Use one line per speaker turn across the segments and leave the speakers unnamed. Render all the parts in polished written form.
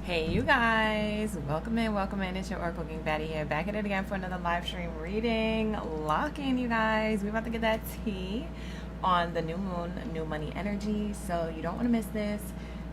Hey you guys, welcome in. It's your Oracle King Baddie here, back at it again for another live stream reading. Lock in, you guys. We're about to get that tea on the new moon, new money energy, so you don't want to miss this.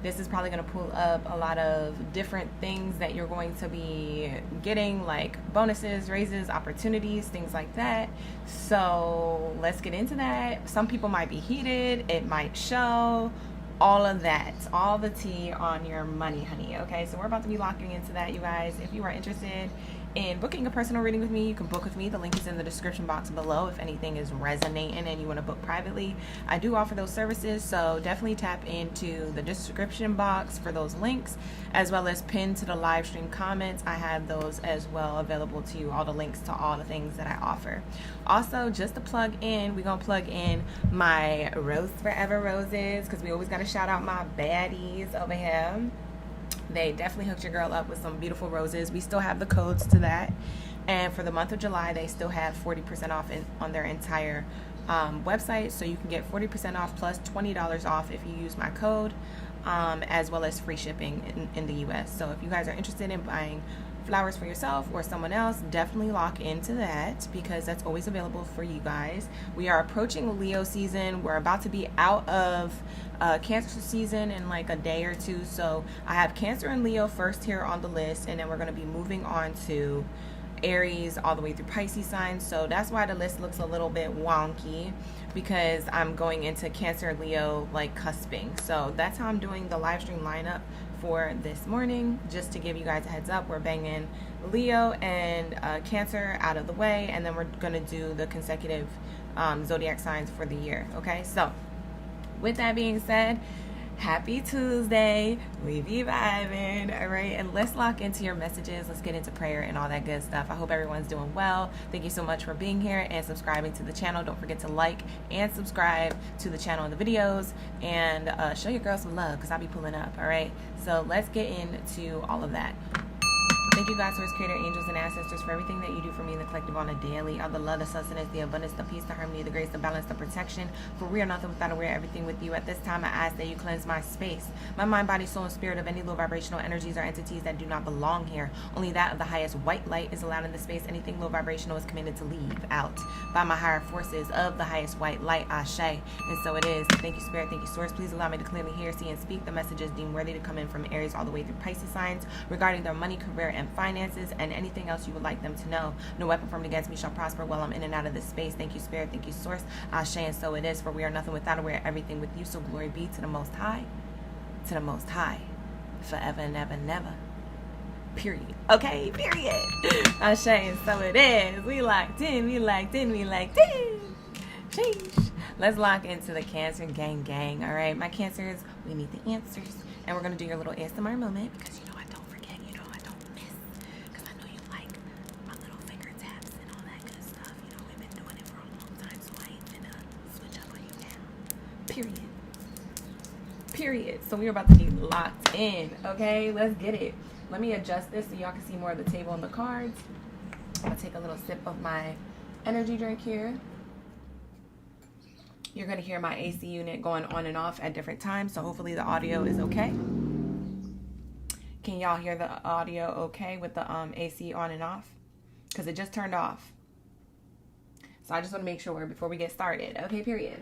This is probably going to pull up a lot of different things that you're going to be getting, like bonuses, raises, opportunities, things like that. So let's get into that. Some people might be heated, it might show. All of that, all the tea on your money, honey. Okay, so we're about to be locking into that, you guys. If you are interested in booking a personal reading with me, you can book with me. The link is in the description box below if anything is resonating and you want to book privately. I do offer those services, so definitely tap into the description box for those links, as well as pinned to the live stream comments. I have those as well available to you, all the links to all the things that I offer. Also, just to plug in, we're gonna plug in my Rose Forever roses, because we always got to shout out my baddies over here. They definitely hooked your girl up with some beautiful roses. We still have the codes to that. And for the month of July, they still have 40% off on their entire website. So you can get 40% off plus $20 off if you use my code, as well as free shipping in the US. So if you guys are interested in buying flowers for yourself or someone else, definitely lock into that, because that's always available for you guys. We are approaching Leo season. We're about to be out of Cancer season in like a day or two. So I have Cancer and Leo first here on the list, and then we're going to be moving on to Aries all the way through Pisces signs. So that's why the list looks a little bit wonky, because I'm going into Cancer and Leo like cusping. So that's how I'm doing the live stream lineup for this morning. Just to give you guys a heads up, we're banging Leo and Cancer out of the way, and then we're gonna do the consecutive zodiac signs for the year. Okay, so with that being said, happy Tuesday. We be vibing. All right, and let's lock into your messages. Let's get into prayer and all that good stuff. I hope everyone's doing well. Thank you so much for being here and subscribing to the channel. Don't forget to like and subscribe to the channel and the videos, and show your girl some love, because I'll be pulling up. All right, so let's get into all of that. Thank you, God, Source, Creator, angels, and ancestors, for everything that you do for me in the collective on a daily. All the love, the sustenance, the abundance, the peace, the harmony, the grace, the balance, the protection. For we are nothing without, and we are everything with you. At this time, I ask that you cleanse my space, my mind, body, soul, and spirit of any low vibrational energies or entities that do not belong here. Only that of the highest white light is allowed in the space. Anything low vibrational is commanded to leave out by my higher forces of the highest white light. Ashe. And so it is. Thank you, Spirit. Thank you, Source. Please allow me to clearly hear, see, and speak the messages deemed worthy to come in from Aries all the way through Pisces signs regarding their money, career, and finances, and anything else you would like them to know. No weapon formed against me shall prosper while I'm in and out of this space. Thank you, Spirit. Thank you, Source. Ashe, and so it is. For we are nothing without, and we are everything with you. So glory be to the Most High, forever and ever, never. Period. Okay, period. Ashe, and so it is. We locked in. Sheesh. Let's lock into the Cancer gang. All right, my Cancers, we need the answers, and we're gonna do your little ASMR moment, because you know I don't forget, you know I don't miss, because I know you like my little finger taps and all that good stuff. You know, we've been doing it for a long time, so I ain't gonna switch up on you now. Period. So we're about to be locked in. Okay, let's get it. Let me adjust this so y'all can see more of the table and the cards. I'm gonna take a little sip of my energy drink here. You're going to hear my AC unit going on and off at different times, so hopefully the audio is okay. Can y'all hear the audio okay with the AC on and off? Because it just turned off. So I just want to make sure before we get started. Okay, period.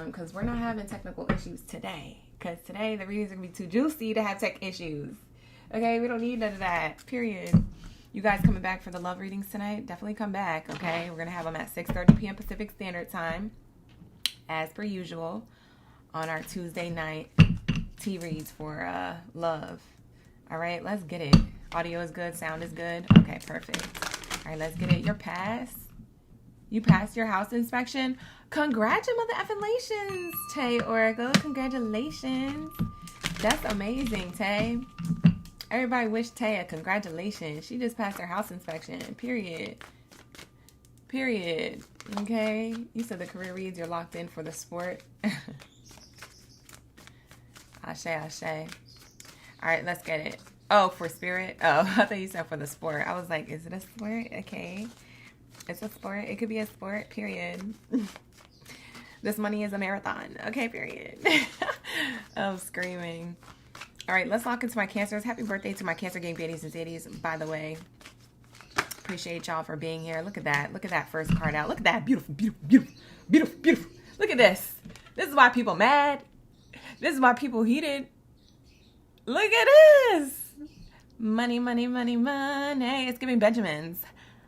Because we're not having technical issues today. Because today the readings are going to be too juicy to have tech issues. Okay, we don't need none of that. Period. You guys coming back for the love readings tonight? Definitely come back, okay? We're going to have them at 6:30 p.m. Pacific Standard Time, as per usual, on our Tuesday night tea reads for love. All right, let's get it. Audio is good. Sound is good. Okay, perfect. All right, let's get it. You're passed. You passed your house inspection. Congratulations, Tay Oracle. Congratulations. That's amazing, Tay. Everybody wish Tay a congratulations. She just passed her house inspection. Period. Okay. You said the career reads, you're locked in for the sport. Ashe. All right, let's get it. Oh, for spirit? Oh, I thought you said for the sport. I was like, is it a sport? Okay. It's a sport. It could be a sport. Period. This money is a marathon. Okay, period. I'm screaming. All right, let's lock into my Cancers. Happy birthday to my Cancer gang baddies and zaddies, by the way. Appreciate y'all for being here. Look at that. Look at that first card out. Look at that. Beautiful, beautiful, beautiful, beautiful, beautiful. Look at this. This is why people mad. This is why people heated. Look at this. Money, money, money, money. It's giving Benjamins.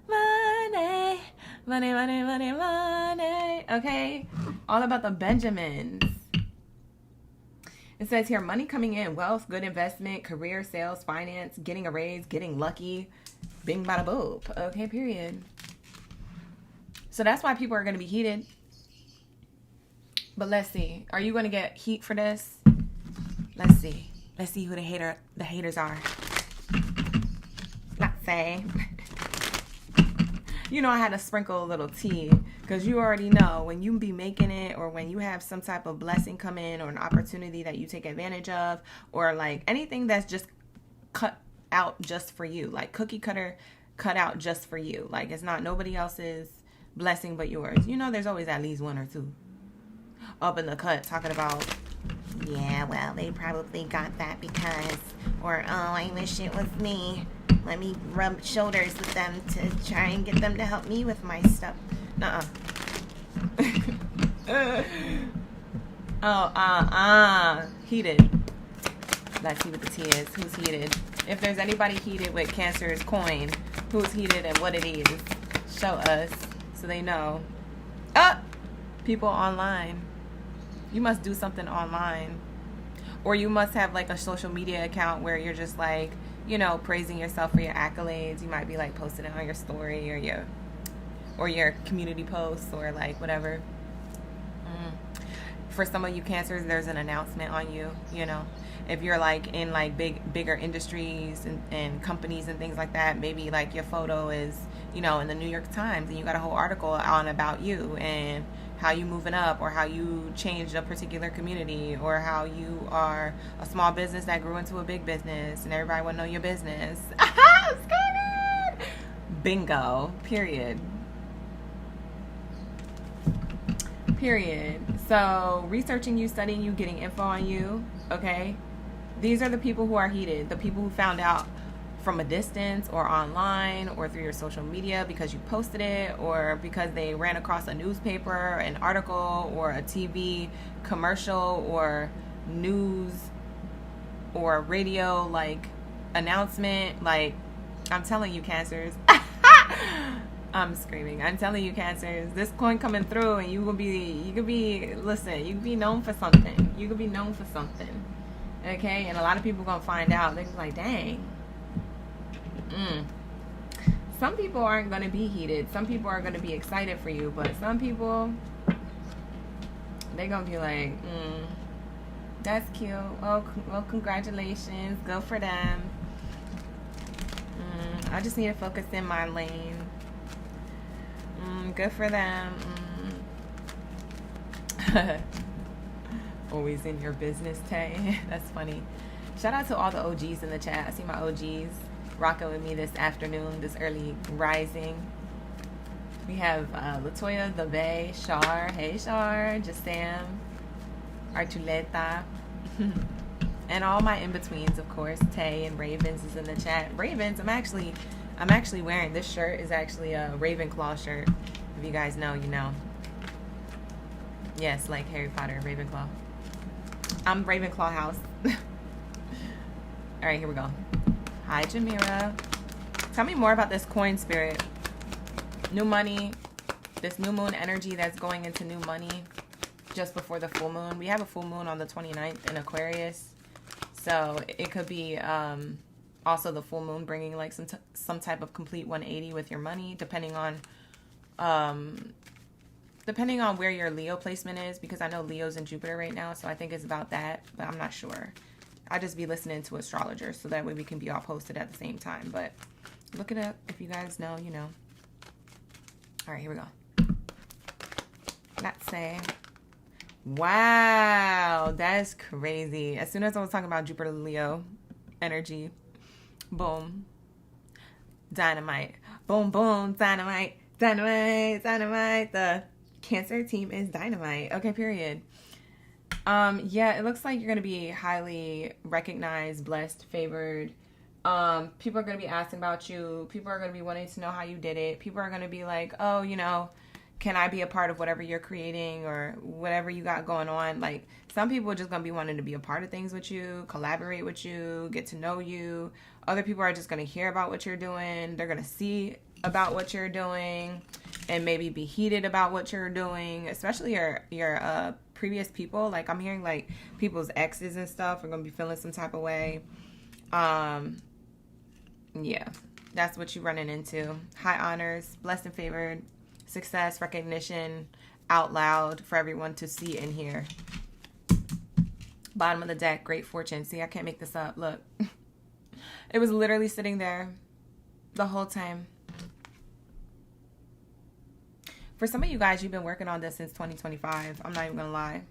Money, money, money, money, money. Okay? All about the Benjamins. It says here, money coming in, wealth, good investment, career, sales, finance, getting a raise, getting lucky, bing, bada, boop. Okay, period. So that's why people are going to be heated. But let's see. Are you going to get heat for this? Let's see. Let's see who the haters are. Not say. You know, I had to sprinkle a little tea because you already know when you be making it, or when you have some type of blessing come in, or an opportunity that you take advantage of, or like anything that's just cut out just for you, like cookie cutter cut out just for you. Like it's not nobody else's blessing but yours. You know, there's always at least one or two up in the cut talking about, yeah, well, they probably got that because, or, oh, I wish it was me. Let me rub shoulders with them to try and get them to help me with my stuff. Nuh-uh. Heated. Let's see what the tea is. Who's heated? If there's anybody heated with Cancer's coin, who's heated and what it is, show us so they know. People online. You must do something online. Or you must have like a social media account where you're just like, you know, praising yourself for your accolades. You might be like posting it on your story or your community posts or like whatever. For some of you Cancers, there's an announcement on you, you know. If you're like in like bigger industries and companies and things like that, maybe like your photo is, you know, in the New York Times and you got a whole article on about you and how you moving up, or how you changed a particular community, or how you are a small business that grew into a big business and everybody want to know your business. I'm scared. Bingo. Period. So researching you, studying you, getting info on you. Okay, these are the people who are heated. The people who found out from a distance or online or through your social media because you posted it, or because they ran across a newspaper, an article, or a TV commercial, or news or radio like announcement. Like, I'm telling you, Cancers. I'm screaming. I'm telling you, Cancers, this coin coming through and you could be known for something. You could be known for something. Okay? And a lot of people gonna find out. They're like, dang. Some people aren't going to be heated. Some people are going to be excited for you, but some people, they're going to be like, that's cute. Oh, well, congratulations. Go for them. I just need to focus in my lane. Good for them. Always in your business, Tay. That's funny. Shout out to all the OGs in the chat. I see my OGs rocking with me this afternoon, this early rising. We have Latoya, The Bay, Shar, hey Shar, Jasam, Archuleta, and all my in-betweens, of course. Tay and Ravens is in the chat. Ravens, I'm actually wearing this shirt. Is actually a Ravenclaw shirt. If you guys know, you know. Yes, like Harry Potter, Ravenclaw. I'm Ravenclaw house. All right, here we go. Hi, Jamira. Tell me more about this coin spirit. New money. This new moon energy that's going into new money just before the full moon. We have a full moon on the 29th in Aquarius. So it could be also the full moon bringing like some type of complete 180 with your money, depending on where your Leo placement is, because I know Leo's in Jupiter right now. So I think it's about that, but I'm not sure. I just be listening to astrologers so that way we can be all posted at the same time. But look it up. If you guys know, you know. All right, here we go. Let's say, wow, that's crazy. As soon as I was talking about Jupiter Leo energy, boom, dynamite. Boom, boom, dynamite, dynamite, dynamite. The Cancer team is dynamite. Okay, period. Yeah, it looks like you're going to be highly recognized, blessed, favored. People are going to be asking about you. People are going to be wanting to know how you did it. People are going to be like, oh, can I be a part of whatever you're creating or whatever you got going on? Like, some people are just going to be wanting to be a part of things with you, collaborate with you, get to know you. Other people are just going to hear about what you're doing. They're going to see about what you're doing and maybe be heated about what you're doing, especially your previous people. Like, I'm hearing like people's exes and stuff are going to be feeling some type of way. Yeah, that's what you're running into. High honors, blessed and favored, success, recognition, out loud for everyone to see and hear. Bottom of the deck, great fortune. See, I can't make this up. Look, it was literally sitting there the whole time. For some of you guys, you've been working on this since 2025. I'm not even gonna lie.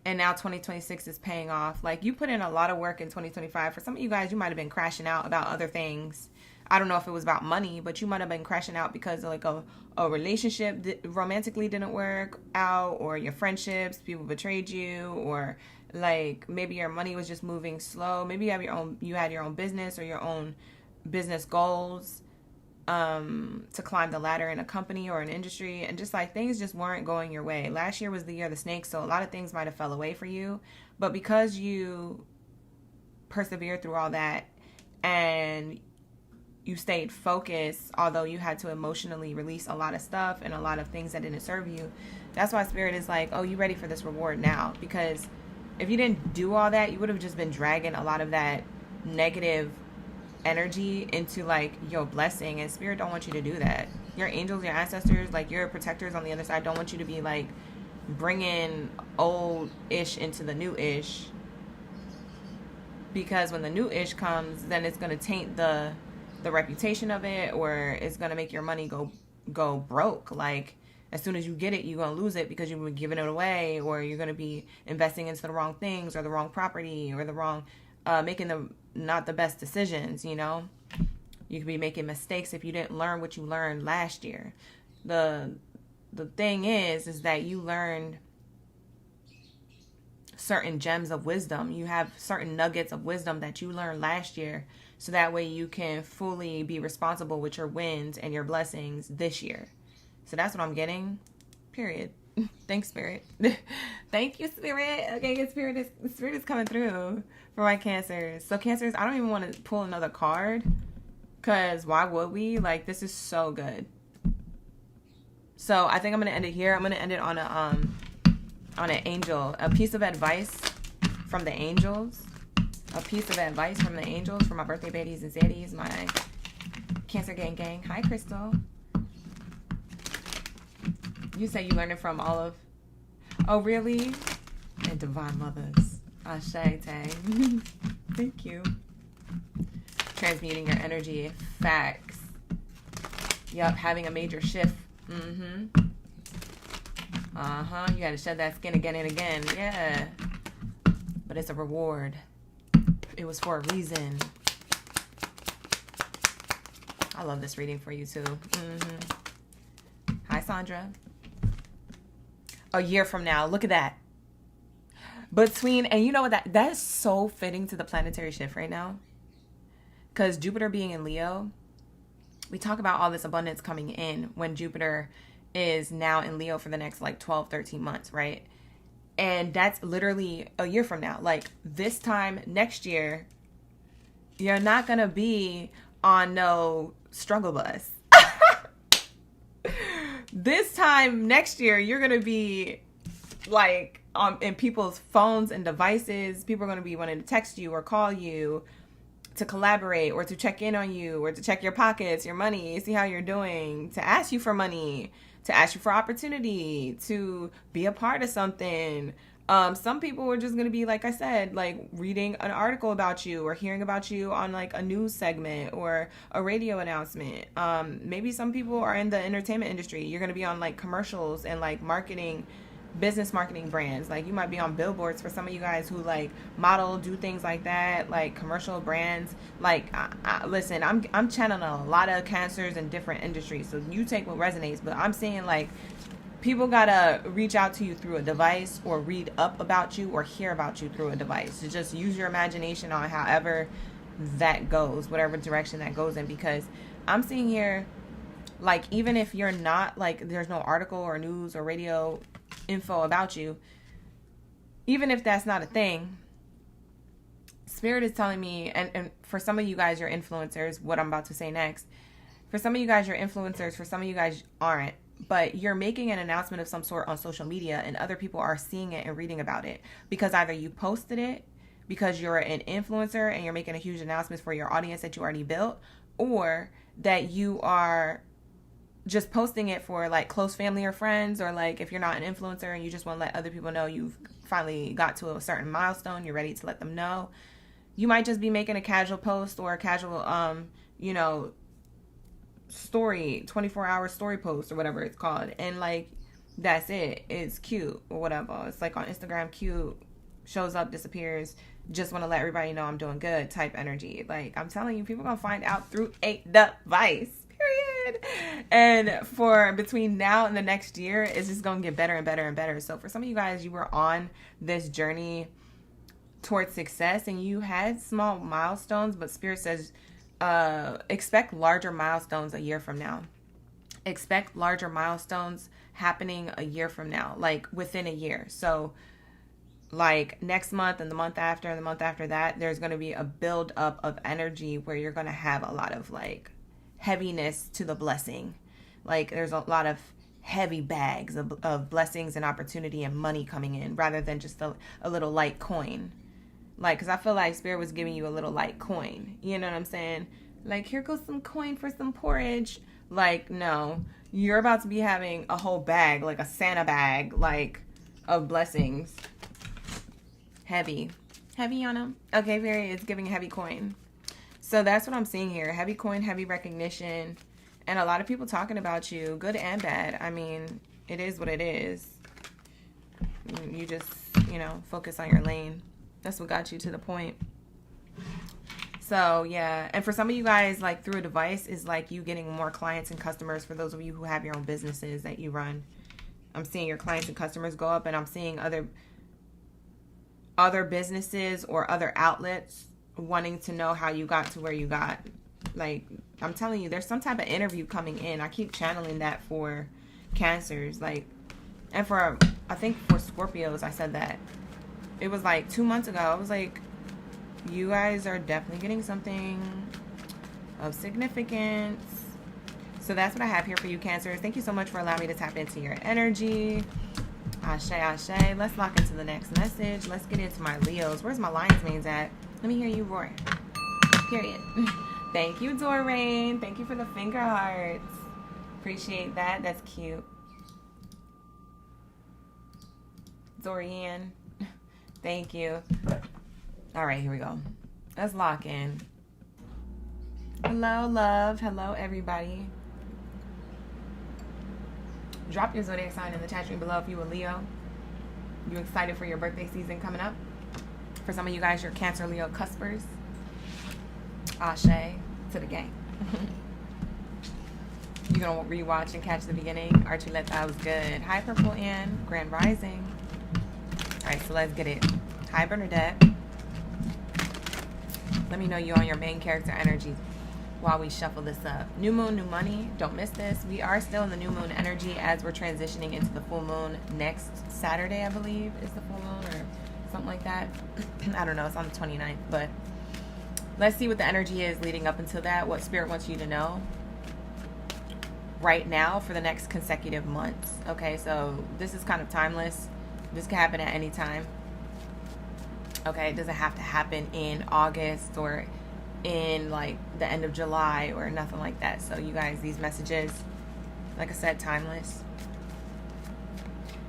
And now 2026 is paying off. Like, you put in a lot of work in 2025. For some of you guys, you might have been crashing out about other things. I don't know if it was about money, but you might have been crashing out because of like a relationship that romantically didn't work out, or your friendships, people betrayed you, or like maybe your money was just moving slow. Maybe you had your own business or your own business goals to climb the ladder in a company or an industry, and just like things just weren't going your way. Last year was the year of the snake, so a lot of things might have fell away for you, but because you persevered through all that and you stayed focused, although you had to emotionally release a lot of stuff and a lot of things that didn't serve you, that's why Spirit is like, oh, you ready for this reward now. Because if you didn't do all that, you would have just been dragging a lot of that negative energy into like your blessing, and Spirit don't want you to do that. Your angels, your ancestors, like your protectors on the other side don't want you to be like bringing old ish into the new ish, because when the new ish comes, then it's going to taint the reputation of it, or it's going to make your money go broke. Like, as soon as you get it, you're going to lose it because you've been giving it away, or you're going to be investing into the wrong things or the wrong property or the wrong making not the best decisions. You could be making mistakes if you didn't learn what you learned last year. The thing is that you learned certain gems of wisdom. You have certain nuggets of wisdom that you learned last year, so that way you can fully be responsible with your wins and your blessings this year. So that's what I'm getting. Period. Thanks, Spirit. Thank you, Spirit. Okay, Spirit is coming through for my Cancers. So Cancers, I don't even want to pull another card, because why would we? Like, this is so good. So I think I'm gonna end it here. I'm gonna end it on an angel, a piece of advice from the angels. A piece of advice from the angels for my birthday baddies and zaddies, my Cancer gang. Hi, Crystal. You say you learned it from all of... Oh, really? And Divine Mothers. Ashe Tang. Thank you. Transmuting your energy. Facts. Yup, having a major shift. You gotta shed that skin again and again. Yeah. But it's a reward. It was for a reason. I love this reading for you too. Hi, Sandra. A year from now, look at that. And you know what, that is so fitting to the planetary shift right now. Because Jupiter being in Leo, we talk about all this abundance coming in when Jupiter is now in Leo for the next like 12, 13 months, right? And that's literally a year from now. Like, this time next year, you're not going to be on no struggle bus. This time next year, you're going to be like in people's phones and devices. People are going to be wanting to text you or call you to collaborate, or to check in on you, or to check your pockets, your money, see how you're doing, to ask you for money, to ask you for opportunity, to be a part of something. Some people are just going to be, like I said, like reading an article about you or hearing about you on like a news segment or a radio announcement. Maybe some people are in the entertainment industry. You're going to be on like commercials and like business marketing brands. Like, you might be on billboards for some of you guys who like model, do things like that, like commercial brands. Like, listen, I'm channeling a lot of Cancers in different industries, so you take what resonates. But I'm seeing like people gotta reach out to you through a device, or read up about you, or hear about you through a device. So just use your imagination on however that goes, whatever direction that goes in, because I'm seeing here, like, even if you're not, like, there's no article or news or radio info about you, even if that's not a thing, Spirit is telling me, and for some of you guys, you're influencers, what I'm about to say next, for some of you guys, you're influencers, for some of you guys aren't, but you're making an announcement of some sort on social media, and other people are seeing it and reading about it, because either you posted it, because you're an influencer and you're making a huge announcement for your audience that you already built, or that you are just posting it for, like, close family or friends, or, like, if you're not an influencer and you just want to let other people know you've finally got to a certain milestone, you're ready to let them know. You might just be making a casual post or a casual, you know, story, 24-hour story post or whatever it's called. And, like, that's it. It's cute or whatever. It's like on Instagram, cute, shows up, disappears, just want to let everybody know I'm doing good type energy. Like, I'm telling you, people are going to find out through a device. Period. And for between now and the next year, it's just going to get better and better and better. So for some of you guys, you were on this journey towards success and you had small milestones, but Spirit says expect larger milestones a year from now. Expect larger milestones happening a year from now, like within a year. So like next month and the month after and the month after that, there's going to be a build up of energy where you're going to have a lot of, like, heaviness to the blessing. Like, there's a lot of heavy bags of blessings and opportunity and money coming in, rather than just a little light coin. Like, because I feel like Spirit was giving you a little light coin. You know what I'm saying? Like, here goes some coin for some porridge. Like, no. You're about to be having a whole bag, like a Santa bag, like, of blessings. Heavy. Heavy on them. Okay, very. It's giving heavy coin. So that's what I'm seeing here. Heavy coin, heavy recognition, and a lot of people talking about you, good and bad. I mean, it is what it is. You just, you know, focus on your lane. That's what got you to the point. So, yeah. And for some of you guys, like, through a device is like you getting more clients and customers. For those of you who have your own businesses that you run, I'm seeing your clients and customers go up, and I'm seeing other businesses or other outlets wanting to know how you got to where you got. Like, I'm telling you, there's some type of interview coming in. I keep channeling that for Cancers, like, and for, I think for Scorpios, I said that. It was like 2 months ago. I was like, you guys are definitely getting something of significance. So that's what I have here for you, Cancers. Thank you so much for allowing me to tap into your energy. Ashe, ashe. Let's lock into the next message. Let's get into my Leos. Where's my lion's manes at? Let me hear you roar. Period. Thank you, Doreen. Thank you for the finger hearts. Appreciate that. That's cute. Dorian. Thank you. All right, here we go. Let's lock in. Hello, love. Hello, everybody. Drop your zodiac sign in the chat room below if you a Leo. You excited for your birthday season coming up? For some of you guys, you're Cancer, Leo, cuspers. Ashe to the gang. You're going to rewatch and catch the beginning. Archie Let That was good. Hi, Purple Ann. Grand Rising. All right, so let's get it. Hi, Bernadette. Let me know you on your main character energy while we shuffle this up. New moon, new money. Don't miss this. We are still in the new moon energy as we're transitioning into the full moon next Saturday, I believe, is the full moon, or something like that. I don't know. It's on the 29th, but let's see what the energy is leading up until that, what Spirit wants you to know right now for the next consecutive months. Okay, so this is kind of timeless. This can happen at any time. Okay, it doesn't have to happen in August or in like the end of July or nothing like that. So you guys, these messages, like I said, timeless.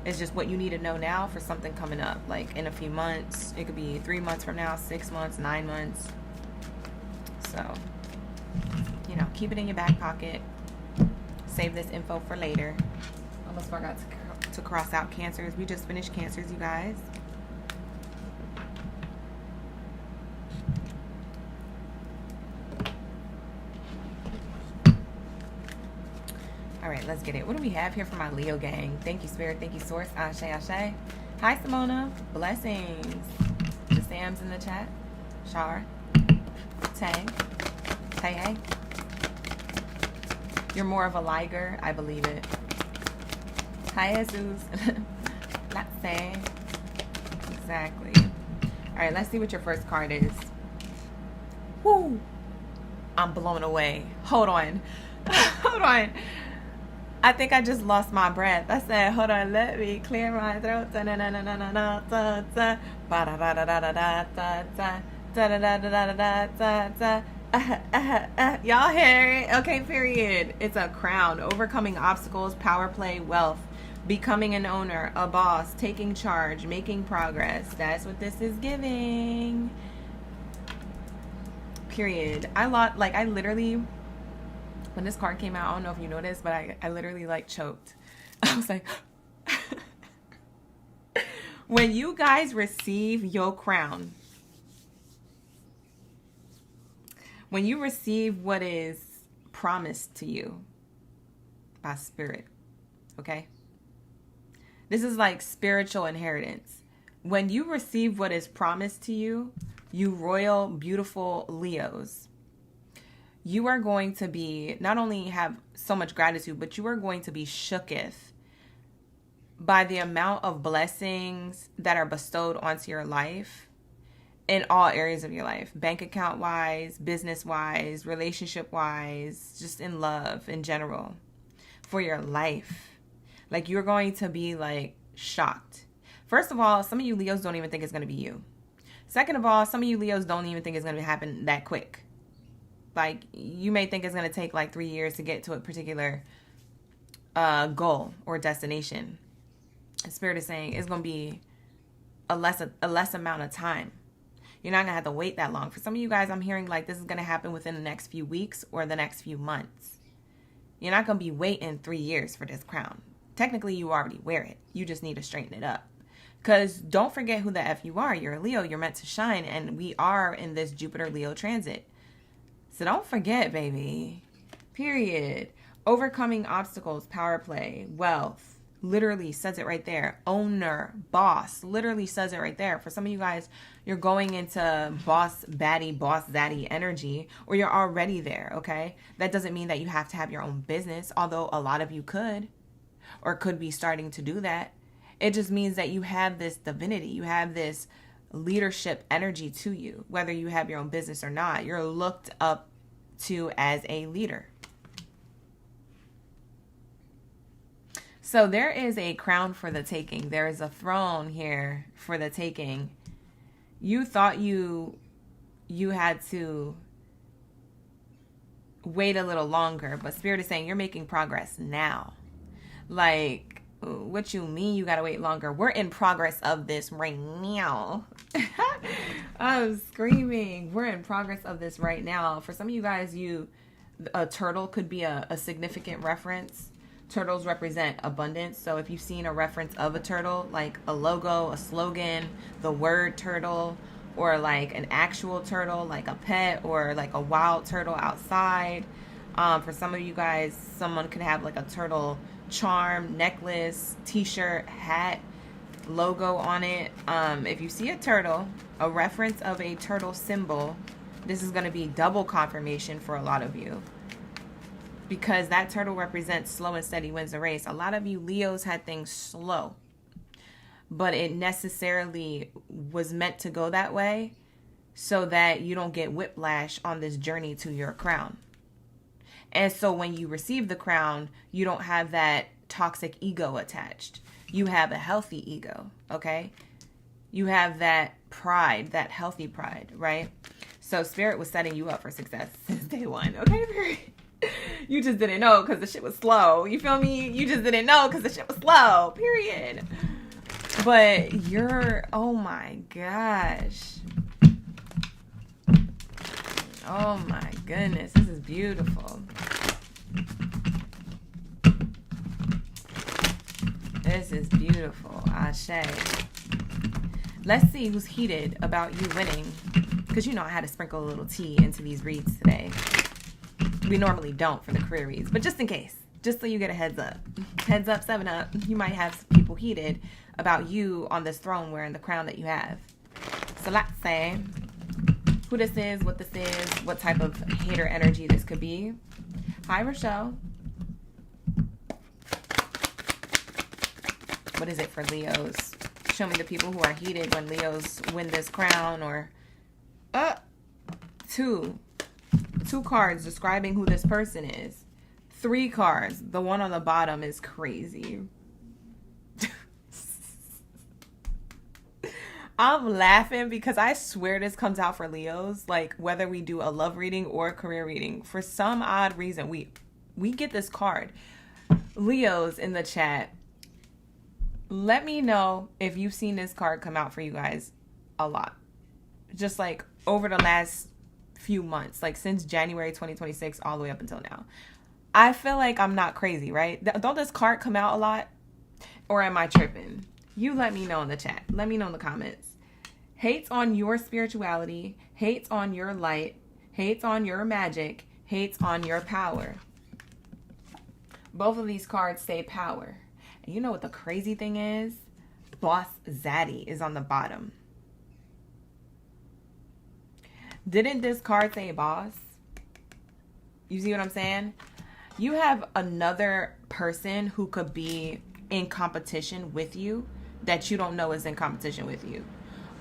It's just what you need to know now for something coming up, like in a few months. It could be 3 months from now, 6 months, 9 months. So, you know, keep it in your back pocket. Save this info for later. Almost forgot to cross out Cancers. We just finished Cancers, you guys. All right, right, let's get it. What do we have here for my Leo gang? Thank you, Spirit. Thank you, Source. Ashe, Ashe. Hi, Simona. Blessings. The Sam's in the chat. Shar. Tay. Hey. You're more of a liger. I believe it. Hi, Jesus. Let's say. Exactly. All right, let's see what your first card is. Woo! I'm blown away. Hold on. Hold on. I think I just lost my breath. I said, hold on, let me clear my throat. Y'all hear it? Okay, period. It's a crown. Overcoming obstacles, power play, wealth. Becoming an owner, a boss, taking charge, making progress. That's what this is giving. Period. I literally, when this card came out, I don't know if you noticed, but I literally like choked. I was like, when you guys receive your crown, when you receive what is promised to you by spirit, okay? This is like spiritual inheritance. When you receive what is promised to you, you royal, beautiful Leos, you are going to be, not only have so much gratitude, but you are going to be shooketh by the amount of blessings that are bestowed onto your life in all areas of your life. Bank account wise, business wise, relationship wise, just in love in general, for your life. Like, you're going to be like shocked. First of all, some of you Leos don't even think it's going to be you. Second of all, some of you Leos don't even think it's going to happen that quick. Like, you may think it's going to take like 3 years to get to a particular goal or destination. Spirit is saying it's going to be a less amount of time. You're not going to have to wait that long. For some of you guys, I'm hearing like this is going to happen within the next few weeks or the next few months. You're not going to be waiting 3 years for this crown. Technically, you already wear it. You just need to straighten it up. Because don't forget who the F you are. You're a Leo. You're meant to shine. And we are in this Jupiter-Leo transit. So don't forget, baby. Period. Overcoming obstacles, power play, wealth. Literally says it right there. Owner, boss. Literally says it right there. For some of you guys, you're going into boss baddie, boss zaddy energy. Or you're already there, okay? That doesn't mean that you have to have your own business. Although a lot of you could. Or could be starting to do that. It just means that you have this divinity. You have this leadership energy to you. Whether you have your own business or not. You're looked up to as a leader. So there is a crown for the taking. There is a throne here for the taking. You thought you had to wait a little longer. But Spirit is saying you're making progress now. Like, what you mean you gotta wait longer? We're in progress of this right now. I'm screaming. We're in progress of this right now. For some of you guys, a turtle could be a significant reference. Turtles represent abundance. So if you've seen a reference of a turtle, like a logo, a slogan, the word turtle, or like an actual turtle, like a pet, or like a wild turtle outside. For some of you guys, someone could have like a turtle charm, necklace, t-shirt, hat, logo on it. If you see a turtle, a reference of a turtle symbol, this is going to be double confirmation for a lot of you, because that turtle represents slow and steady wins the race. A lot of you Leos had things slow, but it necessarily was meant to go that way so that you don't get whiplash on this journey to your crown. And so when you receive the crown, you don't have that toxic ego attached. You have a healthy ego, okay? You have that pride, that healthy pride, right? So Spirit was setting you up for success since day one, okay? You just didn't know because the shit was slow. You feel me? You just didn't know because the shit was slow, period. But oh my gosh. Oh my goodness, this is beautiful. This is beautiful. Ashe. Let's see who's heated about you winning. Because you know I had to sprinkle a little tea into these reads today. We normally don't for the career reads, but just in case. Just so you get a heads up. Heads up, 7-Up. You might have people heated about you on this throne wearing the crown that you have. So let's say who this is, what type of hater energy this could be. Hi, Rochelle. What is it for Leos? Show me the people who are heated when Leos win this crown. Or two cards describing who this person is. 3 cards. The one on the bottom is crazy. I'm laughing because I swear this comes out for Leos, like whether we do a love reading or a career reading. For some odd reason, we get this card. Leos in the chat, let me know if you've seen this card come out for you guys a lot. Just like over the last few months, like since January 2026 all the way up until now. I feel like I'm not crazy, right? Don't this card come out a lot? Or am I tripping? You let me know in the chat. Let me know in the comments. Hates on your spirituality, hates on your light, hates on your magic, hates on your power. Both of these cards say power. And you know what the crazy thing is? Boss Zaddy is on the bottom. Didn't this card say boss? You see what I'm saying? You have another person who could be in competition with you that you don't know is in competition with you.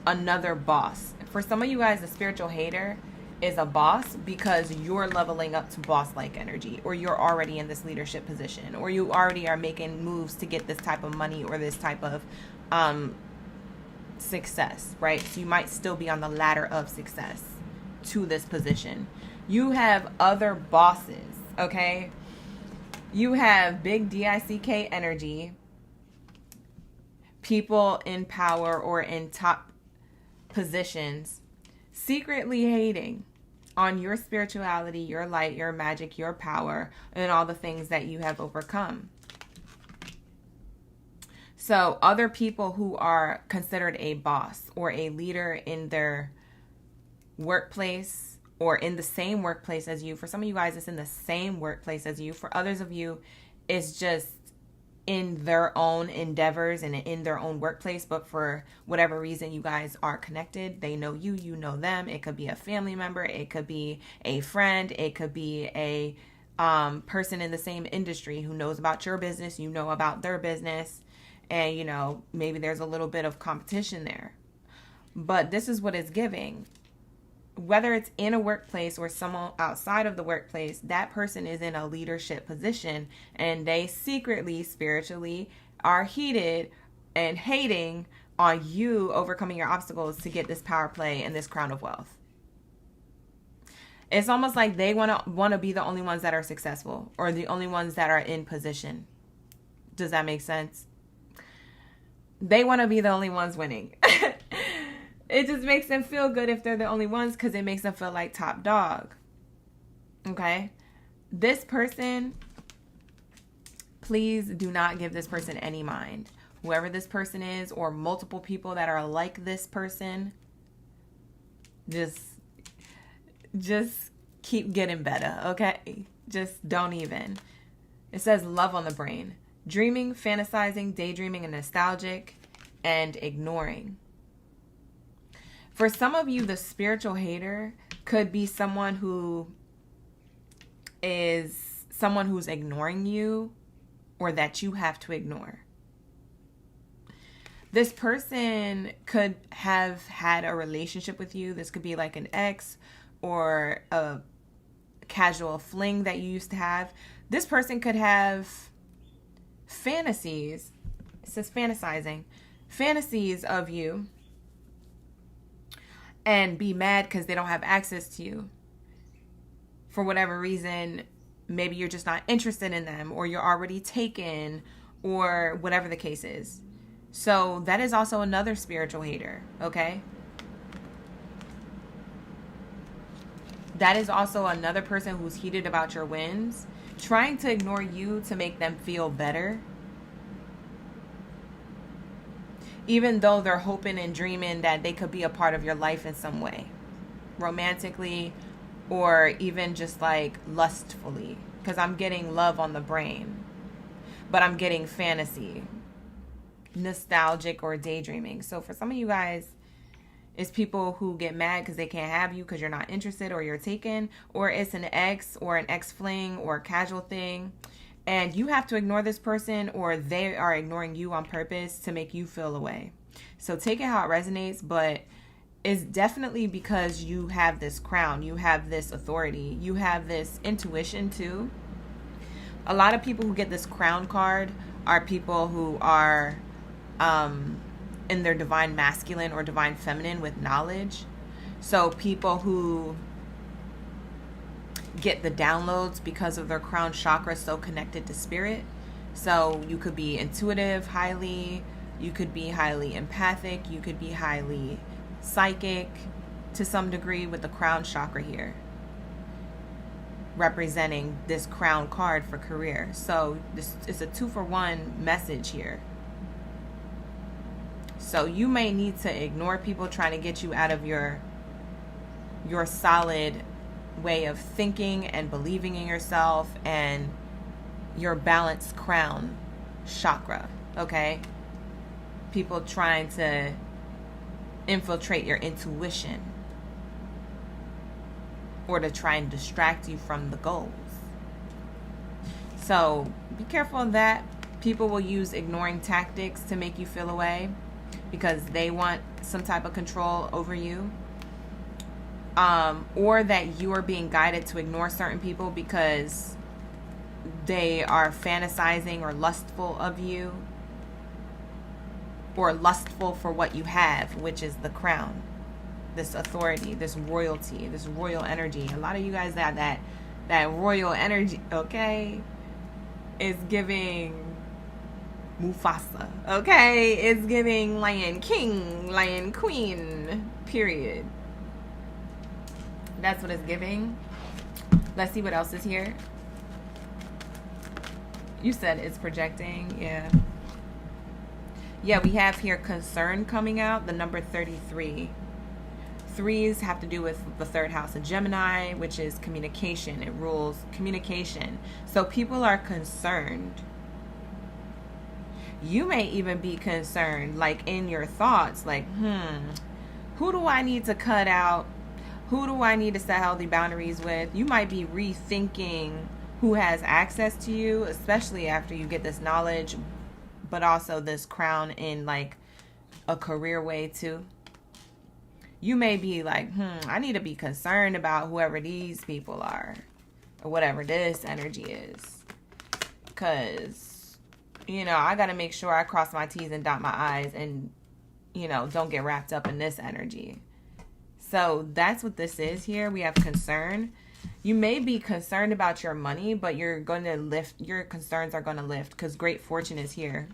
Another boss. For some of you guys, the spiritual hater is a boss because you're leveling up to boss-like energy, or you're already in this leadership position, or you already are making moves to get this type of money or this type of success, right? So you might still be on the ladder of success to this position. You have other bosses, okay? You have big DICK energy, people in power or in top positions, secretly hating on your spirituality, your light, your magic, your power, and all the things that you have overcome. So other people who are considered a boss or a leader in their workplace or in the same workplace as you. For some of you guys, it's in the same workplace as you. For others of you, it's just in their own endeavors and in their own workplace. But for whatever reason, you guys are connected. They know you, you know them. It could be a family member. It could be a friend. It could be a person in the same industry who knows about your business. You know about their business. And, you know, maybe there's a little bit of competition there. But this is what it's giving. Whether it's in a workplace or someone outside of the workplace, that person is in a leadership position and they secretly, spiritually are heated and hating on you overcoming your obstacles to get this power play and this crown of wealth. It's almost like they want to be the only ones that are successful or the only ones that are in position. Does that make sense? They want to be the only ones winning. It just makes them feel good if they're the only ones because it makes them feel like top dog. Okay? This person, please do not give this person any mind. Whoever this person is or multiple people that are like this person, just keep getting better, okay? Just don't even. It says love on the brain. Dreaming, fantasizing, daydreaming, and nostalgic, and ignoring. For some of you, the spiritual hater could be someone who is someone who's ignoring you or that you have to ignore. This person could have had a relationship with you. This could be like an ex or a casual fling that you used to have. This person could have fantasies. It says fantasizing. Fantasies of you. And be mad because they don't have access to you. For whatever reason, maybe you're just not interested in them or you're already taken or whatever the case is. So that is also another spiritual hater, okay? That is also another person who's heated about your wins, trying to ignore you to make them feel better. Even though they're hoping and dreaming that they could be a part of your life in some way, romantically or even just like lustfully. because I'm getting love on the brain, but I'm getting fantasy, nostalgic, or daydreaming. So for some of you guys, it's people who get mad because they can't have you because you're not interested or you're taken, or it's an ex or an ex-fling or a casual thing, and you have to ignore this person, or they are ignoring you on purpose to make you feel away. So take it how it resonates, but it's definitely because you have this crown, you have this authority, you have this intuition too. A lot of people who get this crown card are people who are in their divine masculine or divine feminine with knowledge. So people who get the downloads because of their crown chakra so connected to spirit. So you could be intuitive highly, you could be highly empathic, you could be highly psychic to some degree with the crown chakra here, representing this crown card for career. So this is a 2-for-1 message here. So you may need to ignore people trying to get you out of your solid way of thinking and believing in yourself and your balanced crown chakra, okay? People trying to infiltrate your intuition or to try and distract you from the goals. So be careful of that. People will use ignoring tactics to make you feel away because they want some type of control over you. Or that you are being guided to ignore certain people because they are fantasizing or lustful of you, or lustful for what you have, which is the crown, this authority, this royalty, this royal energy. A lot of you guys that royal energy, okay, is giving Mufasa, okay? It's giving Lion King, Lion Queen, period. That's what it's giving. Let's see what else is here. You said it's projecting, yeah. Yeah, we have here concern coming out, the number 33. Threes have to do with the third house of Gemini, which is communication. It rules communication. So people are concerned. You may even be concerned, like in your thoughts, like, who do I need to cut out? Who do I need to set healthy boundaries with? You might be rethinking who has access to you, especially after you get this knowledge, but also this crown in like a career way too. You may be like, I need to be concerned about whoever these people are, or whatever this energy is. Because, I got to make sure I cross my T's and dot my I's and, don't get wrapped up in this energy. So that's what this is here. We have concern. You may be concerned about your money, but you're going to lift. Your concerns are going to lift because great fortune is here.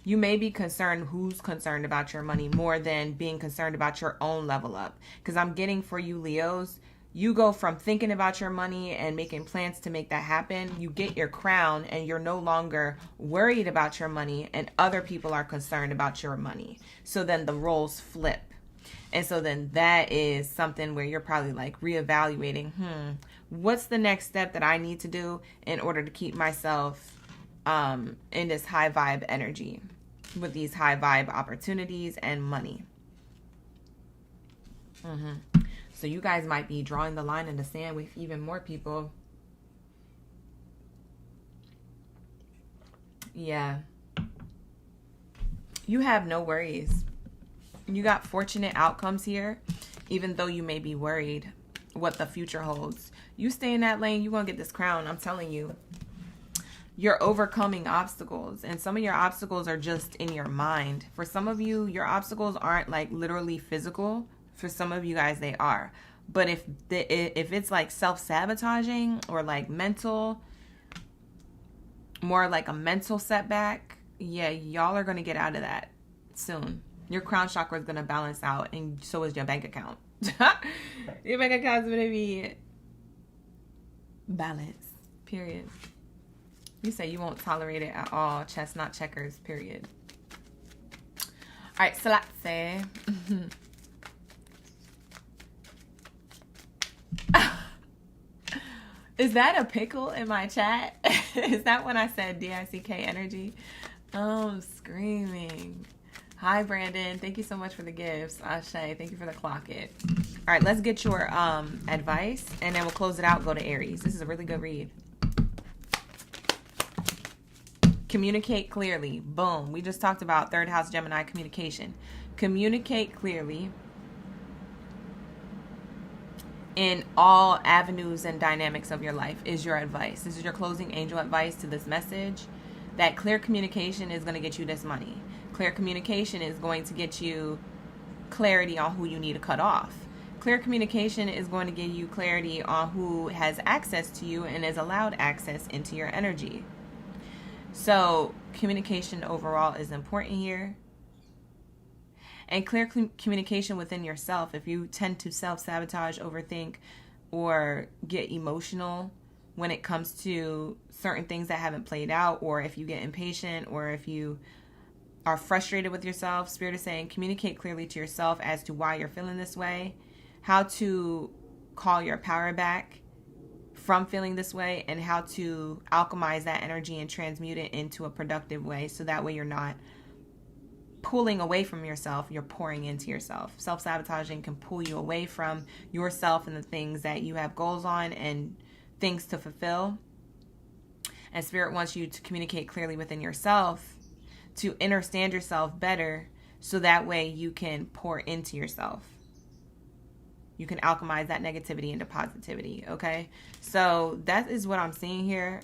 You may be concerned who's concerned about your money more than being concerned about your own level up. Because I'm getting for you Leos, you go from thinking about your money and making plans to make that happen. You get your crown and you're no longer worried about your money and other people are concerned about your money. So then the roles flip. And so then that is something where you're probably like reevaluating, what's the next step that I need to do in order to keep myself in this high vibe energy with these high vibe opportunities and money. So you guys might be drawing the line in the sand with even more people. Yeah. You have no worries. You got fortunate outcomes here, even though you may be worried what the future holds. You stay in that lane, you're going to get this crown. I'm telling you. You're overcoming obstacles, and some of your obstacles are just in your mind. For some of you, your obstacles aren't like literally physical. For some of you guys, they are. But if it's like self-sabotaging or like mental, more like a mental setback, yeah, y'all are going to get out of that soon. Your crown chakra is going to balance out, and so is your bank account. Your bank account is going to be balanced, period. You say you won't tolerate it at all. Chestnut checkers, period. All right, so let's say. Is that a pickle in my chat? Is that when I said DICK energy? Oh, I'm screaming. Hi, Brandon. Thank you so much for the gifts. Ashe, thank you for the clock it. All right, let's get your advice, and then we'll close it out. Go to Aries. This is a really good read. Communicate clearly. Boom. We just talked about third house Gemini communication. Communicate clearly in all avenues and dynamics of your life is your advice. This is your closing angel advice to this message. That clear communication is going to get you this money. Clear communication is going to get you clarity on who you need to cut off. Clear communication is going to give you clarity on who has access to you and is allowed access into your energy. So communication overall is important here. And clear communication within yourself. If you tend to self-sabotage, overthink, or get emotional when it comes to certain things that haven't played out, or if you get impatient, or if you are frustrated with yourself, Spirit is saying communicate clearly to yourself as to why you're feeling this way, how to call your power back from feeling this way, and how to alchemize that energy and transmute it into a productive way, so that way you're not pulling away from yourself, you're pouring into yourself. Self-sabotaging can pull you away from yourself and the things that you have goals on and things to fulfill. And Spirit wants you to communicate clearly within yourself to understand yourself better, so that way you can pour into yourself. You can alchemize that negativity into positivity, okay? So that is what I'm seeing here.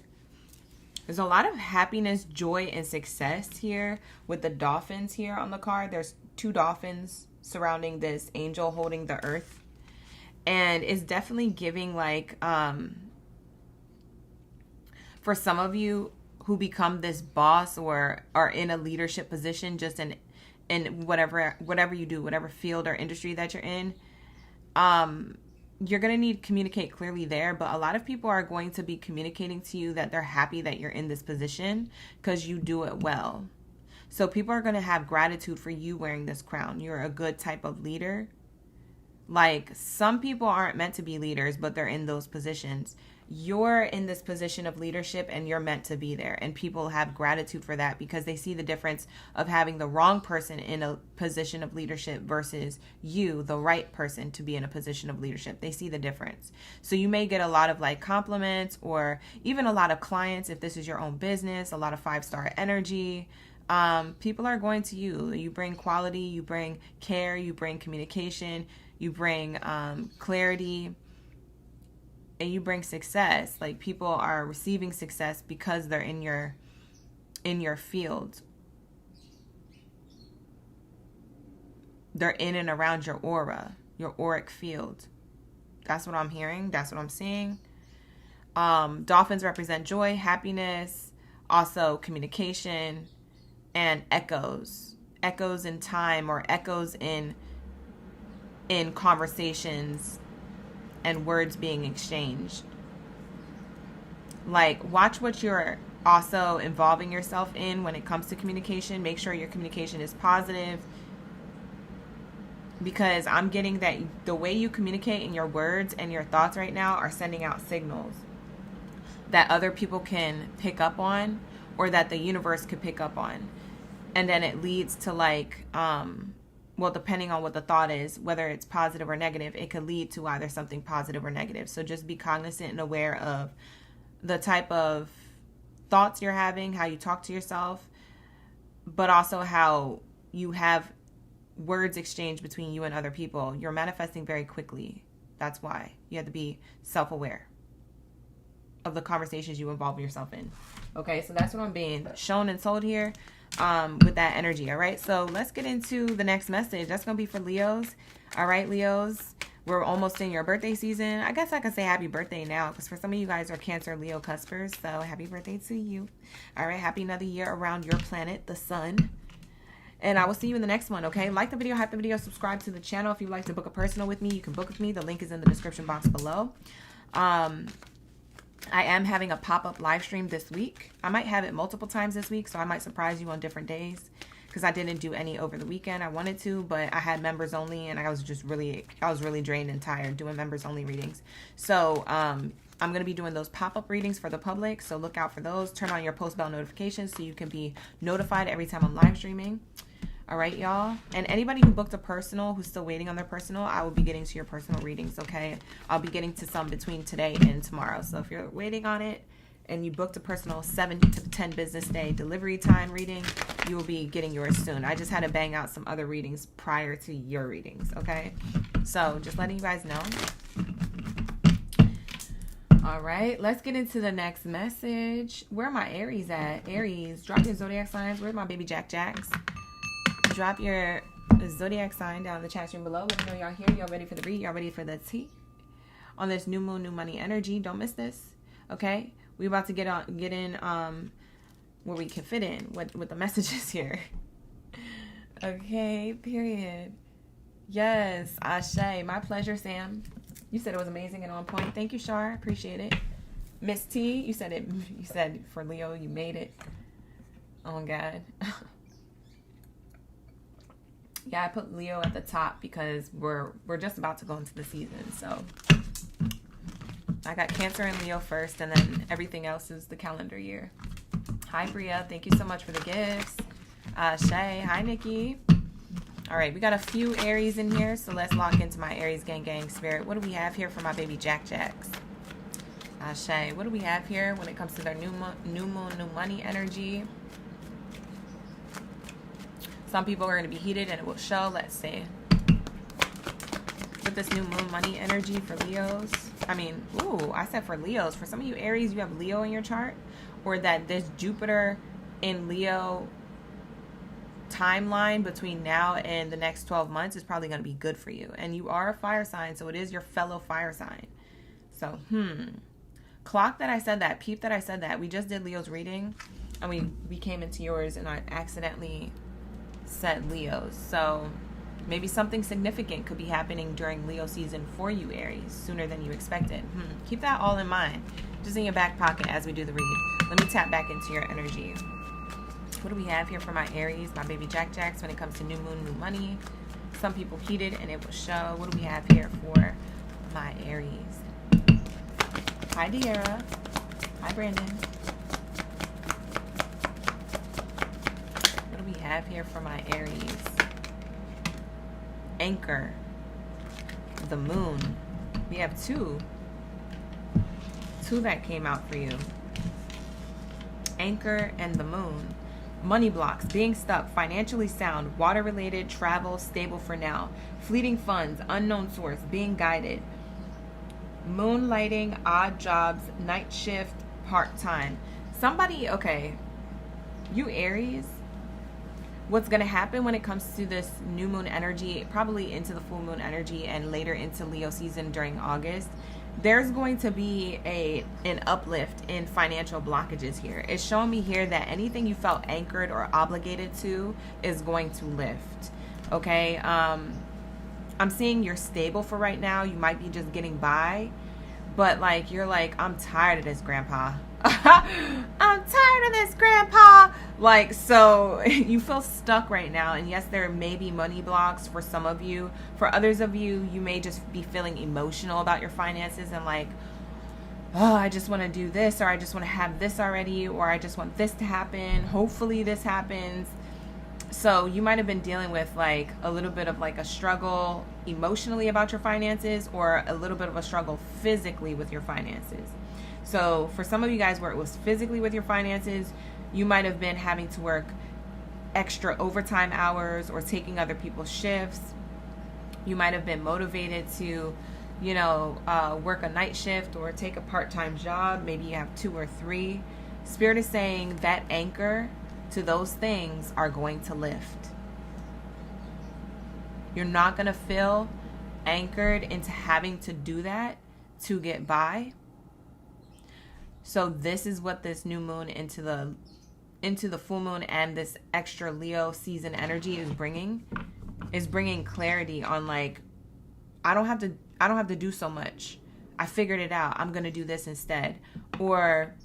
There's a lot of happiness, joy, and success here with the dolphins here on the card. There's 2 dolphins surrounding this angel holding the earth. And it's definitely giving like, for some of you who become this boss or are in a leadership position, just in whatever you do, whatever field or industry that you're in, you're going to need to communicate clearly there. But a lot of people are going to be communicating to you that they're happy that you're in this position because you do it well. So people are going to have gratitude for you wearing this crown. You're a good type of leader. Like, some people aren't meant to be leaders, but they're in those positions. You're in this position of leadership and you're meant to be there. And people have gratitude for that because they see the difference of having the wrong person in a position of leadership versus you, the right person, to be in a position of leadership. They see the difference. So you may get a lot of like compliments, or even a lot of clients if this is your own business, a lot of 5-star energy. People are going to you. You bring quality, you bring care, you bring communication, you bring clarity, and you bring success. Like, people are receiving success because they're in your field. They're in and around your aura, your auric field. That's what I'm hearing. That's what I'm seeing. Dolphins represent joy, happiness, also communication, and echoes. Echoes in time, or echoes in conversations and words being exchanged. Like, watch what you're also involving yourself in when it comes to communication. Make sure your communication is positive, because I'm getting that the way you communicate in your words and your thoughts right now are sending out signals that other people can pick up on, or that the universe could pick up on. And then it leads to like, well, depending on what the thought is, whether it's positive or negative, it could lead to either something positive or negative. So just be cognizant and aware of the type of thoughts you're having, how you talk to yourself, but also how you have words exchanged between you and other people. You're manifesting very quickly. That's why you have to be self-aware of the conversations you involve yourself in. Okay, so that's what I'm being shown and told here. With that energy. All right, so let's get into the next message. That's gonna be for Leos. All right, Leos, we're almost in your birthday season. I guess I could say happy birthday now, because for some of you guys are Cancer, Leo cuspers, so happy birthday to you. All right, happy another year around your planet, the sun. And I will see you in the next one. Okay, like the video, hype the video, subscribe to the channel. If you'd like to book a personal with me, you can book with me. The link is in the description box below. I am having a pop-up live stream this week. I might have it multiple times this week, so I might surprise you on different days, because I didn't do any over the weekend. I wanted to, but I had members only, and I was really drained and tired doing members only readings. So I'm going to be doing those pop-up readings for the public, so look out for those. Turn on your post bell notifications so you can be notified every time I'm live streaming. All right, y'all. And anybody who booked a personal, who's still waiting on their personal, I will be getting to your personal readings, okay? I'll be getting to some between today and tomorrow. So if you're waiting on it and you booked a personal 7 to 10 business day delivery time reading, you will be getting yours soon. I just had to bang out some other readings prior to your readings, okay? So just letting you guys know. All right, let's get into the next message. Where are my Aries at? Aries, drop your zodiac signs. Where's my baby Jacks? Drop your zodiac sign down in the chat room below. Let me know y'all here. Y'all ready for the read? Y'all ready for the tea? On this new moon, new money energy. Don't miss this, okay? We about to get in where we can fit in with the messages here. Okay, period. Yes, Ashe. My pleasure, Sam. You said it was amazing and on point. Thank you, Shar. Appreciate it. Miss T, you said it. You said for Leo, you made it. Oh God. Yeah, I put Leo at the top because we're just about to go into the season. So I got Cancer and Leo first, and then everything else is the calendar year. Hi, Bria. Thank you so much for the gifts. Shay. Hi, Nikki. All right, we got a few Aries in here, so let's lock into my Aries gang spirit. What do we have here for my baby Jacks? Shay, what do we have here when it comes to their new moon, new money energy? Some people are going to be heated and it will show. Let's see. With this new moon money energy for Leos. I said for Leos. For some of you Aries, you have Leo in your chart. Or that this Jupiter in Leo timeline between now and the next 12 months is probably going to be good for you. And you are a fire sign, so it is your fellow fire sign. So, clock that I said that. Peep that I said that. We just did Leo's reading. And we came into yours and I accidentally said Leo's. So maybe something significant could be happening during Leo season for you, Aries, sooner than you expected. Keep that all in mind, just in your back pocket as we do the read. Let me tap back into your energy. What do we have here for my Aries, my baby Jacks, when it comes to new moon, new money? Some people heated and it will show. What do we have here for my Aries? Hi, De'Ara. Hi, Brandon. What do we have here for my Aries? Anchor. The moon. We have two that came out for you. Anchor and the moon. Money blocks, being stuck, financially sound, water related, travel, stable for now, fleeting funds, unknown source, being guided, moonlighting, odd jobs, night shift, part-time. Somebody, okay, you Aries, what's going to happen when it comes to this new moon energy, probably into the full moon energy and later into Leo season during August, there's going to be an uplift in financial blockages here. It's showing me here that anything you felt anchored or obligated to is going to lift. Okay, I'm seeing you're stable for right now. You might be just getting by, but like you're like, I'm tired of this, Grandpa. I'm tired of this, Grandpa. Like, so you feel stuck right now. And yes, there may be money blocks for some of you. For others of you, you may just be feeling emotional about your finances and like, oh, I just want to do this, or I just want to have this already, or I just want this to happen. Hopefully this happens. So you might have been dealing with like a little bit of like a struggle emotionally about your finances, or a little bit of a struggle physically with your finances. So for some of you guys where it was physically with your finances, you might have been having to work extra overtime hours or taking other people's shifts. You might have been motivated to, work a night shift or take a part-time job. Maybe you have 2 or 3. Spirit is saying that anchor to those things are going to lift. You're not going to feel anchored into having to do that to get by. So this is what this new moon into the full moon and this extra Leo season energy is bringing clarity on like, I don't have to do so much. I figured it out. I'm going to do this instead. Or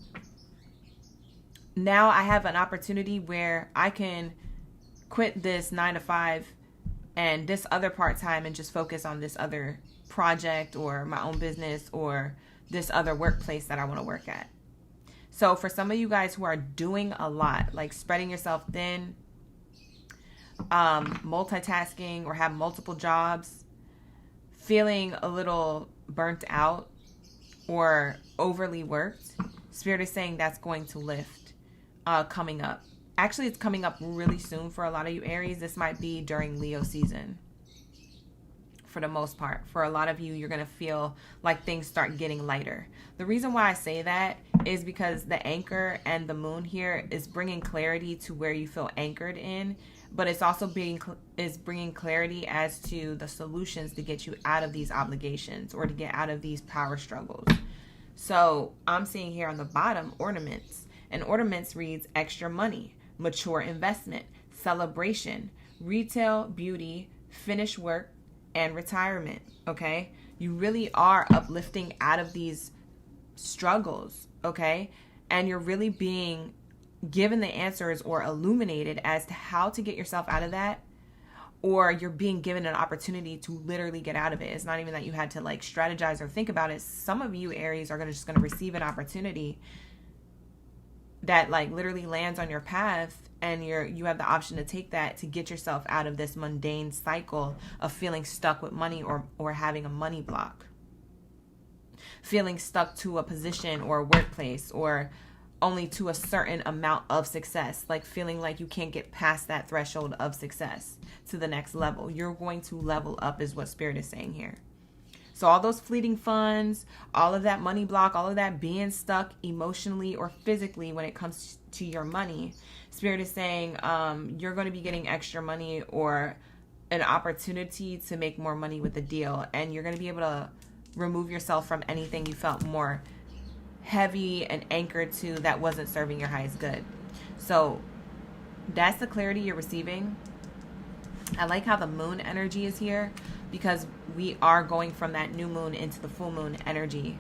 now I have an opportunity where I can quit this 9 to 5 and this other part-time and just focus on this other project or my own business or this other workplace that I want to work at. So for some of you guys who are doing a lot, like spreading yourself thin, multitasking, or have multiple jobs, feeling a little burnt out or overly worked, Spirit is saying that's going to lift coming up. Actually, it's coming up really soon for a lot of you Aries. This might be during Leo season for the most part. For a lot of you, you're going to feel like things start getting lighter. The reason why I say that is because the anchor and the moon here is bringing clarity to where you feel anchored in, but it's also bringing clarity as to the solutions to get you out of these obligations or to get out of these power struggles. So I'm seeing here on the bottom, ornaments, and ornaments reads extra money, mature investment, celebration, retail, beauty, finished work, and retirement. Okay, you really are uplifting out of these struggles. Okay, and you're really being given the answers or illuminated as to how to get yourself out of that, or you're being given an opportunity to literally get out of it. It's not even that you had to like strategize or think about it. Some of you Aries are just going to receive an opportunity that like literally lands on your path, and you have the option to take that to get yourself out of this mundane cycle of feeling stuck with money or having a money block, feeling stuck to a position or a workplace, or only to a certain amount of success, like feeling like you can't get past that threshold of success to the next level. You're going to level up is what Spirit is saying here. So all those fleeting funds, all of that money block, all of that being stuck emotionally or physically when it comes to your money, Spirit is saying you're going to be getting extra money or an opportunity to make more money with the deal. And you're going to be able to remove yourself from anything you felt more heavy and anchored to that wasn't serving your highest good. So that's the clarity you're receiving. I like how the moon energy is here, because we are going from that new moon into the full moon energy.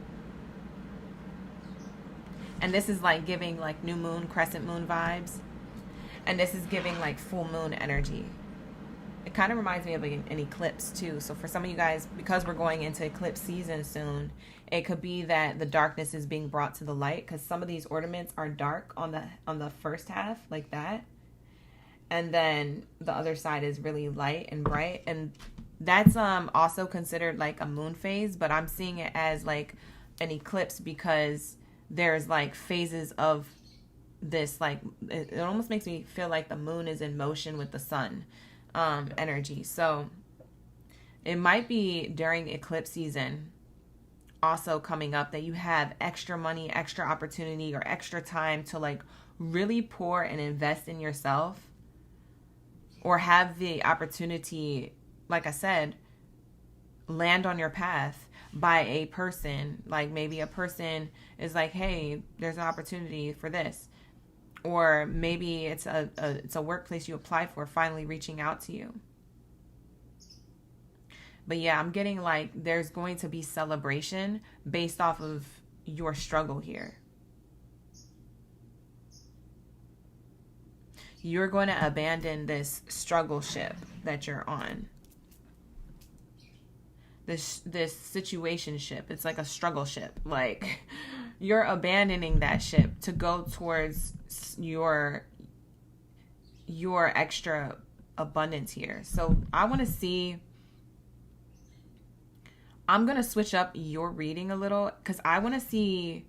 And this is like giving like new moon, crescent moon vibes. And this is giving like full moon energy. It kind of reminds me of an eclipse too. So for some of you guys, because we're going into eclipse season soon, it could be that the darkness is being brought to the light, because some of these ornaments are dark on the first half like that. And then the other side is really light and bright. And that's also considered like a moon phase, but I'm seeing it as like an eclipse because there's like phases of this, like it almost makes me feel like the moon is in motion with the sun energy. So it might be during eclipse season also coming up that you have extra money, extra opportunity, or extra time to like really pour and invest in yourself, or have the opportunity, like I said, land on your path by a person. Like maybe a person is like, hey, there's an opportunity for this. Or maybe it's a workplace you applied for finally reaching out to you. But yeah, I'm getting like there's going to be celebration based off of your struggle here. You're going to abandon this struggle ship that you're on. This situation ship. It's like a struggle ship. Like you're abandoning that ship to go towards your extra abundance here. So I want to see, I'm going to switch up your reading a little, because I want to see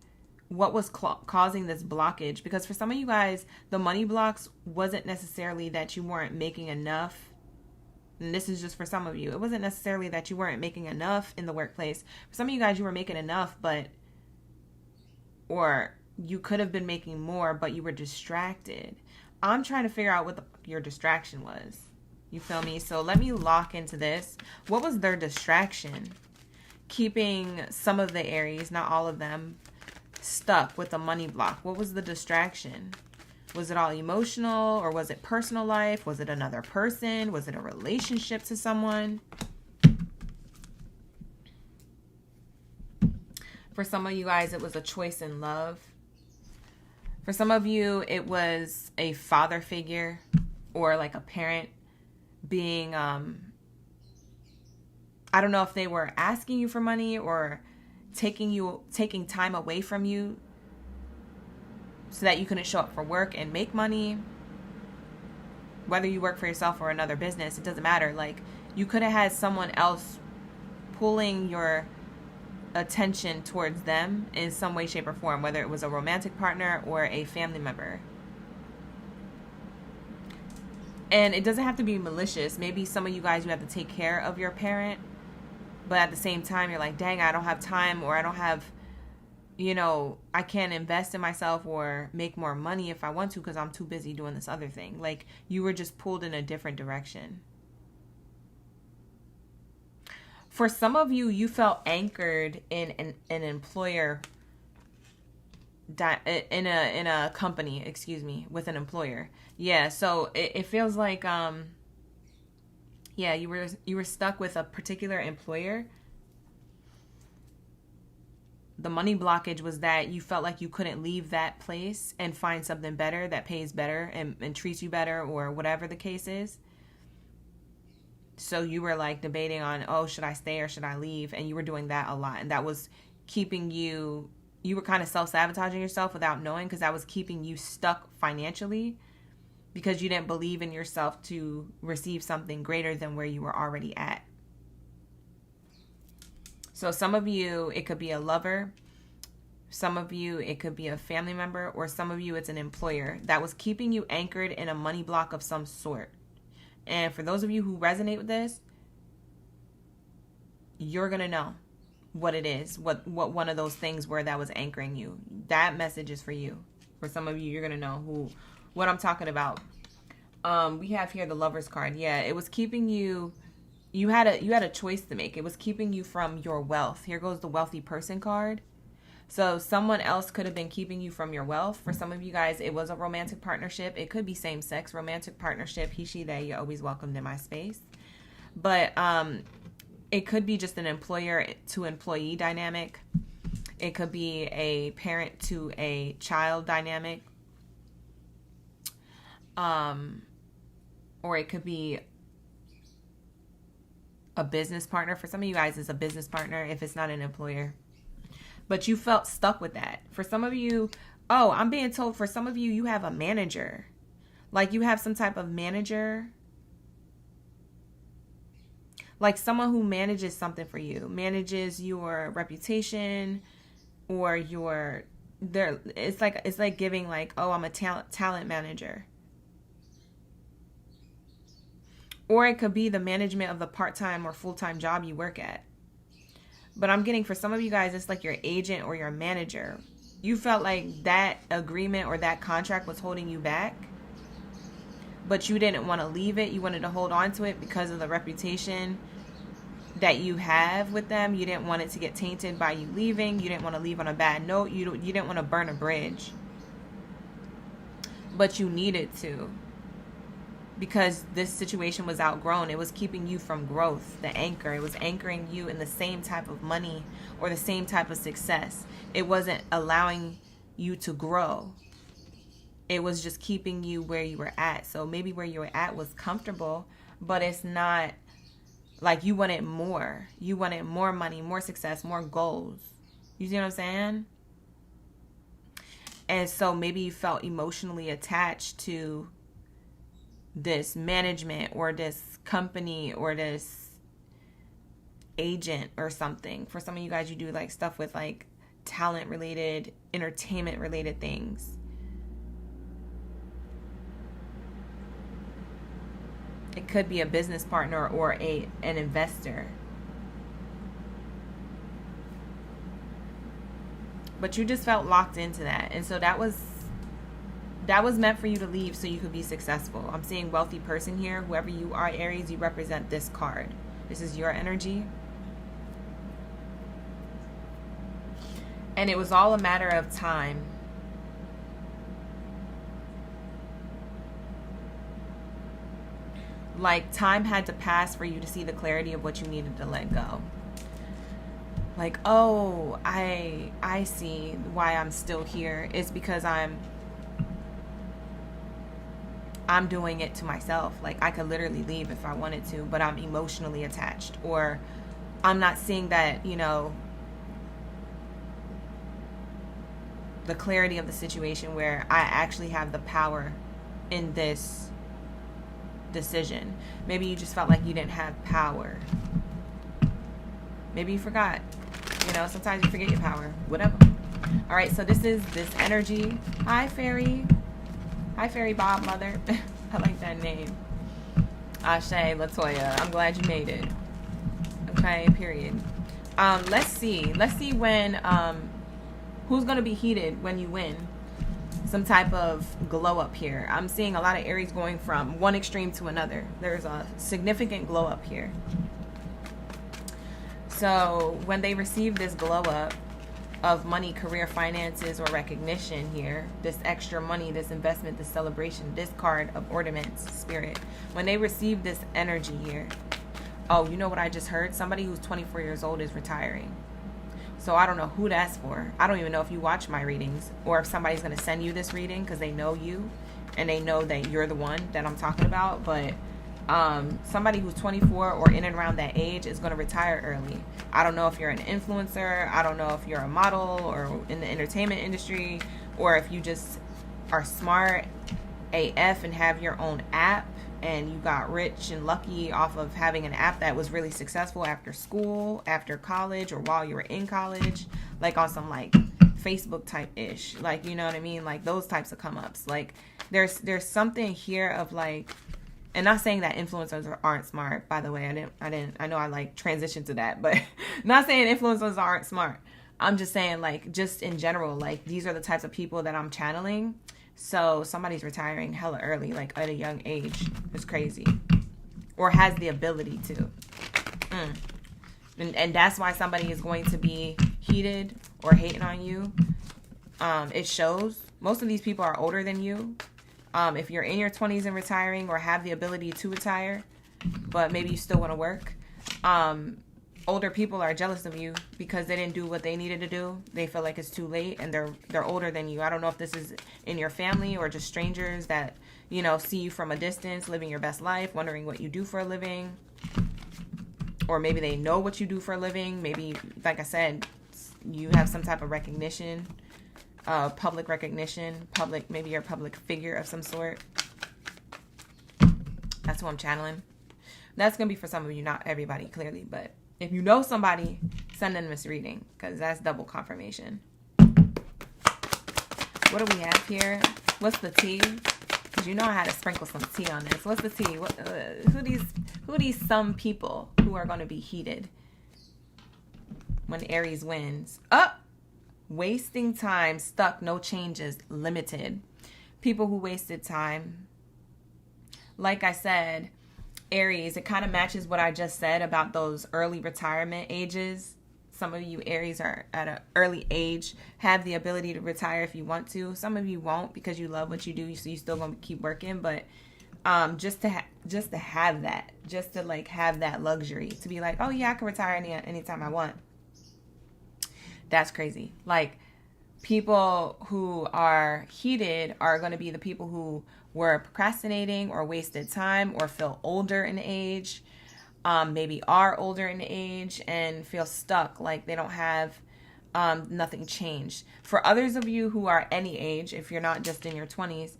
what was causing this blockage. Because for some of you guys, the money blocks wasn't necessarily that you weren't making enough. And this is just for some of you. It wasn't necessarily that you weren't making enough in the workplace. For some of you guys, you were making enough, or you could have been making more, but you were distracted. I'm trying to figure out what your distraction was. You feel me? So let me lock into this. What was their distraction? Keeping some of the Aries, not all of them, stuck with the money block. What was the distraction? Was it all emotional, or was it personal life? Was it another person? Was it a relationship to someone? For some of you guys, it was a choice in love. For some of you, it was a father figure or like a parent being, I don't know if they were asking you for money or taking time away from you so that you couldn't show up for work and make money. Whether you work for yourself or another business, it doesn't matter. Like, you could have had someone else pulling your attention towards them in some way, shape, or form, whether it was a romantic partner or a family member. And it doesn't have to be malicious. Maybe some of you guys, you have to take care of your parent, but at the same time, you're like, dang, I don't have time, or I don't have, I can't invest in myself or make more money if I want to because I'm too busy doing this other thing. Like, you were just pulled in a different direction. For some of you, you felt anchored in an employer, in a company, with an employer. Yeah, so it feels like, you were stuck with a particular employer. The money blockage was that you felt like you couldn't leave that place and find something better that pays better and treats you better, or whatever the case is. So you were like debating on, oh, should I stay or should I leave? And you were doing that a lot. And that was keeping you were kind of self-sabotaging yourself without knowing, because that was keeping you stuck financially because you didn't believe in yourself to receive something greater than where you were already at. So some of you, it could be a lover. Some of you, it could be a family member, or some of you, it's an employer that was keeping you anchored in a money block of some sort. And for those of you who resonate with this, you're going to know what it is, what one of those things were that was anchoring you. That message is for you. For some of you, you're going to know what I'm talking about. We have here the Lover's card. Yeah, it was keeping you had a choice to make. It was keeping you from your wealth. Here goes the wealthy person card. So someone else could have been keeping you from your wealth. For some of you guys, it was a romantic partnership. It could be same-sex romantic partnership. He, she, they. You're always welcomed in my space. But it could be just an employer to employee dynamic. It could be a parent to a child dynamic. Or it could be a business partner. For some of you guys, it's a business partner if it's not an employer. But you felt stuck with that. For some of you, I'm being told for some of you, you have a manager. Like, you have some type of manager. Like someone who manages something for you. Manages your reputation or it's like giving like, oh, I'm a talent manager. Or it could be the management of the part-time or full-time job you work at. But I'm getting, for some of you guys, it's like your agent or your manager. You felt like that agreement or that contract was holding you back, but you didn't want to leave it. You wanted to hold on to it because of the reputation that you have with them. You didn't want it to get tainted by you leaving. You didn't want to leave on a bad note. You didn't want to burn a bridge, but you needed to. Because this situation was outgrown. It was keeping you from growth, the anchor. It was anchoring you in the same type of money or the same type of success. It wasn't allowing you to grow. It was just keeping you where you were at. So maybe where you were at was comfortable, but it's not like you wanted more. You wanted more money, more success, more goals. You see what I'm saying? And so maybe you felt emotionally attached to this management or this company or this agent or something. For some of you guys, you do like stuff with like talent related, entertainment related things. It could be a business partner or an investor. But you just felt locked into that. And so that was meant for you to leave so you could be successful. I'm seeing wealthy person here. Whoever you are, Aries, you represent this card. This is your energy. And it was all a matter of time. Like, time had to pass for you to see the clarity of what you needed to let go. Like, oh, I see why I'm still here. It's because I'm doing it to myself. Like, I could literally leave if I wanted to, but I'm emotionally attached. Or I'm not seeing that, the clarity of the situation where I actually have the power in this decision. Maybe you just felt like you didn't have power. Maybe you forgot. You know, sometimes you forget your power. Whatever. All right, so this is this energy. Hi, Fairy. Hi, Fairy Bob Mother. I like that name. Ashe, Latoya. I'm glad you made it. Okay, period. Let's see when who's gonna be heated when you win. Some type of glow up here. I'm seeing a lot of Aries going from one extreme to another. There's a significant glow up here. So when they receive this glow up of money, career, finances, or recognition here, this extra money, this investment, this celebration, this card of ornaments, spirit, when they receive this energy here, oh, you know what I just heard? Somebody who's 24 years old is retiring. So I don't know who that's for. I don't even know if you watch my readings or if somebody's going to send you this reading because they know you and they know that you're the one that I'm talking about. But somebody who's 24 or in and around that age is going to retire early. I don't know if you're an influencer. I don't know if you're a model or in the entertainment industry, or if you just are smart AF and have your own app and you got rich and lucky off of having an app that was really successful after school, after college, or while you were in college, like on some like Facebook type ish, like, you know what I mean? Like those types of come ups. Like there's something here of like, and not saying that influencers aren't smart, by the way. I know I like transitioned to that, but not saying influencers aren't smart. I'm just saying like, just in general, like these are the types of people that I'm channeling. So somebody's retiring hella early, like at a young age. It's crazy. Or has the ability to. And that's why somebody is going to be heated or hating on you. It shows. Most of these people are older than you. If you're in your 20s and retiring or have the ability to retire, but maybe you still want to work, older people are jealous of you because they didn't do what they needed to do. They feel like it's too late and they're older than you. I don't know if this is in your family or just strangers that, you know, see you from a distance, living your best life, wondering what you do for a living. Or maybe they know what you do for a living. Maybe, like I said, you have some type of recognition, public recognition, maybe you're a public figure of some sort. That's who I'm channeling. That's going to be for some of you, not everybody, clearly, but if you know somebody, send them this reading because that's double confirmation. What do we have here? What's the tea? Because you know I had to sprinkle some tea on this. What's the tea? Who are these some people who are going to be heated when Aries wins? Wasting time, stuck, no changes, limited. People who wasted time. Like I said, Aries, it kind of matches what I just said about those early retirement ages. Some of you Aries are at an early age, have the ability to retire if you want to. Some of you won't because you love what you do, so you're still going to keep working. But just to have that, just to like have that luxury to be like, oh yeah, I can retire anytime I want. That's crazy. Like people who are heated are going to be the people who were procrastinating or wasted time or feel older in age, maybe are older in age and feel stuck, like they don't have nothing changed. For others of you who are any age, if you're not just in your 20s,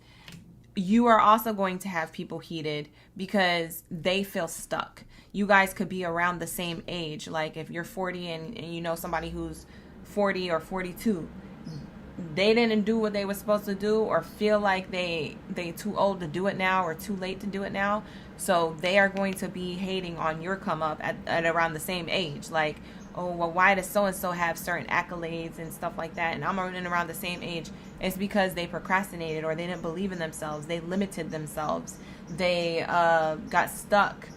you are also going to have people heated because they feel stuck. You guys could be around the same age. Like if you're 40 and you know somebody who's 40 or 42, they didn't do what they were supposed to do or feel like they too old to do it now or too late to do it now. So they are going to be hating on your come up at around the same age. Like, oh, well, why does so-and-so have certain accolades and stuff like that? And I'm running around the same age. It's because they procrastinated or they didn't believe in themselves. They limited themselves. They got stuck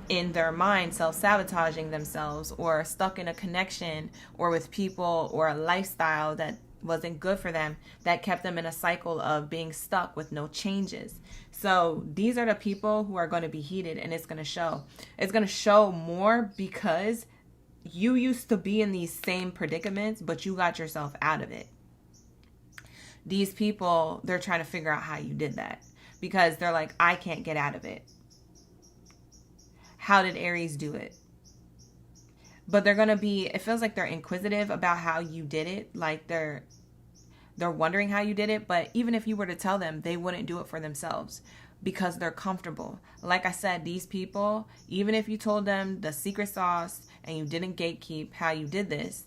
in their mind, self-sabotaging themselves, or stuck in a connection or with people or a lifestyle that wasn't good for them, that kept them in a cycle of being stuck with no changes. So these are the people who are going to be heated, and it's going to show. It's going to show more because you used to be in these same predicaments, but you got yourself out of it. These people, they're trying to figure out how you did that because they're like, I can't get out of it. How did Aries do it? But they're going to be, it feels like they're inquisitive about how you did it. Like they're They're wondering how you did it, but even if you were to tell them, they wouldn't do it for themselves because they're comfortable. Like I said, these people, even if you told them the secret sauce and you didn't gatekeep how you did this,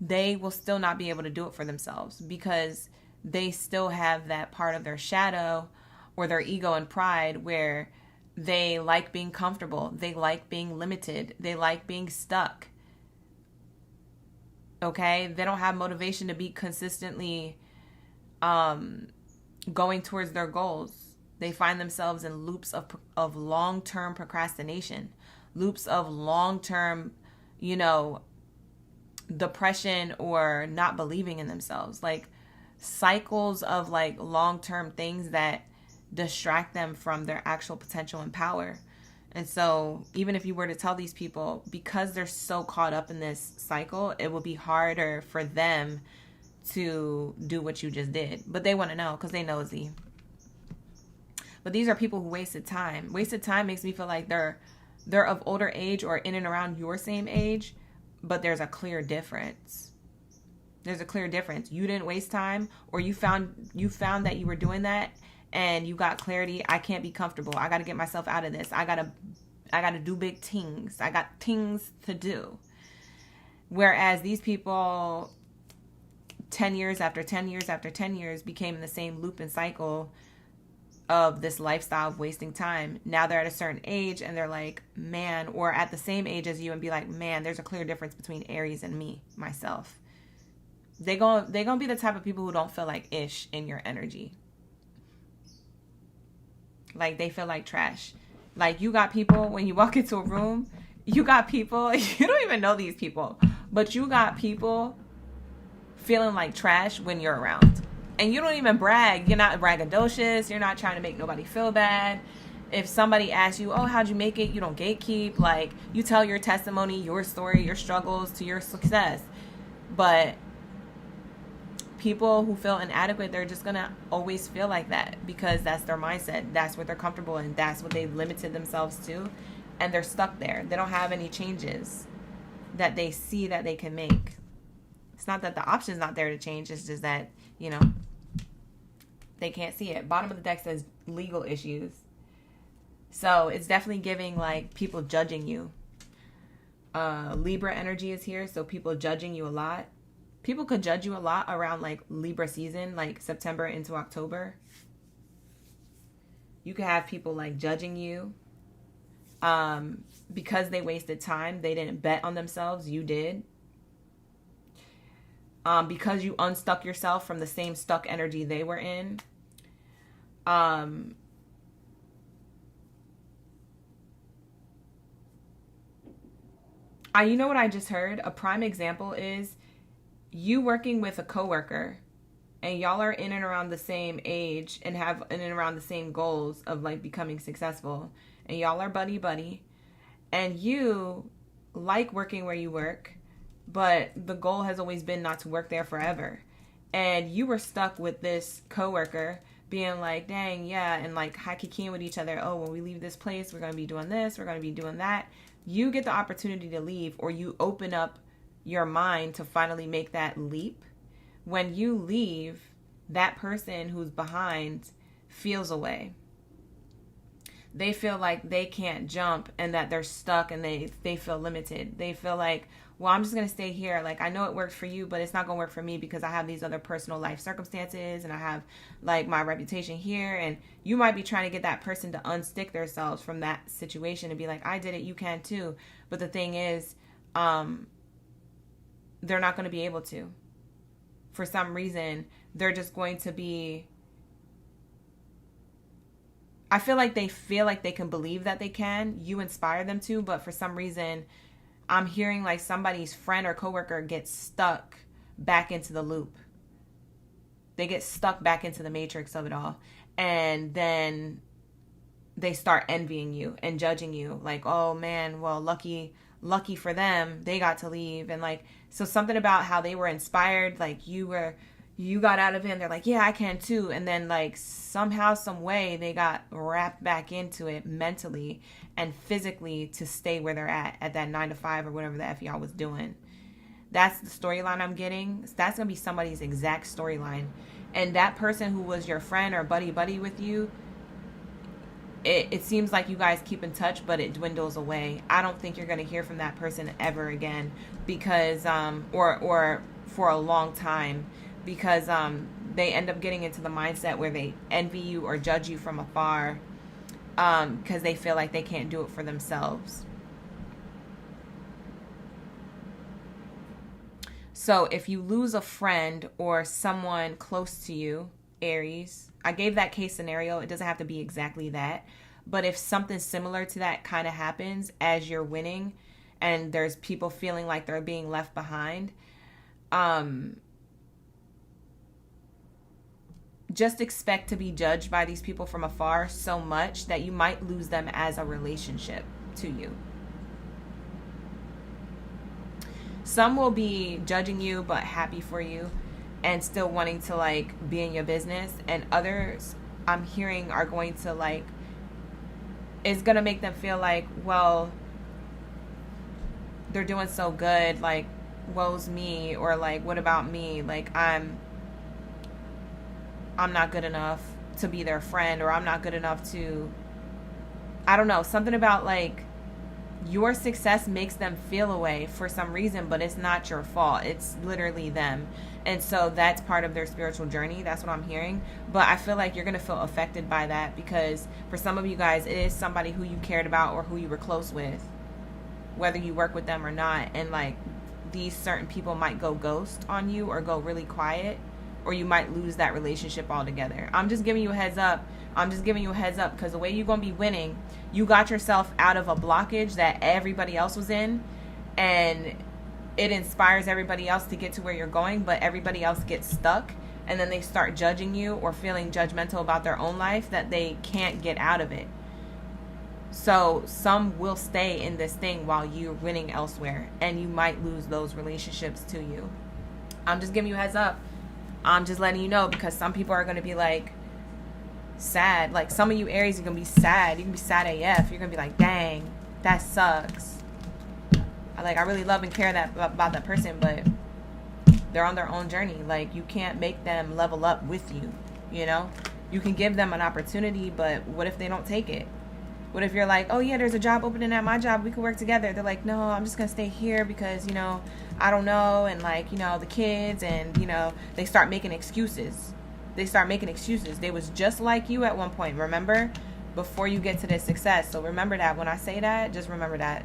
they will still not be able to do it for themselves because they still have that part of their shadow or their ego and pride where they like being comfortable. They like being limited. They like being stuck. Okay? They don't have motivation to be consistently going towards their goals. They find themselves in loops of long-term procrastination, loops of long-term, depression or not believing in themselves, like cycles of like long-term things that distract them from their actual potential and power. And so even if you were to tell these people, because they're so caught up in this cycle, it will be harder for them to do what you just did. But they want to know because they nosy. But these are people who wasted time. Wasted time makes me feel like they're of older age or in and around your same age, but there's a clear difference. There's a clear difference. You didn't waste time, or you found that you were doing that and you got clarity. I can't be comfortable. I got to get myself out of this. I got to do big things. I got things to do. Whereas these people 10 years after 10 years after 10 years became in the same loop and cycle of this lifestyle of wasting time. Now they're at a certain age and they're like, man, or at the same age as you and be like, man, there's a clear difference between Aries and me, myself. They're gonna be the type of people who don't feel like ish in your energy. Like they feel like trash. Like you got people, when you walk into a room, you got people, you don't even know these people, but you got people feeling like trash when you're around. And you don't even brag. You're not braggadocious. You're not trying to make nobody feel bad. If somebody asks you, oh, how'd you make it? You don't gatekeep. Like, you tell your testimony, your story, your struggles to your success. But people who feel inadequate, they're just going to always feel like that because that's their mindset. That's what they're comfortable in. That's what they've limited themselves to. And they're stuck there. They don't have any changes that they see that they can make. It's not that the option's not there to change. It's just that, they can't see it. Bottom of the deck says legal issues. So it's definitely giving like people judging you. Libra energy is here. So people judging you a lot. People could judge you a lot around like Libra season, like September into October. You could have people like judging you. Because they wasted time. They didn't bet on themselves. You did. Because you unstuck yourself from the same stuck energy they were in. You know what I just heard? A prime example is you working with a coworker and y'all are in and around the same age and have in and around the same goals of like becoming successful. And y'all are buddy. And you like working where you work, but the goal has always been not to work there forever. And you were stuck with this coworker being like, dang, yeah, and like high-keying with each other. Oh, when we leave this place, we're going to be doing this, we're going to be doing that. You get the opportunity to leave, or you open up your mind to finally make that leap. When you leave, that person who's behind feels away. They feel like they can't jump and that they're stuck and they feel limited. They feel like, well, I'm just going to stay here. Like, I know it worked for you, but it's not going to work for me because I have these other personal life circumstances and I have like my reputation here. And you might be trying to get that person to unstick themselves from that situation and be like, I did it, you can too. But the thing is, they're not going to be able to. For some reason, they're just going to be, I feel like they can believe that they can. You inspire them to, but for some reason, I'm hearing like somebody's friend or coworker gets stuck back into the loop. They get stuck back into the matrix of it all. And then they start envying you and judging you. Like, oh man, well, lucky for them, they got to leave. And like, so something about how they were inspired, like you got out of it and they're like, yeah, I can too. And then like somehow, some way they got wrapped back into it mentally and physically to stay where they're at that 9 to 5 or whatever the F y'all was doing. That's the storyline I'm getting. That's going to be somebody's exact storyline. And that person who was your friend or buddy with you, it seems like you guys keep in touch, but it dwindles away. I don't think you're going to hear from that person ever again, because or for a long time, because they end up getting into the mindset where they envy you or judge you from afar, because they feel like they can't do it for themselves. So if you lose a friend or someone close to you, Aries, I gave that case scenario. It doesn't have to be exactly that. But if something similar to that kind of happens as you're winning and there's people feeling like they're being left behind, just expect to be judged by these people from afar so much that you might lose them as a relationship to you. Some will be judging you but happy for you and still wanting to like be in your business, and others I'm hearing are going to like, it's going to make them feel like, well, they're doing so good, like woe's me, or like what about me, like I'm not good enough to be their friend, or I'm not good enough to, I don't know, something about like your success makes them feel away for some reason, but it's not your fault. It's literally them. And so that's part of their spiritual journey. That's what I'm hearing. But I feel like you're going to feel affected by that, because for some of you guys, it is somebody who you cared about or who you were close with, whether you work with them or not. And like these certain people might go ghost on you or go really quiet, or you might lose that relationship altogether. I'm just giving you a heads up. Because the way you're going to be winning, you got yourself out of a blockage that everybody else was in, and it inspires everybody else to get to where you're going, but everybody else gets stuck, and then they start judging you or feeling judgmental about their own life that they can't get out of it. So some will stay in this thing while you're winning elsewhere, and you might lose those relationships to you. I'm just giving you a heads up. I'm just letting you know, because some people are going to be like sad. Like some of you Aries are going to be sad. You can be sad AF. You're going to be like, dang, that sucks. I really love and care about that person, but they're on their own journey. Like you can't make them level up with you, you know? You can give them an opportunity, but what if they don't take it? What if you're like, oh yeah, there's a job opening at my job, we can work together. They're like, no, I'm just going to stay here because, you know, I don't know. And like, you know, the kids, and, you know, they start making excuses. They was just like you at one point, remember? Before you get to this success. So remember that. When I say that, just remember that.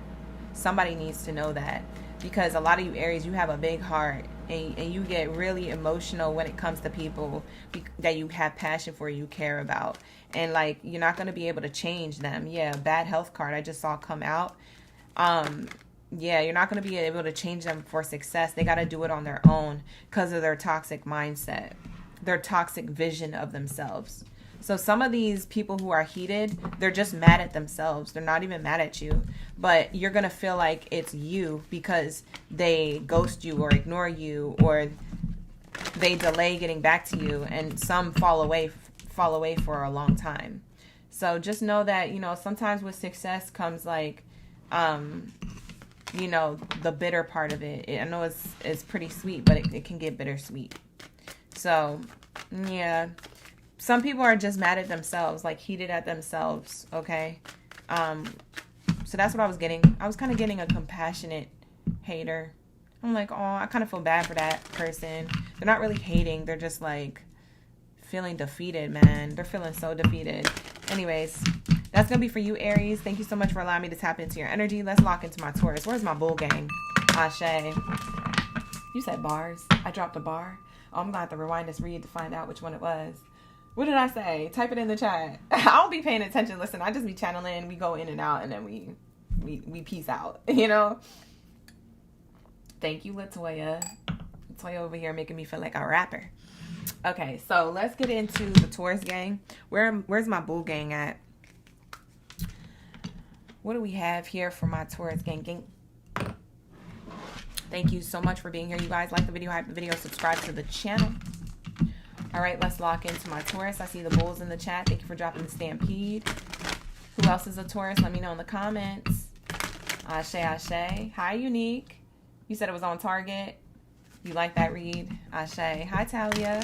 Somebody needs to know that, because a lot of you Aries, you have a big heart, and you get really emotional when it comes to people that you have passion for, you care about, and like you're not going to be able to change them. Yeah, bad health card I just saw come out. Yeah, you're not going to be able to change them for success. They got to do it on their own because of their toxic mindset, their toxic vision of themselves. So some of these people who are heated, they're just mad at themselves. They're not even mad at you. But you're going to feel like it's you because they ghost you or ignore you, or they delay getting back to you. And some fall away for a long time. So just know that, you know, sometimes with success comes like, you know, the bitter part of it. I know it's pretty sweet, but it can get bittersweet. So, yeah. Some people are just mad at themselves, like heated at themselves, okay? So that's what I was getting. I was kind of getting a compassionate hater. I'm like, oh, I kind of feel bad for that person. They're not really hating. They're just like feeling defeated, man. They're feeling so defeated. Anyways, that's going to be for you, Aries. Thank you so much for allowing me to tap into your energy. Let's lock into my Taurus. Where's my bull gang? Ashe. You said bars. I dropped a bar. Oh, I'm going to have to rewind this read to find out which one it was. What did I say? Type it in the chat. I don't be paying attention. Listen, I just be channeling. We go in and out, and then we peace out, you know? Thank you, Latoya. Latoya over here making me feel like a rapper. Okay, so let's get into the Taurus gang. Where's my bull gang at? What do we have here for my Taurus gang? Thank you so much for being here, you guys. Like the video, hype the video, subscribe to the channel. All right, let's lock into my Taurus. I see the bulls in the chat. Thank you for dropping the stampede. Who else is a Taurus? Let me know in the comments. Ashe, Ashe. Hi, Unique. You said it was on Target. You like that read? Ashe. Hi, Talia.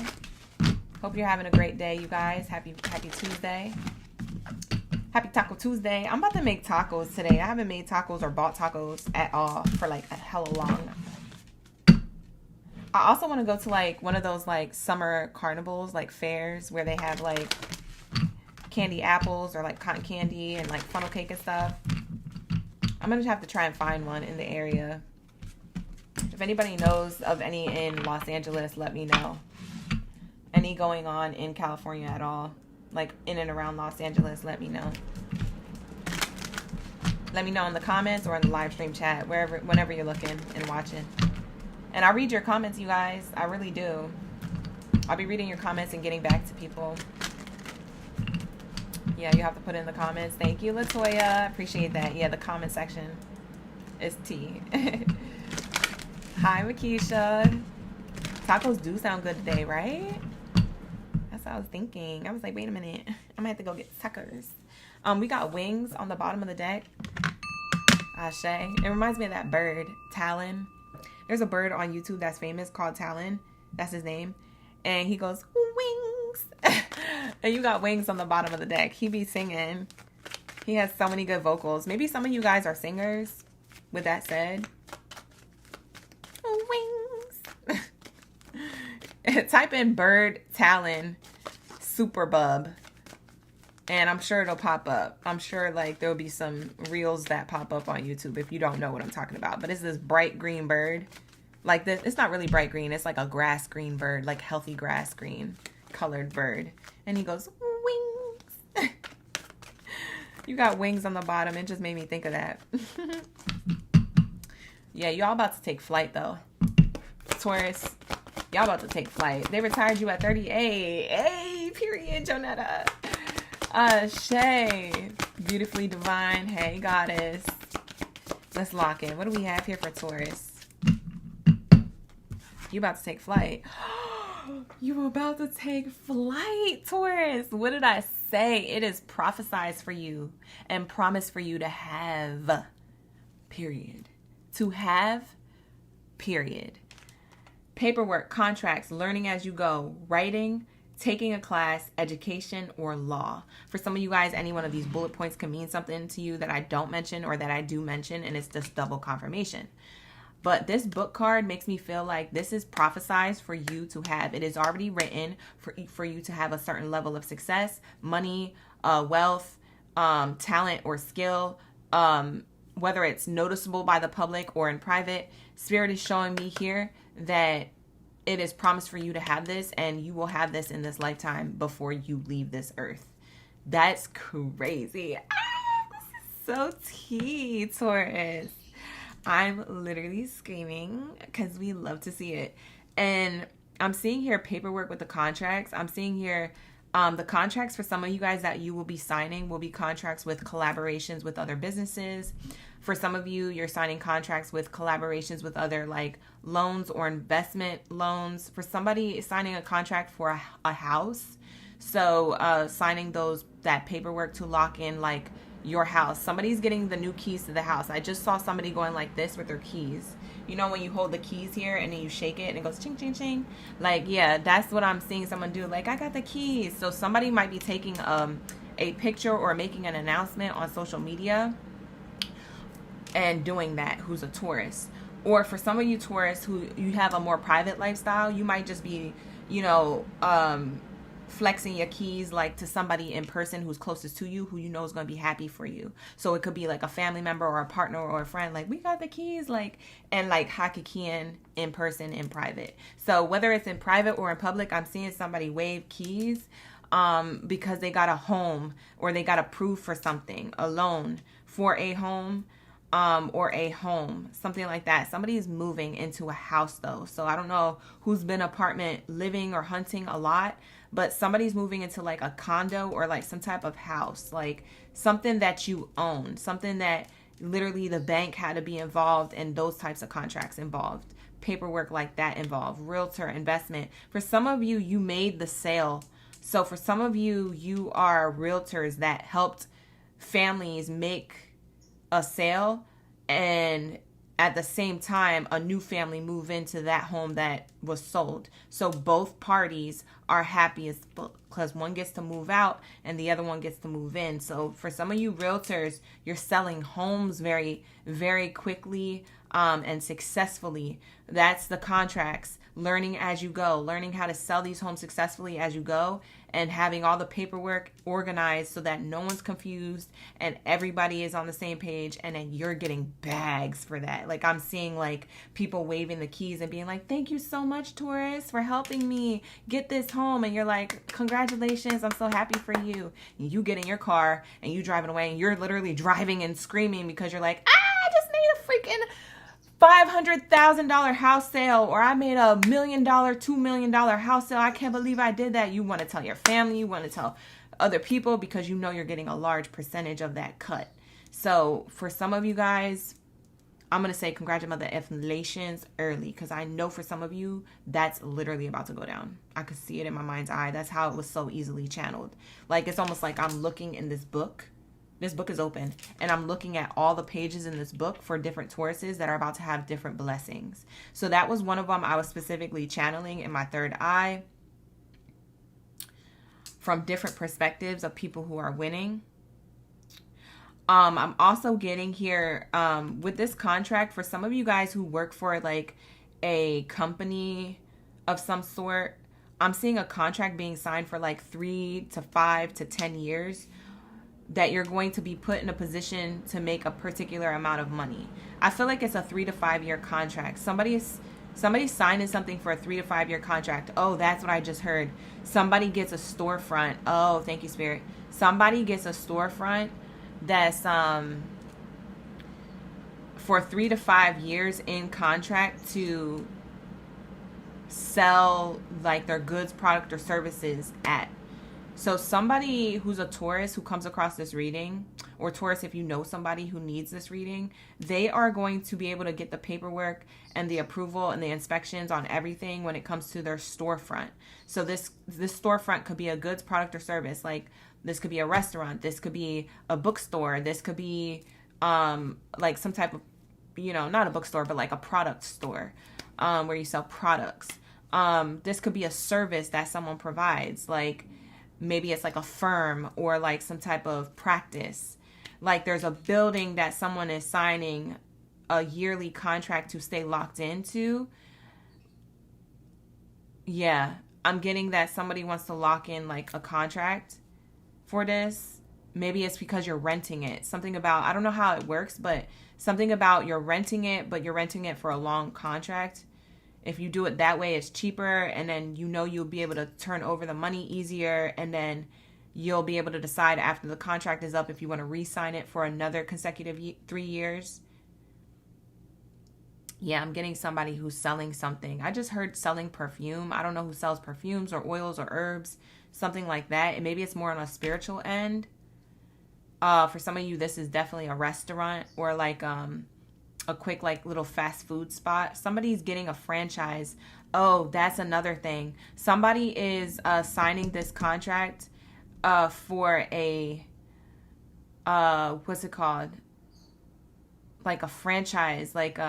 Hope you're having a great day, you guys. Happy Tuesday. Happy Taco Tuesday. I'm about to make tacos today. I haven't made tacos or bought tacos at all for like a hella long. I also want to go to like one of those like summer carnivals, like fairs where they have like candy apples or like cotton candy and like funnel cake and stuff. I'm going to have to try and find one in the area. If anybody knows of any in Los Angeles, let me know. Any going on in California at all, like in and around Los Angeles, let me know. Let me know in the comments or in the live stream chat, whenever you're looking and watching. And I read your comments, you guys. I really do. I'll be reading your comments and getting back to people. Yeah, you have to put in the comments. Thank you, Latoya. Appreciate that. Yeah, the comment section is tea. Hi, Makisha. Tacos do sound good today, right? That's what I was thinking. I was like, wait a minute. I'm going to have to go get tacos. We got wings on the bottom of the deck. Ashe. It reminds me of that bird, Talon. There's a bird on YouTube that's famous called Talon. That's his name. And he goes, wings. And you got wings on the bottom of the deck. He be singing. He has so many good vocals. Maybe some of you guys are singers. With that said. Wings. Type in bird Talon super bub. And I'm sure it'll pop up. I'm sure like there'll be some reels that pop up on YouTube if you don't know what I'm talking about. But it's this bright green bird. Like this, it's not really bright green. It's like a grass green bird, like healthy grass green colored bird. And he goes, wings. You got wings on the bottom. It just made me think of that. Yeah, y'all about to take flight though. Taurus, y'all about to take flight. They retired you at 38. Hey, period, Jonetta. Shay, beautifully divine. Hey, goddess. Let's lock in. What do we have here for Taurus? You about to take flight. You about to take flight, Taurus. What did I say? It is prophesied for you and promised for you to have. Period. To have. Period. Paperwork, contracts, learning as you go, writing, taking a class, education, or law. For some of you guys, any one of these bullet points can mean something to you that I don't mention or that I do mention, and it's just double confirmation. But this book card makes me feel like this is prophesied for you to have. It is already written for you to have a certain level of success, money, wealth, talent, or skill, whether it's noticeable by the public or in private. Spirit is showing me here that it is promised for you to have this, and you will have this in this lifetime before you leave this earth. That's crazy. This is so tea, Taurus. I'm literally screaming because we love to see it. And I'm seeing here paperwork with the contracts. I'm seeing here the contracts for some of you guys that you will be signing will be contracts with collaborations with other businesses. For some of you, you're signing contracts with collaborations with other like loans or investment loans. For somebody, signing a contract for a house. So signing that paperwork to lock in like your house. Somebody's getting the new keys to the house. I just saw somebody going like this with their keys. You know when you hold the keys here and then you shake it and it goes ching, ching, ching? Like, yeah, that's what I'm seeing someone do. Like, I got the keys. So somebody might be taking a picture or making an announcement on social media and doing that, who's a Taurus. Or for some of you Taurus who you have a more private lifestyle, you might just be, flexing your keys like to somebody in person who's closest to you, who you know is going to be happy for you. So it could be like a family member or a partner or a friend, like, we got the keys, like, and like hakikian in person, in private. So whether it's in private or in public, I'm seeing somebody wave keys because they got a home or they got approved for something, a loan for a home or a home, something like that. Somebody is moving into a house though. So I don't know who's been apartment living or hunting a lot, but somebody's moving into like a condo or like some type of house, like something that you own, something that literally the bank had to be involved in, those types of contracts involved, paperwork like that involved, realtor, investment. For some of you, you made the sale. So for some of you, you are realtors that helped families make a sale, and at the same time, a new family move into that home that was sold. So both parties are happy as fuck because one gets to move out and the other one gets to move in. So for some of you realtors, you're selling homes very, very quickly and successfully. That's the contracts. Learning as you go, learning how to sell these homes successfully as you go, and having all the paperwork organized so that no one's confused and everybody is on the same page, and then you're getting bags for that. Like, I'm seeing like people waving the keys and being like, thank you so much, Taurus, for helping me get this home. And you're like, congratulations, I'm so happy for you. And you get in your car and you driving away, and you're literally driving and screaming because you're like, I just made a freaking $500,000 house sale, or I made $1 million, $2 million house sale. I can't believe I did that. You want to tell your family, you want to tell other people because you know you're getting a large percentage of that cut. So for some of you guys, I'm going to say congratulations early, because I know for some of you, that's literally about to go down. I could see it in my mind's eye. That's how it was so easily channeled. Like, it's almost like I'm looking in this book. This book is open, and I'm looking at all the pages in this book for different Tauruses that are about to have different blessings. So that was one of them I was specifically channeling in my third eye from different perspectives of people who are winning. I'm also getting here with this contract for some of you guys who work for like a company of some sort. I'm seeing a contract being signed for like 3 to 5 to 10 years. That you're going to be put in a position to make a particular amount of money. I feel like it's a 3 to 5 year contract. Somebody's signing something for a 3 to 5 year contract. Oh, that's what I just heard. Somebody gets a storefront. Oh, thank you, Spirit. Somebody gets a storefront that's for 3 to 5 years in contract to sell like their goods, product, or services at. So somebody who's a Taurus who comes across this reading, or Taurus, if you know somebody who needs this reading, they are going to be able to get the paperwork and the approval and the inspections on everything when it comes to their storefront. So this storefront could be a goods, product, or service. Like, this could be a restaurant. This could be a bookstore. This could be like some type of, not a bookstore, but like a product store where you sell products. This could be a service that someone provides. Like, maybe it's like a firm or like some type of practice. Like, there's a building that someone is signing a yearly contract to stay locked into. Yeah, I'm getting that somebody wants to lock in like a contract for this. Maybe it's because you're renting it. Something about, I don't know how it works, but something about you're renting it, but you're renting it for a long contract. If you do it that way, it's cheaper, and then you'll be able to turn over the money easier, and then you'll be able to decide after the contract is up if you want to re-sign it for another consecutive 3 years. Yeah, I'm getting somebody who's selling something. I just heard selling perfume. I don't know who sells perfumes or oils or herbs, something like that. And maybe it's more on a spiritual end. For some of you, this is definitely a restaurant or like a quick like little fast food spot. Somebody's getting a franchise. Oh, that's another thing. Somebody is signing this contract for a what's it called? Like a franchise. Like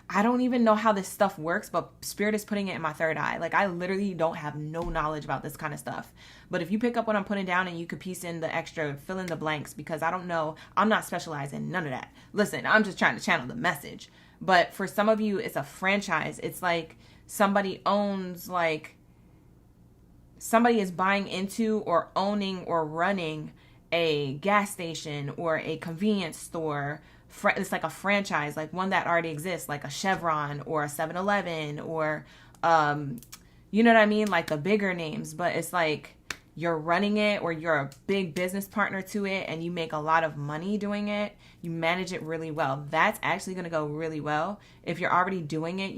I don't even know how this stuff works, but Spirit is putting it in my third eye. Like, I literally don't have no knowledge about this kind of stuff. But if you pick up what I'm putting down and you could piece in the extra, fill in the blanks, because I don't know. I'm not specialized in none of that. Listen, I'm just trying to channel the message. But for some of you, it's a franchise. It's like somebody owns, like, somebody is buying into or owning or running a gas station or a convenience store. It's like a franchise, like one that already exists, like a Chevron or a 7-Eleven or, you know what I mean? Like the bigger names, but it's like you're running it or you're a big business partner to it and you make a lot of money doing it. You manage it really well. That's actually going to go really well. If you're already doing it,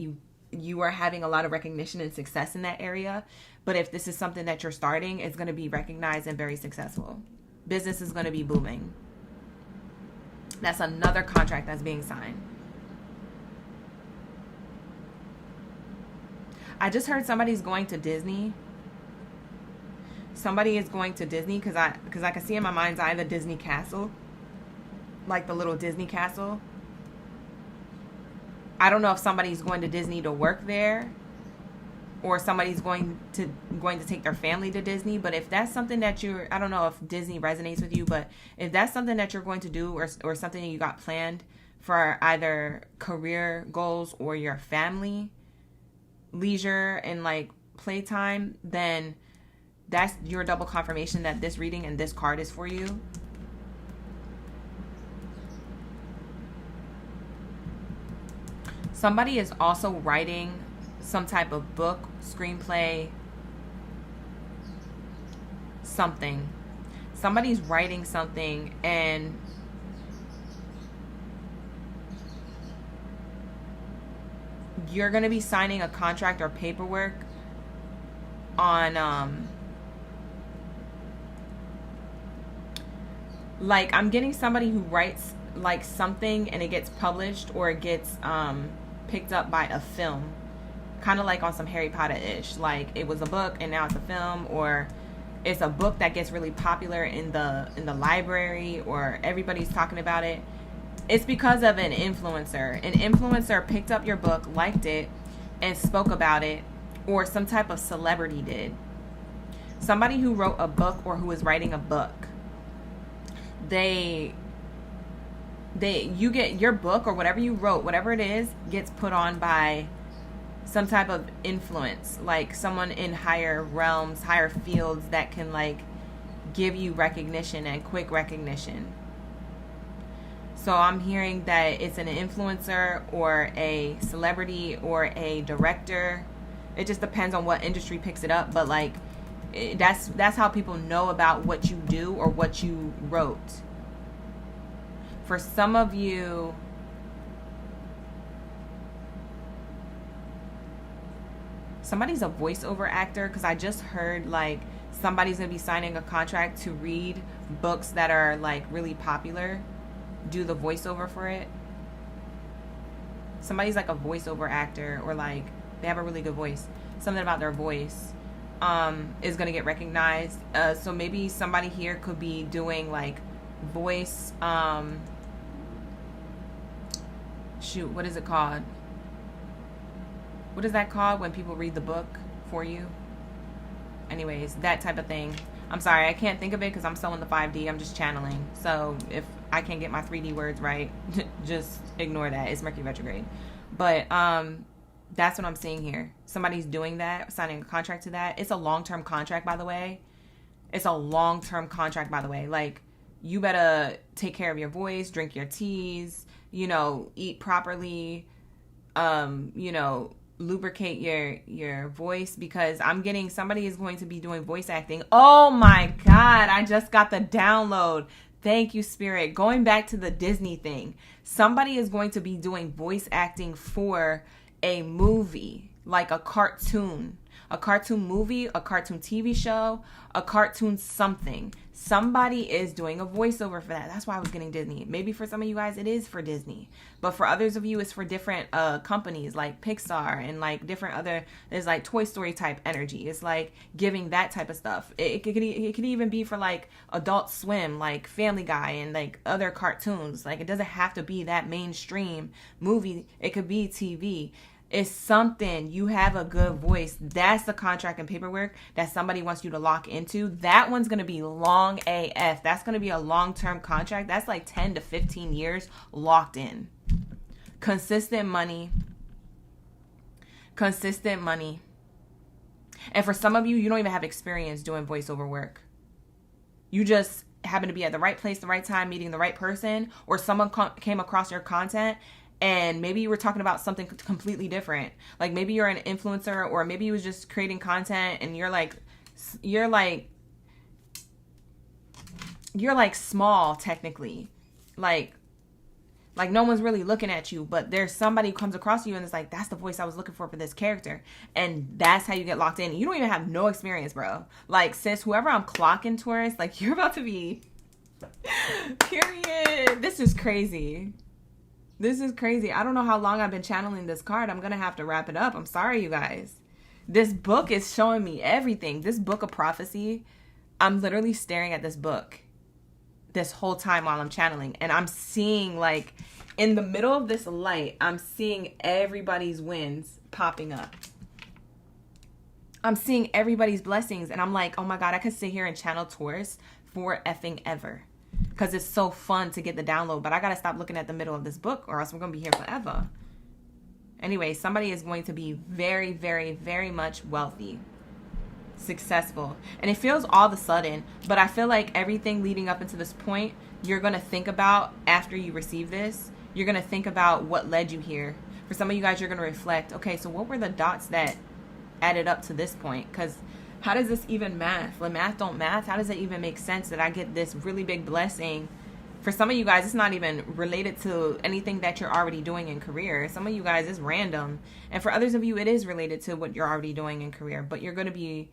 you are having a lot of recognition and success in that area. But if this is something that you're starting, it's going to be recognized and very successful. Business is going to be booming. That's another contract that's being signed. I just heard somebody's going to Disney. Somebody is going to Disney because I can see in my mind's eye the Disney castle. like the little Disney castle. I don't know if somebody's going to Disney to work there, or somebody's going to take their family to Disney. But if that's something that I don't know if Disney resonates with you, but if that's something that you're going to do, or something that you got planned for either career goals or your family leisure and like playtime, then that's your double confirmation that this reading and this card is for you. Somebody is also writing some type of book, screenplay, something. Somebody's writing something, and you're going to be signing a contract or paperwork on, like, I'm getting somebody who writes like something and it gets published, or it gets picked up by a film, kind of like on some Harry Potter-ish. Like, it was a book and now it's a film, or it's a book that gets really popular in the library, or everybody's talking about it. It's because of an influencer. An influencer picked up your book, liked it, and spoke about it, or some type of celebrity did. Somebody who wrote a book or who is writing a book, you get your book or whatever you wrote, whatever it is, gets put on by some type of influence, like someone in higher realms, higher fields that can like give you recognition and quick recognition. So I'm hearing that it's an influencer or a celebrity or a director. It just depends on what industry picks it up, but like that's how people know about what you do or what you wrote. For some of you, somebody's a voiceover actor, because I just heard like somebody's going to be signing a contract to read books that are like really popular, do the voiceover for it. Somebody's like a voiceover actor, or like they have a really good voice. Something about their voice is going to get recognized. So maybe somebody here could be doing like voice, what is it called? What is that called when people read the book for you? Anyways, that type of thing. I'm sorry, I can't think of it because I'm still in the 5D. I'm just channeling. So if I can't get my 3D words right, just ignore that. It's Mercury retrograde. But that's what I'm seeing here. Somebody's doing that, signing a contract to that. It's a long-term contract, by the way. It's a long-term contract, by the way. Like, you better take care of your voice, drink your teas, eat properly, lubricate your voice, because I'm getting somebody is going to be doing voice acting. Oh my God, I just got the download. Thank you, Spirit. Going back to the Disney thing, somebody is going to be doing voice acting for a movie, like a cartoon movie, a cartoon TV show, a cartoon something. Somebody is doing a voiceover for that. That's why I was getting Disney. Maybe for some of you guys, it is for Disney. But for others of you, it's for different companies like Pixar and like different other, there's like Toy Story type energy. It's like giving that type of stuff. It could even be for like Adult Swim, like Family Guy and like other cartoons. Like, it doesn't have to be that mainstream movie. It could be TV. It's something. You have a good voice. That's the contract and paperwork that somebody wants you to lock into. That one's going to be long AF. That's going to be a long-term contract. That's like 10 to 15 years locked in. Consistent money. Consistent money. And for some of you, you don't even have experience doing voiceover work. You just happen to be at the right place, the right time, meeting the right person, or someone came across your content. And maybe you were talking about something completely different. Like, maybe you're an influencer, or maybe you was just creating content and you're like small technically. Like no one's really looking at you, but there's somebody who comes across you and it's like, that's the voice I was looking for this character. And that's how you get locked in. You don't even have no experience, bro. Like, sis, whoever I'm clocking towards, like, you're about to be period. This is crazy. This is crazy. I don't know how long I've been channeling this card. I'm going to have to wrap it up. I'm sorry, you guys. This book is showing me everything. This book of prophecy, I'm literally staring at this book. this whole time while I'm channeling. And I'm seeing, like, in the middle of this light, I'm seeing everybody's wins popping up. I'm seeing everybody's blessings. And I'm like, oh my God, I could sit here and channel Taurus for effing ever. Because it's so fun to get the download. But I got to stop looking at the middle of this book, or else we're going to be here forever. Anyway, somebody is going to be very, very, very much wealthy, successful. And it feels all of a sudden, but I feel like everything leading up into this point, you're going to think about after you receive this. You're going to think about what led you here. For some of you guys, you're going to reflect, okay, so what were the dots that added up to this point? Because how does this even math? Like, math don't math. How does it even make sense that I get this really big blessing? For some of you guys, it's not even related to anything that you're already doing in career. Some of you guys, it's random. And for others of you, it is related to what you're already doing in career. But you're going to be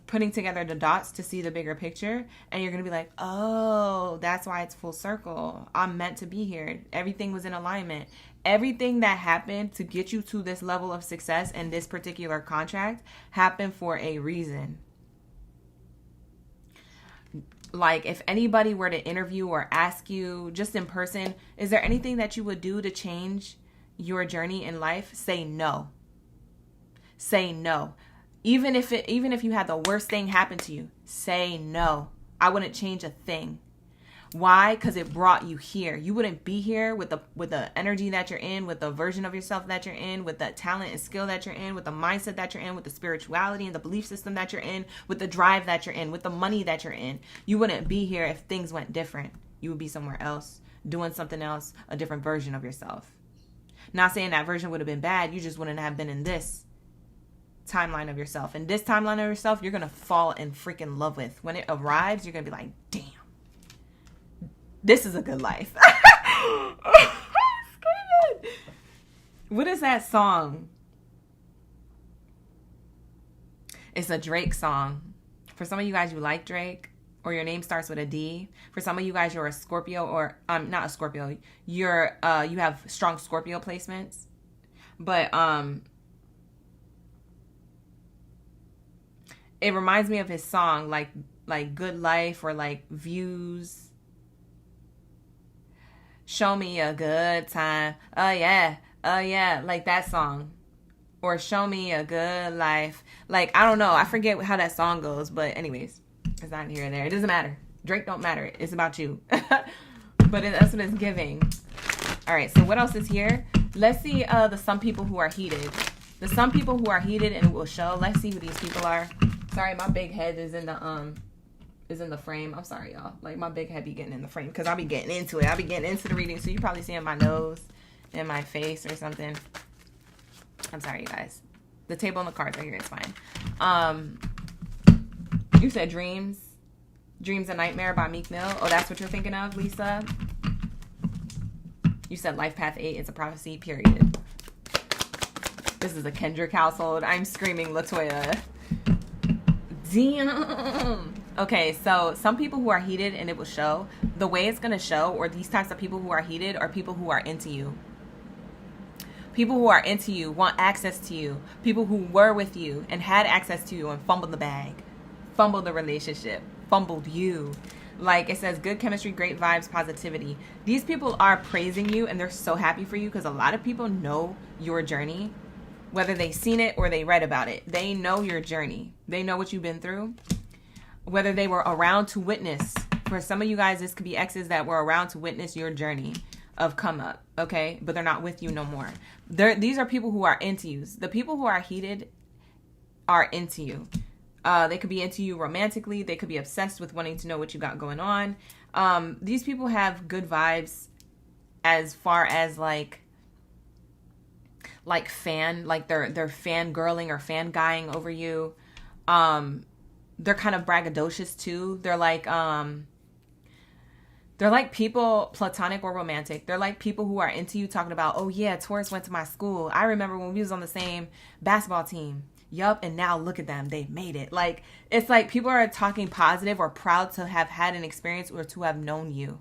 putting together the dots to see the bigger picture. And you're going to be like, oh, that's why it's full circle. I'm meant to be here. Everything was in alignment. Everything that happened to get you to this level of success and this particular contract happened for a reason. Like, if anybody were to interview or ask you just in person, is there anything that you would do to change your journey in life? Say no. Say no. Even if you had the worst thing happen to you, say no. I wouldn't change a thing. Why? Because it brought you here. You wouldn't be here with the energy that you're in, with the version of yourself that you're in, with the talent and skill that you're in, with the mindset that you're in, with the spirituality and the belief system that you're in, with the drive that you're in, with the money that you're in. You wouldn't be here if things went different. You would be somewhere else, doing something else, a different version of yourself. Not saying that version would have been bad. You just wouldn't have been in this timeline of yourself. And this timeline of yourself, you're going to fall in freaking love with. When it arrives, you're going to be like, damn. This is a good life. What is that song? It's a Drake song. For some of you guys, you like Drake, or your name starts with a D. For some of you guys, you're a Scorpio, or not a Scorpio. You have strong Scorpio placements. But it reminds me of his song, like Good Life, or like Views. Show me a good time. Oh yeah. Like that song. Or show me a good life. Like, I don't know. I forget how that song goes. But anyways, it's not here or there. It doesn't matter. Drake don't matter. It's about you. But that's what it's giving. All right. So what else is here? Let's see the some people who are heated. The some people who are heated and it will show. Let's see who these people are. Sorry, my big head is in the frame. I'm sorry, y'all. Like, my big head be getting in the frame because I'll be getting into it. I'll be getting into the reading. So you probably seeing my nose and my face or something. I'm sorry, you guys. The table and the cards right here. It's fine. You said Dreams. Dreams a Nightmare by Meek Mill. Oh, that's what you're thinking of, Lisa? You said Life Path 8 is a prophecy, period. This is a Kendrick household. I'm screaming Latoya. Damn. Okay, so some people who are heated and it will show. The way it's going to show, or these types of people who are heated, are people who are into you. People who are into you, want access to you. People who were with you and had access to you and fumbled the bag. Fumbled the relationship. Fumbled you. Like it says, good chemistry, great vibes, positivity. These people are praising you and they're so happy for you because a lot of people know your journey. Whether they've seen it or they read about it. They know your journey. They know what you've been through. Whether they were around to witness. For some of you guys, this could be exes that were around to witness your journey of come up, okay? But they're not with you no more. These are people who are into you. The people who are heated are into you. They could be into you romantically. They could be obsessed with wanting to know what you got going on. These people have good vibes as far as like fan, like they're fangirling or fanguying over you. They're kind of braggadocious too. They're like people, platonic or romantic. They're like people who are into you talking about, oh yeah, Taurus went to my school. I remember when we was on the same basketball team. Yup, and now look at them. They've made it. Like, it's like people are talking positive or proud to have had an experience or to have known you.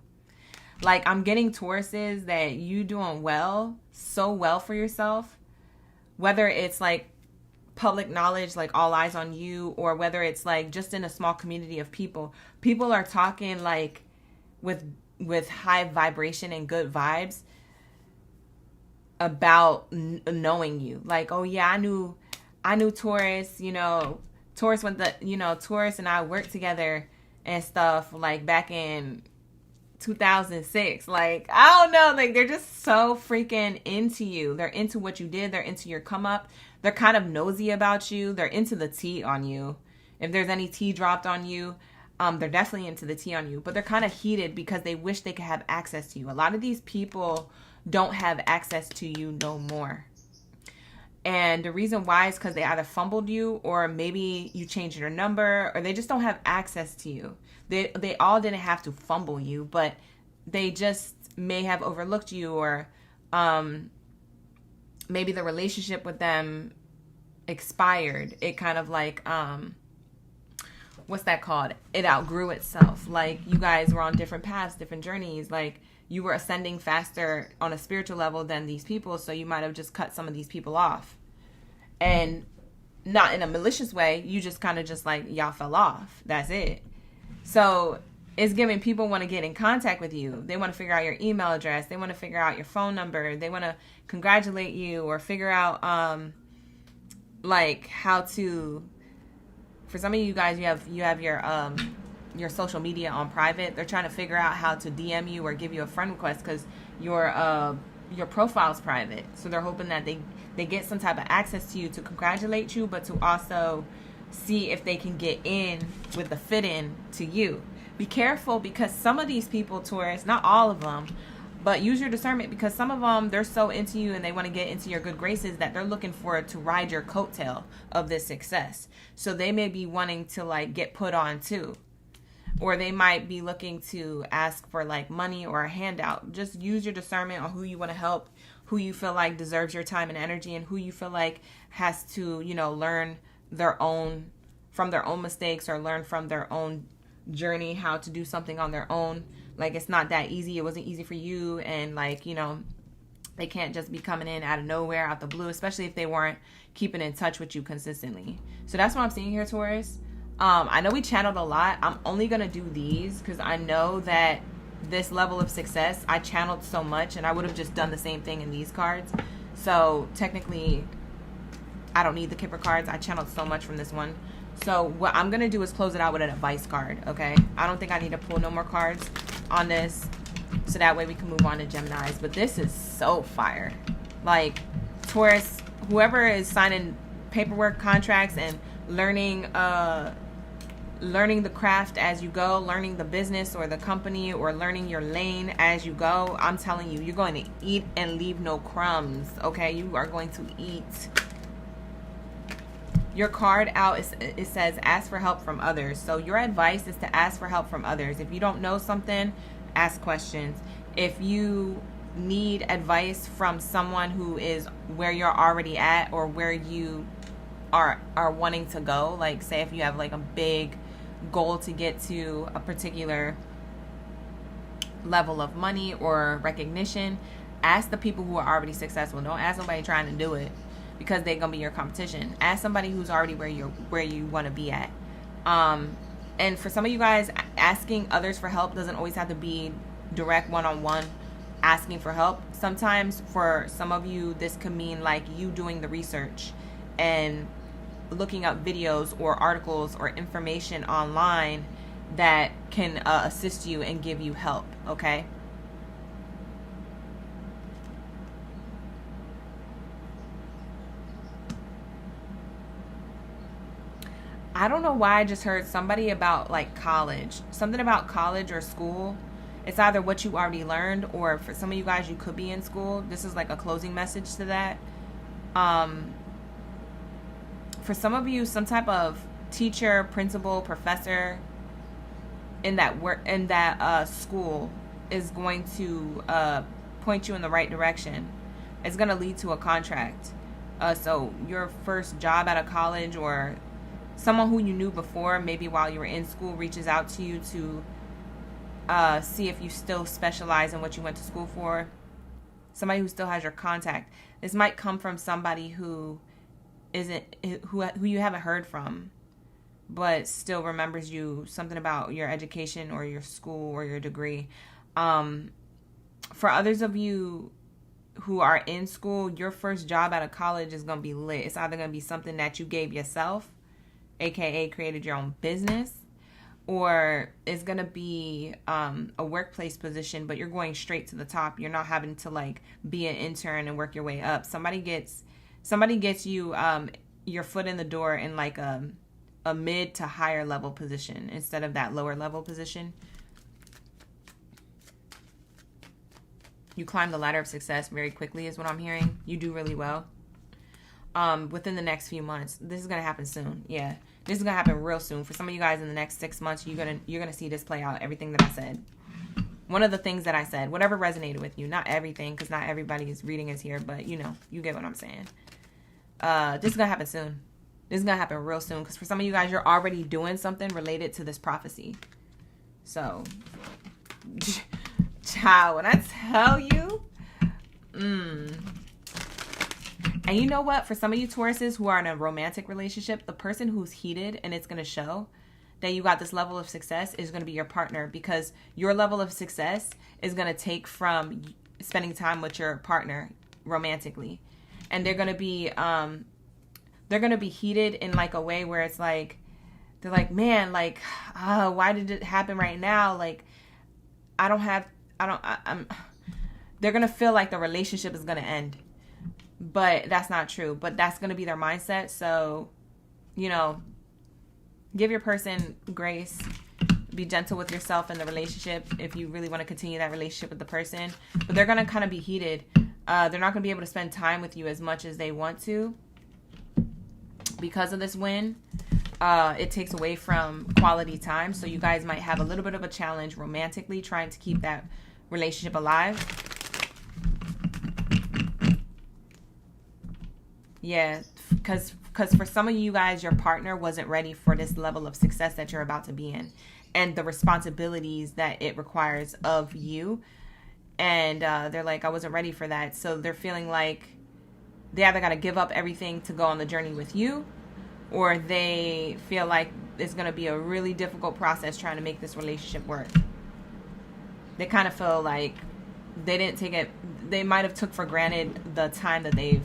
Like, I'm getting Tauruses that you doing well, so well for yourself. Whether it's like public knowledge, like all eyes on you, or whether it's like just in a small community of people. People are talking like with high vibration and good vibes about knowing you. Like, oh yeah, I knew Taurus, Taurus went Taurus and I worked together and stuff, like back in 2006. Like, I don't know, like they're just so freaking into you. They're into what you did. They're into your come up. They're kind of nosy about you. They're into the tea on you. If there's any tea dropped on you, they're definitely into the tea on you. But they're kind of heated because they wish they could have access to you. A lot of these people don't have access to you no more. And the reason why is because they either fumbled you, or maybe you changed your number, or they just don't have access to you. They all didn't have to fumble you, but they just may have overlooked you, or maybe the relationship with them expired. It kind of like, what's that called? It outgrew itself. Like, you guys were on different paths, different journeys. Like, you were ascending faster on a spiritual level than these people, so you might have just cut some of these people off. And not in a malicious way, you just kind of just like, y'all fell off. That's it. So it's giving people want to get in contact with you. They want to figure out your email address. They want to figure out your phone number. They want to congratulate you, or figure out like how to, for some of you guys, you have your social media on private. They're trying to figure out how to DM you or give you a friend request because your profile's private. So they're hoping that they get some type of access to you to congratulate you, but to also see if they can get in with the fit in to you. Be careful, because some of these people, Taurus, not all of them, but use your discernment, because some of them, they're so into you and they want to get into your good graces that they're looking for to ride your coattail of this success. So they may be wanting to like get put on too. Or they might be looking to ask for like money or a handout. Just use your discernment on who you want to help, who you feel like deserves your time and energy, and who you feel like has to, learn from their own mistakes, or learn from their own journey how to do something on their own. Like, it's not that easy. It wasn't easy for you. And like, they can't just be coming in out of nowhere, out the blue, especially if they weren't keeping in touch with you consistently. So that's what I'm seeing here, Taurus. I know we channeled a lot. I'm only going to do these because I know that this level of success, I channeled so much, and I would have just done the same thing in these cards. So technically, I don't need the Kipper cards. I channeled so much from this one. So what I'm going to do is close it out with an advice card, okay? I don't think I need to pull no more cards on this, so that way we can move on to Geminis. But this is so fire. Like, Taurus, whoever is signing paperwork, contracts, and learning the craft as you go, learning the business or the company, or learning your lane as you go, I'm telling you, you're going to eat and leave no crumbs, okay? You are going to eat. Your card out, it says ask for help from others. So your advice is to ask for help from others. If you don't know something, ask questions. If you need advice from someone who is where you're already at, or where you are wanting to go, like say if you have like a big goal to get to a particular level of money or recognition, ask the people who are already successful. Don't ask somebody trying to do it, because they're gonna be your competition. Ask somebody who's already where you want to be at. And for some of you guys, asking others for help doesn't always have to be direct one-on-one asking for help. Sometimes for some of you, this could mean like you doing the research and looking up videos or articles or information online that can assist you and give you help, okay? I don't know why I just heard somebody about like college. Something about college or school. It's either what you already learned, or for some of you guys, you could be in school. This is like a closing message to that. For some of you, some type of teacher, principal, professor in that school is going to point you in the right direction. It's going to lead to a contract. So your first job out of college, or someone who you knew before, maybe while you were in school, reaches out to you to see if you still specialize in what you went to school for. Somebody who still has your contact. This might come from somebody who you haven't heard from. but still remembers you, something about your education or your school or your degree. For others of you who are in school, your first job out of college is going to be lit. It's either going to be something that you gave yourself, aka created your own business, or it's going to be a workplace position, but you're going straight to the top. You're not having to like be an intern and work your way up. Somebody gets you your foot in the door in like a mid to higher level position instead of that lower level position. You climb the ladder of success very quickly is what I'm hearing. You do really well. Within the next few months. This is going to happen soon. Yeah. This is going to happen real soon. For some of you guys in the next 6 months, you're going to see this play out. Everything that I said. One of the things that I said. Whatever resonated with you. Not everything, because not everybody's reading is here. But, you know, you get what I'm saying. This is going to happen soon. This is going to happen real soon. Because for some of you guys, you're already doing something related to this prophecy. So... Child, when I tell you, and you know what? For some of you Tauruses who are in a romantic relationship, the person who's heated and it's going to show that you got this level of success is going to be your partner, because your level of success is going to take from spending time with your partner romantically, and they're going to be heated in like a way where it's like they're like, man, like, oh, why did it happen right now? Like, they're going to feel like the relationship is going to end, but that's not true. But that's going to be their mindset. So, you know, give your person grace, be gentle with yourself in the relationship if you really want to continue that relationship with the person, but they're going to kind of be heated. They're not going to be able to spend time with you as much as they want to because of this win. It takes away from quality time. So you guys might have a little bit of a challenge romantically trying to keep that relationship alive. Yeah, because for some of you guys, your partner wasn't ready for this level of success that you're about to be in and the responsibilities that it requires of you. And they're like, I wasn't ready for that. So they're feeling like they either got to give up everything to go on the journey with you, or they feel like it's going to be a really difficult process trying to make this relationship work. They kind of feel like they didn't take it. They might have took for granted the time that they've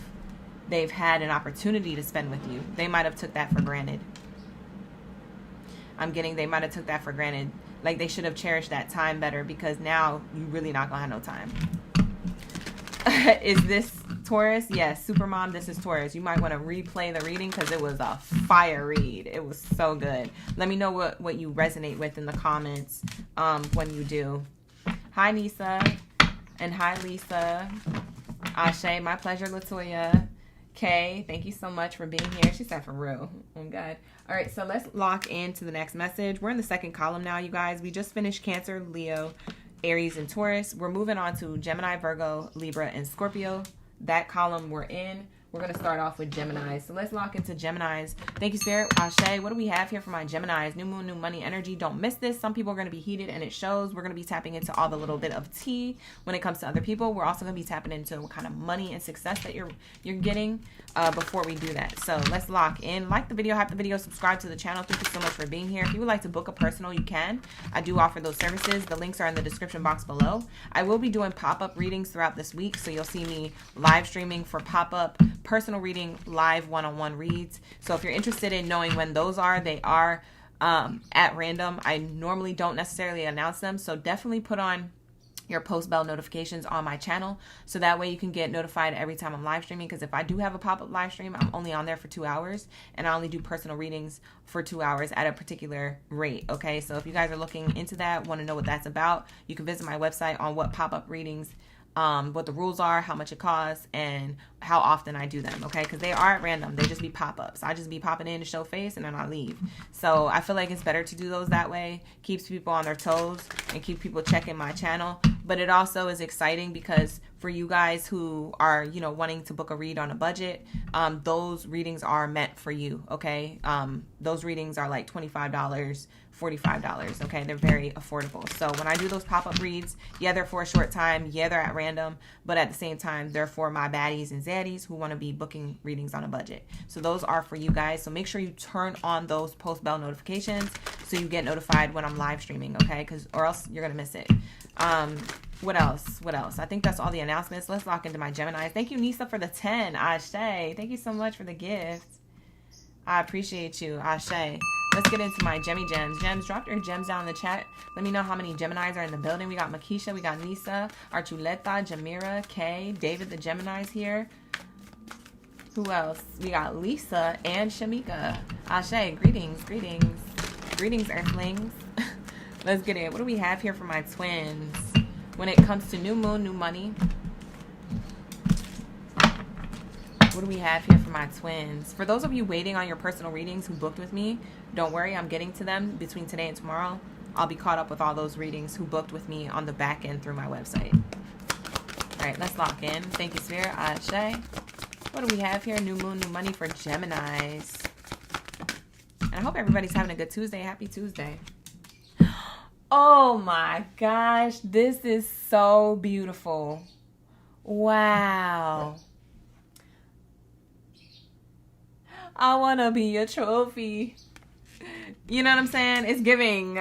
had an opportunity to spend with you. They might have took that for granted. They might have took that for granted. Like they should have cherished that time better, because now you really not going to have no time. Is this Taurus? Yes, Supermom, this is Taurus. You might want to replay the reading because it was a fire read. It was so good. Let me know what you resonate with in the comments when you do. Hi, Nisa. And hi, Lisa. Ashe, my pleasure, Latoya. Kay, thank you so much for being here. She said for real. Oh, God. All right, so let's lock into the next message. We're in the second column now, you guys. We just finished Cancer, Leo, Aries, and Taurus. We're moving on to Gemini, Virgo, Libra, and Scorpio. That column we're in. We're going to start off with Geminis. So let's lock into Geminis. Thank you, Spirit. Ashe, what do we have here for my Geminis? New moon, new money energy. Don't miss this. Some people are going to be heated and it shows. We're going to be tapping into all the little bit of tea when it comes to other people. We're also going to be tapping into what kind of money and success that you're getting before we do that. So let's lock in. Like the video, hype the video, subscribe to the channel. Thank you so much for being here. If you would like to book a personal, you can. I do offer those services. The links are in the description box below. I will be doing pop-up readings throughout this week. So you'll see me live streaming for pop-up personal reading, live one-on-one reads. So if you're interested in knowing when those are, they are at random. I normally don't necessarily announce them, so definitely put on your post bell notifications on my channel so that way you can get notified every time I'm live streaming, because if I do have a pop-up live stream, I'm only on there for 2 hours and I only do personal readings for 2 hours at a particular rate. Okay, so if you guys are looking into that, want to know what that's about, you can visit my website on what pop-up readings, what the rules are, how much it costs, and how often I do them, okay? Because they are at random. They just be pop-ups. I just be popping in to show face, and then I leave. So I feel like it's better to do those that way. Keeps people on their toes and keep people checking my channel. But it also is exciting because for you guys who are, you know, wanting to book a read on a budget, those readings are meant for you, okay? Those readings are like $25 $45. Okay, they're very affordable. So when I do those pop-up reads, yeah, they're for a short time, yeah, they're at random, but at the same time, they're for my baddies and zaddies who want to be booking readings on a budget. So those are for you guys. So make sure you turn on those post bell notifications so you get notified when I'm live streaming, okay? Or else you're gonna miss it. What else? I think that's all the announcements. Let's lock into my Gemini. Thank you, Nisa, for the 10. Ashe, thank you so much for the gift. I appreciate you, Ashe. Let's get into my Gemmy Gems. Gems, drop your gems down in the chat. Let me know how many Geminis are in the building. We got Makisha, we got Nisa, Archuleta, Jamira, Kay, David the Gemini's here. Who else? We got Lisa and Shamika. Ashe, greetings, Earthlings. Let's get it. What do we have here for my twins? When it comes to new moon, new money. What do we have here for my twins? For those of you waiting on your personal readings who booked with me, don't worry, I'm getting to them between today and tomorrow. I'll be caught up with all those readings who booked with me on the back end through my website. All right, let's lock in. Thank you, Spirit. Ashe. What do we have here? New moon, new money for Geminis. And I hope everybody's having a good Tuesday. Happy Tuesday. Oh my gosh, this is so beautiful. Wow. I want to be a trophy. You know what I'm saying? It's giving.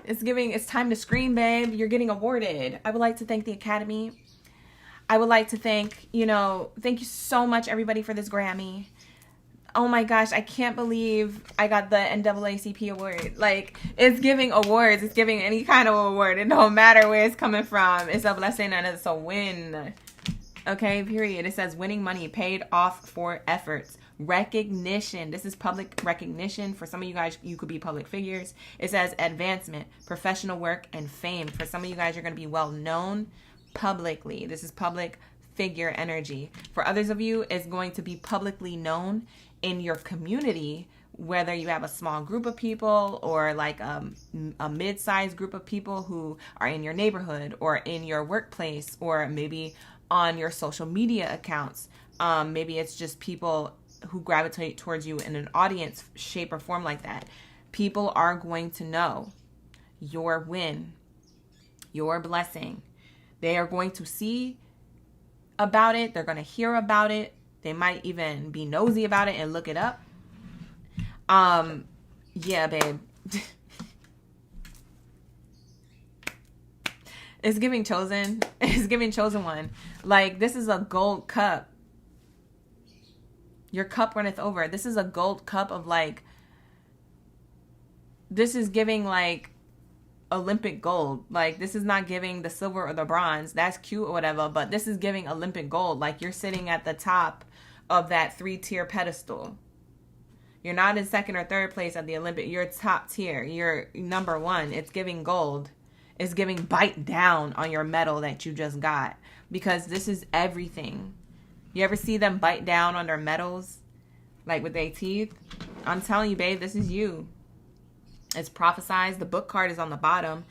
It's time to scream, babe. You're getting awarded. I would like to thank the Academy. I would like to thank you so much, everybody, for this Grammy. Oh my gosh, I can't believe I got the NAACP award. Like, it's giving awards. It's giving any kind of award. It don't matter where it's coming from. It's a blessing and it's a win. Okay, period. It says winning money paid off for efforts. Recognition. This is public recognition. For some of you guys, you could be public figures. It says advancement, professional work, and fame. For some of you guys, you're going to be well known publicly. This is public figure energy. For others of you, it's going to be publicly known in your community, whether you have a small group of people or like a mid-sized group of people who are in your neighborhood or in your workplace or maybe on your social media accounts. Maybe it's just people who gravitate towards you in an audience shape or form like that. People are going to know your win, your blessing. They are going to see about it. They're going to hear about it. They might even be nosy about it and look it up. Yeah, babe. It's giving chosen. It's giving chosen one. Like, this is a gold cup. Your cup runneth over. This is a gold cup of like, this is giving like Olympic gold. Like, this is not giving the silver or the bronze. That's cute or whatever, but this is giving Olympic gold. Like, you're sitting at the top of that 3-tier pedestal. You're not in second or third place at the Olympic. You're top tier. You're number one. It's giving gold. It's giving bite down on your medal that you just got, because this is everything. You ever see them bite down on their medals, like with their teeth? I'm telling you, babe, this is you. It's prophesized. The book card is on the bottom.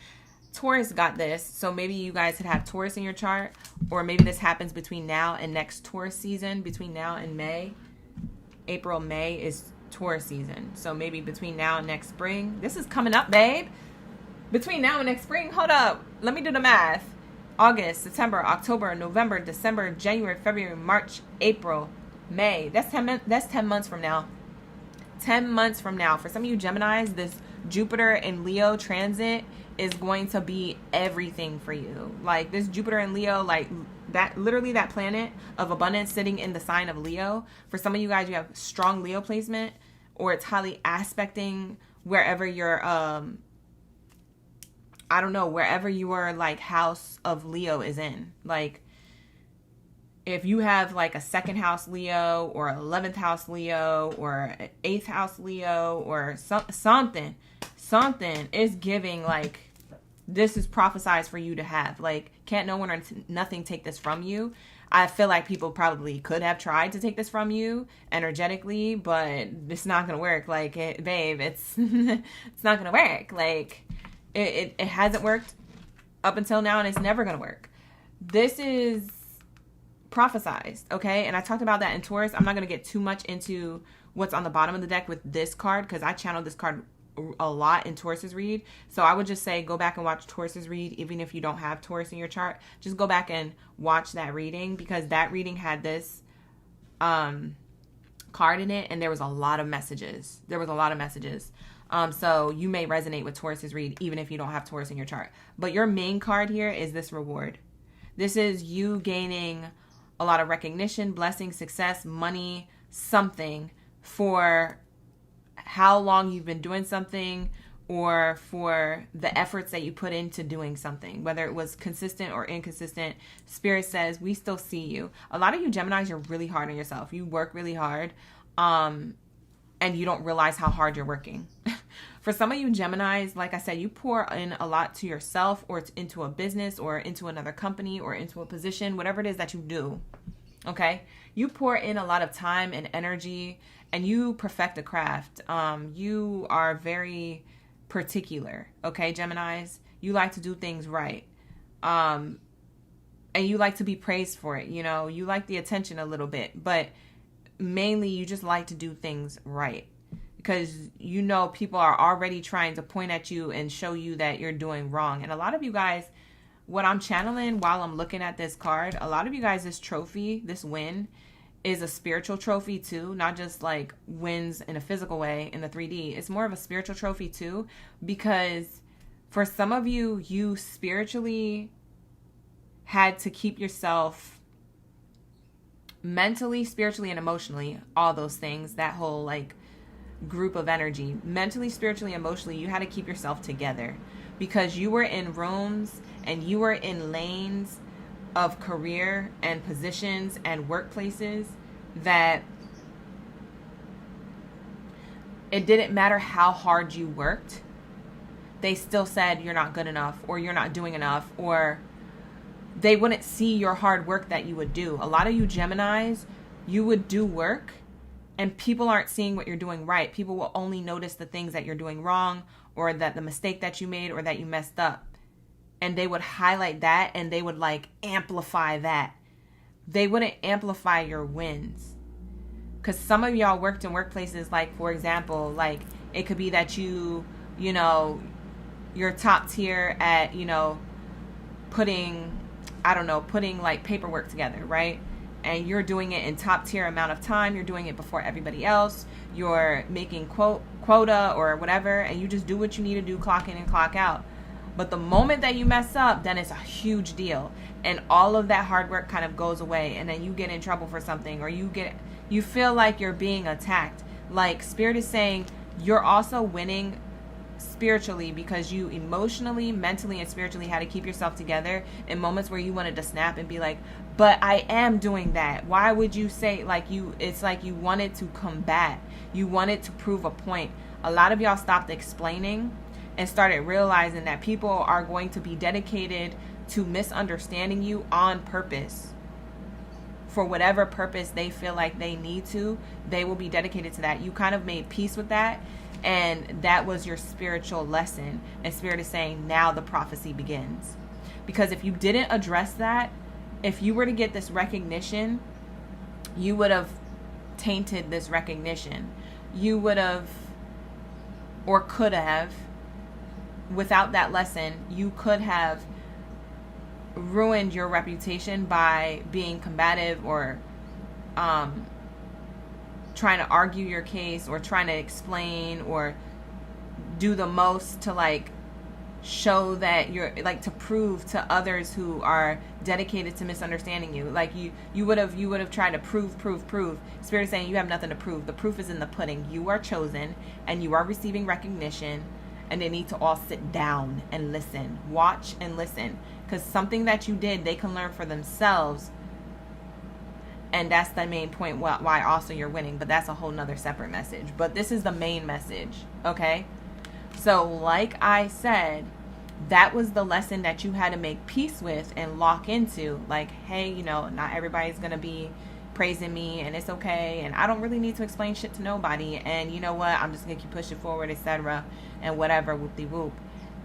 Taurus got this, so maybe you guys have Taurus in your chart, or maybe this happens between now and next Taurus season, between now and May. April, May is Taurus season, so maybe between now and next spring. This is coming up, babe. Between now and next spring, hold up. Let me do the math. August, September, October, November, December, January, February, March, April, May. That's 10 months from now. 10 months from now. For some of you Geminis, this Jupiter and Leo transit is going to be everything for you. Like, this Jupiter and Leo, like that, literally that planet of abundance sitting in the sign of Leo. For some of you guys, you have strong Leo placement, or it's highly aspecting wherever you're, I don't know, wherever your like house of Leo is in. Like, if you have like a second house Leo or 11th house Leo or 8th house Leo or something is giving like, this is prophesized for you to have. Like, can't no one or nothing take this from you. I feel like people probably could have tried to take this from you energetically, but it's not going to work. Like, babe, it's it's not going to work. Like, it hasn't worked up until now, and it's never going to work. This is prophesized, okay? And I talked about that in Taurus. I'm not going to get too much into what's on the bottom of the deck with this card, because I channeled this card a lot in Taurus's read. So I would just say go back and watch Taurus's read, even if you don't have Taurus in your chart. Just go back and watch that reading, because that reading had this card in it, and there was a lot of messages. So you may resonate with Taurus's read even if you don't have Taurus in your chart. But your main card here is this reward. This is you gaining a lot of recognition, blessing, success, money, something for how long you've been doing something, or for the efforts that you put into doing something, whether it was consistent or inconsistent. Spirit says, we still see you. A lot of you Geminis, you're really hard on yourself. You work really hard, and you don't realize how hard you're working. For some of you Geminis, like I said, you pour in a lot to yourself, or it's into a business, or into another company, or into a position, whatever it is that you do. Okay? You pour in a lot of time and energy, and you perfect the craft. You are very particular, okay, Geminis? You like to do things right. And you like to be praised for it, you know? You like the attention a little bit, but mainly you just like to do things right. Because you know people are already trying to point at you and show you that you're doing wrong. And a lot of you guys, what I'm channeling while I'm looking at this card, a lot of you guys, this trophy, this win, is a spiritual trophy too, not just like wins in a physical way in the 3D. It's more of a spiritual trophy too, because for some of you, you spiritually had to keep yourself mentally, spiritually, and emotionally, all those things, that whole like group of energy, mentally, spiritually, emotionally, you had to keep yourself together, because you were in rooms and you were in lanes of career and positions and workplaces that it didn't matter how hard you worked, they still said you're not good enough, or you're not doing enough, or they wouldn't see your hard work that you would do. A lot of you Geminis, you would do work and people aren't seeing what you're doing right. People will only notice the things that you're doing wrong, or that the mistake that you made, or that you messed up. And they would highlight that, and they would like amplify that. They wouldn't amplify your wins. Because some of y'all worked in workplaces, like, for example, like it could be that you know, you're top tier at, you know, putting like paperwork together, right? And you're doing it in top tier amount of time. You're doing it before everybody else. You're making quota or whatever, and you just do what you need to do, clock in and clock out. But the moment that you mess up, then it's a huge deal. And all of that hard work kind of goes away. And then you get in trouble for something, or you feel like you're being attacked. Like Spirit is saying, you're also winning spiritually, because you emotionally, mentally, and spiritually had to keep yourself together in moments where you wanted to snap and be like, but I am doing that. Why would you say, like, it's like you wanted to combat. You wanted to prove a point. A lot of y'all stopped explaining and started realizing that people are going to be dedicated to misunderstanding you on purpose. For whatever purpose they feel like they need to, they will be dedicated to that. You kind of made peace with that, and that was your spiritual lesson. And Spirit is saying, now the prophecy begins. Because if you didn't address that, if you were to get this recognition, you would have tainted this recognition. You would have, or could have, without that lesson, you could have ruined your reputation by being combative, or trying to argue your case, or trying to explain, or do the most to like show that you're like, to prove to others who are dedicated to misunderstanding you. Like you would have tried to prove. Spirit is saying you have nothing to prove. The proof is in the pudding. You are chosen and you are receiving recognition, and they need to all sit down and listen, watch and listen, because something that you did, they can learn for themselves. And that's the main point why also you're winning. But that's a whole nother separate message. But this is the main message, okay? So like I said, that was the lesson that you had to make peace with and lock into. Like, hey, you know, not everybody's going to be praising me, and it's okay. And I don't really need to explain shit to nobody. And you know what? I'm just going to keep pushing forward, etc. and whatever, whoop-de-whoop.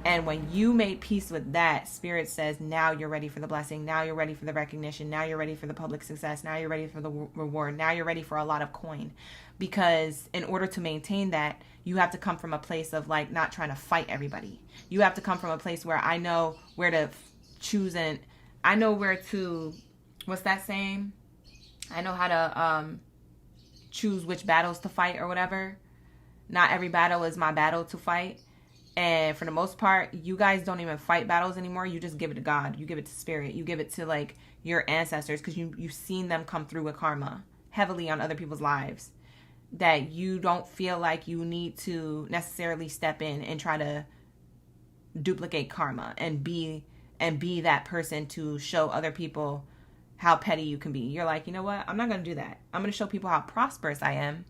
And when you made peace with that, Spirit says, now you're ready for the blessing. Now you're ready for the recognition. Now you're ready for the public success. Now you're ready for the reward. Now you're ready for a lot of coin. Because in order to maintain that, you have to come from a place of like not trying to fight everybody. You have to come from a place where I know where to choose, and I know where to, what's that saying? I know how to choose which battles to fight or whatever. Not every battle is my battle to fight. And for the most part, you guys don't even fight battles anymore. You just give it to God. You give it to Spirit. You give it to like your ancestors, because you've seen them come through with karma heavily on other people's lives, that you don't feel like you need to necessarily step in and try to duplicate karma and be that person to show other people how petty you can be. You're like, you know what? I'm not going to do that. I'm going to show people how prosperous I am,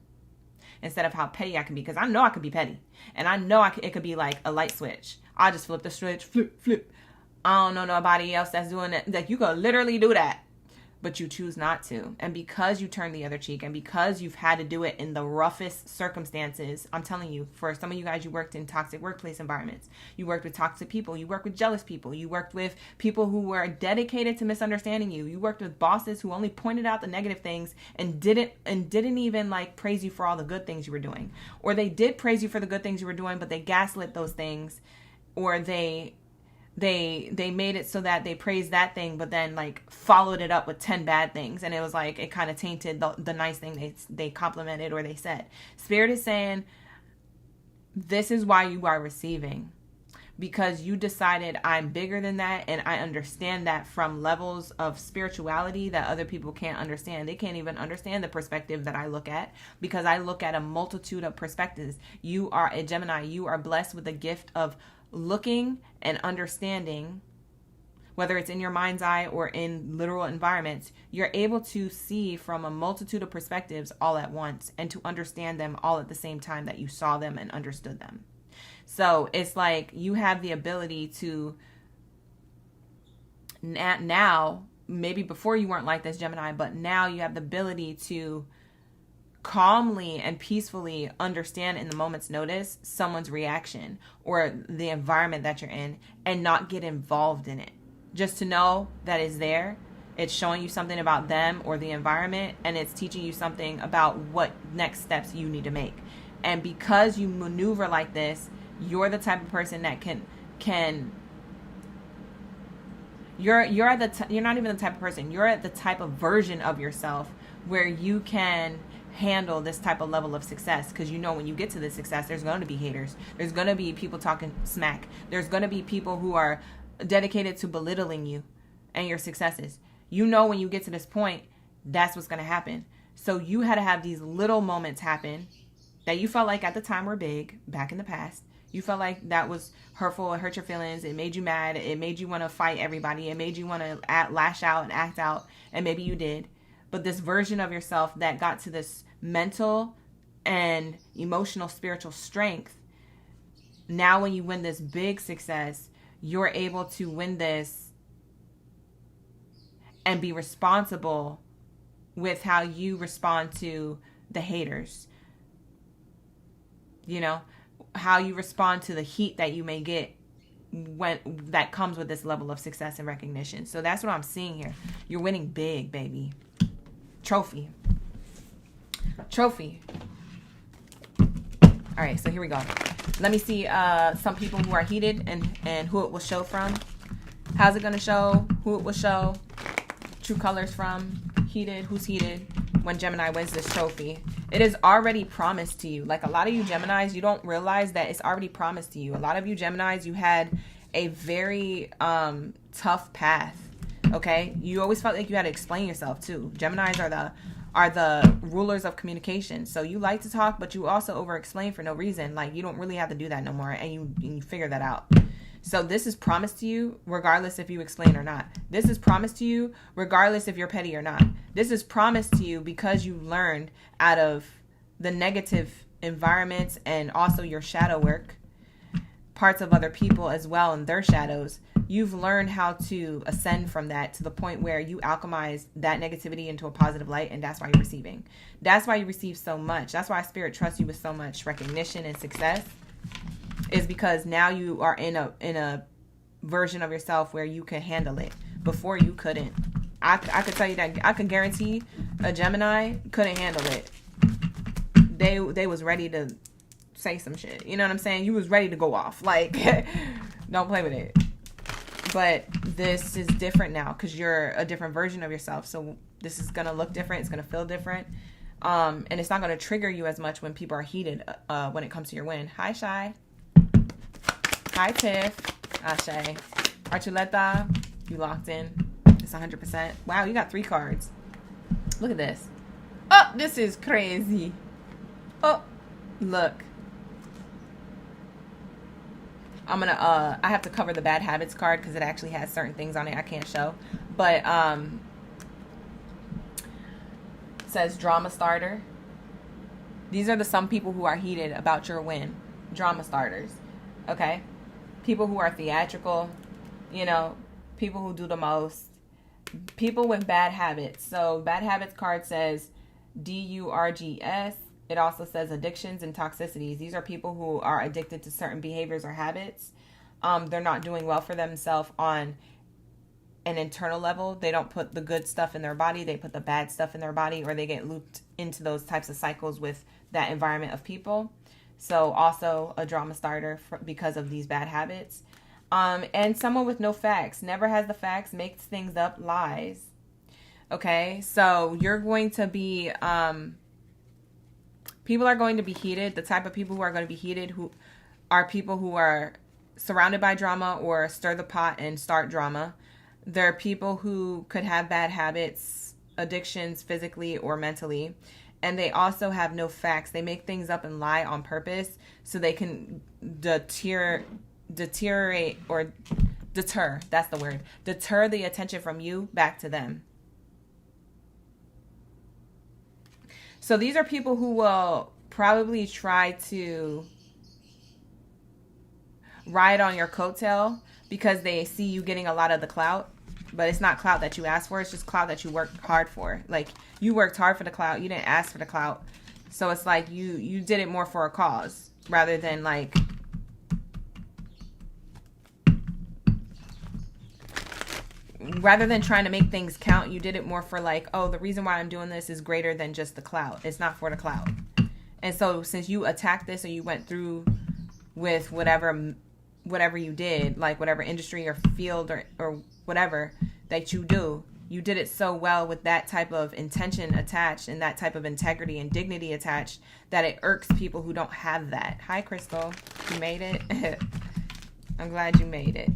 instead of how petty I can be, because I know I can be petty. And I know it could be like a light switch. I just flip the switch, flip. I don't know nobody else that's doing it. Like, you could literally do that, but you choose not to. And because you turn the other cheek, and because you've had to do it in the roughest circumstances, I'm telling you, for some of you guys, you worked in toxic workplace environments. You worked with toxic people. You worked with jealous people. You worked with people who were dedicated to misunderstanding you. You worked with bosses who only pointed out the negative things and didn't even like praise you for all the good things you were doing. Or they did praise you for the good things you were doing, but they gaslit those things, or they made it so that they praised that thing, but then like followed it up with 10 bad things. And it was like, it kind of tainted the nice thing they complimented or they said. Spirit is saying, this is why you are receiving, because you decided I'm bigger than that. And I understand that from levels of spirituality that other people can't understand. They can't even understand the perspective that I look at, because I look at a multitude of perspectives. You are a Gemini. You are blessed with the gift of looking and understanding, whether it's in your mind's eye or in literal environments. You're able to see from a multitude of perspectives all at once, and to understand them all at the same time that you saw them and understood them. So it's like you have the ability to now, maybe before you weren't like this, Gemini, but now you have the ability to calmly and peacefully understand in the moment's notice someone's reaction or the environment that you're in, and not get involved in it. Just to know that it's there. It's showing you something about them or the environment, and it's teaching you something about what next steps you need to make. And because you maneuver like this, you're the type of person that you're not even the type of person. You're the type of version of yourself where you can handle this type of level of success, because you know when you get to this success, there's going to be haters. There's going to be people talking smack. There's going to be people who are dedicated to belittling you and your successes. You know when you get to this point, that's what's going to happen. So you had to have these little moments happen that you felt like at the time were big back in the past. You felt like that was hurtful. It hurt your feelings. It made you mad. It made you want to fight everybody. It made you want to lash out and act out. And maybe you did. But this version of yourself that got to this mental and emotional, spiritual strength, now when you win this big success, you're able to win this and be responsible with how you respond to the haters. You know, how you respond to the heat that you may get when that comes with this level of success and recognition. So that's what I'm seeing here. You're winning big, baby. Trophy. All right, so here we go. Let me see some people who are heated and who it will show from. How's it going to show? Who it will show? True colors from. Heated. Who's heated when Gemini wins this trophy? It is already promised to you. Like a lot of you Geminis, you don't realize that it's already promised to you. A lot of you Geminis, you had a very tough path. Okay, you always felt like you had to explain yourself too. Geminis are the rulers of communication. So you like to talk, but you also over-explain for no reason. Like you don't really have to do that no more, and you figure that out. So this is promised to you regardless if you explain or not. This is promised to you regardless if you're petty or not. This is promised to you because you learned out of the negative environments and also your shadow work, parts of other people as well and their shadows. You've learned how to ascend from that to the point where you alchemize that negativity into a positive light, and that's why you're receiving. That's why you receive so much. That's why Spirit trusts you with so much recognition and success. is because now you are in a version of yourself where you can handle it. Before you couldn't. I could tell you that. I can guarantee a Gemini couldn't handle it. They was ready to say some shit. You know what I'm saying? You was ready to go off. Like, don't play with it. But this is different now because you're a different version of yourself. So this is going to look different. It's going to feel different. And it's not going to trigger you as much when people are heated when it comes to your win. Hi, Shy. Hi, Tiff. Ashe. Archuleta, you locked in. It's 100%. Wow, you got 3 cards. Look at this. Oh, this is crazy. Oh, look. I'm gonna I have to cover the bad habits card because it actually has certain things on it I can't show. But it says drama starter. These are some people who are heated about your win. Drama starters. Okay? People who are theatrical, you know, people who do the most. People with bad habits. So bad habits card says DURGS. It also says addictions and toxicities. These are people who are addicted to certain behaviors or habits. They're not doing well for themselves on an internal level. They don't put the good stuff in their body. They put the bad stuff in their body, or they get looped into those types of cycles with that environment of people. So also a drama starter because of these bad habits. And someone with no facts, never has the facts, makes things up, lies. Okay, so you're going to be... people are going to be heated. The type of people who are going to be heated who are people who are surrounded by drama or stir the pot and start drama. There are people who could have bad habits, addictions physically or mentally. And they also have no facts. They make things up and lie on purpose so they can deteriorate or deter. That's the word. Deter the attention from you back to them. So these are people who will probably try to ride on your coattail because they see you getting a lot of the clout. But it's not clout that you asked for. It's just clout that you worked hard for. Like, you worked hard for the clout. You didn't ask for the clout. So it's like you did it more for a cause rather than like... rather than trying to make things count, you did it more for like, oh, the reason why I'm doing this is greater than just the clout. It's not for the clout. And so since you attacked this or you went through with whatever you did, like whatever industry or field or whatever that you do, you did it so well with that type of intention attached and that type of integrity and dignity attached that it irks people who don't have that. Hi, Crystal. You made it? I'm glad you made it.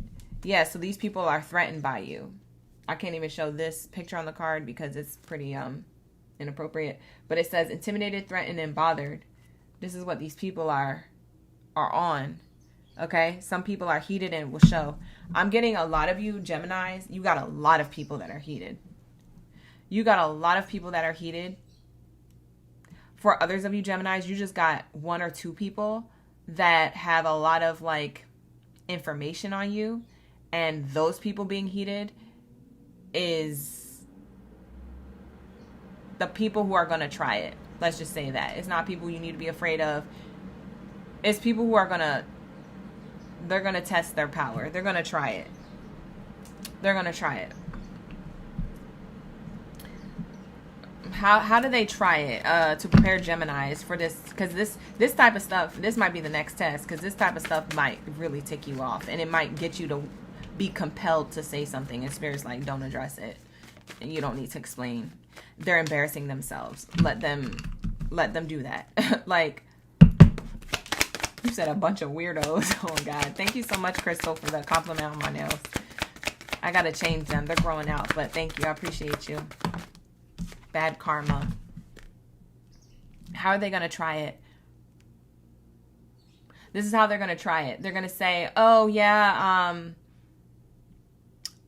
Yeah, so these people are threatened by you. I can't even show this picture on the card because it's pretty inappropriate. But it says intimidated, threatened, and bothered. This is what these people are on. Okay? Some people are heated and will show. I'm getting a lot of you Geminis. You got a lot of people that are heated. You got a lot of people that are heated. For others of you Geminis, you just got 1 or 2 people that have a lot of like information on you. And those people being heated is the people who are going to try it. Let's just say that. It's not people you need to be afraid of. It's people who are they're going to test their power. They're going to try it. They're going to try it. How do they try it to prepare Geminis for this? Because this type of stuff, this might be the next test, because this type of stuff might really tick you off. And it might get you to be compelled to say something, and Spirit's like, don't address it. And you don't need to explain. They're embarrassing themselves. Let them do that. Like, you said a bunch of weirdos. Oh my God. Thank you so much, Crystal, for the compliment on my nails. I gotta change them. They're growing out, but thank you. I appreciate you. Bad karma. How are they gonna try it? This is how they're gonna try it. They're gonna say, oh yeah,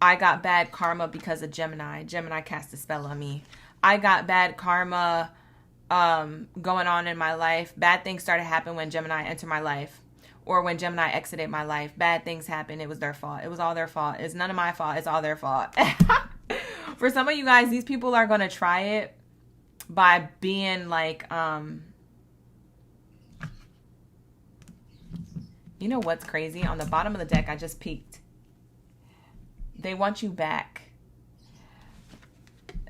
I got bad karma because of Gemini. Gemini cast a spell on me. I got bad karma going on in my life. Bad things started happening when Gemini entered my life. Or when Gemini exited my life. Bad things happened. It was their fault. It was all their fault. It's none of my fault. It's all their fault. For some of you guys, these people are going to try it by being like... You know what's crazy? On the bottom of the deck, I just peeked. They want you back.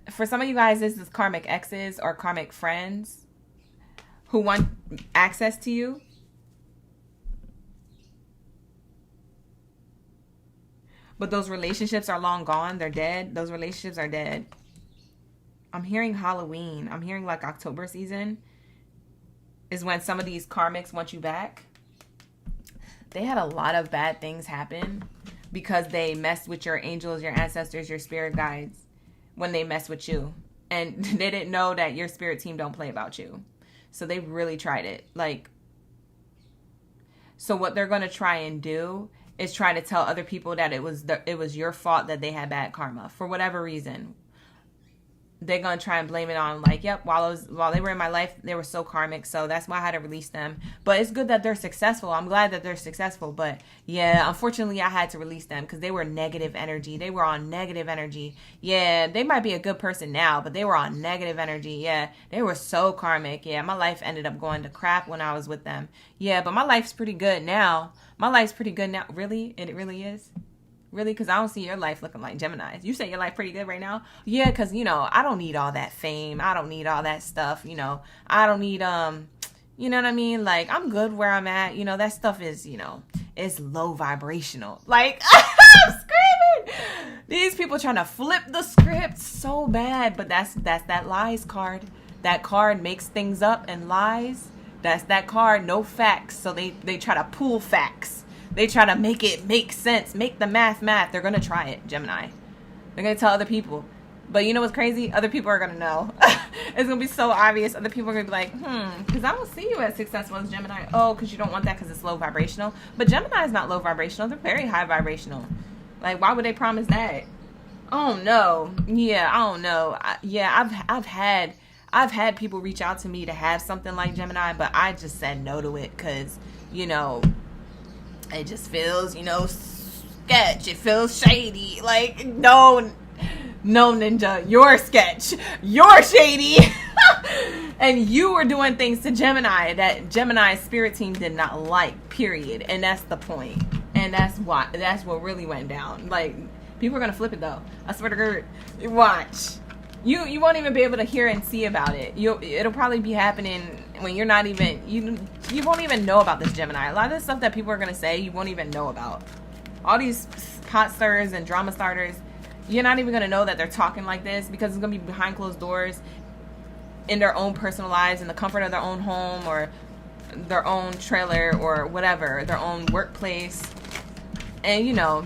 For some of you guys, this is karmic exes or karmic friends who want access to you. But those relationships are long gone. They're dead. Those relationships are dead. I'm hearing Halloween. I'm hearing like October season is when some of these karmics want you back. They had a lot of bad things happen because they messed with your angels, your ancestors, your spirit guides when they mess with you. And they didn't know that your spirit team don't play about you. So they really tried it. Like, so what they're going to try and do is try to tell other people that it was your fault that they had bad karma for whatever reason. They're going to try and blame it on like, yep, while they were in my life, they were so karmic. So that's why I had to release them. But it's good that they're successful. I'm glad that they're successful. But yeah, unfortunately, I had to release them because they were negative energy. They were on negative energy. Yeah, they might be a good person now, but they were on negative energy. Yeah, they were so karmic. Yeah, my life ended up going to crap when I was with them. Yeah, but my life's pretty good now. My life's pretty good now. Really? It really is? Really? Because I don't see your life looking like Gemini's. You say your life pretty good right now? Yeah, because, you know, I don't need all that fame. I don't need all that stuff, you know. I don't need, you know what I mean? Like, I'm good where I'm at. You know, that stuff is, you know, it's low vibrational. Like, I'm screaming. These people trying to flip the script so bad. But that's that lies card. That card makes things up and lies. That's that card, no facts. So they try to pull facts. They try to make it make sense, make the math. They're going to try it, Gemini. They're going to tell other people. But you know what's crazy? Other people are going to know. It's going to be so obvious. Other people are going to be like, because I don't see you as successful as Gemini. Oh, because you don't want that because it's low vibrational. But Gemini is not low vibrational. They're very high vibrational. Like, why would they promise that? Oh, no. Yeah, I don't know. I've had people reach out to me to have something like Gemini, but I just said no to it because, you know, it just feels, you know, sketch. It feels shady. Like, no, Ninja, you're sketch. You're shady. And you were doing things to Gemini that Gemini's spirit team did not like, period. And that's the point. And that's what really went down. Like, people are going to flip it, though. I swear to God. Watch. You won't even be able to hear and see about it. It'll probably be happening when you're not even, you won't even know about this Gemini. A lot of the stuff that people are going to say, you won't even know about. All these pot stirrers and drama starters, you're not even going to know that they're talking like this because it's going to be behind closed doors in their own personal lives, in the comfort of their own home or their own trailer or whatever, their own workplace. And, you know,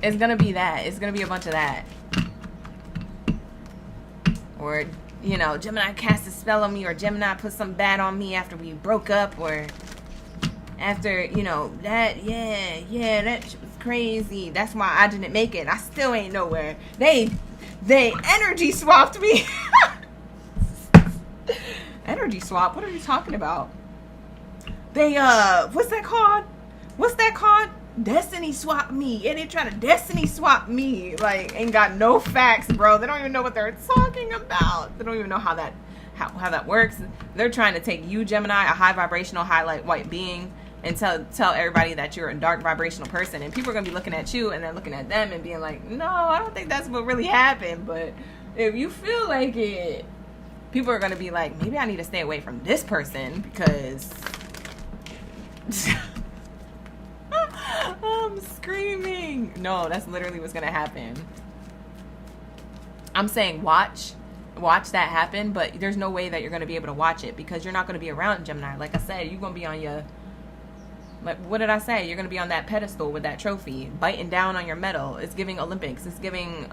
it's going to be that. It's going to be a bunch of that. Or, you know, Gemini cast a spell on me, or Gemini put something bad on me after we broke up, or after, you know, that, that shit was crazy. That's why I didn't make it. I still ain't nowhere. They energy swapped me. Energy swap? What are you talking about? They, what's that called? Destiny swap me. And they try to destiny swap me. Like, ain't got no facts, bro. They don't even know what they're talking about. They don't even know how that works. They're trying to take you, Gemini, a high vibrational, highlight white being, and tell everybody that you're a dark vibrational person. And people are going to be looking at you and then looking at them and being like, no, I don't think that's what really happened. But if you feel like it, people are going to be like, maybe I need to stay away from this person because... I'm screaming. No, that's literally what's going to happen. I'm saying watch that happen, but there's no way that you're going to be able to watch it because you're not going to be around Gemini. Like I said, you're going to be on your... Like, what did I say? You're going to be on that pedestal with that trophy, biting down on your medal. It's giving Olympics. It's giving...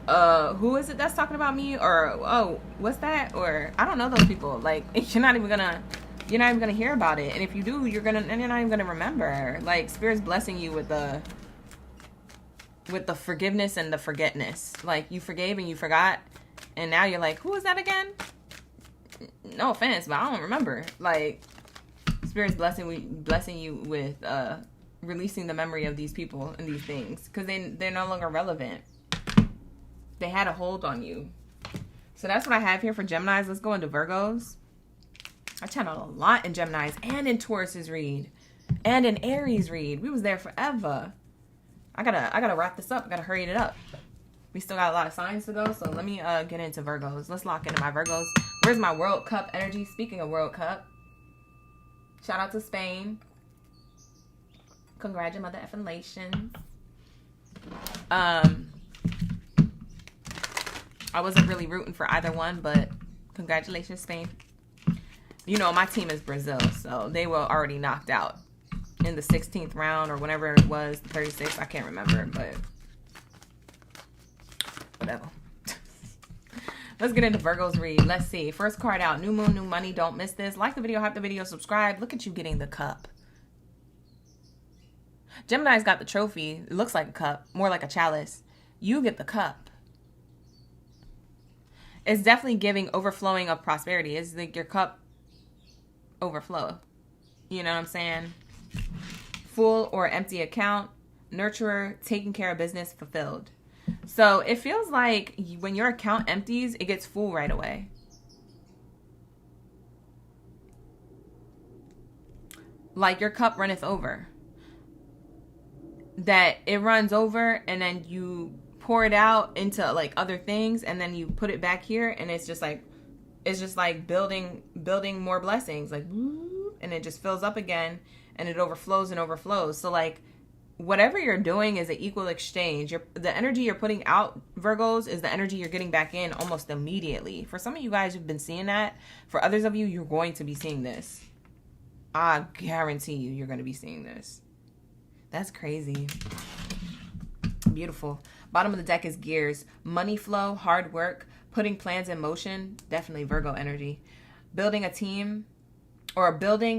who is it that's talking about me? Or, oh, what's that? Or, I don't know those people. Like, you're not even gonna hear about it. And if you do, you're not even gonna remember. Like, Spirit's blessing you with the forgiveness and the forgetness. Like, you forgave and you forgot, and now you're like, who is that again? No offense, but I don't remember. Like, Spirit's blessing you with releasing the memory of these people and these things because they're no longer relevant. They had a hold on you. So that's what I have here for Geminis. Let's go into Virgos. I channeled a lot in Gemini's and in Taurus's read and in Aries read. We was there forever. I gotta wrap this up. I gotta hurry it up. We still got a lot of signs to go, so let me get into Virgos. Let's lock into my Virgos. Where's my World Cup energy? Speaking of World Cup, shout out to Spain. Congratulations. I wasn't really rooting for either one, but congratulations, Spain. You know, my team is Brazil, so they were already knocked out in the 16th round or whenever it was, 36th. I can't remember, but whatever. Let's get into Virgo's read. Let's see. First card out. New moon, new money. Don't miss this. Like the video, hype the video, subscribe. Look at you getting the cup. Gemini's got the trophy. It looks like a cup, more like a chalice. You get the cup. It's definitely giving overflowing of prosperity. It's like your cup overflow. You know what I'm saying? Full or empty account. Nurturer, taking care of business, fulfilled. So it feels like when your account empties, it gets full right away. Like your cup runneth over. That it runs over and then you pour it out into like other things and then you put it back here and it's just like building more blessings, like, and it just fills up again and it overflows and overflows. So like whatever you're doing is an equal exchange. The energy you're putting out, Virgos, is the energy you're getting back in almost immediately. For some of you guys, you've been seeing that. For others of you, you're going to be seeing this. I guarantee you're going to be seeing this. That's crazy. Beautiful. Bottom of the deck is gears. Money flow, hard work, putting plans in motion. Definitely Virgo energy. Building a team or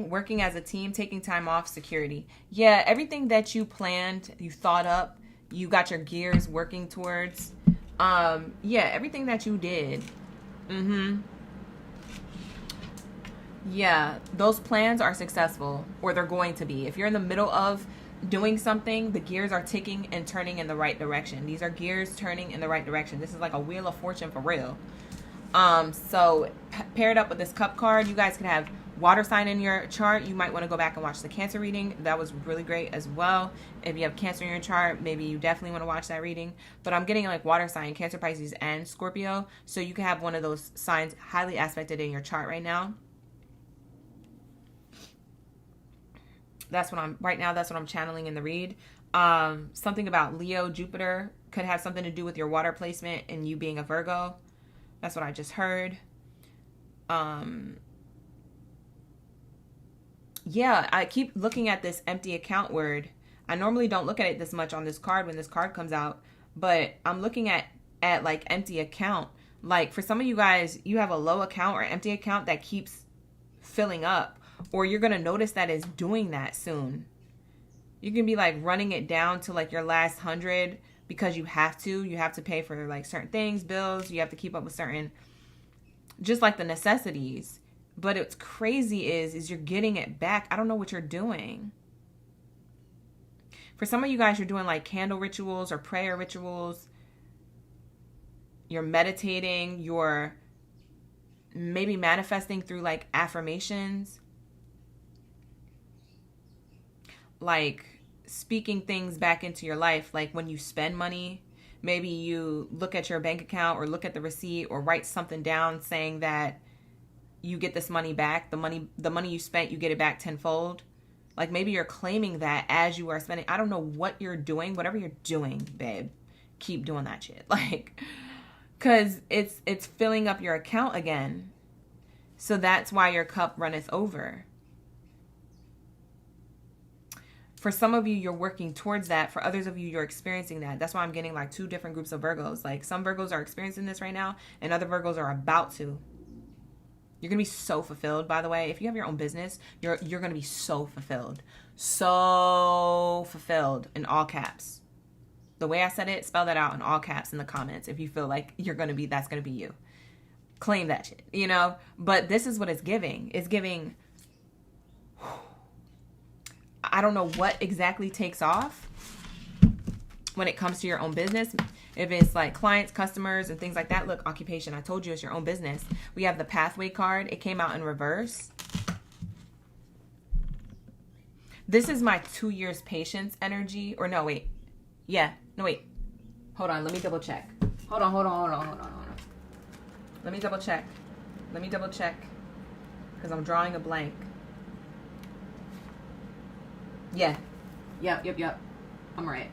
working as a team, taking time off, security. Yeah, everything that you planned, you thought up, you got your gears working towards. Yeah, everything that you did. Yeah, those plans are successful, or they're going to be. If you're in the middle of doing something, the gears are ticking and turning in the right direction. These are gears turning in the right direction. This is like a wheel of fortune for real. So paired up with this cup card, you guys can have water sign in your chart. You might want to go back and watch the Cancer reading. That was really great as well. If you have Cancer in your chart, maybe you definitely want to watch that reading. But I'm getting like water sign, Cancer, Pisces, and Scorpio. So you can have one of those signs highly aspected in your chart right now. That's what I'm channeling in the read. Something about Leo, Jupiter could have something to do with your water placement and you being a Virgo. That's what I just heard. Yeah, I keep looking at this empty account word. I normally don't look at it this much on this card when this card comes out, but I'm looking at like empty account. Like for some of you guys, you have a low account or empty account that keeps filling up. Or you're going to notice that it's doing that soon. You can be like running it down to like your last 100 because you have to. You have to pay for like certain things, bills. You have to keep up with certain, just like the necessities. But what's crazy is you're getting it back. I don't know what you're doing. For some of you guys, you're doing like candle rituals or prayer rituals. You're meditating. You're maybe manifesting through like affirmations. Like speaking things back into your life. Like when you spend money, maybe you look at your bank account or look at the receipt or write something down saying that you get this money back. The money you spent, you get it back tenfold. Like maybe you're claiming that as you are spending. I don't know what you're doing. Whatever you're doing, babe, keep doing that shit. Like, cause it's filling up your account again. So that's why your cup runneth over. For some of you, you're working towards that. For others of you, you're experiencing that. That's why I'm getting like two different groups of Virgos. Like some Virgos are experiencing this right now and other Virgos are about to. You're going to be so fulfilled, by the way. If you have your own business, you're going to be so fulfilled. So fulfilled in all caps. The way I said it, spell that out in all caps in the comments if you feel like you're going to be, that's going to be you. Claim that shit, you know? But this is what it's giving. It's giving, I don't know what exactly takes off when it comes to your own business. If it's like clients, customers, and things like that. Look, occupation. I told you it's your own business. We have the pathway card. It came out in reverse. This is my 2 years patience energy. Or no, wait. Yeah. No, wait. Hold on. Let me double check. Hold on. Let me double check. Because I'm drawing a blank. Yeah. Yep. I'm right.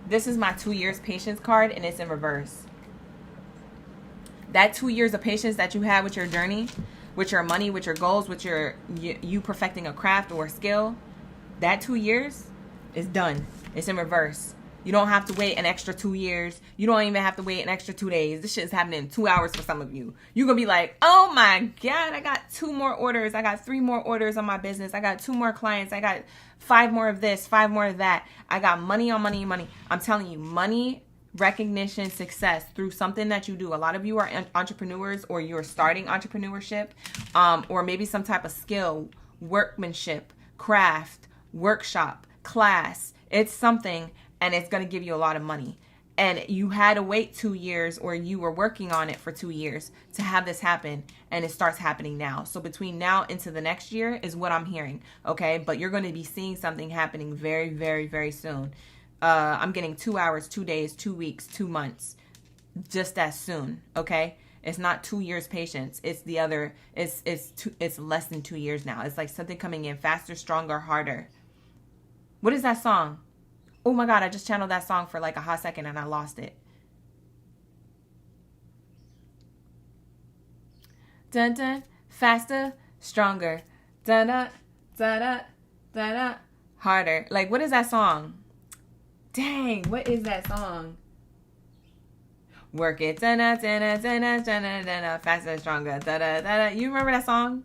This is my 2 years patience card, and it's in reverse. That 2 years of patience that you had with your journey, with your money, with your goals, with you perfecting a craft or a skill, that 2 years is done. It's in reverse. You don't have to wait an extra 2 years. You don't even have to wait an extra 2 days. This shit is happening in 2 hours for some of you. You're going to be like, oh my God, I got 2 more orders. I got 3 more orders on my business. I got 2 more clients. I got 5 more of this, 5 more of that. I got money on money. I'm telling you, money, recognition, success through something that you do. A lot of you are entrepreneurs, or you're starting entrepreneurship, or maybe some type of skill, workmanship, craft, workshop, class. It's something, and it's going to give you a lot of money. And you had to wait 2 years, or you were working on it for 2 years to have this happen, and it starts happening now. So between now into the next year is what I'm hearing, okay? But you're going to be seeing something happening very, very, very soon. I'm getting 2 hours, 2 days, 2 weeks, 2 months, just as soon, okay? It's not 2 years patience. It's the other, it's less than 2 years now. It's like something coming in faster, stronger, harder. What is that song? Oh my God, I just channeled that song for like a hot second and I lost it. Dun dun, faster, stronger. Dun dun, dun dun, dun dun, harder. Like, what is that song? Dang, what is that song? Work it, dun dun dun dun dun dun dun dun, faster, stronger. Dun dun dun. You remember that song?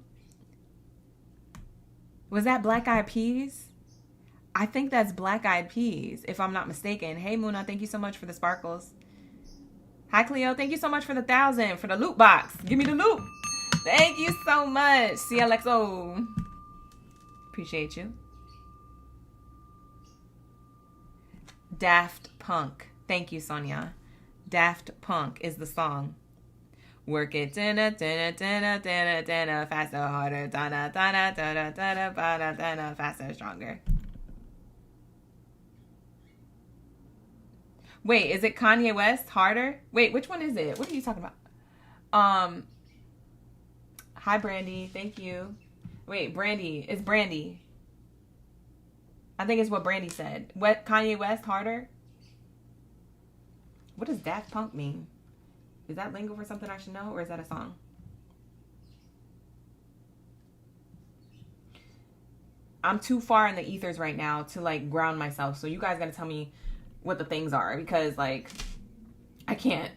Was that Black Eyed Peas? I think that's Black Eyed Peas, if I'm not mistaken. Hey, Muna, thank you so much for the sparkles. Hi, Cleo. Thank you so much for the 1,000, for the loot box. Give me the loot. Thank you so much, CLXO. Appreciate you. Daft Punk. Thank you, Sonia. Daft Punk is the song. Work it, dana, dana, dana, dana, dana, faster, harder, dana, dana, dana, dana, dana, dana, faster, stronger. Wait, is it Kanye West, Harder? Wait, which one is it? What are you talking about? Hi, Brandy. Thank you. Wait, Brandy. It's Brandy. I think it's what Brandy said. What, Kanye West, Harder? What does Daft Punk mean? Is that lingo for something I should know, or is that a song? I'm too far in the ethers right now to like ground myself. So you guys gotta tell me what the things are, because like I can't.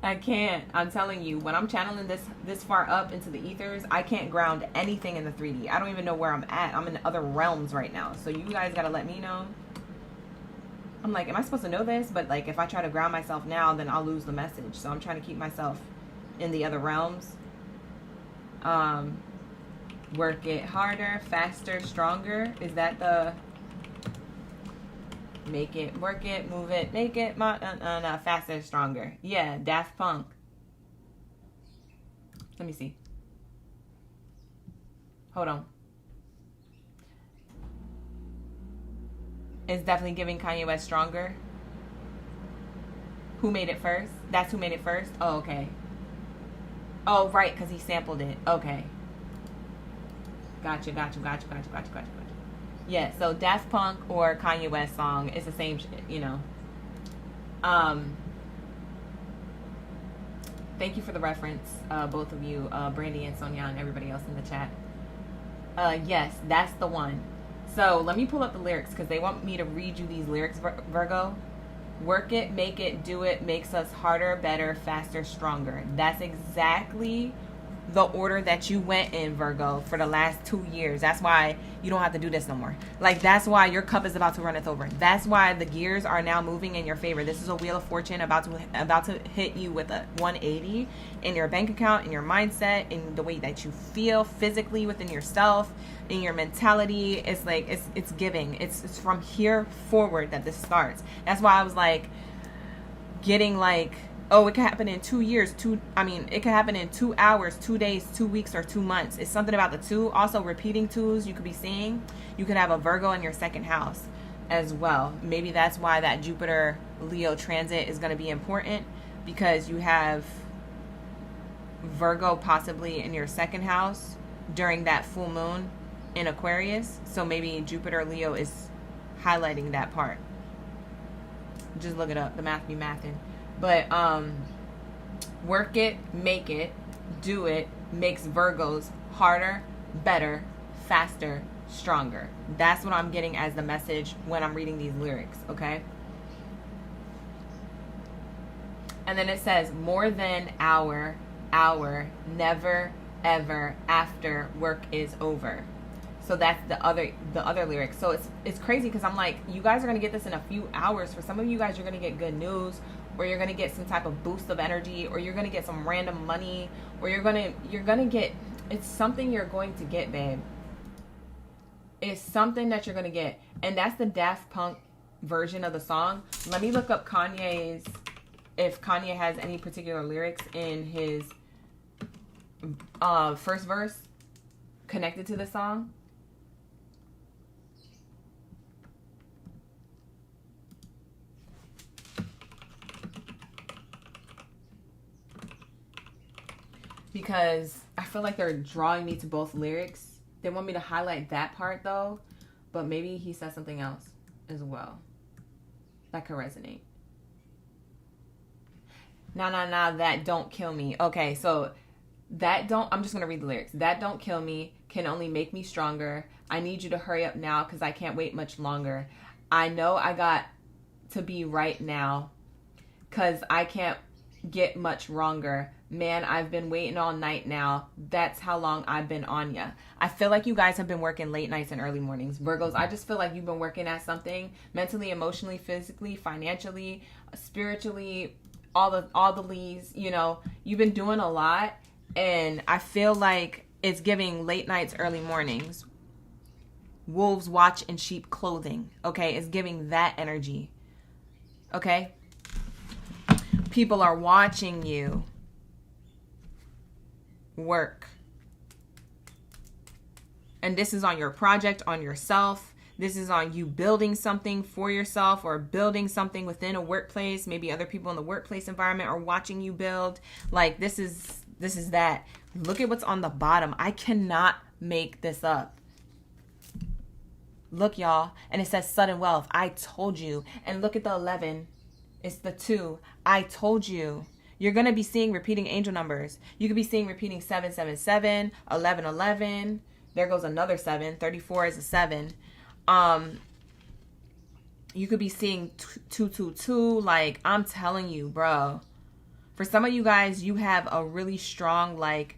I can't. I'm telling you, when I'm channeling this far up into the ethers, I can't ground anything in the 3D. I don't even know where I'm at. I'm in other realms right now. So you guys gotta let me know. I'm like, am I supposed to know this? But like, if I try to ground myself now, then I'll lose the message. So I'm trying to keep myself in the other realms. Work it harder, faster, stronger. Is that the... Make it, work it, move it, make it, faster, stronger. Yeah, Daft Punk. Let me see. Hold on. It's definitely giving Kanye West Stronger. Who made it first? That's who made it first? Oh, okay. Oh, right, because he sampled it. Okay. Gotcha. Yeah, so Daft Punk or Kanye West song is the same, you know. Thank you for the reference, both of you, Brandy and Sonia and everybody else in the chat. Yes, that's the one. So let me pull up the lyrics because they want me to read you these lyrics, Virgo. Work it, make it, do it, makes us harder, better, faster, stronger. That's exactly the order that you went in, Virgo, for the last 2 years. That's why you don't have to do this no more. Like, that's why your cup is about to run over. That's why the gears are now moving in your favor. This is a wheel of fortune about to hit you with a 180 in your bank account, in your mindset, in the way that you feel physically within yourself, in your mentality. It's like, it's giving. It's from here forward that this starts. That's why I was like getting like Oh, it can happen in 2 years, it can happen in 2 hours, 2 days, 2 weeks, or 2 months. It's something about the two. Also, repeating twos you could be seeing. You could have a Virgo in your second house as well. Maybe that's why that Jupiter Leo transit is going to be important, because you have Virgo possibly in your second house during that full moon in Aquarius. So maybe Jupiter Leo is highlighting that part. Just look it up. The math be mathing. But work it, make it, do it makes Virgos harder, better, faster, stronger. That's what I'm getting as the message when I'm reading these lyrics, okay? And then it says, more than hour, never, ever, after work is over. So that's the other lyrics. So it's crazy, because I'm like, you guys are going to get this in a few hours. For some of you guys, you're going to get good news, or you're going to get some type of boost of energy, or you're going to get some random money, or you're going to get, it's something you're going to get, babe. It's something that you're going to get. And that's the Daft Punk version of the song. Let me look up Kanye's, if Kanye has any particular lyrics in his first verse connected to the song. Because I feel like they're drawing me to both lyrics. They want me to highlight that part though, but maybe he says something else as well that could resonate. Nah, that don't kill me. Okay, so I'm just going to read the lyrics. That don't kill me, can only make me stronger. I need you to hurry up now, because I can't wait much longer. I know I got to be right now, because I can't get much wronger. Man, I've been waiting all night now. That's how long I've been on ya. I feel like you guys have been working late nights and early mornings. Virgos, I just feel like you've been working at something mentally, emotionally, physically, financially, spiritually, all the leads, you know, you've been doing a lot. And I feel like it's giving late nights, early mornings. Wolves watch in sheep clothing. Okay, it's giving that energy. Okay, people are watching you work. And this is on your project, on yourself. This is on you building something for yourself, or building something within a workplace. Maybe other people in the workplace environment are watching you build. Like, this is that. Look at what's on the bottom. I cannot make this up. Look, y'all. And it says sudden wealth. I told you. And look at the 11. It's the 2. I told you. You're going to be seeing repeating angel numbers. You could be seeing repeating 777, 1111. There goes another 7. 34 is a 7. You could be seeing 222. Like, I'm telling you, bro. For some of you guys, you have a really strong, like,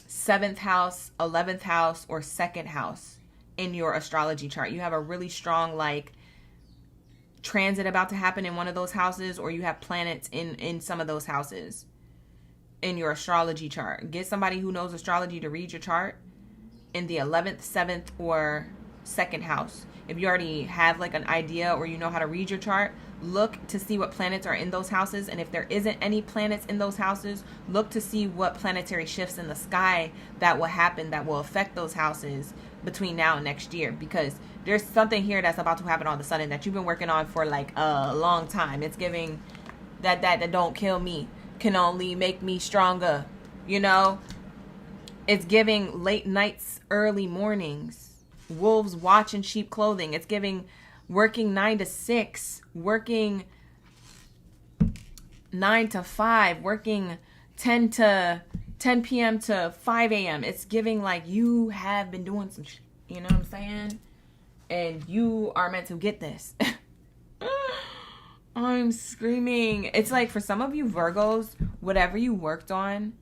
7th house, 11th house, or 2nd house in your astrology chart. You have a really strong, like, transit about to happen in one of those houses, or you have planets in some of those houses in your astrology chart. Get somebody who knows astrology to read your chart in the 11th, 7th, or 2nd house. If you already have like an idea, or you know how to read your chart, look to see what planets are in those houses. And if there isn't any planets in those houses, look to see what planetary shifts in the sky that will happen, that will affect those houses between now and next year. Because there's something here that's about to happen all of a sudden that you've been working on for like a long time. It's giving that don't kill me, can only make me stronger. You know, it's giving late nights, early mornings. Wolves watch in sheep clothing. It's giving working 9 to 6, working 9 to 5, working 10 p.m. to 5 a.m. It's giving like you have been doing some shit, you know what I'm saying? And you are meant to get this. I'm screaming. It's like, for some of you Virgos, whatever you worked on,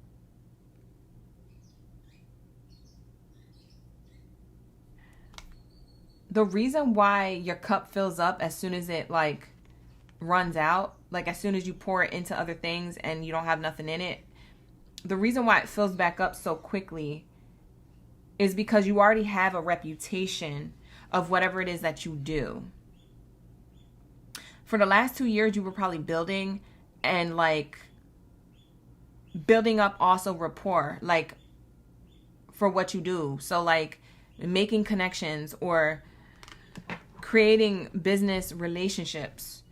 the reason why your cup fills up as soon as it like runs out, like as soon as you pour it into other things and you don't have nothing in it, the reason why it fills back up so quickly is because you already have a reputation of whatever it is that you do. for the last 2 years, you were probably building and like building up also rapport, like for what you do. So like making connections or creating business relationships,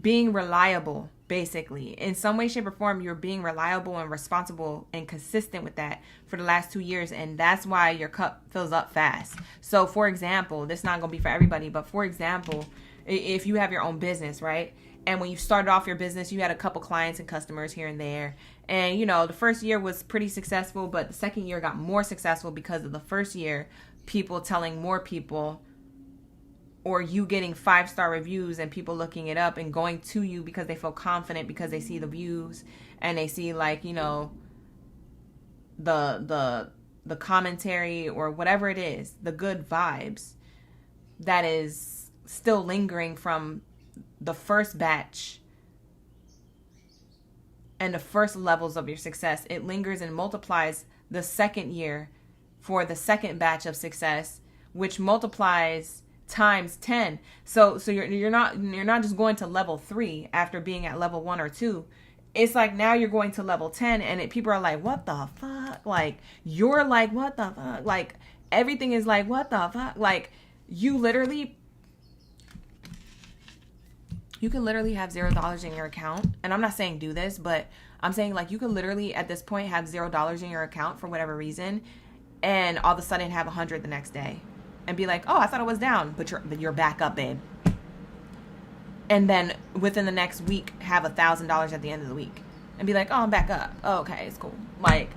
being reliable, basically. In some way, shape, or form, you're being reliable and responsible and consistent with that for the last 2 years. And that's why your cup fills up fast. So for example, this is not going to be for everybody, but for example, if you have your own business, right? And when you started off your business, you had a couple clients and customers here and there. And, you know, the first year was pretty successful, but the second year got more successful because of the first year, people telling more people, or you getting 5-star reviews and people looking it up and going to you because they feel confident because they see the views and they see, like, you know, the commentary or whatever it is, the good vibes that is still lingering from the first batch and the first levels of your success. It lingers and multiplies the second year for the second batch of success, which multiplies times 10. So you're not just going to level 3 after being at level 1 or 2. It's like now you're going to level 10 and people are like, what the fuck? Like, you're like, what the fuck? Like, everything is like, what the fuck? Like, you can literally have $0 in your account. And I'm not saying do this, but I'm saying, like, you can literally at this point have $0 in your account for whatever reason, and all of a sudden have 100 the next day and be like, oh, I thought it was down, but you're back up, babe. And then within the next week have $1,000 at the end of the week and be like, oh, I'm back up. Oh, okay, it's cool. Like,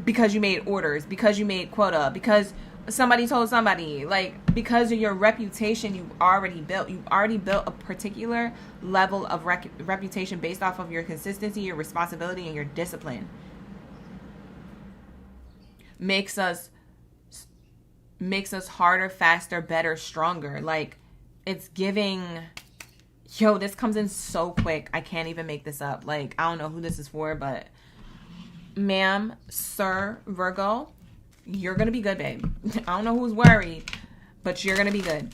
because you made orders, because you made quota, because somebody told somebody, like, because of your reputation you've already built a particular level of reputation based off of your consistency, your responsibility, and your discipline. Makes us harder, faster, better, stronger. Like, it's giving, yo, this comes in so quick. I can't even make this up. Like, I don't know who this is for, but ma'am, sir, Virgo, you're going to be good, babe. I don't know who's worried, but you're going to be good.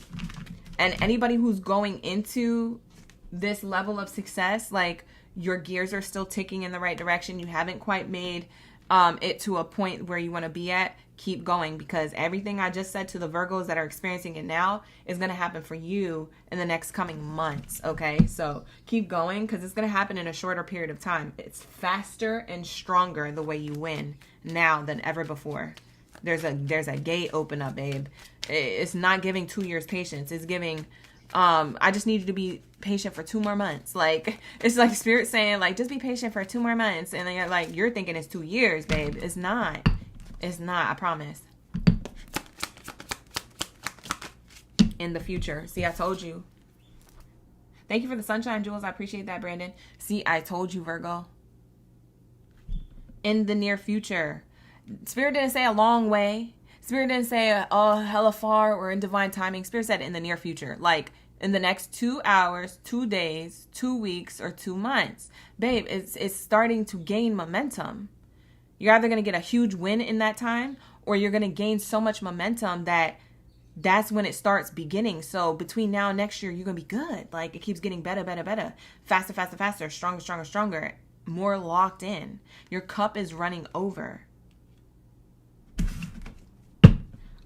And anybody who's going into this level of success, like, your gears are still ticking in the right direction. You haven't quite made it to a point where you want to be at. Keep going, because everything I just said to the Virgos that are experiencing it now is going to happen for you in the next coming months. Okay, so keep going, because it's going to happen in a shorter period of time. It's faster and stronger the way you win now than ever before. There's a gate open up, babe. It's not giving 2 years patience. It's giving I just need you to be patient for 2 more months. Like, it's like Spirit saying, like, just be patient for 2 more months. And then you're like, you're thinking it's 2 years, babe. It's not. It's not, I promise. In the future. See, I told you. Thank you for the sunshine, Jules. I appreciate that, Brandon. See, I told you, Virgo. In the near future. Spirit didn't say a long way. Spirit didn't say, oh, hella far or in divine timing. Spirit said in the near future. Like, in the next 2 hours, 2 days, 2 weeks, or 2 months. Babe, it's starting to gain momentum. You're either going to get a huge win in that time, or you're going to gain so much momentum that that's when it starts beginning. So between now and next year, you're going to be good. Like, it keeps getting better, better, better. Faster, faster, faster. Stronger, stronger, stronger. More locked in. Your cup is running over.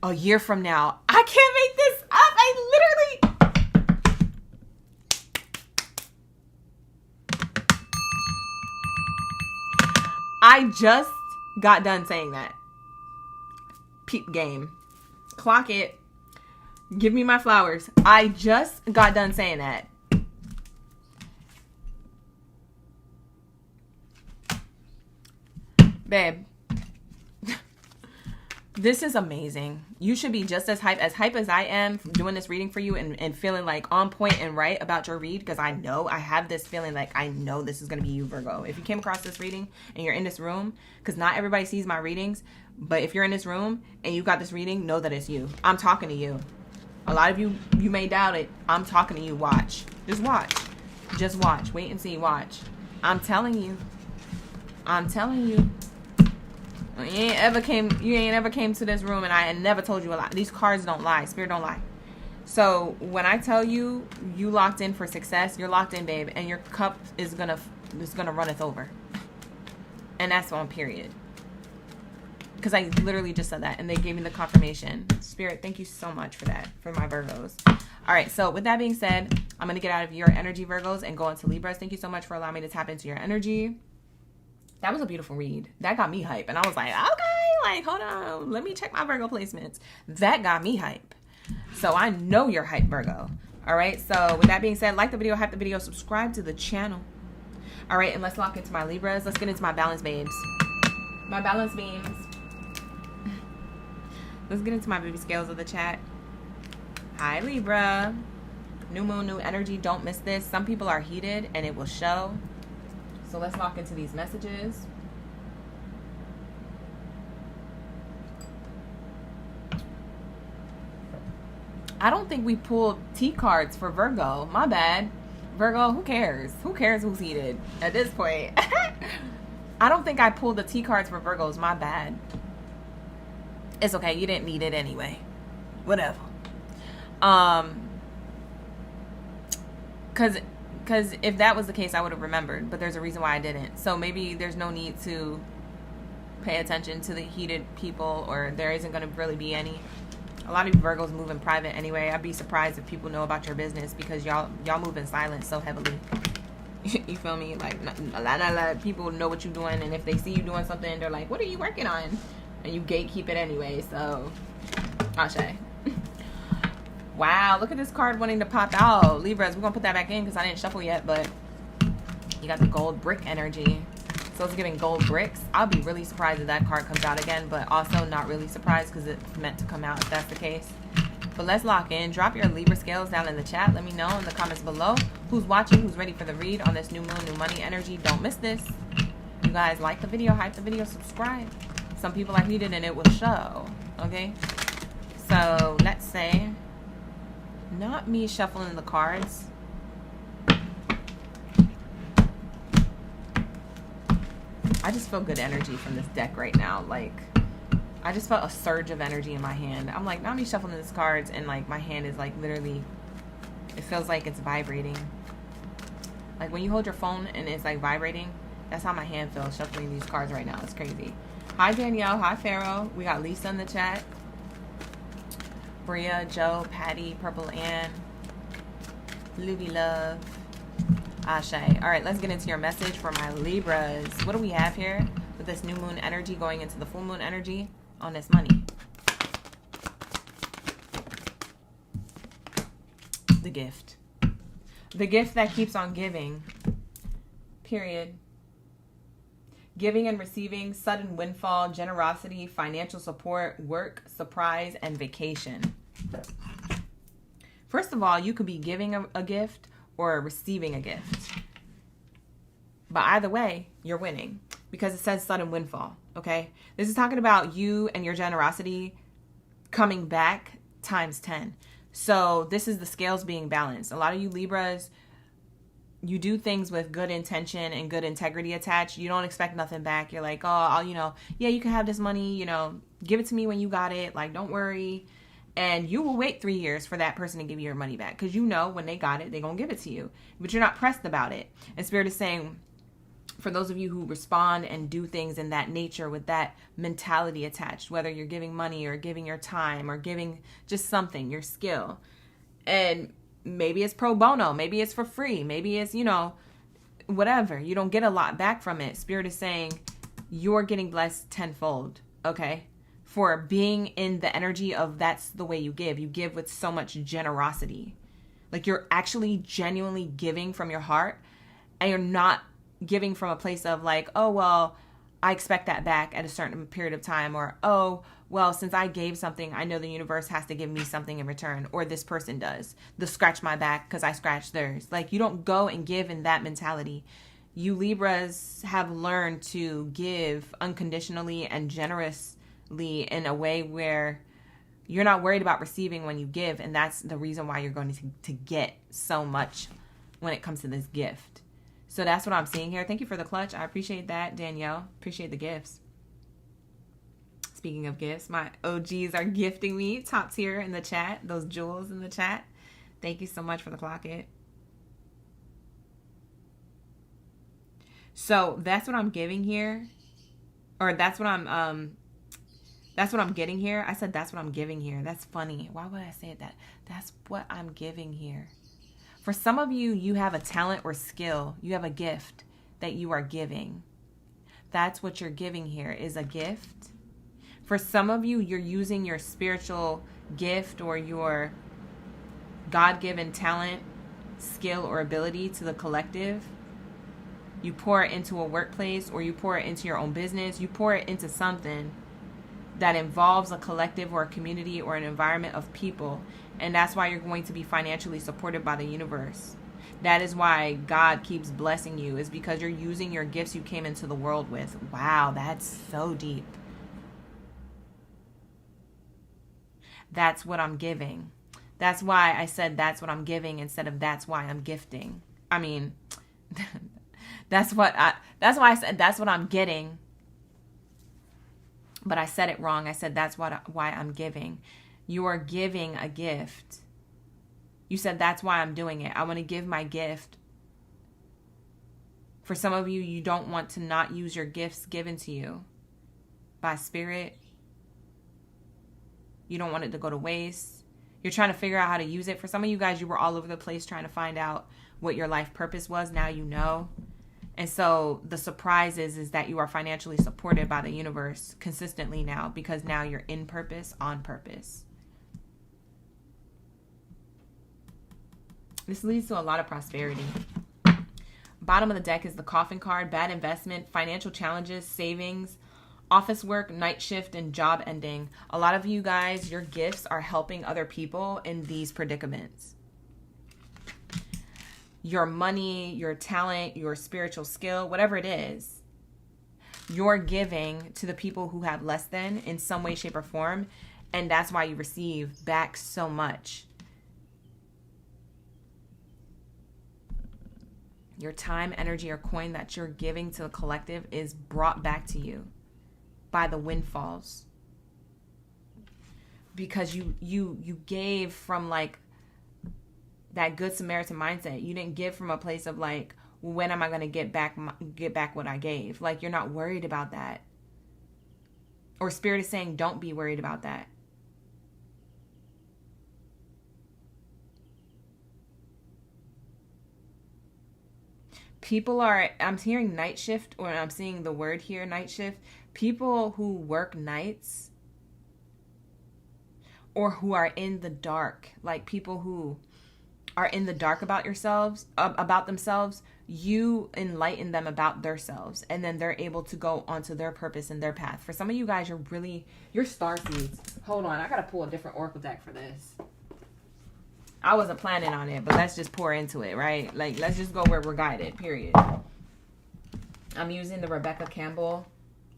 A year from now, I can't make this up. I just got done saying that. Peep game. Clock it. Give me my flowers. I just got done saying that. Babe. This is amazing. You should be just as hype as I am doing this reading for you and feeling like on point and right about your read, because I have this feeling like I know this is going to be you, Virgo. If you came across this reading and you're in this room, because not everybody sees my readings, but if you're in this room and you got this reading, know that it's you. I'm talking to you. A lot of you may doubt it. I'm talking to you. Watch. Just watch. Just watch. Wait and see. Watch. I'm telling you. I'm telling you. You ain't ever came to this room and I never told you a lie. These cards don't lie. Spirit don't lie. So when I tell you, you locked in for success, you're locked in, babe, and your cup is gonna runneth over. And that's on period. Because I literally just said that, and they gave me the confirmation. Spirit, thank you so much for that, for my Virgos. All right, so with that being said, I'm going to get out of your energy, Virgos, and go into Libras. Thank you so much for allowing me to tap into your energy. That was a beautiful read. That got me hype. And I was like, okay, like, hold on. Let me check my Virgo placements. That got me hype. So I know you're hype, Virgo. All right, so with that being said, like the video, hype the video, subscribe to the channel. All right, and let's lock into my Libras. Let's get into my balance babes. My balance beams. Let's get into my baby scales of the chat. Hi, Libra. New moon, new energy. Don't miss this. Some people are heated and it will show. So let's lock into these messages. I don't think we pulled T cards for Virgo. My bad. Virgo, who cares? Who cares who's heated at this point? I don't think I pulled the T cards for Virgos. My bad. It's okay. You didn't need it anyway. Whatever. Cause if that was the case, I would have remembered, but there's a reason why I didn't. So maybe there's no need to pay attention to the heated people, or there isn't going to really be any. A lot of you Virgos move in private anyway. I'd be surprised if people know about your business because y'all move in silence so heavily. You feel me? Like a lot of people know what you're doing, and if they see you doing something, they're like, "What are you working on?" And you gatekeep it anyway. So, Ashe. Wow, look at this card wanting to pop out. Libras, we're going to put that back in because I didn't shuffle yet, but you got the gold brick energy. So it's giving gold bricks. I'll be really surprised if that card comes out again, but also not really surprised because it's meant to come out if that's the case. But let's lock in. Drop your Libra scales down in the chat. Let me know in the comments below who's watching, who's ready for the read on this new moon, new money energy. Don't miss this. You guys like the video, hype the video, subscribe. Some people are heated and it will show. Okay? So let's say... Not me shuffling the cards. I just feel good energy from this deck right now. Like, I just felt a surge of energy in my hand. I'm like, not me shuffling these cards, and like my hand is like literally, it feels like it's vibrating. Like when you hold your phone and it's like vibrating, that's how my hand feels shuffling these cards right now. It's crazy. Hi Danielle, hi Pharaoh. We got Lisa in the chat. Bria, Joe, Patty, Purple Ann, Luby Love, Ashe. All right, let's get into your message for my Libras. What do we have here with this new moon energy going into the full moon energy on this money? The gift. The gift that keeps on giving. Period. Giving and receiving, sudden windfall, generosity, financial support, work, surprise, and vacation. First of all, you could be giving a gift or receiving a gift. But either way, you're winning because it says sudden windfall, okay? This is talking about you and your generosity coming back times 10. So this is the scales being balanced. A lot of you Libras, you do things with good intention and good integrity attached. You don't expect nothing back. You're like, oh, yeah, you can have this money, give it to me when you got it. Like, don't worry. And you will wait 3 years for that person to give you your money back because when they got it, they're going to give it to you. But you're not pressed about it. And Spirit is saying, for those of you who respond and do things in that nature with that mentality attached, whether you're giving money or giving your time or giving just something, your skill, and maybe it's pro bono, maybe it's for free, maybe it's, whatever. You don't get a lot back from it. Spirit is saying you're getting blessed tenfold, okay? For being in the energy of that's the way you give. You give with so much generosity. Like you're actually genuinely giving from your heart and you're not giving from a place of like, oh, well, I expect that back at a certain period of time, or, oh, well, since I gave something, I know the universe has to give me something in return, or this person does. They'll scratch my back because I scratched theirs. Like, you don't go and give in that mentality. You Libras have learned to give unconditionally and generously in a way where you're not worried about receiving when you give, and that's the reason why you're going to get so much when it comes to this gift. So that's what I'm seeing here. Thank you for the clutch. I appreciate that, Danielle. Appreciate the gifts. Speaking of gifts, my OGs are gifting me top tier in the chat. Those jewels in the chat. Thank you so much for the clock it. So that's what I'm giving here. Or that's what I'm getting here. I said that's what I'm giving here. That's funny. Why would I say that? That's what I'm giving here. For some of you, you have a talent or skill. You have a gift that you are giving. That's what you're giving here, is a gift. For some of you, you're using your spiritual gift or your God-given talent, skill, or ability to the collective. You pour it into a workplace, or you pour it into your own business. You pour it into something that involves a collective or a community or an environment of people. And that's why you're going to be financially supported by the universe. That is why God keeps blessing you, is because you're using your gifts you came into the world with. Wow, that's so deep. That's what I'm giving. That's why I said that's what I'm giving instead of that's why I'm gifting. I mean, that's why I said that's what I'm getting. But I said it wrong. I said that's why I'm giving. You are giving a gift. You said that's why I'm doing it. I want to give my gift. For some of you, you don't want to not use your gifts given to you by spirit. You don't want it to go to waste. You're trying to figure out how to use it. For some of you guys, you were all over the place trying to find out what your life purpose was. Now you know. And so the surprise is that you are financially supported by the universe consistently now, because now you're in purpose, on purpose. This leads to a lot of prosperity. Bottom of the deck is the coffin card, bad investment, financial challenges, savings, office work, night shift, and job ending. A lot of you guys, your gifts are helping other people in these predicaments. Your money, your talent, your spiritual skill, whatever it is, you're giving to the people who have less than in some way, shape, or form. And that's why you receive back so much. Your time, energy, or coin that you're giving to the collective is brought back to you by the windfalls, because you gave from like that good Samaritan mindset. You didn't give from a place of like, when am I going to get back what I gave? Like, you're not worried about that. Or Spirit is saying, don't be worried about that. People are, I'm hearing night shift, or I'm seeing the word here, night shift. People who work nights, or who are in the dark, like people who are in the dark about themselves, you enlighten them about themselves, and then they're able to go onto their purpose and their path. For some of you guys, you're star seeds. Hold on, I gotta pull a different oracle deck for this. I wasn't planning on it, but let's just pour into it, right? Like, let's just go where we're guided, period. I'm using the Rebecca Campbell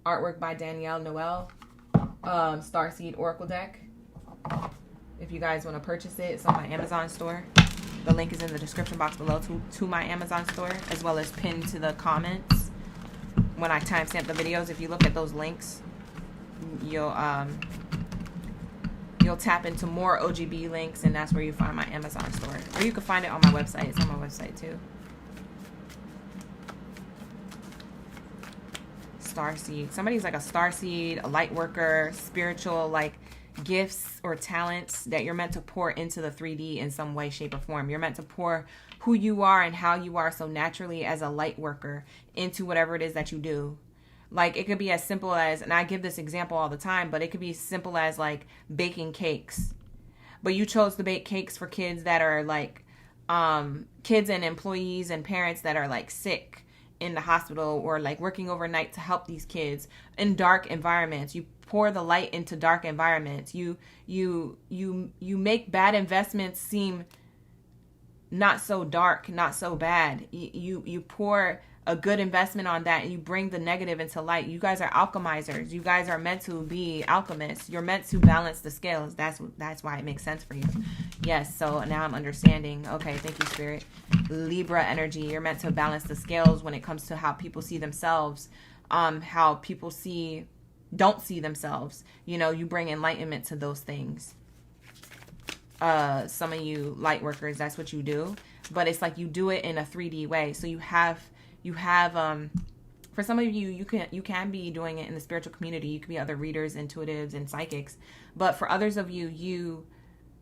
artwork by Danielle Noel Starseed Oracle deck. If you guys want to purchase it, it's on my Amazon store. The link is in the description box below to my Amazon store, as well as pinned to the comments when I timestamp the videos. If you look at those links, you'll tap into more OGB links, and that's where you find my Amazon store. Or you can find it on my website. It's on my website too. Starseed. Somebody's like a starseed, a light worker, spiritual, like gifts or talents that you're meant to pour into the 3D in some way, shape, or form. You're meant to pour who you are and how you are so naturally as a light worker into whatever it is that you do. Like, it could be as simple as, and I give this example all the time, but it could be simple as like baking cakes. But you chose to bake cakes for kids that are like, kids and employees and parents that are like sick in the hospital, or like working overnight to help these kids in dark environments. You pour the light into dark environments. You make bad investments seem not so dark, not so bad. You pour a good investment on that, and you bring the negative into light. You guys are alchemizers. You guys are meant to be alchemists. You're meant to balance the scales. That's why it makes sense for you. Yes, so now I'm understanding. Okay, thank you, Spirit. Libra energy. You're meant to balance the scales when it comes to how people see themselves, how people see don't see themselves. You know, you bring enlightenment to those things. Some of you light workers, that's what you do. But it's like you do it in a 3D way. So you have for some of you, you can be doing it in the spiritual community. You could be other readers, intuitives, and psychics. But for others of you, you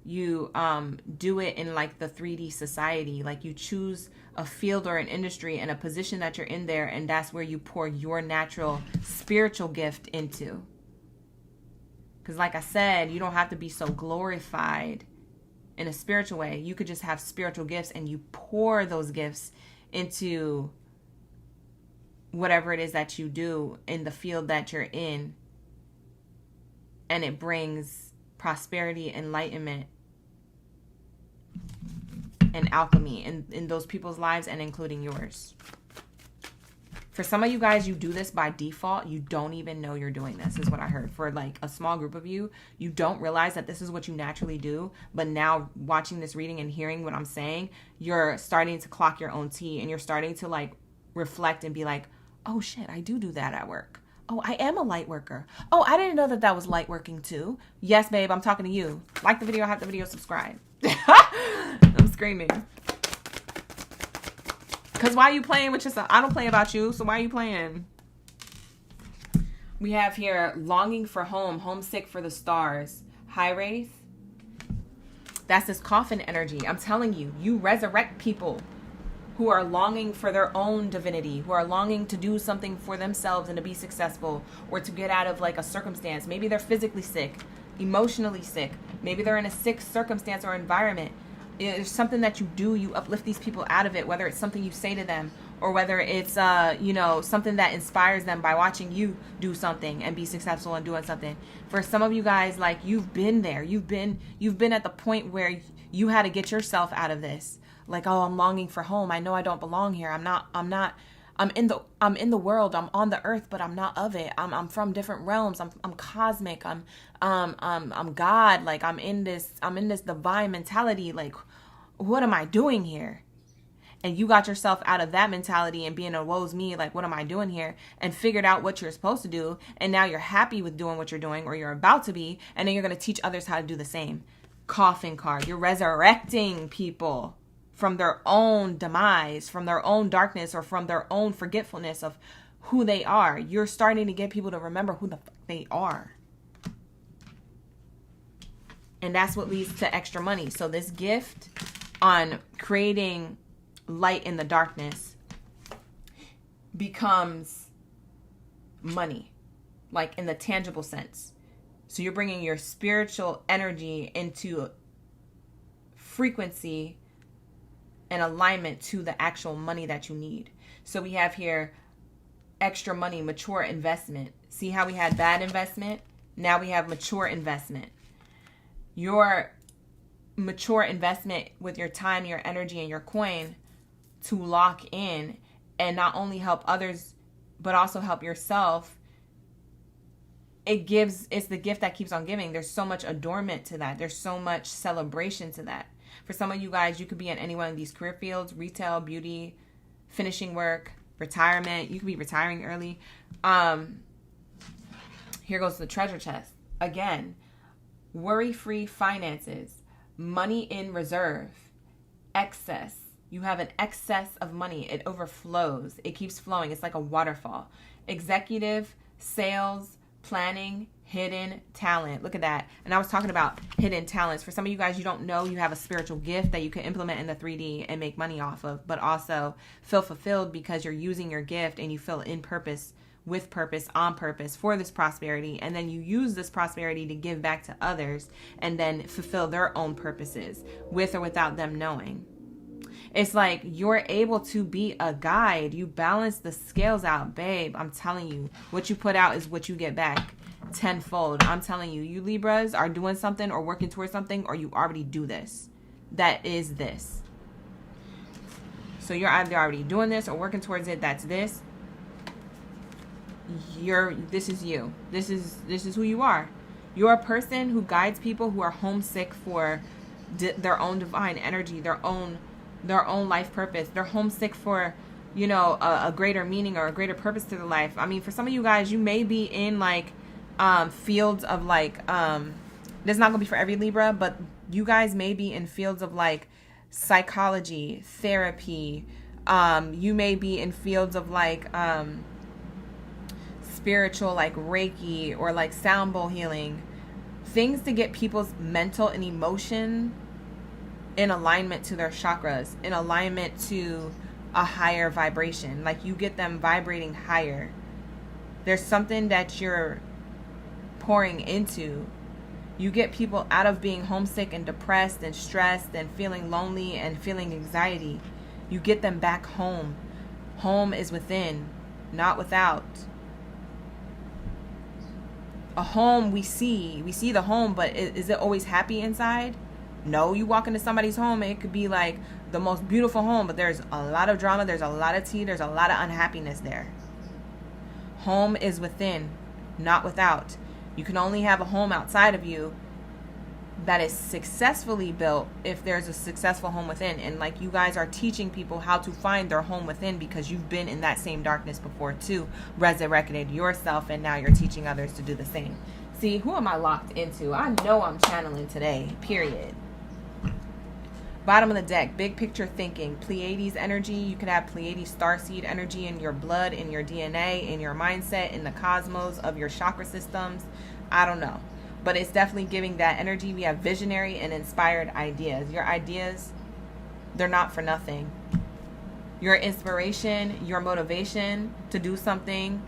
do it in like the 3D society. Like you choose a field or an industry and a position that you're in there, and that's where you pour your natural spiritual gift into. Because like I said, you don't have to be so glorified in a spiritual way. You could just have spiritual gifts and you pour those gifts into whatever it is that you do in the field that you're in, and it brings prosperity, enlightenment, and alchemy in those people's lives, and including yours. For some of you guys, you do this by default. You don't even know you're doing this, is what I heard. For like a small group of you, you don't realize that this is what you naturally do. But now watching this reading and hearing what I'm saying, you're starting to clock your own tea, and you're starting to like reflect and be like, oh shit, I do that at work. Oh, I am a light worker. Oh, I didn't know that was light working too. Yes, babe, I'm talking to you. Like the video, have the video, subscribe. I'm screaming. Because why are you playing with yourself? I don't play about you, so why are you playing? We have here longing for home, homesick for the stars. High Wraith. That's this coffin energy. I'm telling you, you resurrect people who are longing for their own divinity, who are longing to do something for themselves and to be successful, or to get out of like a circumstance. Maybe they're physically sick, emotionally sick. Maybe they're in a sick circumstance or environment. It's something that you do, you uplift these people out of it, whether it's something you say to them, or whether it's, something that inspires them by watching you do something and be successful and doing something. For some of you guys, like you've been there, you've been at the point where you had to get yourself out of this. Like, oh, I'm longing for home. I know I don't belong here. I'm in the world. I'm on the earth, but I'm not of it. I'm from different realms. I'm cosmic. I'm God. Like I'm in this divine mentality. Like, what am I doing here? And you got yourself out of that mentality and being a woe's me, like, what am I doing here? And figured out what you're supposed to do. And now you're happy with doing what you're doing, or you're about to be. And then you're going to teach others how to do the same. Coffin card. You're resurrecting people from their own demise, from their own darkness, or from their own forgetfulness of who they are. You're starting to get people to remember who the fuck they are. And that's what leads to extra money. So this gift on creating light in the darkness becomes money, like in the tangible sense. So you're bringing your spiritual energy into frequency and alignment to the actual money that you need. So we have here extra money, mature investment. See how we had bad investment? Now we have mature investment. Your mature investment with your time, your energy, and your coin to lock in and not only help others, but also help yourself. It's the gift that keeps on giving. There's so much adornment to that. There's so much celebration to that. For some of you guys, you could be in any one of these career fields: retail, beauty, finishing work, retirement. You could be retiring early. Here goes the treasure chest. Again, worry-free finances, money in reserve, excess. You have an excess of money. It overflows. It keeps flowing. It's like a waterfall. Executive, sales, planning, hidden talent. Look at that. And I was talking about hidden talents. For some of you guys, you don't know you have a spiritual gift that you can implement in the 3D and make money off of, but also feel fulfilled because you're using your gift and you feel in purpose, with purpose, on purpose for this prosperity. And then you use this prosperity to give back to others and then fulfill their own purposes with or without them knowing. It's like you're able to be a guide. You balance the scales out, babe. I'm telling you, what you put out is what you get back tenfold. I'm telling you, you Libras are doing something or working towards something, or you already do this. That is this. So you're either already doing this or working towards it. That's this. This is you. This is who you are. You're a person who guides people who are homesick for their own divine energy, their own life purpose. They're homesick for, a greater meaning or a greater purpose to their life. I mean, for some of you guys, you may be in like fields of like, this is not gonna be for every Libra, but you guys may be in fields of like psychology, therapy. You may be in fields of like spiritual, like Reiki or like sound bowl healing, things to get people's mental and emotion in alignment to their chakras, in alignment to a higher vibration. Like you get them vibrating higher. There's something that you're pouring into. You get people out of being homesick and depressed and stressed and feeling lonely and feeling anxiety. You get them back home. Home is within, not without. A home we see the home, but is it always happy inside? No, you walk into somebody's home, it could be like the most beautiful home, but there's a lot of drama, there's a lot of tea, there's a lot of unhappiness there. Home is within, not without. You can only have a home outside of you that is successfully built if there's a successful home within. And like you guys are teaching people how to find their home within because you've been in that same darkness before too, resurrected yourself, and now you're teaching others to do the same. See, who am I locked into? I know I'm channeling today, period. Bottom of the deck, big picture thinking, Pleiades energy. You could have Pleiades starseed energy in your blood, in your DNA, in your mindset, in the cosmos of your chakra systems. I don't know. But it's definitely giving that energy. We have visionary and inspired ideas. Your ideas, they're not for nothing. Your inspiration, your motivation to do something,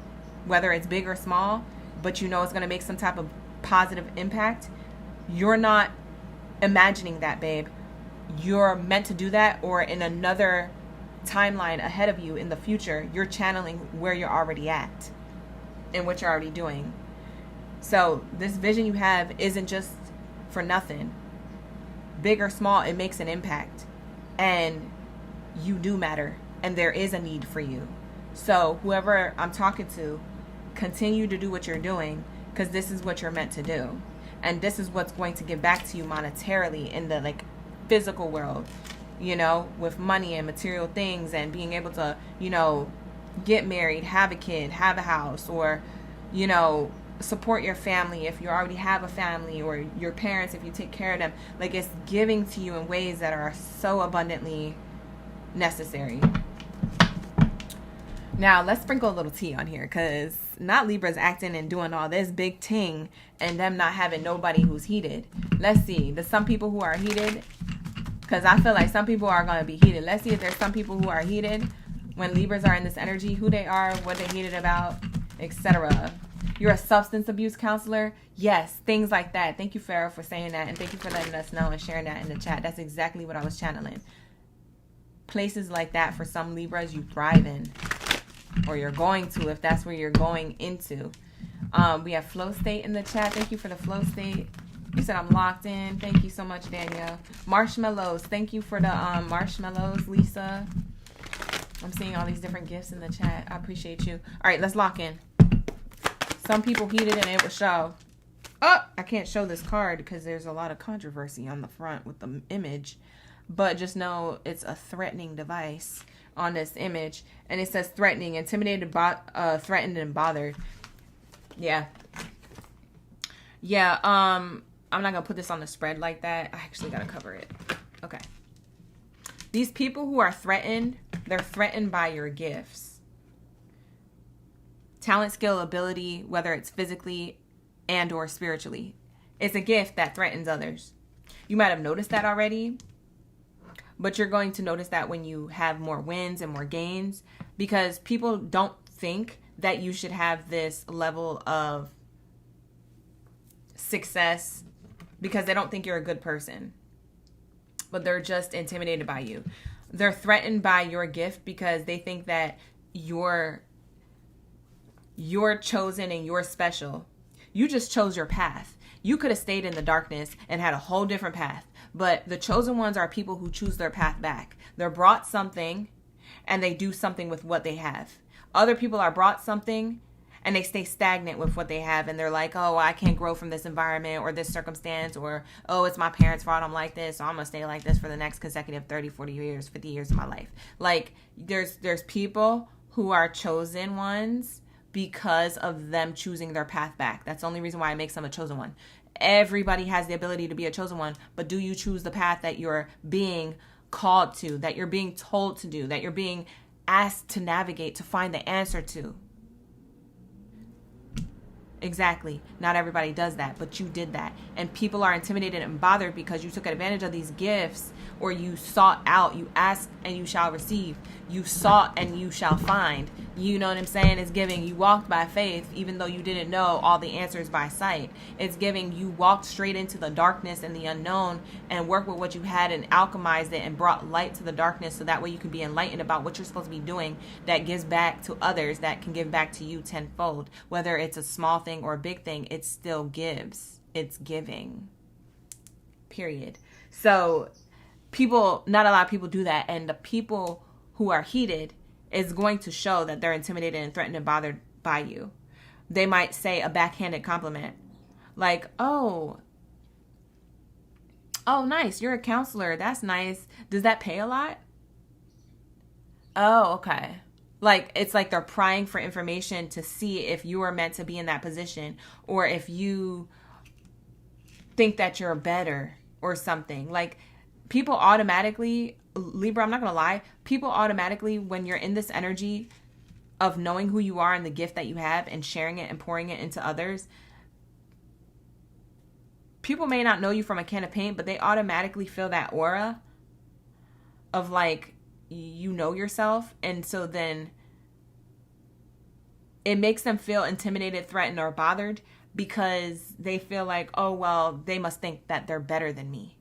whether it's big or small, but you know it's going to make some type of positive impact. You're not imagining that, babe. You're meant to do that, or in another timeline ahead of you in the future, you're channeling where you're already at and what you're already doing. So this vision you have isn't just for nothing. Big or small, it makes an impact. And you do matter. And there is a need for you. So whoever I'm talking to, continue to do what you're doing, because this is what you're meant to do. And this is what's going to give back to you monetarily in the like physical world, you know, with money and material things and being able to, you know, get married, have a kid, have a house, or, you know, support your family if you already have a family, or your parents if you take care of them. Like, it's giving to you in ways that are so abundantly necessary. Now let's sprinkle a little tea on here, because not Libras acting and doing all this big ting and them not having nobody who's heated. Let's see. There's some people who are heated, because I feel like some people are going to be heated. Let's see if there's some people who are heated when Libras are in this energy, who they are, what they're heated about, etc. You're a substance abuse counselor. Yes, things like that. Thank you, Farrah, for saying that. And thank you for letting us know and sharing that in the chat. That's exactly what I was channeling. Places like that for some Libras you thrive in. Or you're going to, if that's where you're going into. We have flow state in the chat. Thank you for the flow state. You said I'm locked in. Thank you so much, Danielle. Marshmallows. Thank you for the marshmallows, Lisa. I'm seeing all these different gifts in the chat. I appreciate you. All right, let's lock in. Some people heated and it will show. Oh, I can't show this card because there's a lot of controversy on the front with the image. But just know it's a threatening device on this image. And it says threatening, intimidated, threatened, and bothered. Yeah. Yeah, I'm not going to put this on the spread like that. I actually got to cover it. Okay. These people who are threatened, they're threatened by your gifts. Talent, skill, ability, whether it's physically and or spiritually. It's a gift that threatens others. You might have noticed that already, but you're going to notice that when you have more wins and more gains, because people don't think that you should have this level of success because they don't think you're a good person, but they're just intimidated by you. They're threatened by your gift because they think that you're chosen and you're special. You just chose your path. You could have stayed in the darkness and had a whole different path, but the chosen ones are people who choose their path back. They're brought something and they do something with what they have. Other people are brought something and they stay stagnant with what they have, and they're like, oh, I can't grow from this environment or this circumstance, or, oh, it's my parents' fault I'm like this, so I'm going to stay like this for the next consecutive 30, 40 years, 50 years of my life. Like, there's people who are chosen ones, because of them choosing their path back. That's the only reason why it makes them a chosen one. Everybody has the ability to be a chosen one, but do you choose the path that you're being called to, that you're being told to do, that you're being asked to navigate, to find the answer to? Exactly. Not everybody does that, but you did that. And people are intimidated and bothered because you took advantage of these gifts, or you sought out, you asked and you shall receive. You sought and you shall find. You know what I'm saying? It's giving you walked by faith, even though you didn't know all the answers by sight. It's giving you walked straight into the darkness and the unknown and worked with what you had and alchemized it and brought light to the darkness, so that way you can be enlightened about what you're supposed to be doing that gives back to others, that can give back to you tenfold. Whether it's a small thing or a big thing, it still gives. It's giving. Period. So not a lot of people do that. And the people who are heated is going to show that they're intimidated and threatened and bothered by you. They might say a backhanded compliment like, oh, nice, you're a counselor. That's nice. Does that pay a lot? Oh, okay. Like, it's like they're prying for information to see if you are meant to be in that position, or if you think that you're better or something. Like, people automatically, Libra, I'm not going to lie, people automatically, when you're in this energy of knowing who you are and the gift that you have and sharing it and pouring it into others, people may not know you from a can of paint, but they automatically feel that aura of like, you know yourself. And so then it makes them feel intimidated, threatened, or bothered, because they feel like, oh, well, they must think that they're better than me.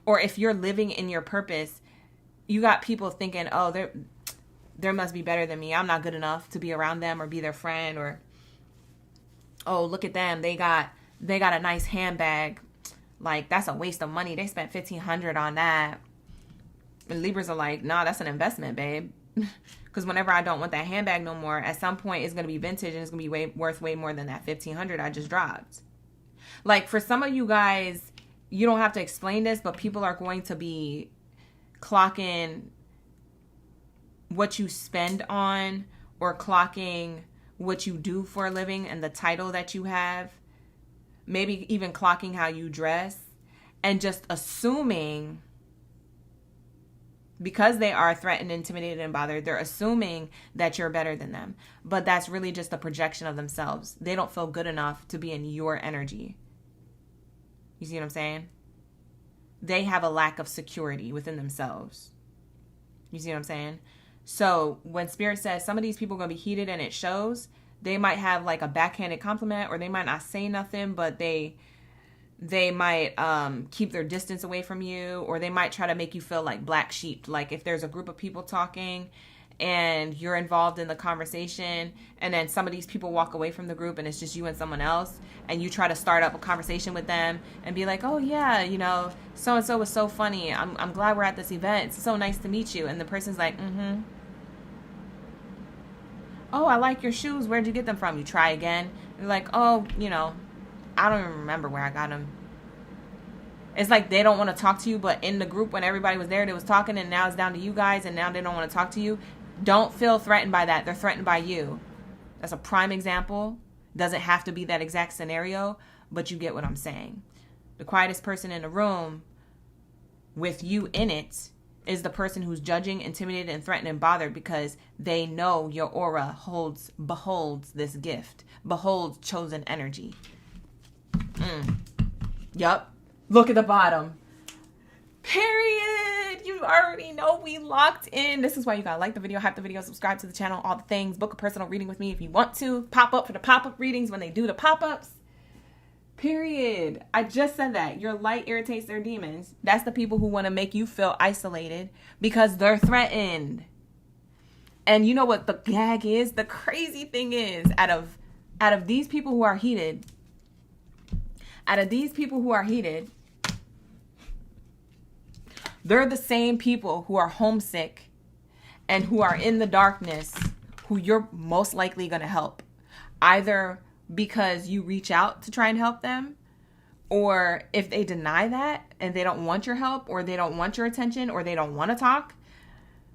Or if you're living in your purpose, you got people thinking, oh, they must be better than me. I'm not good enough to be around them or be their friend. Or, oh, look at them. They got a nice handbag. Like, that's a waste of money. They spent $1,500 on that. And Libras are like, nah, that's an investment, babe. Because whenever I don't want that handbag no more, at some point it's going to be vintage and it's going to be worth way more than that $1,500 I just dropped. Like, for some of you guys, you don't have to explain this, but people are going to be clocking what you spend on, or clocking what you do for a living and the title that you have. Maybe even clocking how you dress, and just assuming, because they are threatened, intimidated, and bothered, they're assuming that you're better than them. But that's really just a projection of themselves. They don't feel good enough to be in your energy. You see what I'm saying? They have a lack of security within themselves. You see what I'm saying? So when Spirit says some of these people are going to be heated and it shows, they might have like a backhanded compliment, or they might not say nothing, but they might keep their distance away from you, or they might try to make you feel like black sheep. Like, if there's a group of people talking and you're involved in the conversation, and then some of these people walk away from the group and it's just you and someone else, and you try to start up a conversation with them and be like, oh yeah, you know, so-and-so was so funny. I'm glad we're at this event. It's so nice to meet you. And the person's like, oh, I like your shoes. Where'd you get them from? You try again. You're like, oh, you know, I don't even remember where I got them. It's like they don't want to talk to you, but in the group when everybody was there, they was talking, and now it's down to you guys, and now they don't want to talk to you. Don't feel threatened by that. They're threatened by you. That's a prime example. Doesn't have to be that exact scenario, but you get what I'm saying. The quietest person in the room with you in it is the person who's judging, intimidated, and threatened and bothered, because they know your aura beholds this gift, beholds chosen energy. Yup. Look at the bottom. Period. You already know we locked in. This is why you gotta like the video, hype the video, subscribe to the channel, all the things. Book a personal reading with me if you want to. Pop up for the pop-up readings when they do the pop-ups. Period. I just said that. Your light irritates their demons. That's the people who want to make you feel isolated because they're threatened. And you know what the gag is? The crazy thing is, out of these people who are heated, they're the same people who are homesick and who are in the darkness, who you're most likely going to help. Either because you reach out to try and help them, or if they deny that and they don't want your help, or they don't want your attention, or they don't want to talk,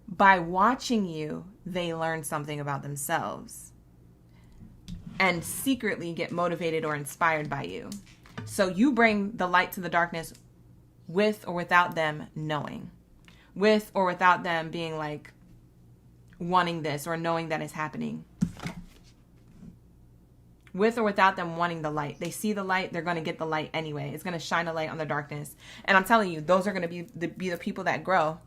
by watching you, they learn something about themselves and secretly get motivated or inspired by you. So you bring the light to the darkness with or without them knowing, with or without them being like wanting this or knowing that it's happening, with or without them wanting the light. They see the light, they're going to get the light anyway. It's going to shine a light on the darkness. And I'm telling you, those are going to be the people that grow.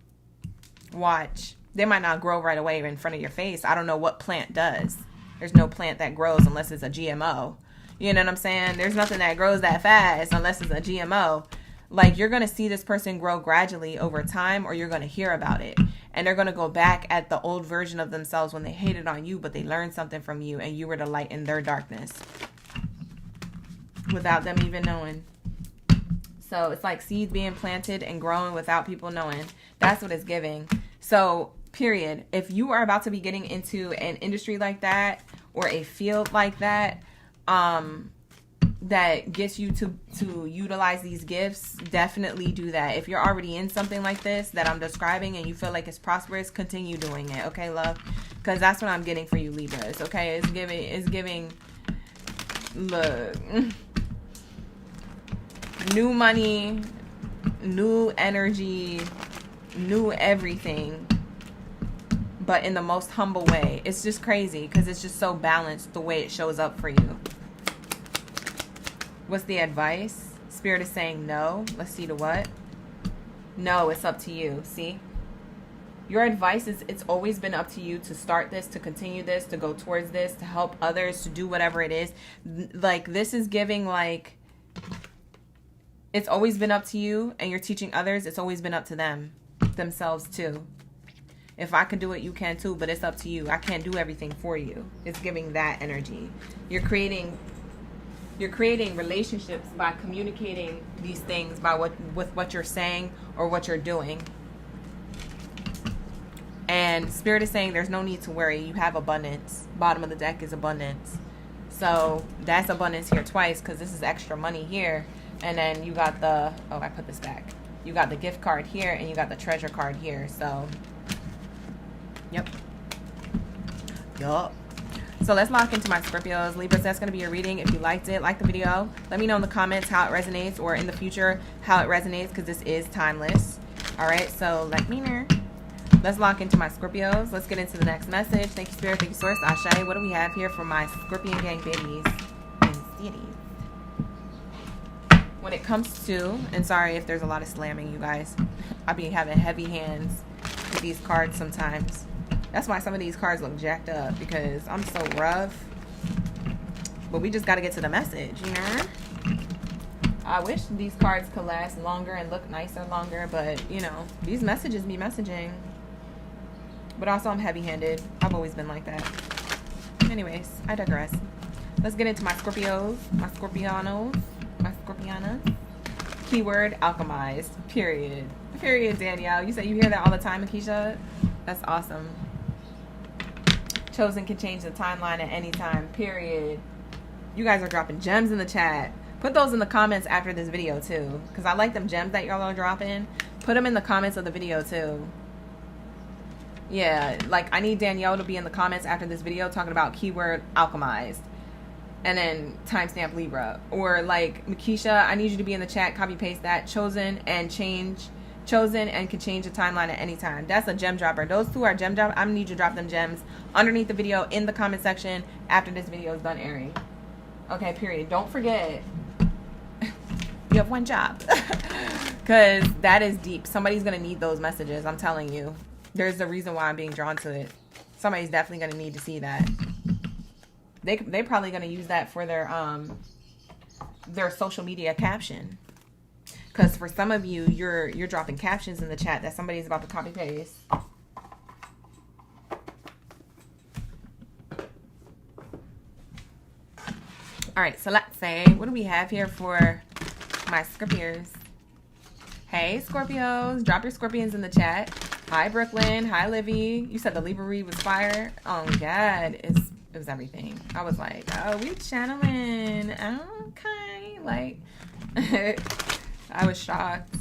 Watch. They might not grow right away in front of your face. I don't know what plant does. There's no plant that grows unless it's a GMO. You know what I'm saying? There's nothing that grows that fast unless it's a GMO. Like, you're going to see this person grow gradually over time, or you're going to hear about it. And they're going to go back at the old version of themselves when they hated on you, but they learned something from you and you were the light in their darkness without them even knowing. So it's like seeds being planted and growing without people knowing. That's what it's giving. So, period. If you are about to be getting into an industry like that or a field like that, that gets you to utilize these gifts, definitely do that. If you're already in something like this that I'm describing and you feel like it's prosperous, continue doing it. Okay, love? Because that's what I'm getting for you, Libras. Okay, it's giving, look, new money, new energy, new everything, but in the most humble way. It's just crazy because it's just so balanced the way it shows up for you. What's the advice? Spirit is saying no. Let's see to what? No, it's up to you. See? Your advice is, it's always been up to you to start this, to continue this, to go towards this, to help others, to do whatever it is. Like, this is giving, like, it's always been up to you, and you're teaching others. It's always been up to themselves too. If I can do it, you can too, but it's up to you. I can't do everything for you. It's giving that energy. You're creating relationships by communicating these things with what you're saying or what you're doing. And Spirit is saying there's no need to worry. You have abundance. Bottom of the deck is abundance. So that's abundance here twice because this is extra money here. And then you got the, oh, I put this back. You got the gift card here and you got the treasure card here. So, yep. So let's lock into my Scorpios. Libras, that's going to be your reading. If you liked it, like the video. Let me know in the comments how it resonates, or in the future how it resonates, because this is timeless. All right, so let me know. Let's lock into my Scorpios. Let's get into the next message. Thank you, Spirit. Thank you, Source. Ashe. What do we have here for my Scorpion gang babies and cities? When it comes to, and sorry if there's a lot of slamming, you guys. I be having heavy hands with these cards sometimes. That's why some of these cards look jacked up, because I'm so rough. But we just got to get to the message, you know? I wish these cards could last longer and look nicer longer, but, you know, these messages be messaging. But also I'm heavy-handed. I've always been like that. Anyways, I digress. Let's get into my Scorpios, my Scorpianos, my Scorpianas. Keyword, alchemized. Period. Period, Danielle. You say you hear that all the time, Akeisha? That's awesome. Chosen can change the timeline at any time. Period. You guys are dropping gems in the chat. Put those in the comments after this video, too. Because I like them gems that y'all are dropping. Put them in the comments of the video, too. Yeah, like, I need Danielle to be in the comments after this video talking about keyword alchemized. And then timestamp Libra. Or, like, Makisha, I need you to be in the chat. Copy paste that. Chosen and can change the timeline at any time. That's a gem dropper. Those two are gem drop. I'm gonna need you to drop them gems underneath the video in the comment section after this video is done airing. Okay, period. Don't forget, you have one job. Because that is deep. Somebody's gonna need those messages. I'm telling you. There's a reason why I'm being drawn to it. Somebody's definitely gonna need to see that. They probably gonna use that for their social media caption. Because for some of you, you're dropping captions in the chat that somebody's about to copy paste. All right, so let's say, what do we have here for my Scorpios? Hey, Scorpios, drop your Scorpions in the chat. Hi, Brooklyn. Hi, Livy. You said the Libra read was fire. Oh, God, it was everything. I was like, oh, we channeling. Okay, like... I was shocked.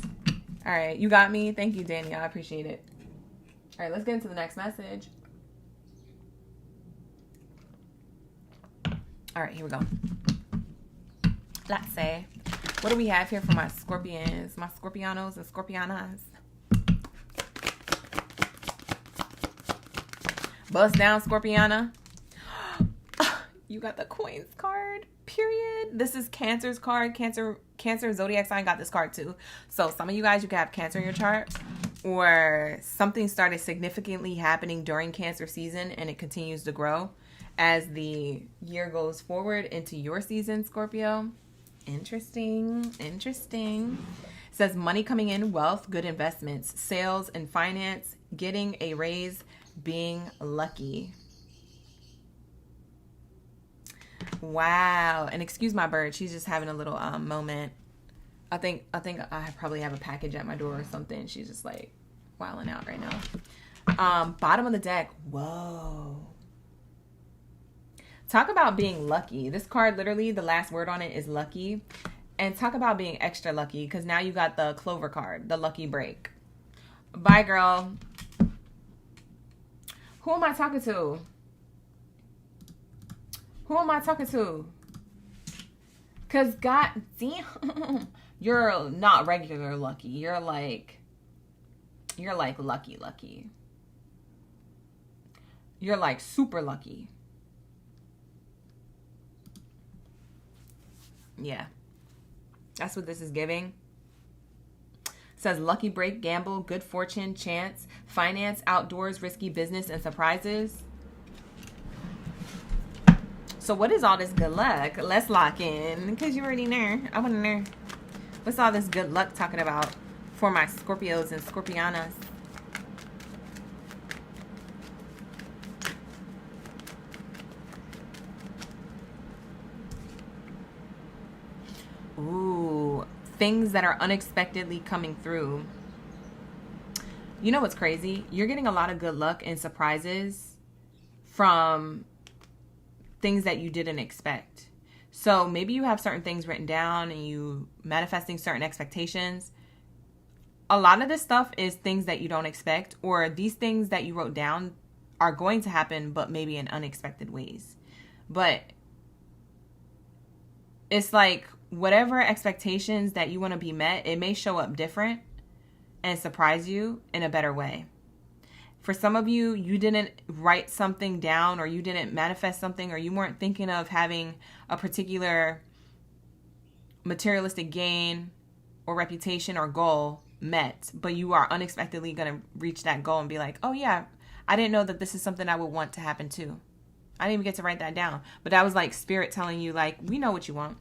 All right, you got me. Thank you, Danielle. I appreciate it. All right, let's get into the next message. All right, here we go. Let's say, what do we have here for my Scorpions, my Scorpianos and Scorpianas? Bust down, Scorpiana. You got the Coins card, period. This is Cancer's card. Cancer zodiac sign got this card too. So some of you guys, you can have Cancer in your chart, or something started significantly happening during Cancer season and it continues to grow as the year goes forward into your season, Scorpio. Interesting. It says money coming in, wealth, good investments, sales and finance, getting a raise, being lucky. Wow. And excuse my bird, she's just having a little moment. I think I probably have a package at my door or something. She's just like wilding out right now. Bottom of the deck. Whoa. Talk about being lucky. This card, literally, the last word on it is lucky. And talk about being extra lucky, because now you got the Clover card, the lucky break. Bye, girl. Who am I talking to? Because god damn, you're not regular lucky. You're like lucky. You're like super lucky. Yeah. That's what this is giving. It says lucky break, gamble, good fortune, chance, finance, outdoors, risky business, and surprises. So what is all this good luck? Let's lock in, because you already know. I want to know. What's all this good luck talking about for my Scorpios and Scorpianas? Ooh, things that are unexpectedly coming through. You know what's crazy? You're getting a lot of good luck and surprises from things that you didn't expect. So maybe you have certain things written down and you manifesting certain expectations. A lot of this stuff is things that you don't expect, or these things that you wrote down are going to happen, but maybe in unexpected ways. But it's like whatever expectations that you want to be met, it may show up different and surprise you in a better way. For some of you, you didn't write something down, or you didn't manifest something, or you weren't thinking of having a particular materialistic gain or reputation or goal met, but you are unexpectedly going to reach that goal and be like, oh yeah, I didn't know that this is something I would want to happen too. I didn't even get to write that down. But that was like spirit telling you, like, we know what you want.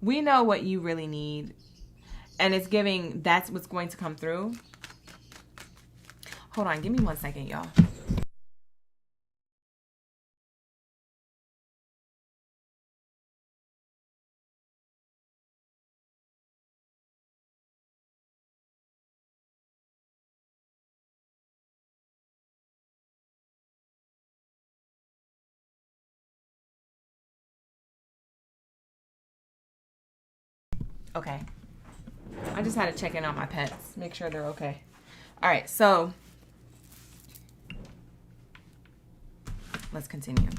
We know what you really need. And it's giving, that's what's going to come through. Hold on, give me 1 second, y'all. Okay. I just had to check in on my pets, make sure they're okay. All right, so let's continue.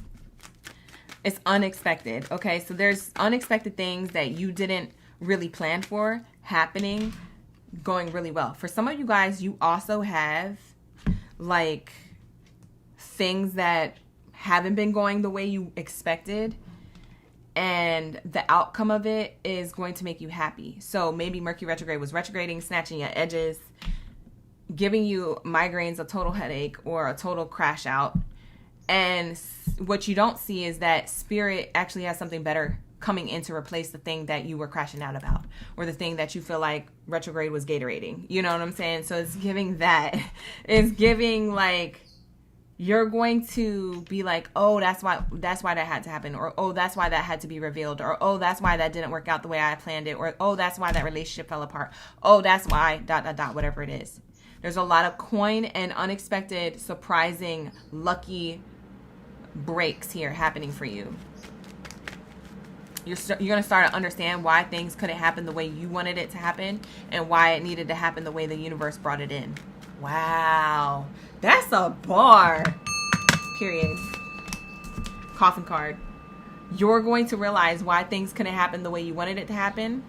It's unexpected. Okay, so there's unexpected things that you didn't really plan for happening, going really well. For some of you guys, you also have like things that haven't been going the way you expected, and the outcome of it is going to make you happy. So maybe Mercury retrograde was retrograding, snatching your edges, giving you migraines, a total headache, or a total crash out. And what you don't see is that spirit actually has something better coming in to replace the thing that you were crashing out about, or the thing that you feel like retrograde was Gatorading. You know what I'm saying? So it's giving that. It's giving like, you're going to be like, oh, that's why that had to happen, or oh, that's why that had to be revealed, or oh, that's why that didn't work out the way I planned it, or oh, that's why that relationship fell apart, oh, that's why ... whatever it is. There's a lot of coin and unexpected, surprising, lucky breaks here happening for you. You're going to start to understand why things couldn't happen the way you wanted it to happen, and why it needed to happen the way the universe brought it in. Wow. That's a bar. Period. Coffin card. You're going to realize why things couldn't happen the way you wanted it to happen.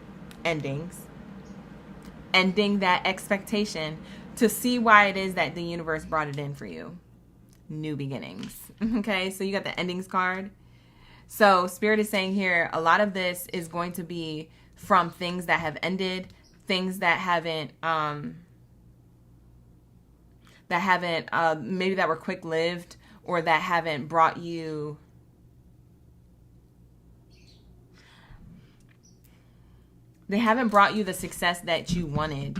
Endings. Ending that expectation to see why it is that the universe brought it in for you. New beginnings. Okay, so you got the endings card. So Spirit is saying here, a lot of this is going to be from things that have ended, things that haven't, maybe that were quick-lived, or that haven't brought you, they haven't brought you the success that you wanted.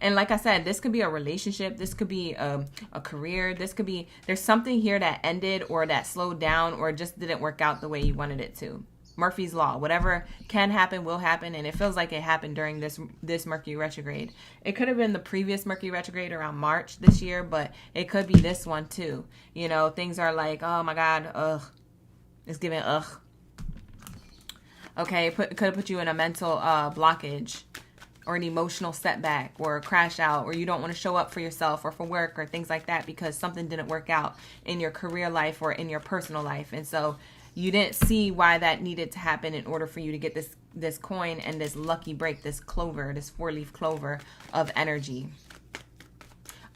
And like I said, this could be a relationship. This could be a career. This could be, there's something here that ended or that slowed down or just didn't work out the way you wanted it to. Murphy's Law. Whatever can happen will happen. And it feels like it happened during this Mercury retrograde. It could have been the previous Mercury retrograde around March this year, but it could be this one too. You know, things are like, oh my God, ugh. It's giving ugh. Okay, could have put you in a mental blockage, or an emotional setback, or a crash out, or you don't want to show up for yourself or for work or things like that because something didn't work out in your career life or in your personal life. And so you didn't see why that needed to happen in order for you to get this coin and this lucky break, this clover, this 4-leaf clover of energy.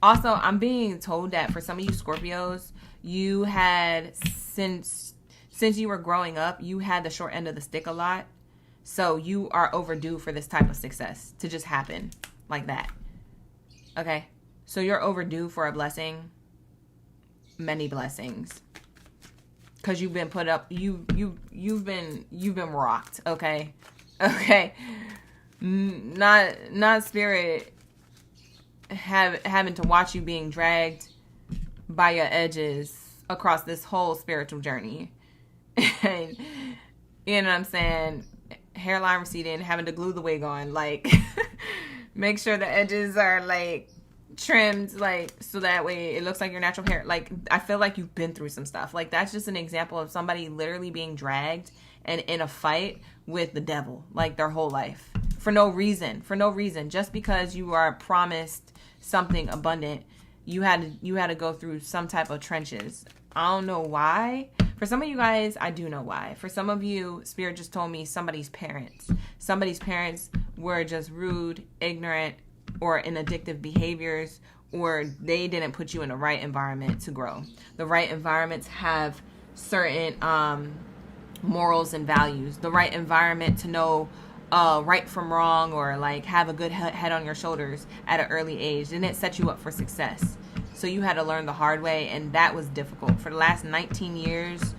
Also, I'm being told that for some of you Scorpios, you had, since you were growing up, you had the short end of the stick a lot. So you are overdue for this type of success to just happen like that. Okay. So you're overdue for a blessing. Many blessings. Cause you've been put up, you've been rocked. Okay. Okay. Not Spirit having to watch you being dragged by your edges across this whole spiritual journey. And you know what I'm saying? Hairline receding, having to glue the wig on, like make sure the edges are like trimmed, like so that way it looks like your natural hair. Like I feel like you've been through some stuff. Like that's just an example of somebody literally being dragged and in a fight with the devil, like their whole life for no reason, just because you are promised something abundant. You had to go through some type of trenches. I don't know why. For some of you guys, I do know why. For some of you, Spirit just told me somebody's parents were just rude, ignorant, or in addictive behaviors, or they didn't put you in the right environment to grow. The right environments have certain morals and values. The right environment to know right from wrong, or like have a good head on your shoulders at an early age didn't set you up for success. So you had to learn the hard way, and that was difficult. For the last 19 years,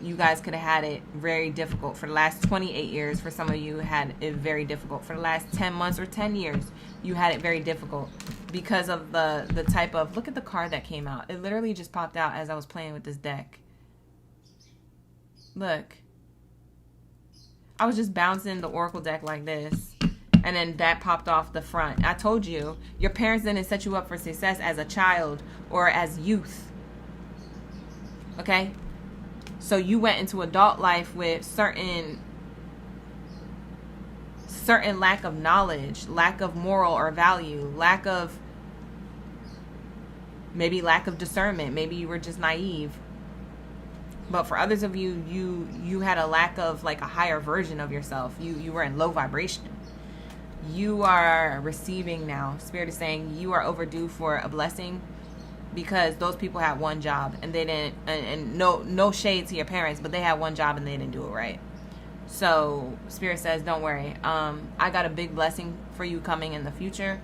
you guys could have had it very difficult. For the last 28 years, for some of you, had it very difficult. For the last 10 months or 10 years, you had it very difficult because of the type of, look at the card that came out. It literally just popped out as I was playing with this deck. Look. I was just bouncing the Oracle deck like this. And then that popped off the front. I told you, your parents didn't set you up for success as a child or as youth. Okay? So you went into adult life with certain lack of knowledge, lack of moral or value, lack of discernment. Maybe you were just naive. But for others of you, you had a lack of like a higher version of yourself. You were in low vibration. You are receiving now. Spirit is saying you are overdue for a blessing because those people had one job and they didn't, and no shade to your parents, but they had one job and they didn't do it right. So Spirit says, don't worry. I got a big blessing for you coming in the future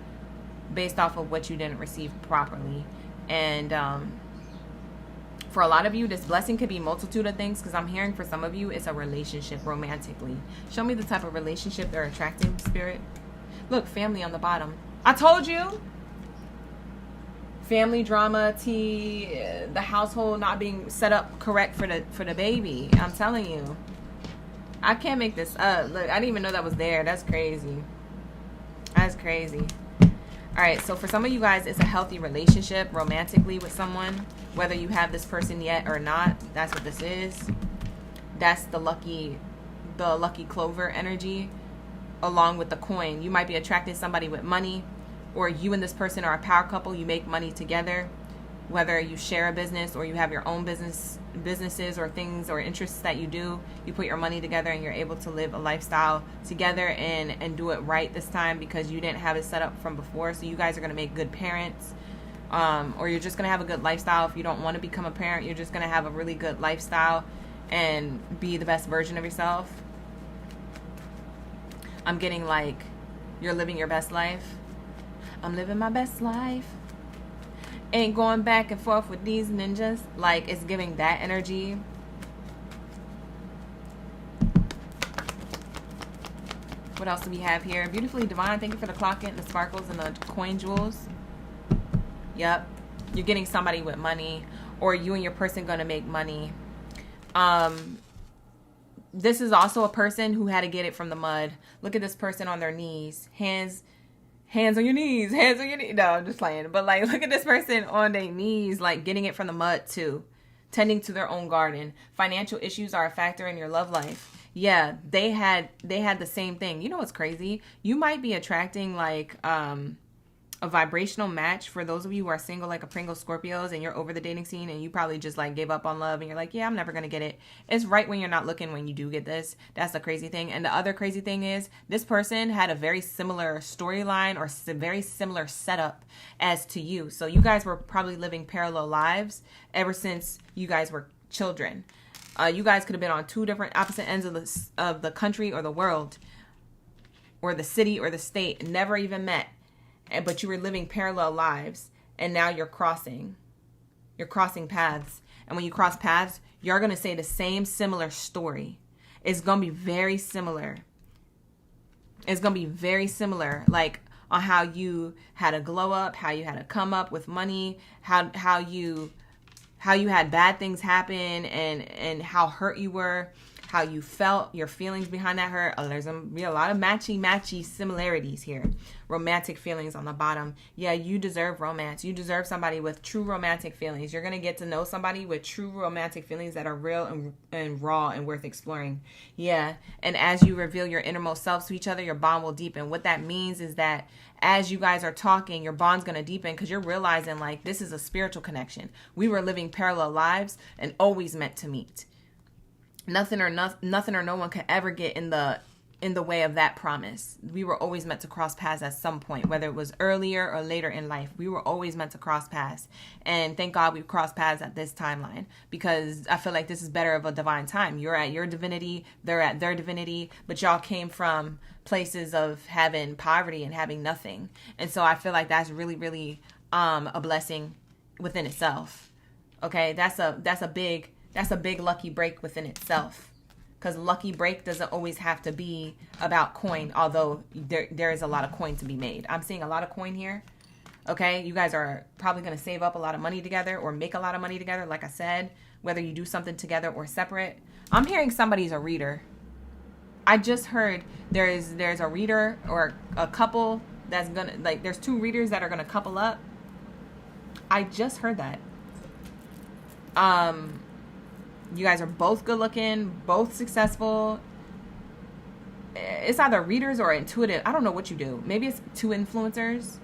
based off of what you didn't receive properly. And for a lot of you, this blessing could be a multitude of things, because I'm hearing for some of you, it's a relationship romantically. Show me the type of relationship they're attracting, Spirit. Look, family on the bottom. I told you. Family drama, the household not being set up correct for the baby. I'm telling you. I can't make this up. Look, I didn't even know that was there. That's crazy. That's crazy. All right, so for some of you guys, it's a healthy relationship romantically with someone. Whether you have this person yet or not, that's what this is. That's the lucky clover energy along with the coin. You might be attracting somebody with money or you and this person are a power couple. You make money together, whether you share a business or you have your own businesses or things or interests that you do. You put your money together and you're able to live a lifestyle together and do it right this time because you didn't have it set up from before. So you guys are going to make good parents, or you're just going to have a good lifestyle. If you don't want to become a parent, you're just going to have a really good lifestyle and be the best version of yourself. I'm getting like you're living your best life. I'm living my best life. Ain't going back and forth with these ninjas. Like, it's giving that energy. What else do we have here? Beautifully divine. Thank you for the clock and the sparkles and the coin jewels. Yep. You're getting somebody with money, or you and your person going to make money. This is also a person who had to get it from the mud. Look at this person on their knees. Hands on your knees. Hands on your knees. No, I'm just playing. But like, look at this person on their knees, like getting it from the mud too. Tending to their own garden. Financial issues are a factor in your love life. Yeah, they had the same thing. You know what's crazy? You might be attracting like a vibrational match for those of you who are single, like a Pringle Scorpios, and you're over the dating scene and you probably just like gave up on love and you're like, yeah, I'm never gonna get it. It's right when you're not looking when you do get this. That's the crazy thing. And the other crazy thing is this person had a very similar storyline or very similar setup as to you. So you guys were probably living parallel lives ever since you guys were children. You guys could have been on two different opposite ends of the country or the world or the city or the state, never even met. But you were living parallel lives, and now you're crossing paths. And when you cross paths, you're going to say the same similar story. It's going to be very similar. It's going to be very similar, like on how you had a glow up, how you had a come up with money, how you had bad things happen, and how hurt you were, how you felt, your feelings behind that hurt. There's going to be a lot of matchy similarities here. Romantic feelings on the bottom. Yeah, you deserve romance. You deserve somebody with true romantic feelings. You're going to get to know somebody with true romantic feelings that are real and raw and worth exploring. Yeah, and as you reveal your innermost selves to each other, your bond will deepen. What that means is that as you guys are talking, your bond's going to deepen because you're realizing like this is a spiritual connection. We were living parallel lives and always meant to meet. Nothing or no one could ever get in the way of that promise. We were always meant to cross paths at some point, whether it was earlier or later in life. We were always meant to cross paths. And thank God we've crossed paths at this timeline, because I feel like this is better of a divine time. You're at your divinity, they're at their divinity, but y'all came from places of having poverty and having nothing. And so I feel like that's really, really a blessing within itself. Okay, that's a big lucky break within itself, because lucky break doesn't always have to be about coin, although there is a lot of coin to be made. I'm seeing a lot of coin here. Okay, you guys are probably going to save up a lot of money together or make a lot of money together, like I said, whether you do something together or separate. I'm hearing somebody's a reader. I just heard there's a reader or a couple that's gonna, like, there's two readers that are gonna couple up. I just heard that. You guys are both good looking, both successful. It's either readers or intuitive. I don't know what you do. Maybe it's two influencers.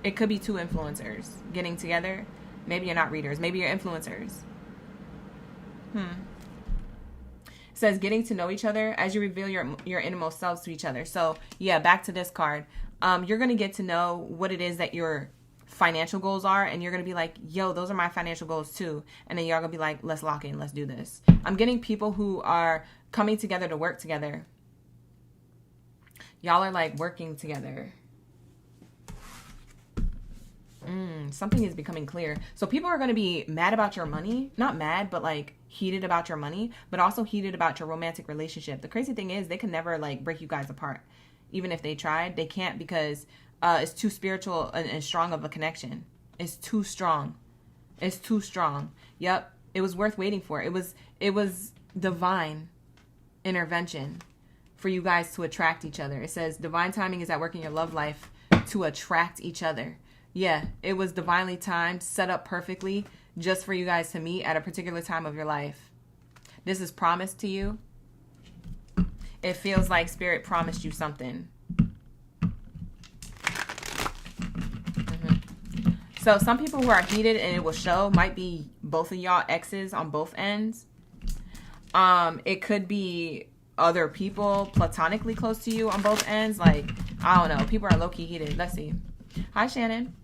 It could be two influencers getting together. Maybe you're not readers. Maybe you're influencers. It says getting to know each other as you reveal your innermost selves to each other. So yeah, back to this card. You're going to get to know what it is that your financial goals are, and you're going to be like, yo, those are my financial goals too. And then y'all going to be like, let's lock in, let's do this. I'm getting people who are coming together to work together. Y'all are like working together. Something is becoming clear. So people are going to be mad about your money. Not mad, but like heated about your money, but also heated about your romantic relationship. The crazy thing is they can never like break you guys apart. Even if they tried, they can't, because it's too spiritual and strong of a connection. It's too strong. It's too strong. Yep. It was worth waiting for. It was divine intervention for you guys to attract each other. It says divine timing is at work in your love life to attract each other. Yeah, it was divinely timed, set up perfectly just for you guys to meet at a particular time of your life. This is promised to you. It feels like Spirit promised you something. So some people who are heated and it will show might be both of y'all exes on both ends. It could be other people platonically close to you on both ends. Like, I don't know. People are low-key heated. Let's see. Hi, Shannon.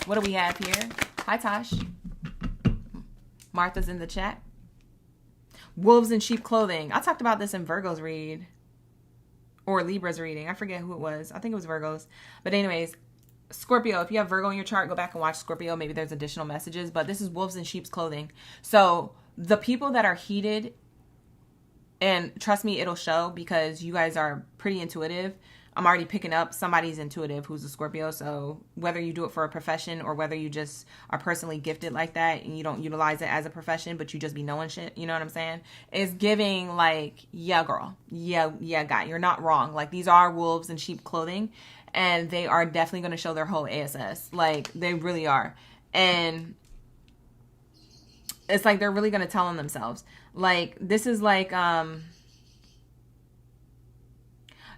What do we have here? Hi, Tosh. Martha's in the chat. Wolves in sheep clothing. I talked about this in Virgo's read. Or Libra's reading. I forget who it was. I think it was Virgo's. But anyways, Scorpio, if you have Virgo in your chart, go back and watch Scorpio. Maybe there's additional messages. But this is wolves in sheep's clothing. So the people that are heated, and trust me, it'll show because you guys are pretty intuitive. I'm already picking up somebody's intuitive who's a Scorpio. So whether you do it for a profession or whether you just are personally gifted like that and you don't utilize it as a profession, but you just be knowing shit, you know what I'm saying? It's giving like, yeah, girl. Yeah, guy. You're not wrong. Like, these are wolves in sheep clothing and they are definitely going to show their whole ASS. Like, they really are. And it's like they're really going to tell on themselves. Like, this is like,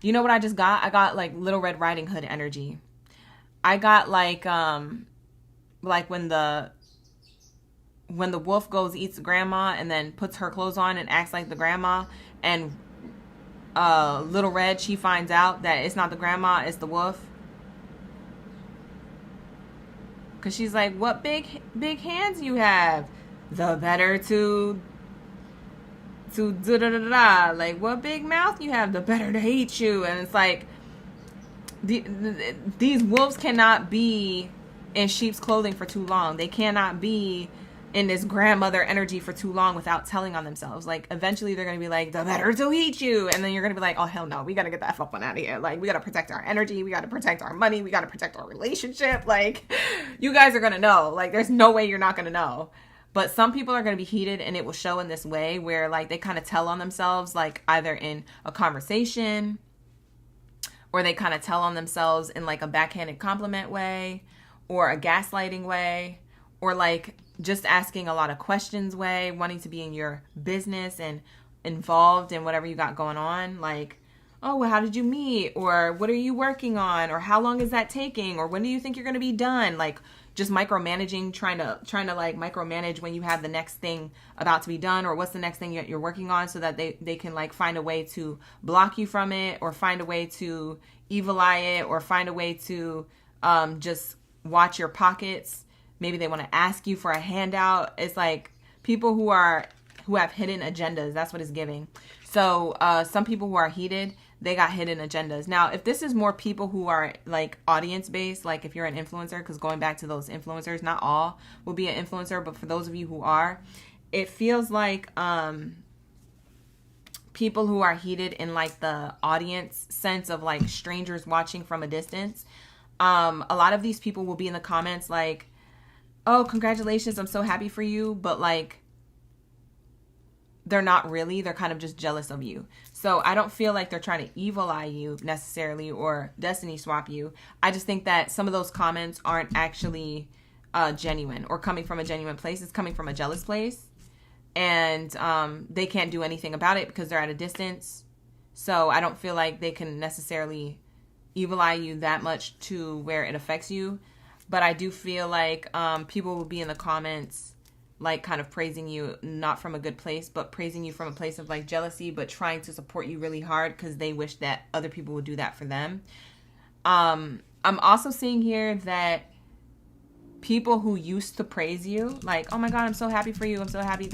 you know what I just got? I got like Little Red Riding Hood energy. I got like when the wolf goes eats grandma and then puts her clothes on and acts like the grandma, and Little Red, she finds out that it's not the grandma, it's the wolf. Cause she's like, what big hands you have? The better to like, what big mouth you have, the better to hate you. And it's like, these wolves cannot be in sheep's clothing for too long. They cannot be in this grandmother energy for too long without telling on themselves. Like, eventually they're going to be like, the better to hate you. And then you're going to be like, oh, hell no, we got to get the F up on out of here. Like, we got to protect our energy. We got to protect our money. We got to protect our relationship. Like, you guys are going to know. Like, there's no way you're not going to know. But some people are going to be heated and it will show in this way where like they kind of tell on themselves, like either in a conversation or they kind of tell on themselves in like a backhanded compliment way or a gaslighting way or like just asking a lot of questions way, wanting to be in your business and involved in whatever you got going on. Like, oh, well, how did you meet? Or what are you working on? Or how long is that taking? Or when do you think you're going to be done? Like, just micromanaging, trying to like micromanage when you have the next thing about to be done or what's the next thing you're working on so that they can like find a way to block you from it or find a way to evil eye it or find a way to just watch your pockets. Maybe they want to ask you for a handout. It's like people who have hidden agendas. That's what it's giving. So some people who are heated, they got hidden agendas. Now, if this is more people who are like audience based, like if you're an influencer, because going back to those influencers, not all will be an influencer, but for those of you who are, it feels like people who are heated in like the audience sense of like strangers watching from a distance. A lot of these people will be in the comments like, oh, congratulations, I'm so happy for you. But like, they're not really, they're kind of just jealous of you. So I don't feel like they're trying to evil eye you necessarily or destiny swap you. I just think that some of those comments aren't actually genuine or coming from a genuine place. It's coming from a jealous place. And they can't do anything about it because they're at a distance. So I don't feel like they can necessarily evil eye you that much to where it affects you. But I do feel like people will be in the comments like kind of praising you, not from a good place, but praising you from a place of like jealousy, but trying to support you really hard because they wish that other people would do that for them. I'm also seeing here that people who used to praise you, like, oh my God, I'm so happy for you, I'm so happy,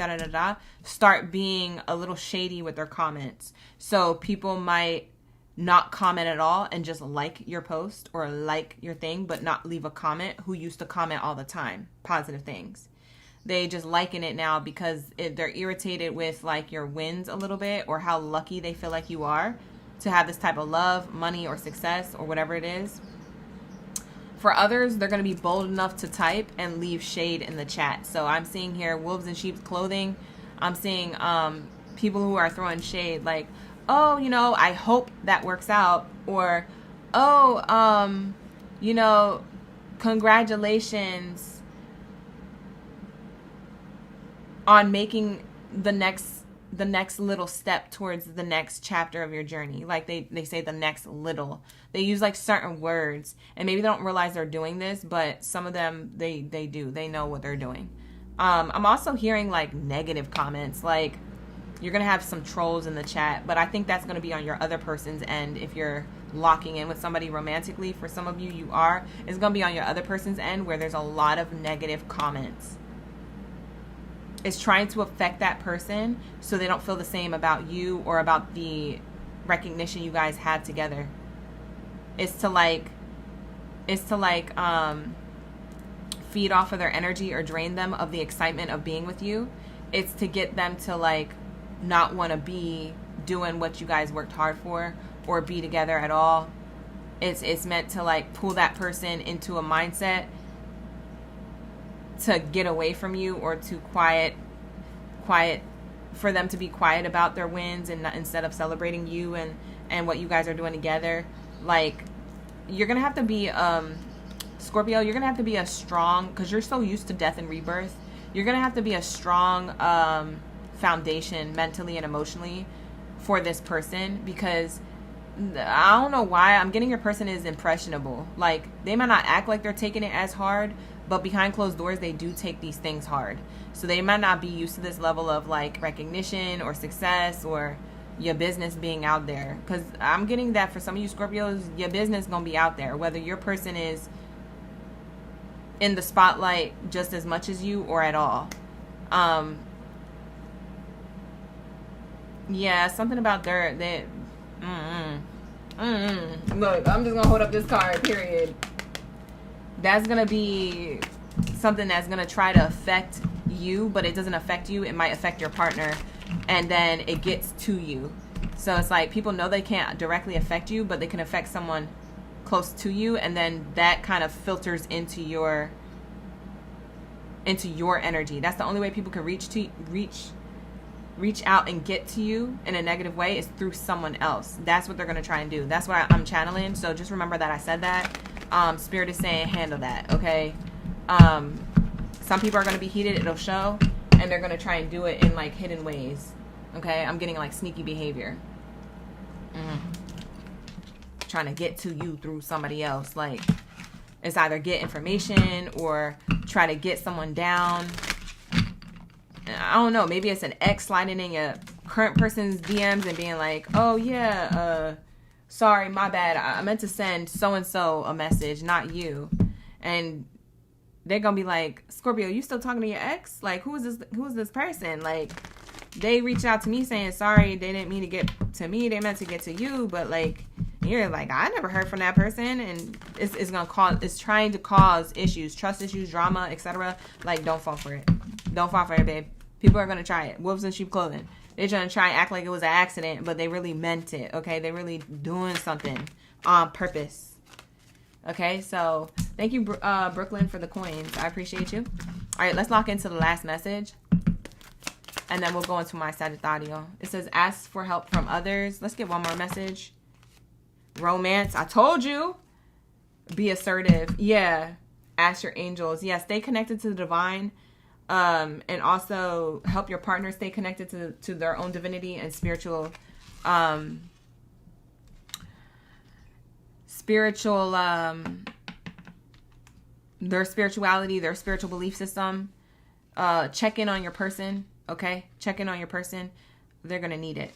start being a little shady with their comments. So people might not comment at all and just like your post or like your thing, but not leave a comment, who used to comment all the time, positive things. They just liken it now because they're irritated with like your wins a little bit or how lucky they feel like you are to have this type of love, money, or success or whatever it is. For others, they're going to be bold enough to type and leave shade in the chat. So I'm seeing here wolves in sheep's clothing. I'm seeing people who are throwing shade like, oh, you know, I hope that works out. Or, oh, you know, congratulations on making the next the next little step towards the next chapter of your journey. Like they say the next little. They use like certain words, and maybe they don't realize they're doing this, but some of them they do. They know what they're doing. I'm also hearing like negative comments, like you're going to have some trolls in the chat, but I think that's going to be on your other person's end. If you're locking in with somebody romantically, for some of you, you are. It's going to be on your other person's end where there's a lot of negative comments. It's trying to affect that person so they don't feel the same about you or about the recognition you guys have together. It's to feed off of their energy or drain them of the excitement of being with you. It's to get them to like not want to be doing what you guys worked hard for or be together at all. It's meant to like pull that person into a mindset to get away from you, or to quiet for them to be quiet about their wins, and not, instead of celebrating you and what you guys are doing together. Like, you're gonna have to be Scorpio, you're gonna have to be a strong, because you're so used to death and rebirth, you're gonna have to be a strong foundation mentally and emotionally for this person, because I don't know why I'm getting your person is impressionable. Like, they might not act like they're taking it as hard, but behind closed doors they do take these things hard. So they might not be used to this level of like recognition or success or your business being out there, because I'm getting that for some of you Scorpios, your business gonna be out there, whether your person is in the spotlight just as much as you or at all. Yeah, something about Look, I'm just gonna hold up this card, period. That's gonna be something that's gonna try to affect you, but it doesn't affect you. It might affect your partner, and then it gets to you. So it's like people know they can't directly affect you, but they can affect someone close to you, and then that kind of filters into your energy. That's the only way people can reach out and get to you in a negative way, is through someone else. That's what they're going to try and do. That's what I'm channeling. So just remember that I said that. Spirit is saying handle that, okay? Some people are going to be heated, it'll show, and they're going to try and do it in like hidden ways, okay? I'm getting like sneaky behavior. Trying to get to you through somebody else. Like, it's either get information or try to get someone down. I don't know, maybe it's an ex sliding in your current person's DMs and being like, oh yeah, sorry, my bad, I meant to send so-and-so a message, not you. And they're gonna be like, Scorpio, you still talking to your ex? Like, who is this person? Like, they reached out to me saying, sorry, they didn't mean to get to me, they meant to get to you. But like, you're like, I never heard from that person. And it's trying to cause issues, trust issues, drama, etc. Like, don't fall for it. Don't fall for it, babe. People are going to try it. Wolves in sheep clothing. They're trying to try and act like it was an accident, but they really meant it, okay? They're really doing something on purpose. Okay, so thank you, Brooklyn, for the coins. I appreciate you. All right, let's lock into the last message, and then we'll go into my Sagittario. It says, ask for help from others. Let's get one more message. Romance. I told you. Be assertive. Yeah. Ask your angels. Yeah, stay connected to the divine. And also help your partner stay connected to their own divinity and their spirituality, their spiritual belief system. Check in on your person, okay? Check in on your person. They're gonna need it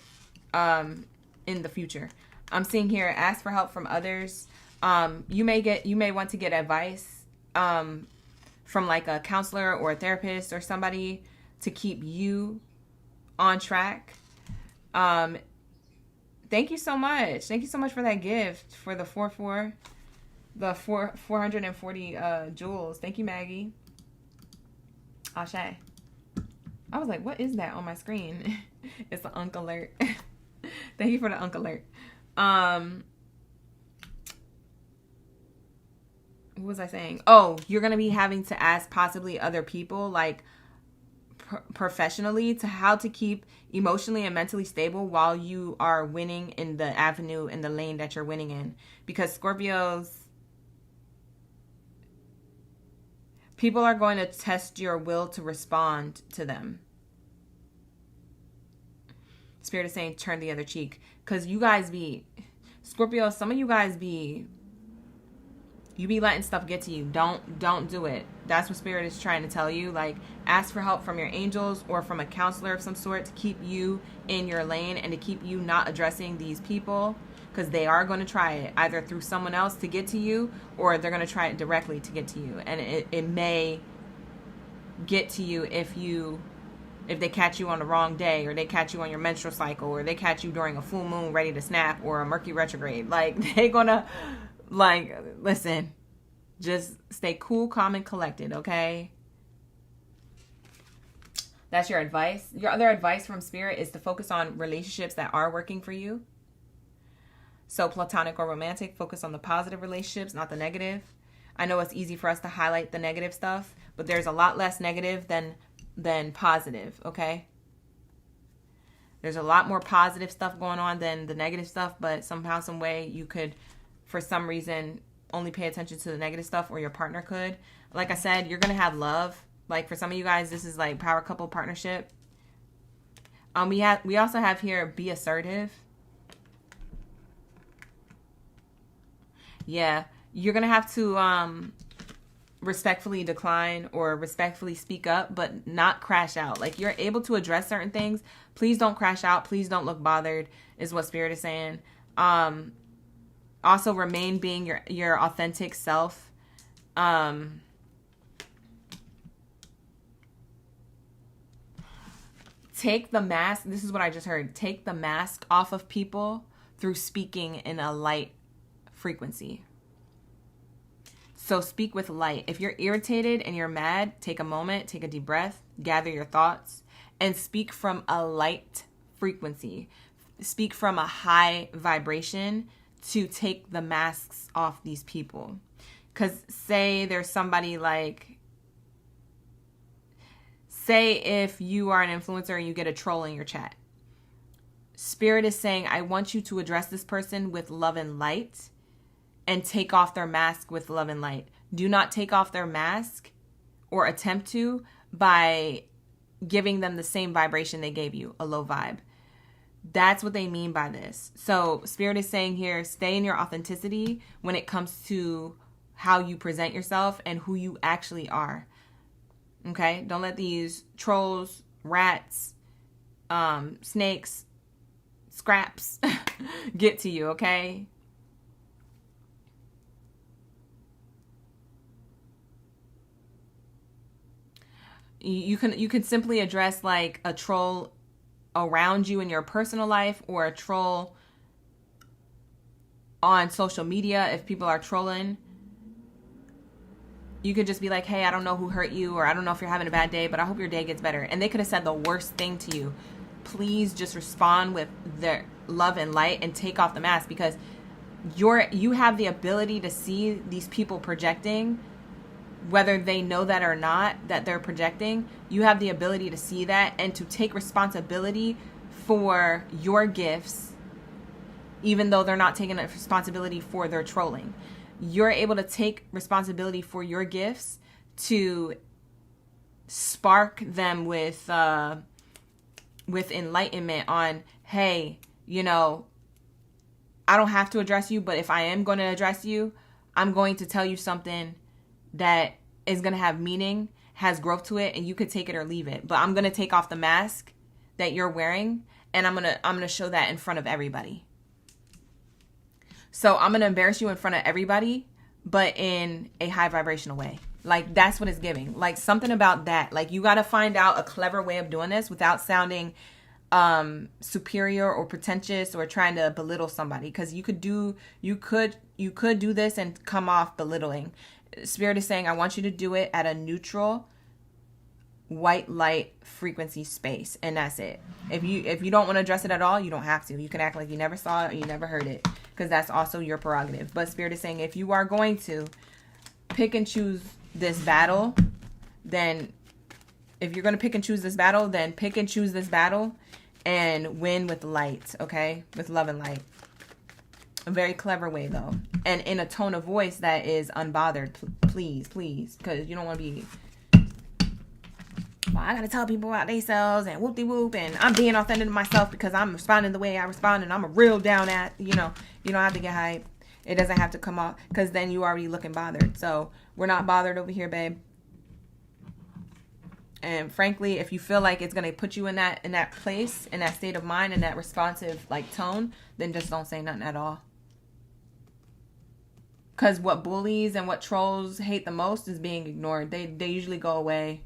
in the future. I'm seeing here, ask for help from others. You may want to get advice from like a counselor or a therapist or somebody to keep you on track. Thank you so much. Thank you so much for that gift for the 440 jewels. Thank you, Maggie. Ashe. I was like, what is that on my screen? It's the Unk alert. Thank you for the Unk alert. What was I saying? Oh, you're going to be having to ask possibly other people, like professionally, to how to keep emotionally and mentally stable while you are winning in the avenue, in the lane that you're winning in. Because Scorpios, people are going to test your will to respond to them. Spirit is saying turn the other cheek. Because you guys be, Scorpio, some of you guys be, you be letting stuff get to you. Don't do it. That's what Spirit is trying to tell you. Like, ask for help from your angels or from a counselor of some sort to keep you in your lane and to keep you not addressing these people, because they are going to try it either through someone else to get to you, or they're going to try it directly to get to you. And it may get to you if they catch you on the wrong day, or they catch you on your menstrual cycle, or they catch you during a full moon ready to snap, or a Mercury retrograde. Like, they're gonna, like, listen, just stay cool, calm, and collected, okay? That's your advice. Your other advice from Spirit is to focus on relationships that are working for you. So platonic or romantic, focus on the positive relationships, not the negative. I know it's easy for us to highlight the negative stuff, but there's a lot less negative than positive, okay? There's a lot more positive stuff going on than the negative stuff, but somehow, some way, you could, for some reason, only pay attention to the negative stuff, or your partner could. Like I said, you're going to have love. Like, for some of you guys, this is like power couple partnership. We also have here, be assertive. Yeah, you're going to have to respectfully decline or respectfully speak up, but not crash out. Like, you're able to address certain things. Please don't crash out. Please don't look bothered, is what Spirit is saying. Also, remain being your authentic self. Take the mask. This is what I just heard. Take the mask off of people through speaking in a light frequency. So speak with light. If you're irritated and you're mad, take a moment, take a deep breath, gather your thoughts, and speak from a light frequency. Speak from a high vibration to take the masks off these people. Because say there's somebody like, say if you are an influencer and you get a troll in your chat. Spirit is saying, I want you to address this person with love and light and take off their mask with love and light. Do not take off their mask or attempt to by giving them the same vibration they gave you, a low vibe. That's what they mean by this. So Spirit is saying here, stay in your authenticity when it comes to how you present yourself and who you actually are. Okay? Don't let these trolls, rats, snakes, scraps get to you, okay? You can simply address like a troll around you in your personal life, or a troll on social media. If people are trolling, you could just be like, hey, I don't know who hurt you, or I don't know if you're having a bad day, but I hope your day gets better. And they could have said the worst thing to you. Please just respond with their love and light and take off the mask, because you have the ability to see these people projecting, whether they know that or not, that they're projecting. You have the ability to see that and to take responsibility for your gifts, even though they're not taking responsibility for their trolling. You're able to take responsibility for your gifts to spark them with enlightenment on, hey, you know, I don't have to address you, but if I am going to address you, I'm going to tell you something that is going to have meaning, has growth to it, and you could take it or leave it. But I'm going to take off the mask that you're wearing, and I'm going to show that in front of everybody. So I'm going to embarrass you in front of everybody, but in a high vibrational way. Like, that's what it's giving. Like, something about that. Like, you got to find out a clever way of doing this without sounding superior or pretentious or trying to belittle somebody. Because you could do this and come off belittling. Spirit is saying, I want you to do it at a neutral, white light frequency space, and that's it. If you don't want to address it at all, you don't have to. You can act like you never saw it or you never heard it, because that's also your prerogative. But Spirit is saying, if you are going to pick and choose this battle, then if you're going to pick and choose this battle, then pick and choose this battle and win with light, okay? With love and light. A very clever way, though. And in a tone of voice that is unbothered, please, because you don't want to be about I gotta tell people about themselves and whoop-de-whoop, and I'm being authentic to myself because I'm responding the way I respond, and I'm a real down at, you don't have to get hype. It doesn't have to come off, because then you already looking bothered. So we're not bothered over here, babe. And frankly, if you feel like it's gonna put you in that place, in that state of mind, in that responsive like tone, then just don't say nothing at all. Because what bullies and what trolls hate the most is being ignored. They usually go away.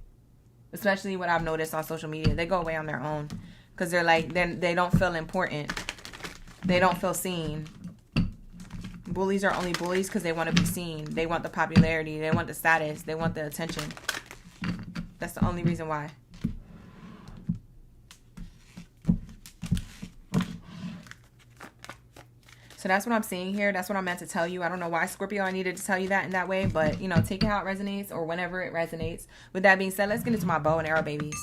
Especially what I've noticed on social media. They go away on their own. Because they're like, they don't feel important. They don't feel seen. Bullies are only bullies because they want to be seen. They want the popularity. They want the status. They want the attention. That's the only reason why. So that's what I'm seeing here. That's what I meant to tell you. I don't know why, Scorpio, I needed to tell you that in that way. But, take it how it resonates or whenever it resonates. With that being said, let's get into my bow and arrow babies.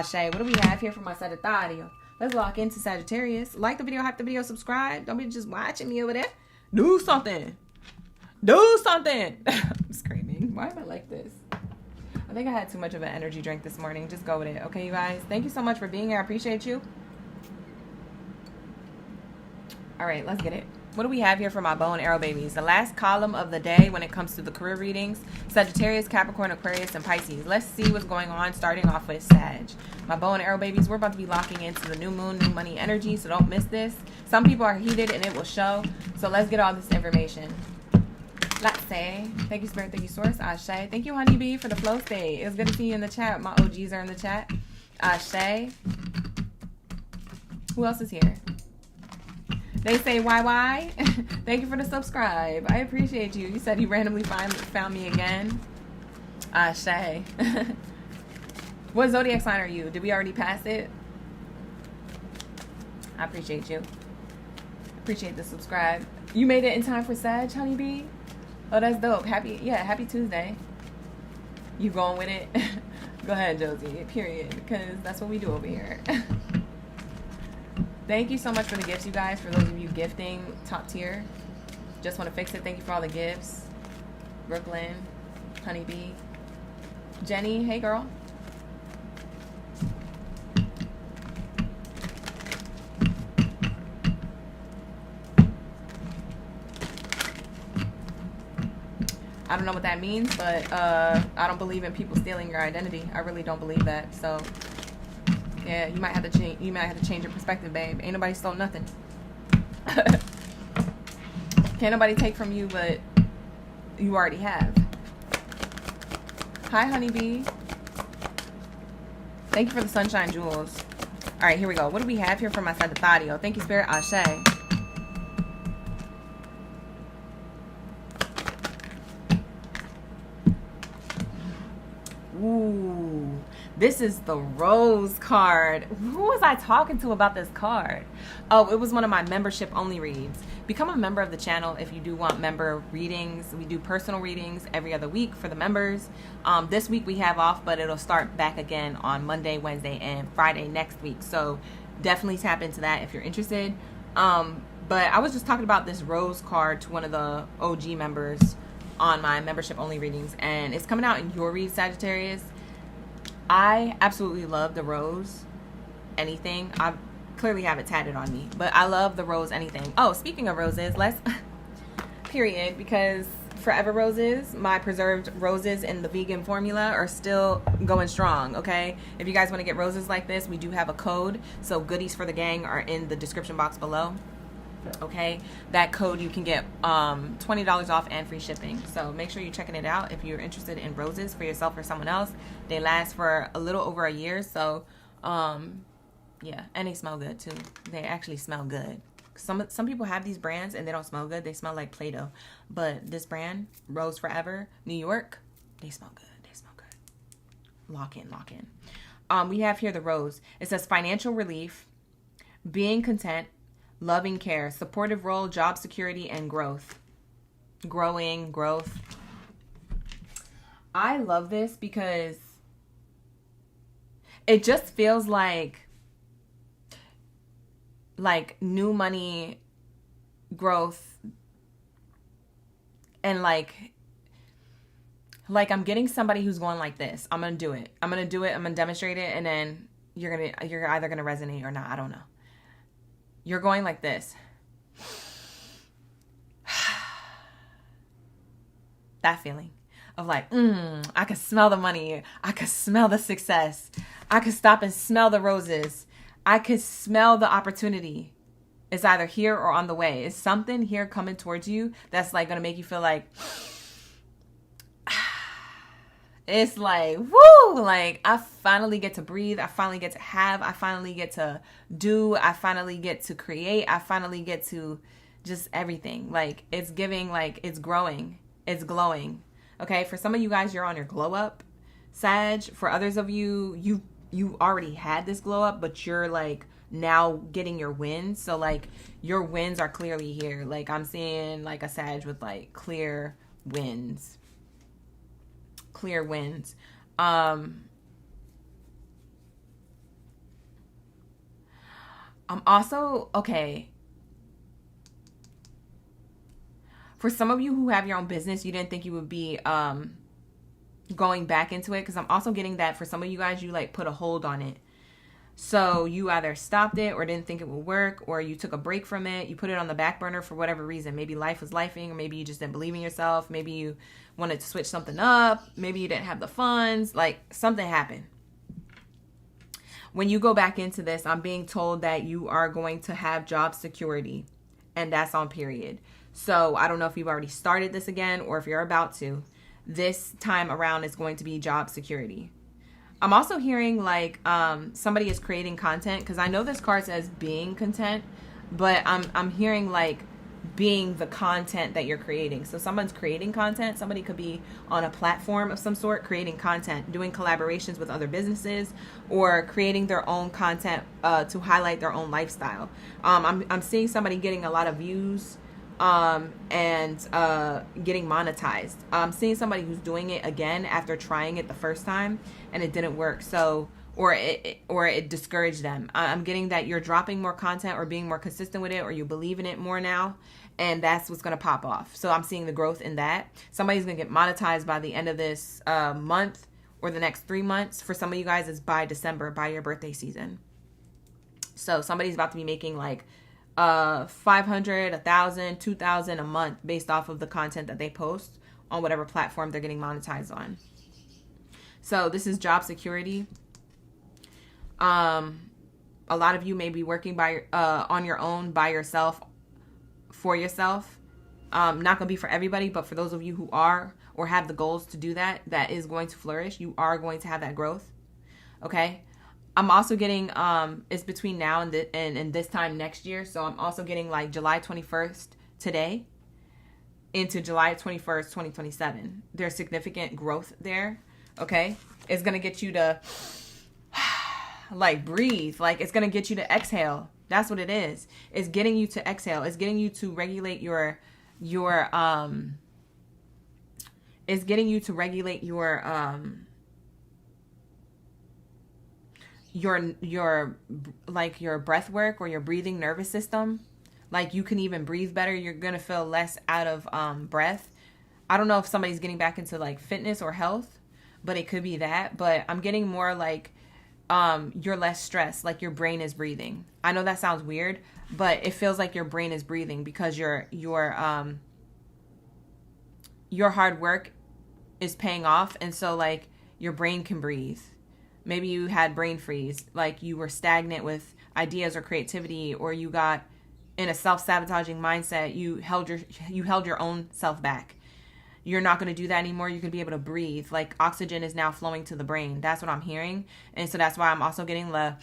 Shay, what do we have here for my Sagittario? Let's lock into Sagittarius. Like the video, hype the video, subscribe. Don't be just watching me over there. Do something. Do something. I'm screaming. Why am I like this? I think I had too much of an energy drink this morning. Just go with it. Okay, you guys? Thank you so much for being here. I appreciate you. All right, let's get it. What do we have here for my bow and arrow babies? The last column of the day when it comes to the career readings. Sagittarius, Capricorn, Aquarius, and Pisces. Let's see what's going on starting off with Sag. My bow and arrow babies, we're about to be locking into the new moon, new money energy, so don't miss this. Some people are heated and it will show. So let's get all this information. Let's say, thank you, Spirit, thank you, Source. Ashe. Thank you, Honeybee, for the flow state. It was good to see you in the chat. My OGs are in the chat. Ashe. Who else is here? They say, why? Thank you for the subscribe. I appreciate you. You said you randomly found me again. Shay. What zodiac sign are you? Did we already pass it? I appreciate you. Appreciate the subscribe. You made it in time for Sag, Honeybee? Oh, that's dope. Happy Tuesday. You going with it? Go ahead, Josie. Period. Because that's what we do over here. Thank you so much for the gifts, you guys. For those of you gifting, top tier. Just want to fix it. Thank you for all the gifts. Brooklyn, Honeybee, Jenny. Hey, girl. I don't know what that means, but I don't believe in people stealing your identity. I really don't believe that. So. Yeah, you might have to change. You might have to change your perspective, babe. Ain't nobody stole nothing. Can't nobody take from you what you already have. Hi, Honeybee. Thank you for the sunshine jewels. All right, here we go. What do we have here for my Sagittario? Thank you, Spirit. Ashe. Ooh. This is the Rose card. Who was I talking to about this card? Oh, it was one of my membership only reads. Become a member of the channel if you do want member readings. We do personal readings every other week for the members. This week we have off, but it'll start back again on Monday, Wednesday, and Friday next week. So definitely tap into that if you're interested. But I was just talking about this Rose card to one of the OG members on my membership only readings, and it's coming out in your read, Sagittarius. I absolutely love the rose anything. I clearly have it tatted on me, but I love the rose anything. Oh, speaking of roses, let's period, because Forever Roses, my preserved roses in the vegan formula, are still going strong. Okay, if you guys want to get roses like this, we do have a code, so goodies for the gang are in the description box below. Okay, that code you can get $20 off and free shipping, so make sure you're checking it out if you're interested in roses for yourself or someone else. They last for a little over a year, so yeah, and they smell good too. They actually smell good. Some people have these brands and they don't smell good. They smell like Play-Doh, but this brand, Rose Forever New York, they smell good. They smell good. Lock in. We have here the rose. It says financial relief, being content, loving care, supportive role, job security, and growth. Growth. I love this because it just feels like new money, growth, and like Like, I'm getting somebody who's going like this. I'm going to do it. I'm going to do it. I'm going to demonstrate it. And then you're either going to resonate or not. I don't know. You're going like this. That feeling of like, I could smell the money. I could smell the success. I could stop and smell the roses. I could smell the opportunity. It's either here or on the way. It's something here coming towards you that's like going to make you feel like, it's like, woo, like I finally get to breathe. I finally get to have. I finally get to do. I finally get to create. I finally get to just everything. Like, it's giving, like it's growing. It's glowing. Okay, for some of you guys, you're on your glow up, Sag. For others of you, you already had this glow up, but you're like now getting your wins. So like your wins are clearly here. Like, I'm seeing like a Sag with like clear wins. Clear wins. I'm also, okay, for some of you who have your own business, you didn't think you would be going back into it, because I'm also getting that for some of you guys, you like put a hold on it. So you either stopped it or didn't think it would work, or you took a break from it. You put it on the back burner for whatever reason. Maybe life was lifing, or maybe you just didn't believe in yourself. Maybe you wanted to switch something up. Maybe you didn't have the funds. Like, something happened. When you go back into this, I'm being told that you are going to have job security, and that's on period. So I don't know if you've already started this again or if you're about to. This time around is going to be job security. I'm also hearing like somebody is creating content, because I know this card says being content, but I'm hearing like being the content that you're creating. So someone's creating content. Somebody could be on a platform of some sort creating content, doing collaborations with other businesses, or creating their own content to highlight their own lifestyle. I'm seeing somebody getting a lot of views and getting monetized. I'm seeing somebody who's doing it again after trying it the first time and it didn't work. So, or it discouraged them. I'm getting that you're dropping more content or being more consistent with it, or you believe in it more now, and that's what's going to pop off. So I'm seeing the growth in that. Somebody's going to get monetized by the end of this month or the next 3 months. For some of you guys, it's by December, by your birthday season. So somebody's about to be making like 500, 1,000, 2,000 a month based off of the content that they post on whatever platform they're getting monetized on. So this is job security. A lot of you may be working by on your own, by yourself, for yourself. Not going to be for everybody, but for those of you who are or have the goals to do that, that is going to flourish. You are going to have that growth. Okay. I'm also getting, it's between now and this time next year. So I'm also getting like July 21st today into July 21st, 2027. There's significant growth there. Okay. It's going to get you to like breathe. Like, it's going to get you to exhale. That's what it is. It's getting you to exhale. It's getting you to regulate it's getting you to regulate your like your breath work or your breathing nervous system. Like, you can even breathe better. You're gonna feel less out of breath. I don't know if somebody's getting back into like fitness or health, but it could be that. But I'm getting more like you're less stressed, like your brain is breathing. I know that sounds weird, but it feels like your brain is breathing because your hard work is paying off, and so like your brain can breathe. Maybe you had brain freeze, like you were stagnant with ideas or creativity, or you got in a self-sabotaging mindset. You held your own self back. You're not going to do that anymore. You're going to be able to breathe. Like, oxygen is now flowing to the brain. That's what I'm hearing. And so that's why I'm also getting that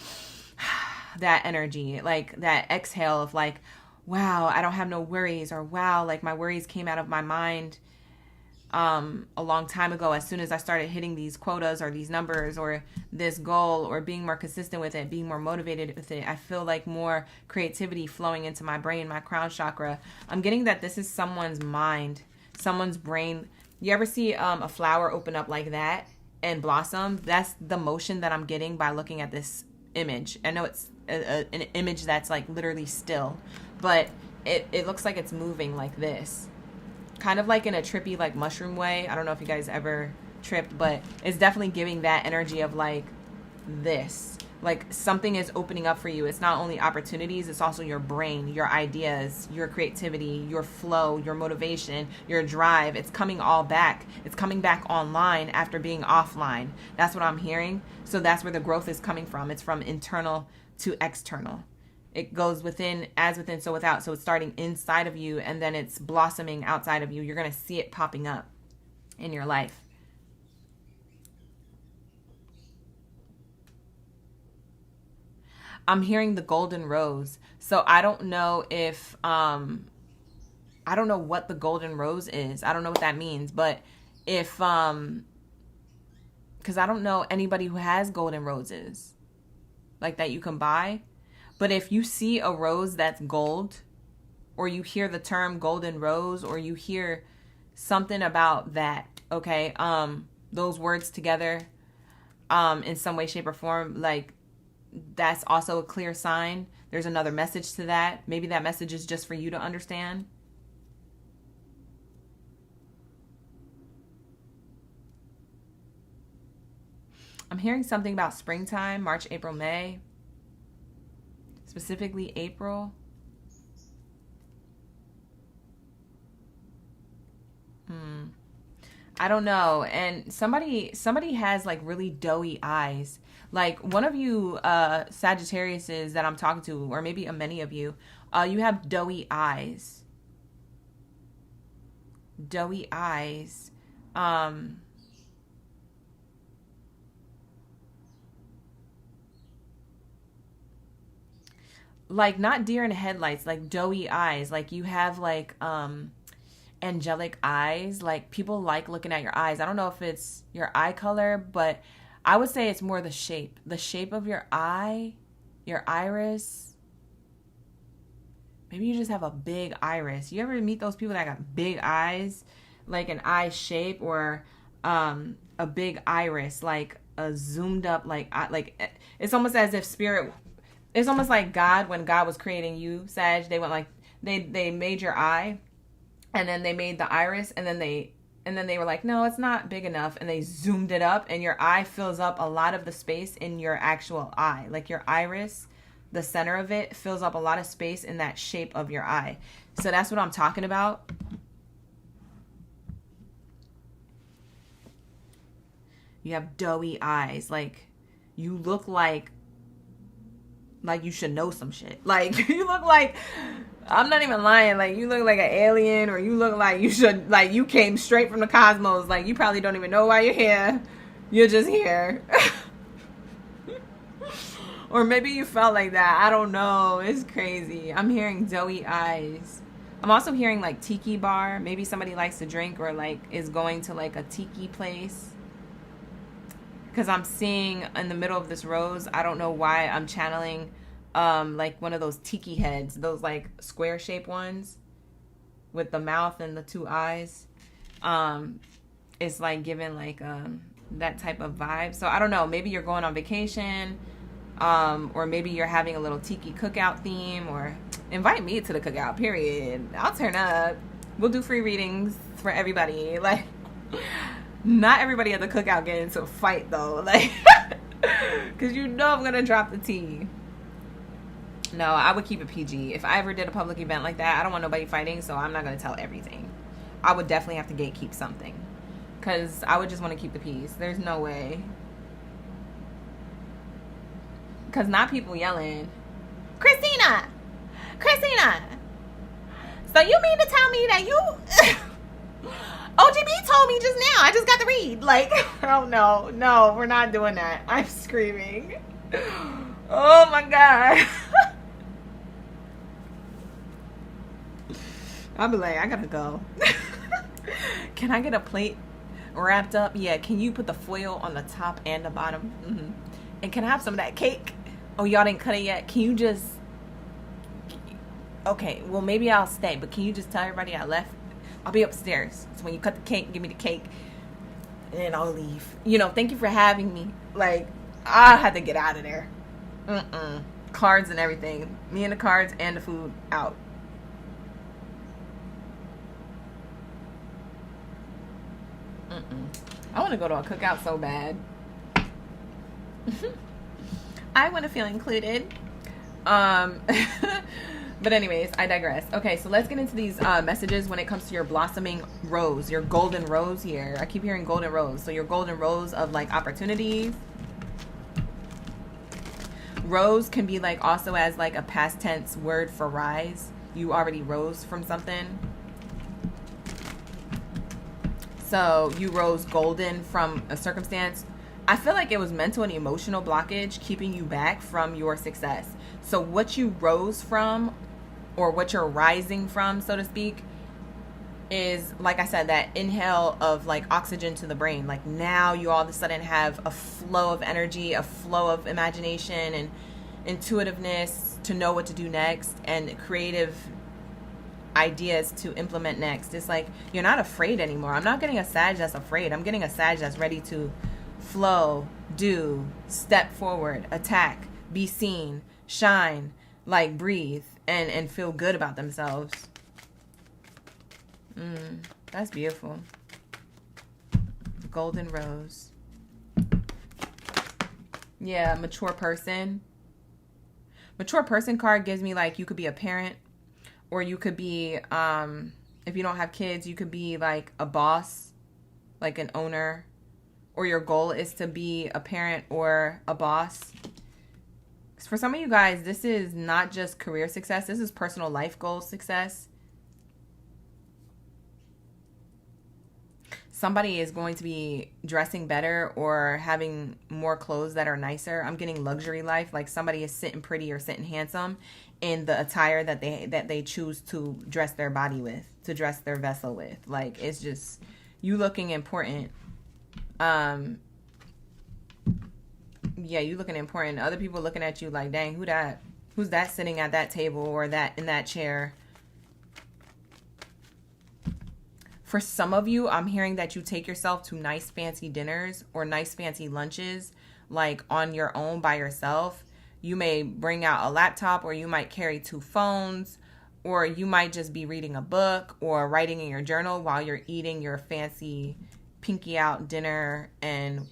energy, like that exhale of like, wow, I don't have no worries, or wow, like my worries came out of my mind a long time ago. As soon as I started hitting these quotas or these numbers or this goal, or being more consistent with it, being more motivated with it, I feel like more creativity flowing into my brain, my crown chakra. I'm getting that this is someone's mind, someone's brain. You ever see a flower open up like that and blossom? That's the motion that I'm getting by looking at this image. I know it's an image that's like literally still, but it looks like it's moving like this. kind of like in a trippy, like mushroom way. I don't know if you guys ever tripped, but it's definitely giving that energy of like this. Like something is opening up for you. It's not only opportunities, it's also your brain, your ideas, your creativity, your flow, your motivation, your drive. It's coming all back. It's coming back online after being offline. That's what I'm hearing. So that's where the growth is coming from. It's from internal to external. It goes within, as within, so without. So it's starting inside of you and then it's blossoming outside of you. You're going to see it popping up in your life. I'm hearing the golden rose. So I don't know if, I don't know what the golden rose is. I don't know what that means. But if, because I don't know anybody who has golden roses like that you can buy. But if you see a rose that's gold, or you hear the term golden rose, or you hear something about that, okay, those words together, in some way, shape, or form, like, that's also a clear sign. There's another message to that. Maybe that message is just for you to understand. I'm hearing something about springtime, March, April, May. Specifically April. I don't know. And somebody has like really doughy eyes. Like one of you Sagittariuses that I'm talking to, or maybe many of you, you have doughy eyes. Doughy eyes. Like not deer in headlights, like doughy eyes. Like you have like angelic eyes. Like people like looking at your eyes. I don't know if it's your eye color, but I would say it's more the shape of your eye, your iris. Maybe you just have a big iris. You ever meet those people that got big eyes, like an eye shape, or a big iris, like a zoomed up, like it's almost as if spirit. It's almost like God, when God was creating you, Sag, they went like they made your eye, and then they made the iris, and then they were like, no, it's not big enough, and they zoomed it up, and your eye fills up a lot of the space in your actual eye. Like your iris, the center of it fills up a lot of space in that shape of your eye. So that's what I'm talking about. You have doughy eyes. Like you look like you should know some shit. Like you look like, I'm not even lying, like you look like an alien, or you look like you should, like you came straight from the cosmos. Like you probably don't even know why you're here. You're just here. Or maybe you felt like that. I don't know. It's crazy. I'm hearing doughy eyes. I'm also hearing like tiki bar. Maybe somebody likes to drink, or like is going to like a tiki place. Because I'm seeing in the middle of this rose, I don't know why I'm channeling like one of those tiki heads, those like square shaped ones with the mouth and the two eyes. It's like giving like that type of vibe. So I don't know, maybe you're going on vacation, or maybe you're having a little tiki cookout theme, or invite me to the cookout, period. I'll turn up. We'll do free readings for everybody. Like, not everybody at the cookout get into a fight though, like, because you know I'm gonna drop the tea. No, I would keep it PG. If I ever did a public event like that, I don't want nobody fighting, so I'm not gonna tell everything. I would definitely have to gatekeep something, because I would just want to keep the peace. There's no way. Because not people yelling, Christina, so you mean to tell me that you OGB told me just now. I just got to read. Like, oh no, we're not doing that. I'm screaming. Oh my God. I'll be like, I gotta go. Can I get a plate wrapped up? Yeah, can you put the foil on the top and the bottom? Mm-hmm. And can I have some of that cake? Oh, y'all didn't cut it yet? Can you just... Okay, well, maybe I'll stay, but can you just tell everybody I left? I'll be upstairs. So when you cut the cake, give me the cake, and then I'll leave. You know, thank you for having me. Like, I had to get out of there. Cards and everything. Me and the cards and the food out. I want to go to a cookout so bad. I want to feel included. But anyways, I digress. Okay, so let's get into these messages when it comes to your blossoming rose, your golden rose here. I keep hearing golden rose. So your golden rose of like opportunities. Rose can be like also as like a past tense word for rise. You already rose from something. So you rose golden from a circumstance. I feel like it was mental and emotional blockage keeping you back from your success. So what you rose from, or what you're rising from, so to speak, is, like I said, that inhale of like oxygen to the brain. Like now you all of a sudden have a flow of energy, a flow of imagination and intuitiveness to know what to do next, and creative ideas to implement next. It's like you're not afraid anymore. I'm not getting a Sag that's afraid. I'm getting a Sag that's ready to flow, do, step forward, attack, be seen, shine, like breathe, and feel good about themselves. That's beautiful. Golden rose. Yeah, mature person. Mature person card gives me like you could be a parent, or you could be, if you don't have kids, you could be like a boss, like an owner, or your goal is to be a parent or a boss. For some of you guys, this is not just career success. This is personal life goal success. Somebody is going to be dressing better or having more clothes that are nicer. I'm getting luxury life. Like somebody is sitting pretty or sitting handsome in the attire that they choose to dress their body with, to dress their vessel with. Like it's just you looking important. Yeah, you looking important. Other people looking at you like, dang, who that? Who's that sitting at that table or that in that chair? For some of you, I'm hearing that you take yourself to nice fancy dinners or nice fancy lunches, like on your own by yourself. You may bring out a laptop, or you might carry 2 phones, or you might just be reading a book or writing in your journal while you're eating your fancy pinky out dinner and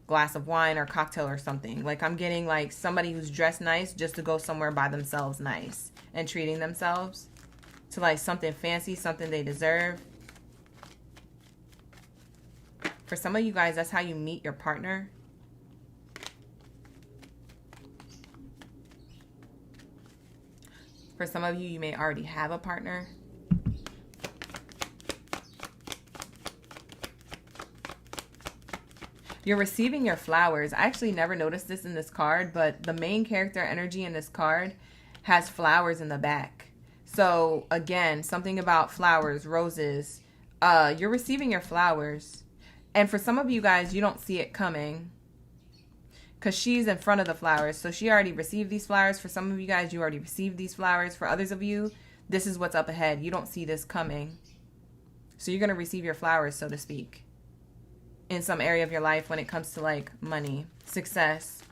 glass of wine or cocktail or something. Like I'm getting like somebody who's dressed nice just to go somewhere by themselves nice and treating themselves to like something fancy, something they deserve. For some of you guys, that's how you meet your partner. For some of you, you may already have a partner. You're receiving your flowers. I actually never noticed this in this card, but the main character energy in this card has flowers in the back. So again, something about flowers, roses. You're receiving your flowers. And for some of you guys, you don't see it coming because she's in front of the flowers. So she already received these flowers. For some of you guys, you already received these flowers. For others of you, this is what's up ahead. You don't see this coming. So you're going to receive your flowers, so to speak, in some area of your life when it comes to like money, success.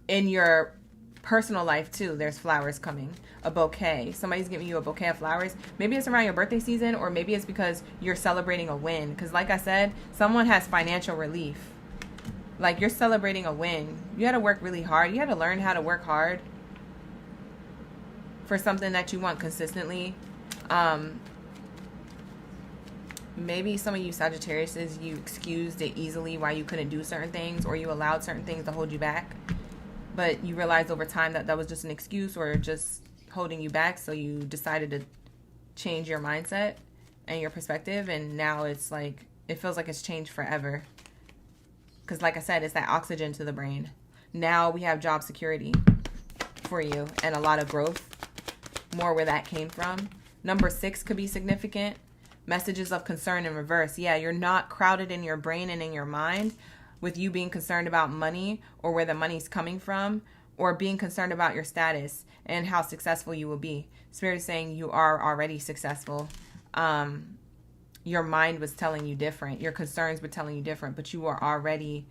In your personal life too, there's flowers coming. A bouquet. Somebody's giving you a bouquet of flowers. Maybe it's around your birthday season, or maybe it's because you're celebrating a win. Because like I said, someone has financial relief. Like you're celebrating a win. You had to work really hard. You had to learn how to work hard for something that you want consistently. Maybe some of you Sagittariuses, you excused it easily why you couldn't do certain things, or you allowed certain things to hold you back. But you realized over time that that was just an excuse or just holding you back. So you decided to change your mindset and your perspective. And now it's like, it feels like it's changed forever. Because like I said, it's that oxygen to the brain. Now we have job security for you and a lot of growth. More where that came from. Number 6 could be significant. Messages of concern in reverse. Yeah, you're not crowded in your brain and in your mind with you being concerned about money or where the money's coming from, or being concerned about your status and how successful you will be. Spirit is saying you are already successful. Your mind was telling you different. Your concerns were telling you different, but you are already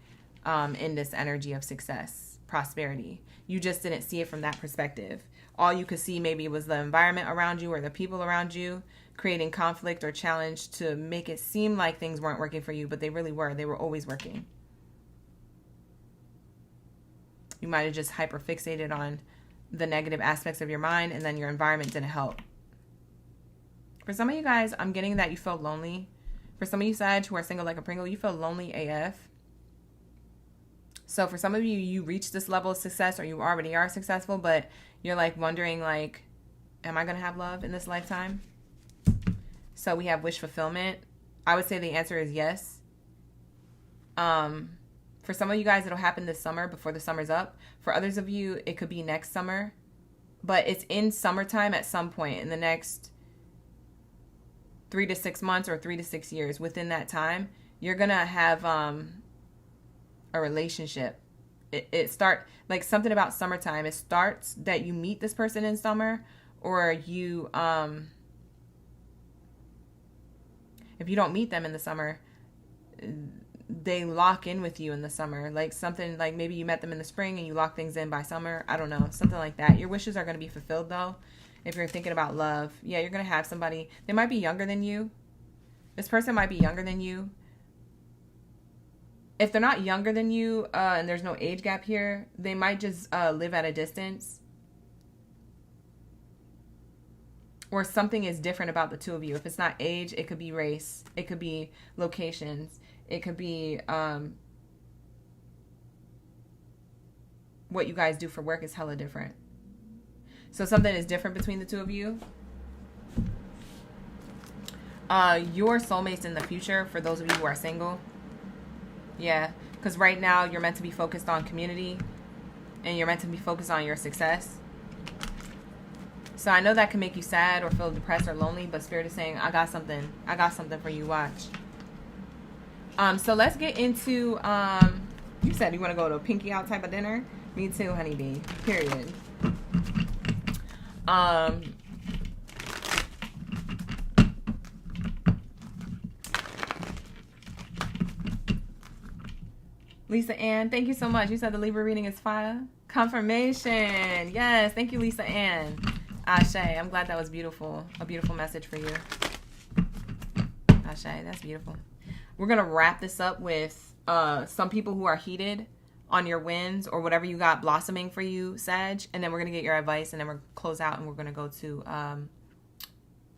in this energy of success, prosperity. You just didn't see it from that perspective. All you could see maybe was the environment around you or the people around you creating conflict or challenge to make it seem like things weren't working for you, but they really were. They were always working. You might have just hyper fixated on the negative aspects of your mind, and then your environment didn't help. For some of you guys, I'm getting that you feel lonely. For some of you Sag who are single like a Pringle, you feel lonely AF. So for some of you, you reach this level of success, or you already are successful, but you're like wondering, like, am I going to have love in this lifetime? So we have wish fulfillment. I would say the answer is yes. For some of you guys, it'll happen this summer before the summer's up. For others of you, it could be next summer. But it's in summertime at some point in the next 3 to 6 months or 3 to 6 years. Within that time, you're going to have a relationship. It start like something about summertime. It starts that you meet this person in summer, or you, if you don't meet them in the summer, they lock in with you in the summer. Like something like maybe you met them in the spring and you lock things in by summer. I don't know. Something like that. Your wishes are going to be fulfilled though. If you're thinking about love, yeah, you're going to have somebody. They might be younger than you. This person might be younger than you. If they're not younger than you, and there's no age gap here, they might just live at a distance. Or something is different about the two of you. If it's not age, it could be race. It could be locations. It could be what you guys do for work is hella different. So something is different between the two of you. Your soulmates in the future, for those of you who are single. Yeah, because right now you're meant to be focused on community. And you're meant to be focused on your success. So I know that can make you sad or feel depressed or lonely, but Spirit is saying, I got something. I got something for you. Watch. So let's get into, you said you want to go to a pinky out type of dinner? Me too, honeybee. Period. Lisa Ann, thank you so much. You said the Libra reading is fire. Confirmation. Yes, thank you, Lisa Ann. Ashe, I'm glad that was beautiful. A beautiful message for you. Ashe, that's beautiful. We're going to wrap this up with some people who are heated on your wins or whatever you got blossoming for you, Sag. And then we're going to get your advice, and then we're going to close out, and we're going to go to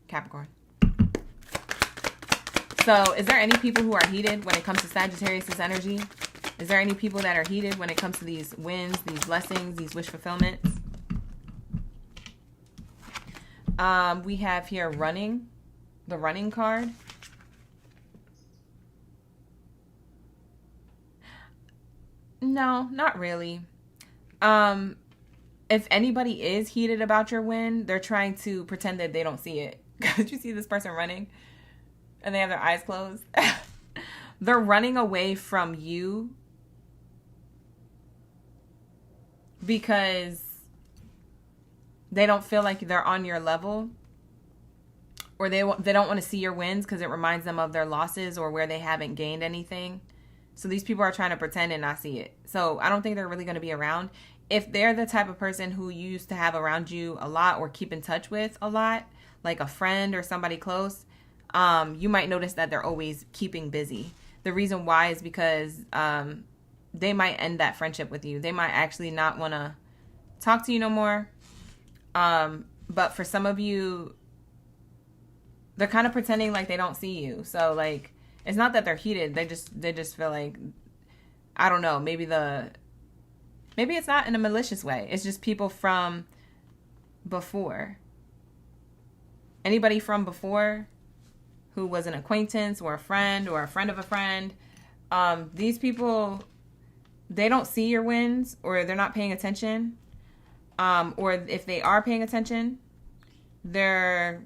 Capricorn. So is there any people who are heated when it comes to Sagittarius' energy? Is there any people that are heated when it comes to these wins, these blessings, these wish fulfillments? We have here running, the running card. No, not really. If anybody is heated about your win, they're trying to pretend that they don't see it. Did you see this person running? And they have their eyes closed. They're running away from you because they don't feel like they're on your level, or they don't want to see your wins because it reminds them of their losses or where they haven't gained anything. So these people are trying to pretend and not see it. So I don't think they're really going to be around. If they're the type of person who you used to have around you a lot or keep in touch with a lot, like a friend or somebody close, you might notice that they're always keeping busy. The reason why is because they might end that friendship with you. They might actually not want to talk to you no more. But for some of you, they're kind of pretending like they don't see you. So like, it's not that they're heated. They just feel like, I don't know, maybe it's not in a malicious way. It's just people from before. Anybody from before who was an acquaintance or a friend of a friend. These people, they don't see your wins, or they're not paying attention. Or if they are paying attention, they're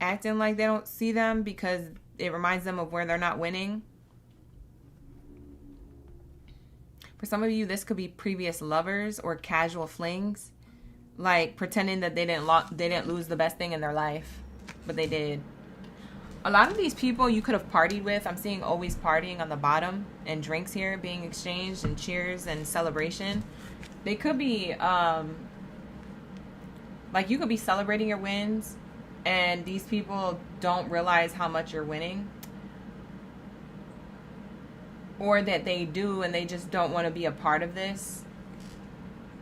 acting like they don't see them because it reminds them of where they're not winning. For some of you, this could be previous lovers or casual flings, like pretending that they didn't lose the best thing in their life, but they did. A lot of these people you could have partied with. I'm seeing always partying on the bottom, and drinks here being exchanged, and cheers and celebration. They could be like, you could be celebrating your wins, and these people don't realize how much you're winning, or that they do and they just don't want to be a part of this.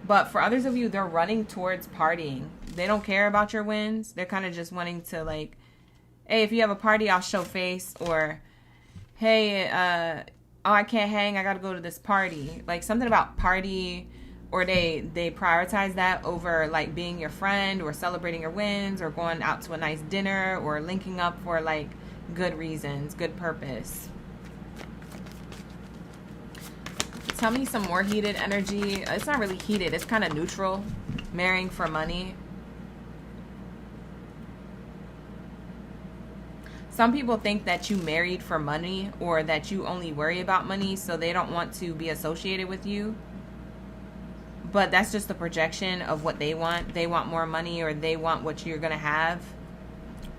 But for others of you, they're running towards partying. They don't care about your wins. They're kind of just wanting to, like, hey, if you have a party, I'll show face. Or, hey, oh, I can't hang, I gotta go to this party. Like, something about party, or they prioritize that over, like, being your friend or celebrating your wins or going out to a nice dinner or linking up for, like, good reasons, good purpose. Tell me some more heated energy. It's not really heated, it's kind of neutral. Marrying for money. Some people think that you married for money, or that you only worry about money, so they don't want to be associated with you. But that's just a projection of what they want. They want more money, or they want what you're going to have.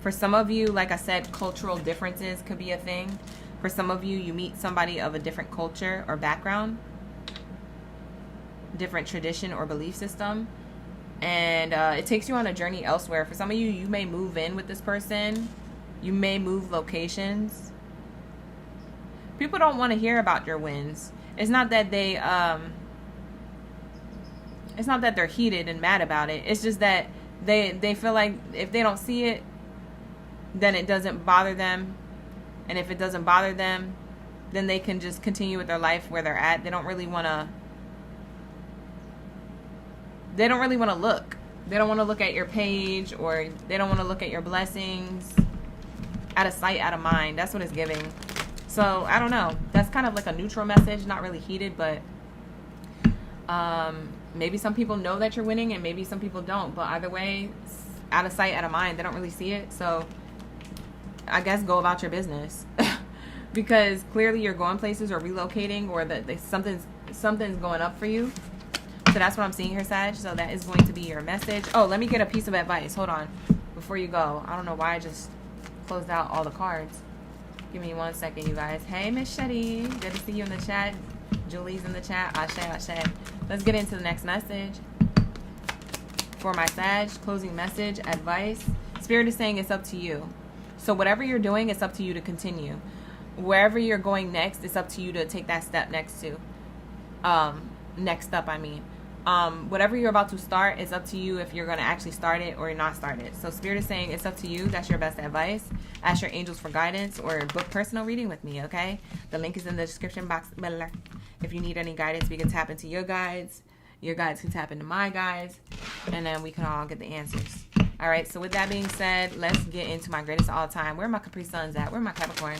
For some of you, like I said, cultural differences could be a thing. For some of you, you meet somebody of a different culture or background, different tradition or belief system, and it takes you on a journey elsewhere. For some of you, you may move in with this person. You may move locations. People don't want to hear about your wins. It's not that it's not that they're heated and mad about it. It's just that they feel like if they don't see it, then it doesn't bother them. And if it doesn't bother them, then they can just continue with their life where they're at. They don't really want to look. They don't want to look at your page, or they don't want to look at your blessings. Out of sight, out of mind. That's what it's giving. So, I don't know. That's kind of like a neutral message. Not really heated, but maybe some people know that you're winning and maybe some people don't. But either way, out of sight, out of mind. They don't really see it. So, I guess go about your business. Because clearly you're going places or relocating, or that something's going up for you. So that's what I'm seeing here, Sag. So that is going to be your message. Oh, let me get a piece of advice. Hold on. Before you go. I don't know why I just closed out all the cards. Give me 1 second, you guys. Hey, Miss Shetty. Good to see you in the chat. Julie's in the chat. Ashe, Ashe. Let's get into the next message. For my Sag, closing message, advice. Spirit is saying it's up to you. So whatever you're doing, it's up to you to continue. Wherever you're going next, it's up to you to take that step next up, I mean. Whatever you're about to start, it's up to you if you're going to actually start it or not start it. So Spirit is saying it's up to you. That's your best advice. Ask your angels for guidance, or book personal reading with me, okay? The link is in the description box below. If you need any guidance, we can tap into your guides. Your guides can tap into my guides, and then we can all get the answers. All right, so with that being said, let's get into my greatest of all time. Where are my Capri Suns at? Where are my Capricorn?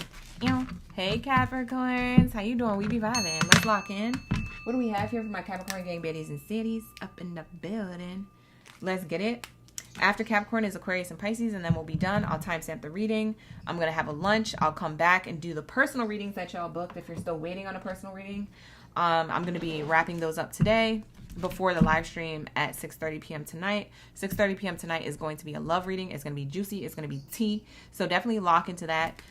Hey, Capricorns. How you doing? We be vibing. Let's lock in. What do we have here for my Capricorn gang baddies and cities? Up in the building. Let's get it. After Capricorn is Aquarius and Pisces, and then we'll be done. I'll timestamp the reading. I'm going to have a lunch. I'll come back and do the personal readings that y'all booked if you're still waiting on a personal reading. I'm going to be wrapping those up today before the live stream at 6:30 p.m. tonight. 6:30 p.m. tonight is going to be a love reading. It's going to be juicy. It's going to be tea. So definitely lock into that.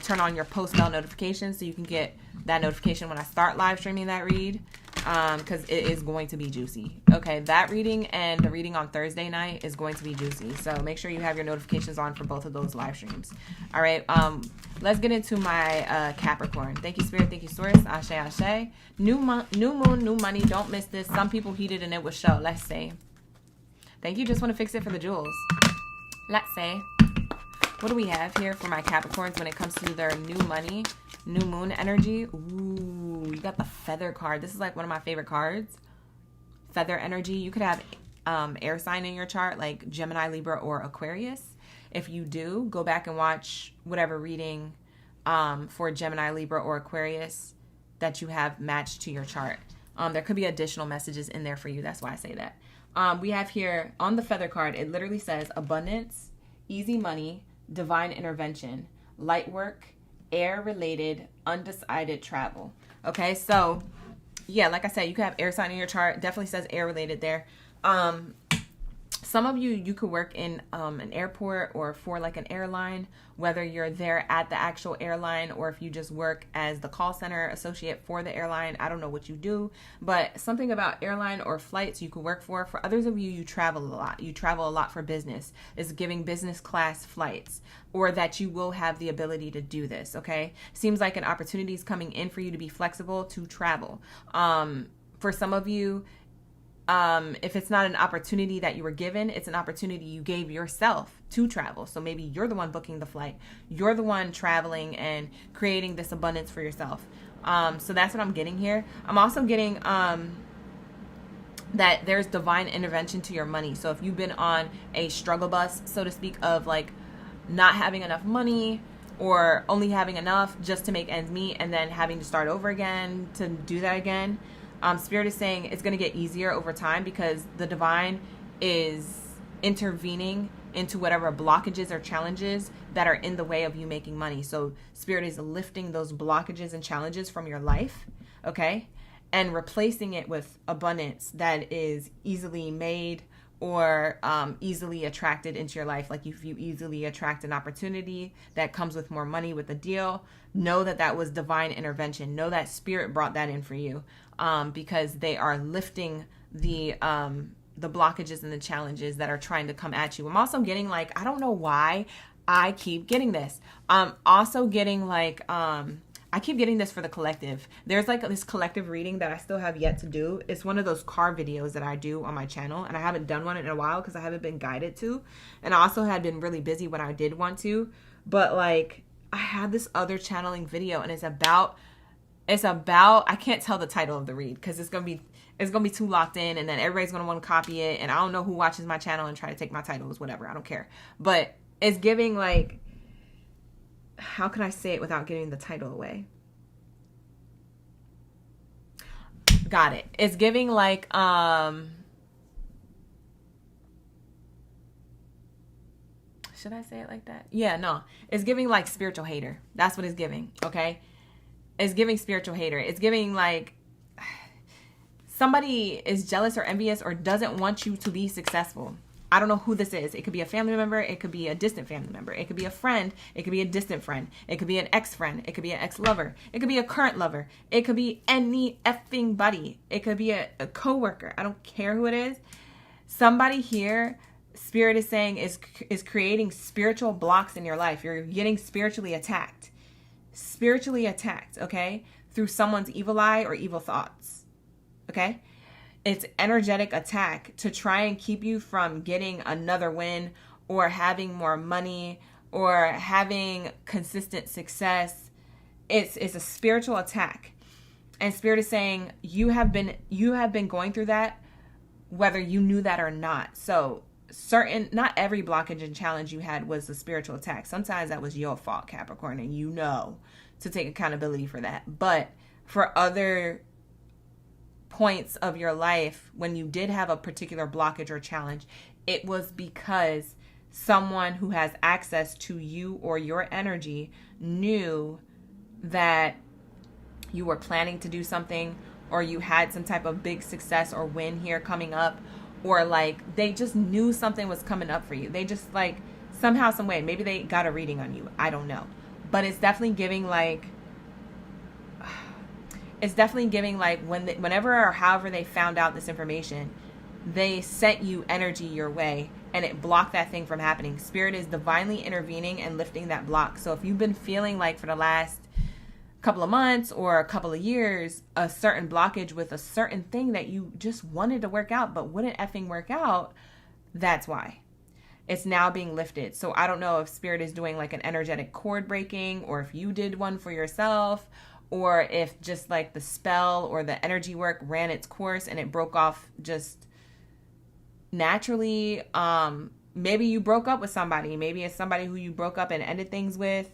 Turn on your post bell notifications so you can get that notification when I start live streaming that read, because it is going to be juicy. Okay, that reading and the reading on Thursday night is going to be juicy. So make sure you have your notifications on for both of those live streams. All right, let's get into my Capricorn. Thank you, Spirit. Thank you, Source. Ashe, Ashe. New moon, new money. Don't miss this. Some people heated and it will show. Let's see. Thank you. Just want to fix it for the jewels. Let's say. What do we have here for my Capricorns when it comes to their new money, new moon energy? Ooh, you got the feather card. This is like one of my favorite cards. Feather energy. You could have air sign in your chart, like Gemini, Libra, or Aquarius. If you do, go back and watch whatever reading for Gemini, Libra, or Aquarius that you have matched to your chart. There could be additional messages in there for you. That's why I say that. We have here on the feather card, it literally says abundance, easy money, divine intervention, light work, air-related, undecided travel. Okay, so yeah, like I said, you can have air sign in your chart. Definitely says air-related there. Some of you could work in an airport or for like an airline, whether you're there at the actual airline or if you just work as the call center associate for the airline. I don't know what you do, but something about airline or flights you could work for. For others of you, you travel a lot. You travel a lot for business. It's giving business class flights, or that you will have the ability to do this, okay? Seems like an opportunity is coming in for you to be flexible to travel. For some of you, if it's not an opportunity that you were given, it's an opportunity you gave yourself to travel. So maybe you're the one booking the flight. You're the one traveling and creating this abundance for yourself. So that's what I'm getting here. I'm also getting that there's divine intervention to your money. So if you've been on a struggle bus, so to speak, of like not having enough money or only having enough just to make ends meet and then having to start over again to do that again, Spirit is saying it's going to get easier over time because the divine is intervening into whatever blockages or challenges that are in the way of you making money. So Spirit is lifting those blockages and challenges from your life, okay, and replacing it with abundance that is easily made or easily attracted into your life. Like if you easily attract an opportunity that comes with more money with a deal, know that that was divine intervention. Know that Spirit brought that in for you. Because they are lifting the blockages and the challenges that are trying to come at you. I'm also getting like, I don't know why I keep getting this. I'm also getting like, I keep getting this for the collective. There's like this collective reading that I still have yet to do. It's one of those car videos that I do on my channel, and I haven't done one in a while because I haven't been guided to. And I also had been really busy when I did want to. But like, I had this other channeling video, and it's about, I can't tell the title of the read because it's gonna be too locked in, and then everybody's gonna want to copy it, and I don't know who watches my channel and try to take my titles, whatever, I don't care. But it's giving like, how can I say it without giving the title away? Got it. It's giving like should I say it like that? Yeah, no. It's giving like spiritual hater. That's what it's giving, okay? It's giving spiritual hater. It's giving like somebody is jealous or envious or doesn't want you to be successful. I don't know who this is. It could be a family member. It could be a distant family member. It could be a friend. It could be a distant friend. It could be an ex-friend. It could be an ex-lover. It could be a current lover. It could be any effing buddy. It could be a coworker. I don't care who it is. Somebody here, Spirit is saying, is creating spiritual blocks in your life. You're getting spiritually attacked. Spiritually attacked, okay? Through someone's evil eye or evil thoughts, okay? It's energetic attack to try and keep you from getting another win or having more money or having consistent success. It's a spiritual attack. And Spirit is saying you have been going through that whether you knew that or not. So not every blockage and challenge you had was a spiritual attack. Sometimes that was your fault, Capricorn, and you know to take accountability for that. But for other points of your life, when you did have a particular blockage or challenge, it was because someone who has access to you or your energy knew that you were planning to do something, or you had some type of big success or win here coming up, or like they just knew something was coming up for you. They just like somehow, some way, maybe they got a reading on you. I don't know. But it's definitely giving like, whenever or however they found out this information, they sent you energy your way and it blocked that thing from happening. Spirit is divinely intervening and lifting that block. So if you've been feeling like for the last couple of months or a couple of years, a certain blockage with a certain thing that you just wanted to work out but wouldn't effing work out, that's why. It's now being lifted. So I don't know if Spirit is doing like an energetic cord breaking, or if you did one for yourself, or if just like the spell or the energy work ran its course and it broke off just naturally. Maybe you broke up with somebody. Maybe it's somebody who you broke up and ended things with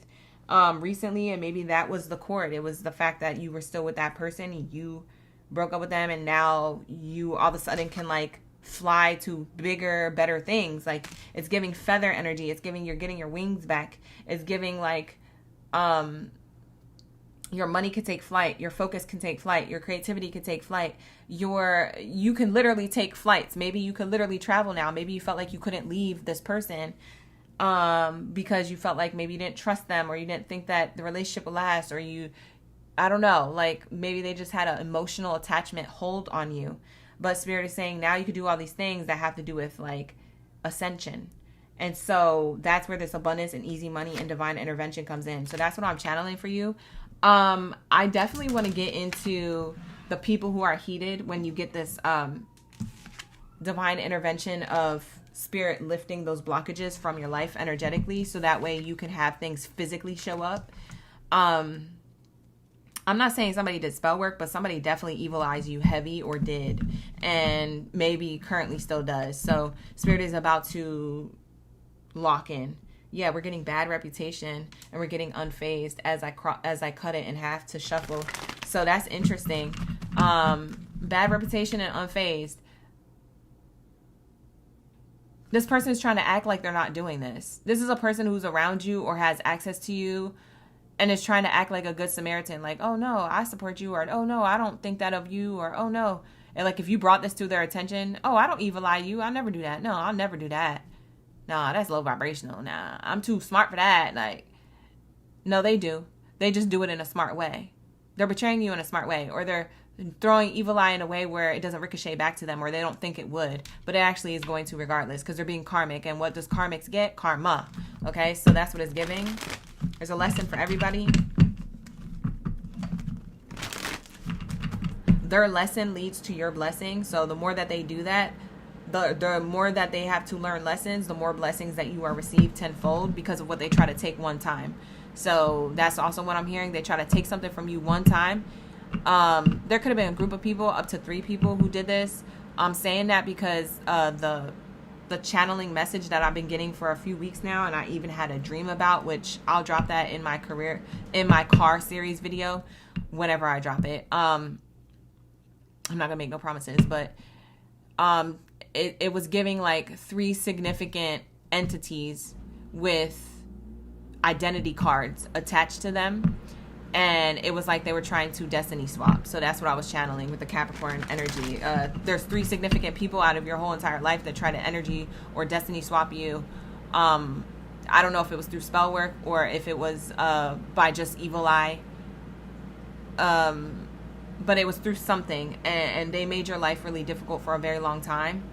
recently, and maybe that was the cord. It was the fact that you were still with that person. You broke up with them, and now you all of a sudden can like fly to bigger, better things. Like it's giving feather energy. It's giving you're getting your wings back. It's giving like Your money could take flight. Your focus can take flight. Your creativity could take flight. You can literally take flights. Maybe you could literally travel now. Maybe you felt like you couldn't leave this person because you felt like maybe you didn't trust them, or you didn't think that the relationship would last, or I don't know, like maybe they just had an emotional attachment hold on you. But Spirit is saying now you could do all these things that have to do with like ascension. And so that's where this abundance and easy money and divine intervention comes in. So that's what I'm channeling for you. I definitely want to get into the people who are heated when you get this divine intervention of Spirit lifting those blockages from your life energetically, so that way you can have things physically show up. I'm not saying somebody did spell work, but somebody definitely evil eyes you heavy, or did, and maybe currently still does. So Spirit is about to lock in. Yeah, we're getting bad reputation, and we're getting unfazed as I cut it in half to shuffle. So that's interesting. Bad reputation and unfazed. This person is trying to act like they're not doing this. This is a person who's around you or has access to you and is trying to act like a good Samaritan. Like, oh no, I support you, or oh no, I don't think that of you, or oh no. And like if you brought this to their attention, oh, I don't evil eye you. I'll never do that. No, I'll never do that. Nah, that's low vibrational. Nah, I'm too smart for that. Like, no, they do. They just do it in a smart way. They're betraying you in a smart way, or they're throwing evil eye in a way where it doesn't ricochet back to them, or they don't think it would, but it actually is going to regardless, because they're being karmic. And what does karmics get? Karma. Okay, so that's what it's giving. There's a lesson for everybody. Their lesson leads to your blessing. So the more that they do that, the more that they have to learn lessons, the more blessings that you are received tenfold, because of what they try to take one time. So that's also what I'm hearing. They try to take something from you one time. There could have been a group of people, up to 3 people, who did this. I'm saying that because the channeling message that I've been getting for a few weeks now, and I even had a dream about, which I'll drop that in my car series video whenever I drop it. I'm not gonna make no promises, but it was giving like 3 significant entities with identity cards attached to them, and it was like they were trying to destiny swap. So that's what I was channeling with the Capricorn energy. There's 3 significant people out of your whole entire life that try to energy or destiny swap you. I don't know if it was through spell work or if it was by just evil eye, but it was through something, and they made your life really difficult for a very long time.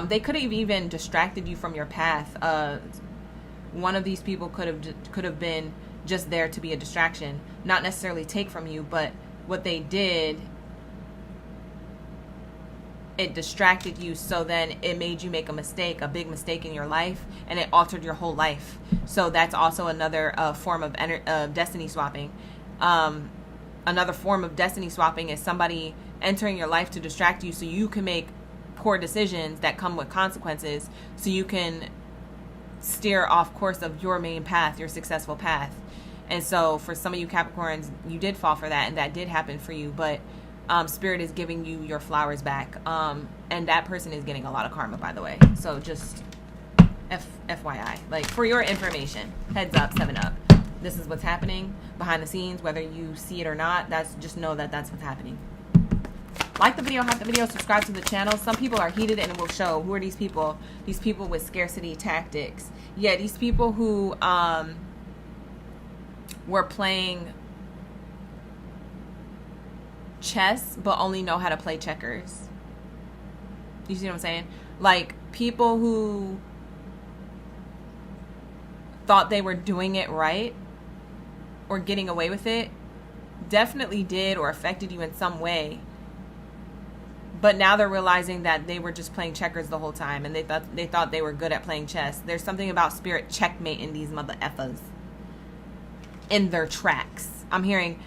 They could have even distracted you from your path. One of these people could have been just there to be a distraction, not necessarily take from you, but what they did, it distracted you, so then it made you make a big mistake in your life, and it altered your whole life. So that's also another form of destiny swapping. Another form of destiny swapping is somebody entering your life to distract you so you can make poor decisions that come with consequences, so you can steer off course of your main path, your successful path. And so for some of you Capricorns, you did fall for that, and that did happen for you, but Spirit is giving you your flowers back, and that person is getting a lot of karma, by the way. So just FYI, like for your information, heads up, 7-Up. This is what's happening behind the scenes, whether you see it or not. Just know that that's what's happening. Like the video, hype the video, subscribe to the channel. Some people are heated, and it will show. Who are these people? These people with scarcity tactics. Yeah, these people who were playing chess but only know how to play checkers. You see what I'm saying? Like people who thought they were doing it right or getting away with it definitely did or affected you in some way. But now they're realizing that they were just playing checkers the whole time, and they thought they were good at playing chess. There's something about Spirit checkmating these mother effers in their tracks. I'm hearing,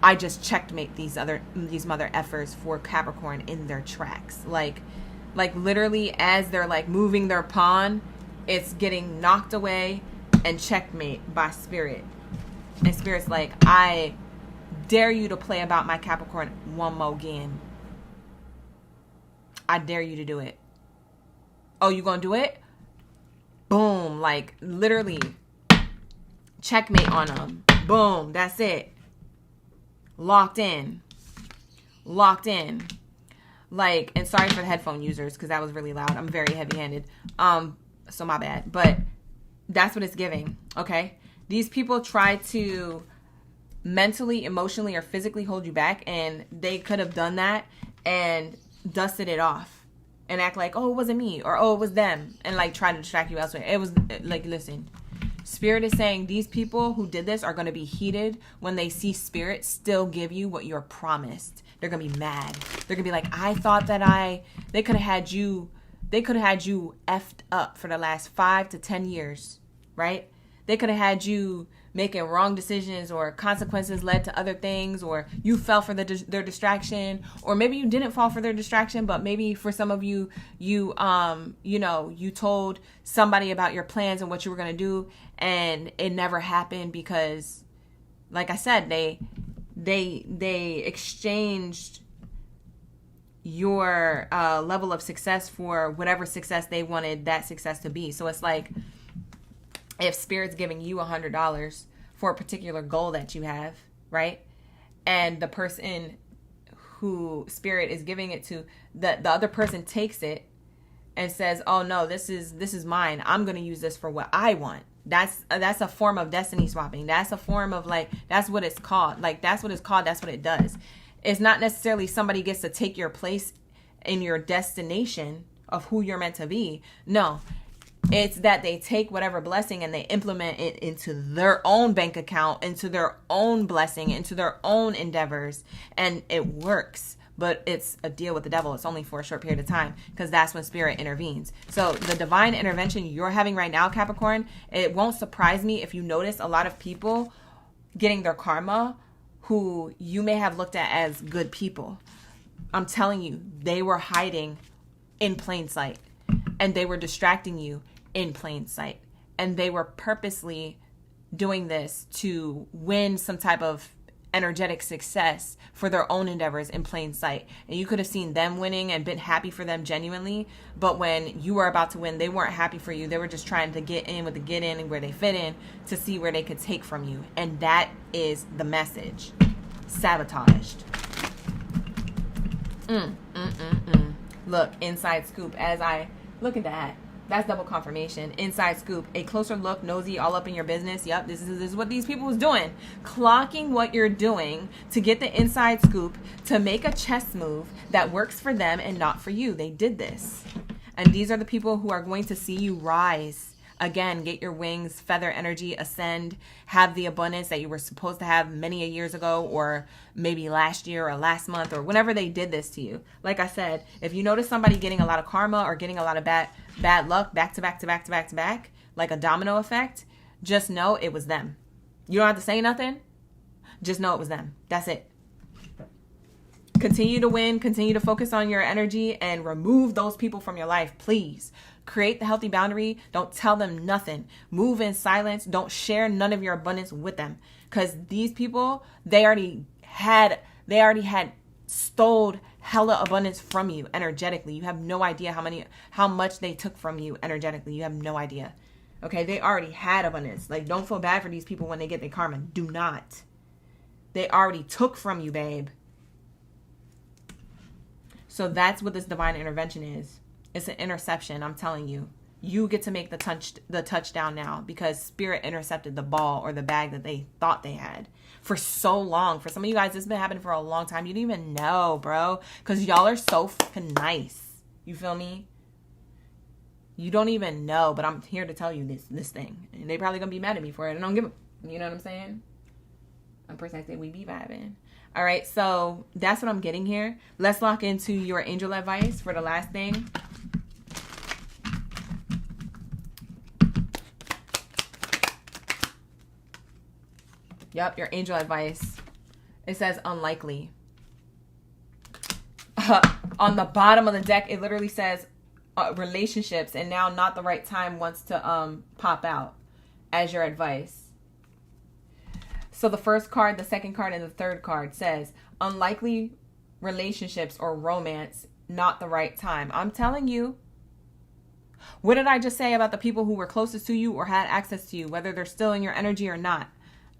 I just checkmate these mother effers for Capricorn in their tracks. Like literally as they're like moving their pawn, it's getting knocked away and checkmate by Spirit. And Spirit's like, I dare you to play about my Capricorn one more game. I dare you to do it. Oh, you gonna do it? Boom. Like literally checkmate on them. Boom. That's it. locked in. Like, and sorry for the headphone users because that was really loud. I'm very heavy-handed. So my bad. But that's what it's giving, okay? These people try to mentally, emotionally, or physically hold you back, and they could have done that and dusted it off and act like, oh, it wasn't me, or oh, it was them, and like try to distract you elsewhere. It was like, listen, Spirit is saying these people who did this are going to be heated when they see Spirit still give you what you're promised. They're going to be mad. They're going to be like, I thought that they could have had you effed up for the last 5 to 10 years, right? They could have had you making wrong decisions, or consequences led to other things, or you fell for their distraction, or maybe you didn't fall for their distraction, but maybe for some of you, you told somebody about your plans and what you were going to do, and it never happened because, like I said, they exchanged your level of success for whatever success they wanted that success to be. So it's like, if Spirit's giving you $100 for a particular goal that you have, right? And the person who Spirit is giving it to, the other person takes it and says, oh no, this is mine. I'm going to use this for what I want. That's a form of destiny swapping. That's a form of, like, that's what it's called. Like, that's what it's called. That's what it does. It's not necessarily somebody gets to take your place in your destination of who you're meant to be. No. It's that they take whatever blessing and they implement it into their own bank account, into their own blessing, into their own endeavors. And it works. But it's a deal with the devil. It's only for a short period of time, because that's when Spirit intervenes. So the divine intervention you're having right now, Capricorn, it won't surprise me if you notice a lot of people getting their karma who you may have looked at as good people. I'm telling you, they were hiding in plain sight, and they were distracting you in plain sight, and they were purposely doing this to win some type of energetic success for their own endeavors in plain sight. And you could have seen them winning and been happy for them genuinely, but when you were about to win, they weren't happy for you. They were just trying to get in with the get in and where they fit in to see where they could take from you. And that is the message. Sabotaged. Look, inside scoop. As I look at that, that's double confirmation. Inside scoop. A closer look, nosy, all up in your business. Yep, this is what these people was doing. Clocking what you're doing to get the inside scoop, to make a chess move that works for them and not for you. They did this. And these are the people who are going to see you rise. Again, get your wings, feather energy, ascend, have the abundance that you were supposed to have many a years ago, or maybe last year or last month, or whenever they did this to you. Like I said, if you notice somebody getting a lot of karma or getting a lot of bad luck back to back, like a domino effect, just know it was them. You don't have to say nothing. Just know it was them. That's it. Continue to win. Continue to focus on your energy and remove those people from your life, please. Create the healthy boundary. Don't tell them nothing. Move in silence. Don't share none of your abundance with them, because these people, they already had stole hella abundance from you energetically. You have no idea how much they took from you energetically. You have no idea. Okay, they already had abundance. Like, don't feel bad for these people when they get their karma. Do not. They already took from you, babe. So that's what this divine intervention is. It's an interception, I'm telling you. You get to make the touchdown now, because Spirit intercepted the ball or the bag that they thought they had for so long. For some of you guys, this has been happening for a long time. You didn't even know, bro, because y'all are so fucking nice. You feel me? You don't even know, but I'm here to tell you this thing. And they probably gonna be mad at me for it. I don't give a... You know what I'm saying? I'm protected. We be vibing. All right, so that's what I'm getting here. Let's lock into your angel advice for the last thing. Yep, your angel advice. It says unlikely. On the bottom of the deck, it literally says relationships, and now not the right time wants to pop out as your advice. So the first card, the second card, and the third card says unlikely relationships or romance, not the right time. I'm telling you. What did I just say about the people who were closest to you or had access to you, whether they're still in your energy or not?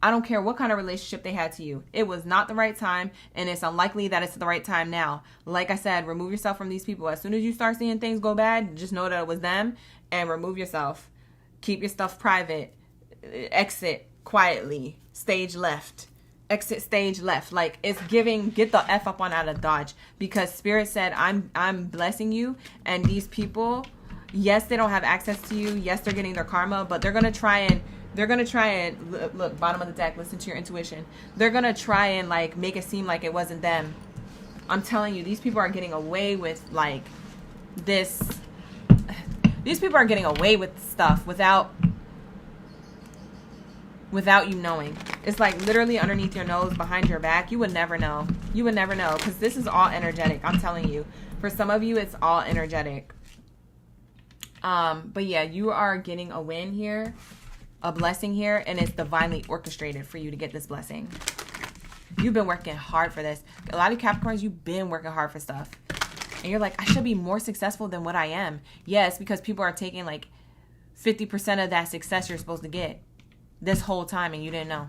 I don't care what kind of relationship they had to you. It was not the right time, and it's unlikely that it's the right time now. Like I said, remove yourself from these people. As soon as you start seeing things go bad, just know that it was them, and remove yourself. Keep your stuff private. Exit quietly. Stage left. Exit stage left. Like, it's giving, get the F up on out of Dodge, because Spirit said, I'm blessing you, and these people, yes, they don't have access to you. Yes, they're getting their karma, but they're going to try and look, bottom of the deck, listen to your intuition. They're going to try and like make it seem like it wasn't them. I'm telling you, these people are getting away with like this. These people are getting away with stuff without you knowing. It's like literally underneath your nose, behind your back. You would never know. You would never know, because this is all energetic. I'm telling you. For some of you, it's all energetic. But yeah, you are getting a win here. A blessing here, and it's divinely orchestrated for you to get this blessing. You've been working hard for this. A lot of Capricorns, you've been working hard for stuff, and you're like, I should be more successful than what I am. Yes, because people are taking like 50% of that success you're supposed to get this whole time, and you didn't know.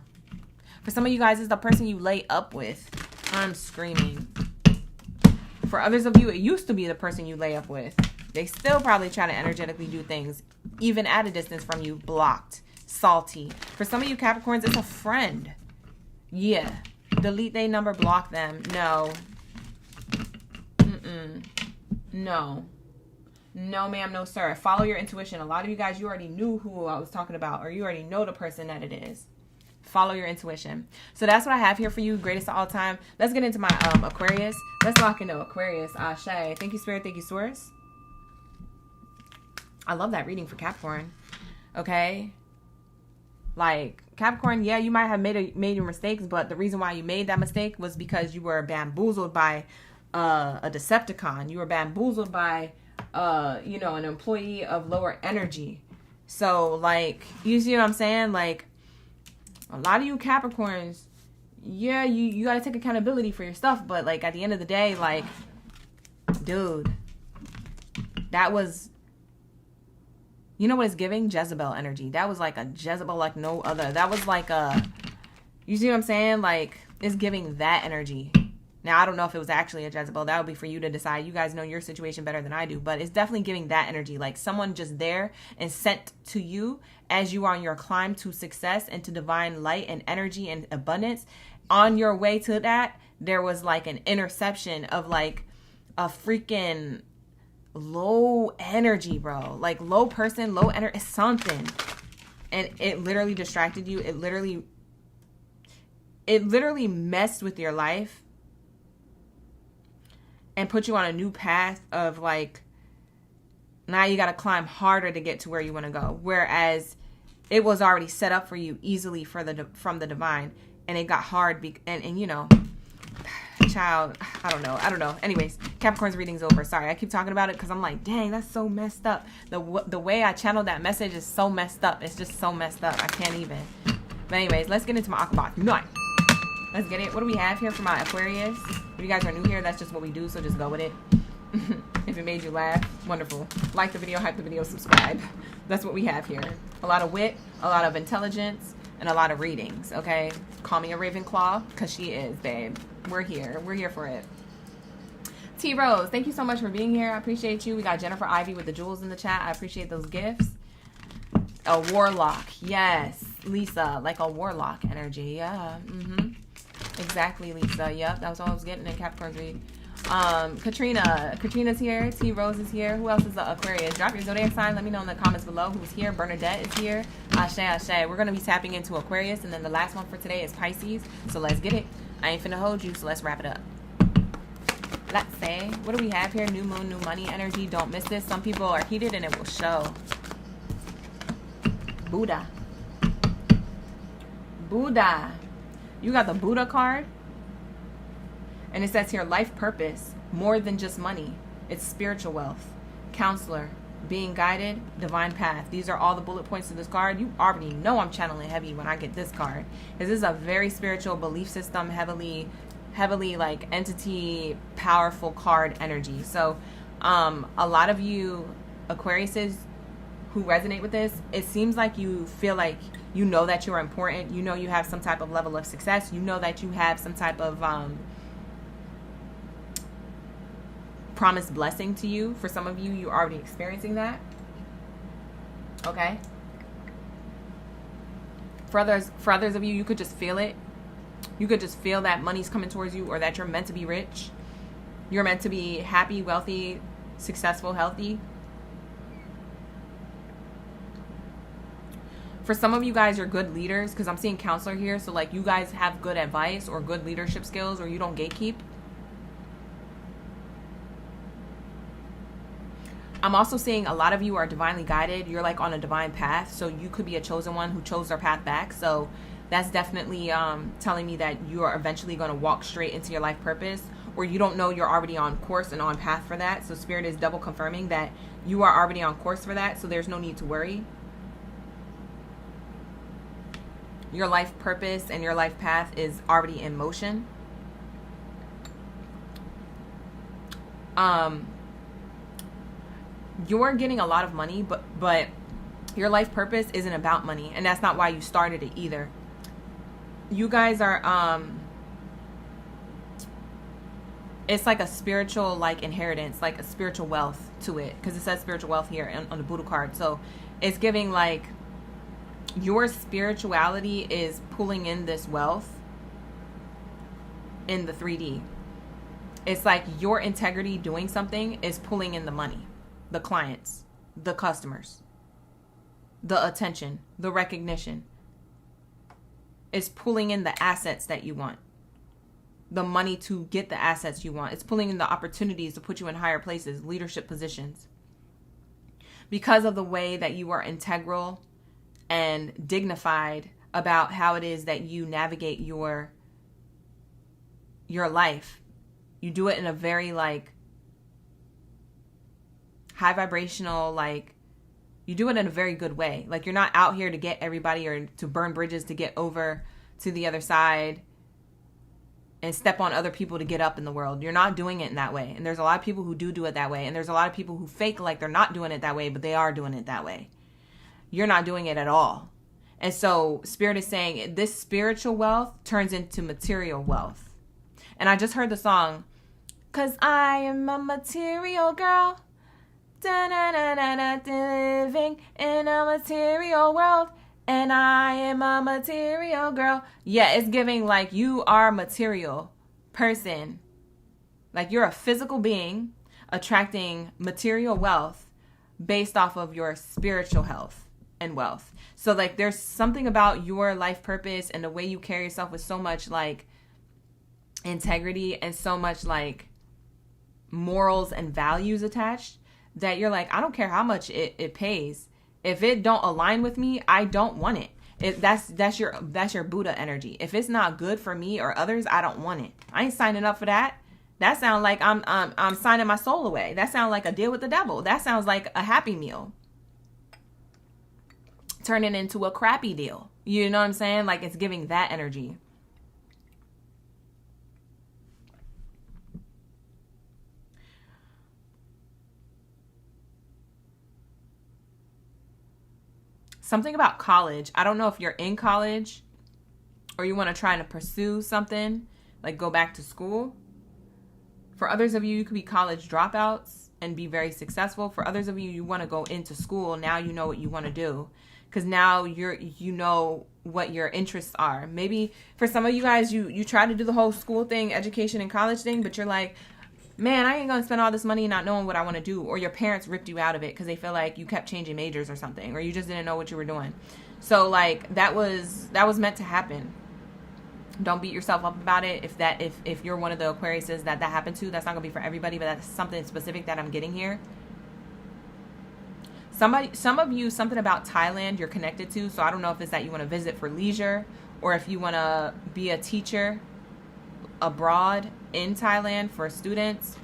For some of you guys, it's the person you lay up with. I'm screaming. For others of you, it used to be the person you lay up with. They still probably try to energetically do things, even at a distance from you, blocked. Salty. For some of you Capricorns, it's a friend. Yeah. Delete their number, block them. No. No. No, ma'am, no, sir. Follow your intuition. A lot of you guys, you already knew who I was talking about, or you already know the person that it is. Follow your intuition. So that's what I have here for you. Greatest of all time. Let's get into my Aquarius. Let's lock into Aquarius. Ashe. Thank you, Spirit. Thank you, Source. I love that reading for Capricorn. Okay. Like, Capricorn, yeah, you might have made your mistakes, but the reason why you made that mistake was because you were bamboozled by a Decepticon. You were bamboozled by, an employee of lower energy. So, like, you see what I'm saying? Like, a lot of you Capricorns, yeah, you got to take accountability for your stuff, but, like, at the end of the day, like, dude, that was... You know what it's giving? Jezebel energy. That was like a Jezebel like no other. That was like a... You see what I'm saying? Like, it's giving that energy. Now, I don't know if it was actually a Jezebel. That would be for you to decide. You guys know your situation better than I do. But it's definitely giving that energy. Like, someone just there and sent to you as you are on your climb to success and to divine light and energy and abundance. On your way to that, there was like an interception of like a freaking... low energy, bro. Like, low person, low energy. It's something. And it literally distracted you. It literally messed with your life and put you on a new path of like, now you got to climb harder to get to where you want to go. Whereas it was already set up for you easily from the divine, and it got hard and you know, child, I don't know. Anyways, Capricorn's reading's over. Sorry, I keep talking about it because I'm like, dang, that's so messed up. The way I channeled that message is so messed up. It's just so messed up. I can't even. But anyways, let's get into my Aquabot. No. Let's get it. What do we have here for my Aquarius? If you guys are new here, that's just what we do, so just go with it. If it made you laugh, wonderful. Like the video, hype the video, subscribe. That's what we have here. A lot of wit, a lot of intelligence, and a lot of readings, okay? Call me a Ravenclaw, because she is, babe. We're here. We're here for it. T Rose, thank you so much for being here. I appreciate you. We got Jennifer Ivy with the jewels in the chat. I appreciate those gifts. A warlock. Yes. Lisa, like a warlock energy. Yeah. Exactly, Lisa. Yep, that was all I was getting in Capricorn's read. Katrina's here. T Rose is here. Who else is the Aquarius? Drop your zodiac sign. Let me know in the comments below who's here. Bernadette is here. Ashe, Ashe. We're going to be tapping into Aquarius, and then the last one for today is Pisces. So let's get it. I ain't finna hold you, so let's wrap it up. Let's say, what do we have here? New moon, new money energy. Don't miss this. Some people are heated and it will show. Buddha. Buddha. You got the Buddha card. And it says here, life purpose, more than just money. It's spiritual wealth. Counselor, being guided, divine path. These are all the bullet points to this card. You already know I'm channeling heavy when I get this card. Because this is a very spiritual belief system, heavily like entity, powerful card energy. So a lot of you Aquariuses who resonate with this, it seems like you feel like You know that you're important. You know you have some type of level of success. You know that you have some type of promised blessing to you. For some of you, you're already experiencing that. Okay? For others of you, you could just feel it. You could just feel that money's coming towards you, or that you're meant to be rich. You're meant to be happy, wealthy, successful, healthy. For some of you guys, you're good leaders, because I'm seeing counselor here. So like you guys have good advice or good leadership skills, or you don't gatekeep. I'm also seeing a lot of you are divinely guided. You're like on a divine path. So you could be a chosen one who chose their path back. So that's definitely telling me that you are eventually going to walk straight into your life purpose, or you don't know you're already on course and on path for that. So Spirit is double confirming that you are already on course for that. So there's no need to worry. Your life purpose and your life path is already in motion. You're getting a lot of money, but your life purpose isn't about money, and that's not why you started it either. You guys are it's like a spiritual like inheritance, like a spiritual wealth to it, because it says spiritual wealth here on the Buddha card. So it's giving like your spirituality is pulling in this wealth in the 3D. It's like your integrity doing something is pulling in the money, the clients, the customers, the attention, the recognition. It's pulling in the assets that you want, the money to get the assets you want. It's pulling in the opportunities to put you in higher places, leadership positions. Because of the way that you are integral and dignified about how it is that you navigate your life. You do it in a very like high vibrational, like you do it in a very good way. Like you're not out here to get everybody or to burn bridges to get over to the other side and step on other people to get up in the world. You're not doing it in that way. And there's a lot of people who do it that way. And there's a lot of people who fake like they're not doing it that way, but they are doing it that way. You're not doing it at all. And so Spirit is saying this spiritual wealth turns into material wealth. And I just heard the song, 'Cause I am a material girl. Living in a material world. And I am a material girl. Yeah, it's giving like you are a material person. Like you're a physical being attracting material wealth based off of your spiritual health and wealth. So like there's something about your life purpose and the way you carry yourself with so much like integrity and so much like morals and values attached that you're like, I don't care how much it pays. If it don't align with me, I don't want it. That's your Buddha energy. If it's not good for me or others, I don't want it. I ain't signing up for that. That sounds like I'm signing my soul away. That sounds like a deal with the devil. That sounds like a Happy Meal turning into a crappy deal. You know what I'm saying? Like it's giving that energy. Something about college. I don't know if you're in college or you want to try to pursue something, like go back to school. For others of you, you could be college dropouts and be very successful. For others of you, you want to go into school. Now you know what you want to do. Because now you know what your interests are. Maybe for some of you guys, you try to do the whole school thing, education and college thing, but you're like, man, I ain't going to spend all this money not knowing what I want to do. Or your parents ripped you out of it because they feel like you kept changing majors or something. Or you just didn't know what you were doing. So, like, that was meant to happen. Don't beat yourself up about it. If you're one of the Aquariuses that happened to, that's not going to be for everybody. But that's something specific that I'm getting here. Some of you, something about Thailand you're connected to. So, I don't know if it's that you want to visit for leisure. Or if you want to be a teacher abroad in Thailand for students,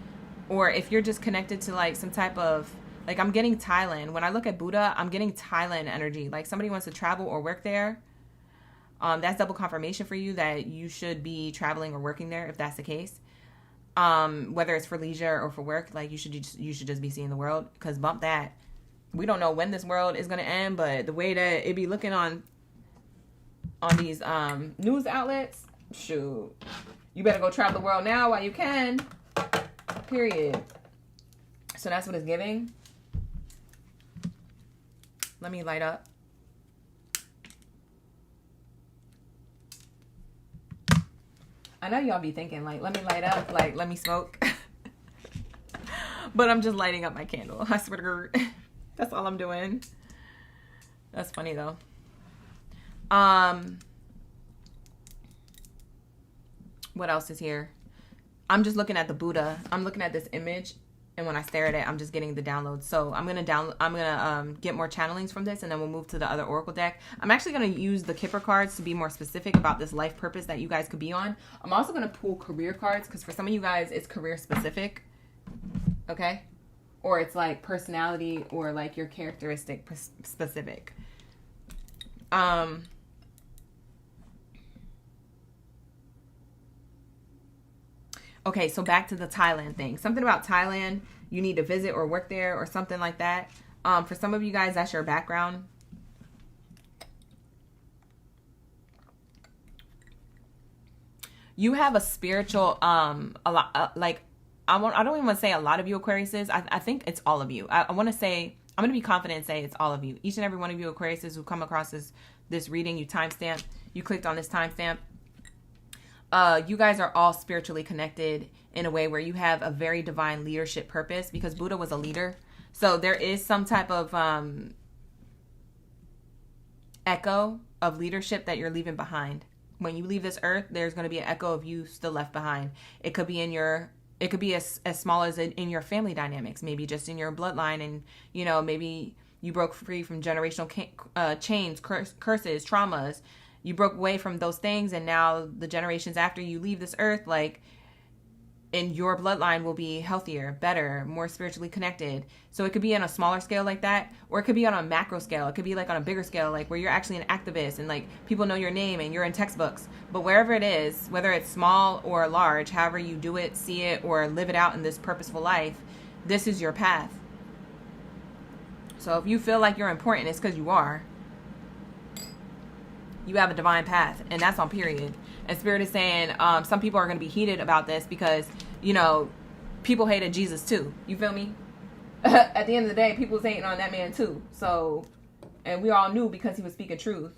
or if you're just connected to like some type of like, I'm getting Thailand. When I look at Buddha, I'm getting Thailand energy. Like somebody wants to travel or work there. That's double confirmation for you that you should be traveling or working there if that's the case. Whether it's for leisure or for work, like you should just be seeing the world, because bump that. We don't know when this world is going to end, but the way that it be looking on on these news outlets, shoot, you better go travel the world now while you can. Period. So that's what it's giving. Let me light up. I know y'all be thinking, like, let me light up, like, let me smoke. But I'm just lighting up my candle. I swear to God. That's all I'm doing. That's funny, though. What else is here? I'm just looking at the Buddha. I'm looking at this image, and when I stare at it, I'm just getting the downloads. So I'm gonna get more channelings from this, and then we'll move to the other oracle deck. I'm actually gonna use the Kipper cards to be more specific about this life purpose that you guys could be on. I'm also gonna pull career cards because for some of you guys, it's career specific. Okay, or it's like personality or like your characteristic specific. Okay, so back to the Thailand thing. Something about Thailand, you need to visit or work there or something like that. For some of you guys, that's your background. You have a spiritual, I don't even want to say a lot of you Aquariuses. I think it's all of you. I want to say, I'm going to be confident and say it's all of you. Each and every one of you Aquariuses who come across this reading, you timestamp, you clicked on this timestamp. You guys are all spiritually connected in a way where you have a very divine leadership purpose because Buddha was a leader. So there is some type of echo of leadership that you're leaving behind. When you leave this earth, there's going to be an echo of you still left behind. It could be it could be as small as in your family dynamics, maybe just in your bloodline. And, you know, maybe you broke free from generational chains, curses, traumas. You broke away from those things, and now the generations after you leave this earth, like, in your bloodline will be healthier, better, more spiritually connected. So it could be on a smaller scale like that, or it could be on a macro scale. It could be like on a bigger scale, like where you're actually an activist and like people know your name and you're in textbooks. But wherever it is, whether it's small or large, however you do it, see it, or live it out in this purposeful life, this is your path. So if you feel like you're important, it's because you are. You have a divine path, and that's on period. And Spirit is saying some people are going to be heated about this because, you know, people hated Jesus too. You feel me? At the end of the day, people was hating on that man too. So, and we all knew because he was speaking truth.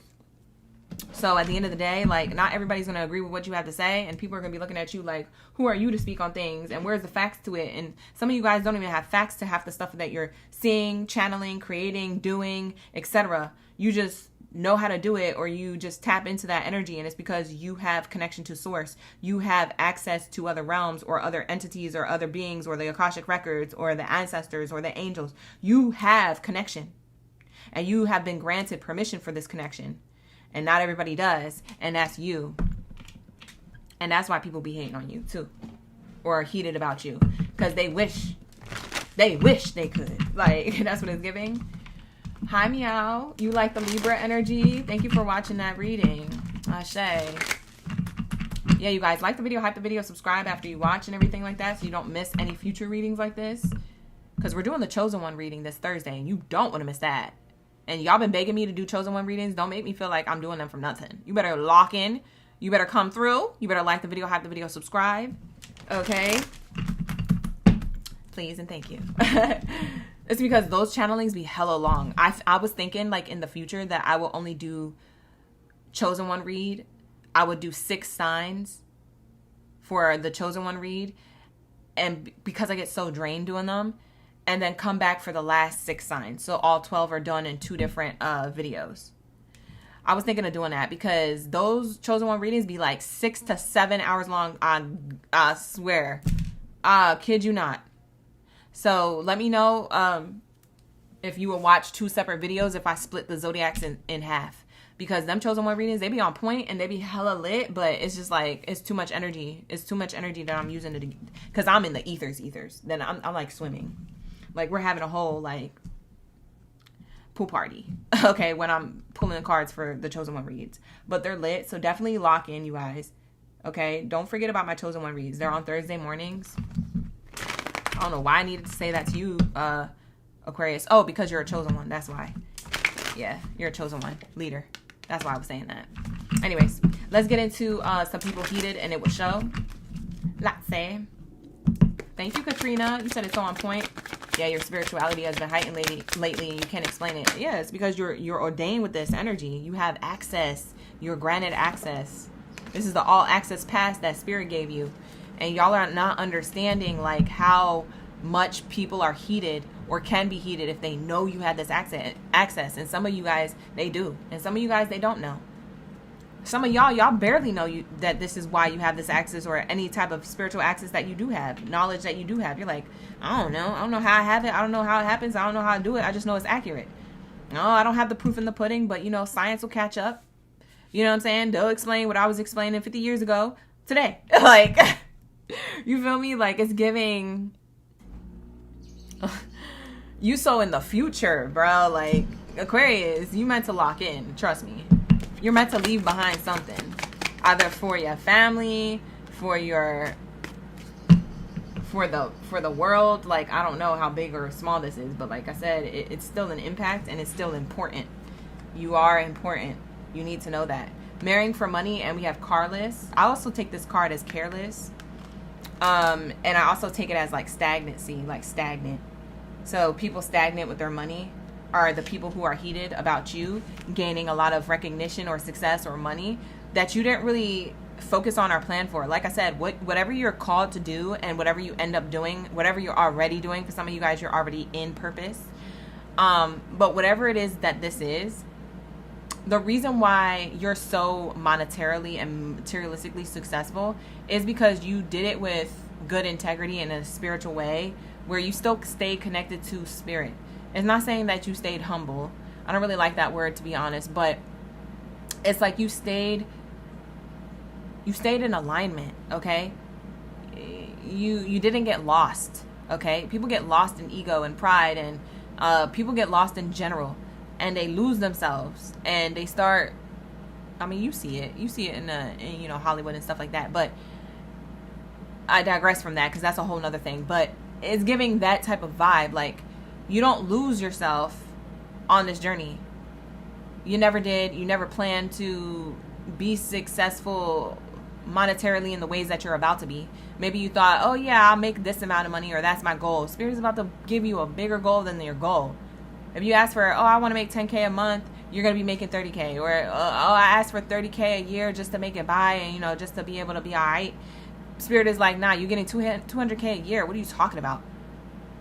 So at the end of the day, like, not everybody's going to agree with what you have to say, and people are going to be looking at you like, who are you to speak on things, and where's the facts to it? And some of you guys don't even have facts to half the stuff that you're seeing, channeling, creating, doing, etc. You just know how to do it, or you just tap into that energy, and it's because you have connection to source. You have access to other realms or other entities or other beings or the Akashic records or the ancestors or the angels. You have connection, and you have been granted permission for this connection, and not everybody does, and that's you. And that's why people be hating on you too, or heated about you, because they wish they could. Like, that's what it's giving. Hi, Meow. You like the Libra energy? Thank you for watching that reading. Ashe. Yeah, you guys, like the video, hype the video, subscribe after you watch and everything like that so you don't miss any future readings like this. Because we're doing the Chosen One reading this Thursday, and you don't want to miss that. And y'all been begging me to do Chosen One readings. Don't make me feel like I'm doing them from nothing. You better lock in. You better come through. You better like the video, hype the video, subscribe. Okay? Please and thank you. It's because those channelings be hella long. I was thinking, like, in the future that I will only do Chosen One read. I would do 6 signs for the Chosen One read. And because I get so drained doing them. And then come back for the last 6 signs. So all 12 are done in 2 different videos. I was thinking of doing that because those Chosen One readings be like 6 to 7 hours long. I swear. Kid you not. So let me know if you will watch 2 separate videos if I split the zodiacs in half. Because them Chosen One readings, they be on point and they be hella lit, but it's just like, it's too much energy. It's too much energy that I'm using to, because I'm in the ethers. Then I'm like swimming. Like, we're having a whole, like, pool party, okay, when I'm pulling the cards for the Chosen One reads. But they're lit, so definitely lock in, you guys. Okay? Don't forget about my Chosen One reads. They're on Thursday mornings. I don't know why I needed to say that to you, Aquarius. Oh, because you're a Chosen One. That's why. Yeah, you're a Chosen One. Leader. That's why I was saying that. Anyways, let's get into some people heated and it will show. Let's say. Thank you, Katrina. You said it's so on point. Yeah, your spirituality has been heightened lately. You can't explain it. Yeah, it's because you're ordained with this energy. You have access. You're granted access. This is the all access pass that Spirit gave you. And y'all are not understanding like how much people are heated or can be heated if they know you had this access. And some of you guys, they do. And some of you guys, they don't know. Some of y'all barely know that this is why you have this access or any type of spiritual access that you do have, knowledge that you do have. You're like, I don't know how I have it. I don't know how it happens. I don't know how to do it. I just know it's accurate. No, I don't have the proof in the pudding, but science will catch up. You know what I'm saying? They'll explain what I was explaining 50 years ago today. Like, you feel me? Like, it's giving you so in the future, bro. Like, Aquarius, you meant to lock in. Trust me. You're meant to leave behind something, either for your family, for the world. Like, I don't know how big or small this is, but like I said, it's still an impact and it's still important. You are important. You need to know that. Marrying for money, and we have carless. I also take this card as careless, and I also take it as like stagnancy, like stagnant. So people stagnant with their money are the people who are heated about you gaining a lot of recognition or success or money that you didn't really focus on or plan for. Like I said, whatever you're called to do and whatever you end up doing, whatever you're already doing, for some of you guys, you're already in purpose. But whatever it is that this is, the reason why you're so monetarily and materialistically successful is because you did it with good integrity in a spiritual way where you still stay connected to spirit. It's not saying that you stayed humble. I don't really like that word, to be honest, but it's like you stayed in alignment, okay? You didn't get lost, okay? People get lost in ego and pride, and people get lost in general, and they lose themselves, and they start, I mean, you see it in Hollywood and stuff like that, but I digress from that because that's a whole nother thing. But it's giving that type of vibe. Like, you don't lose yourself on this journey. You never did. You never planned to be successful monetarily in the ways that you're about to be. Maybe you thought, oh yeah, I'll make this amount of money, or that's my goal. Spirit is about to give you a bigger goal than your goal. If you ask for, oh, I want to make 10K a month, you're going to be making 30K. Or, oh, I asked for 30K a year just to make it by and, just to be able to be all right. Spirit is like, nah, you're getting 200K a year. What are you talking about?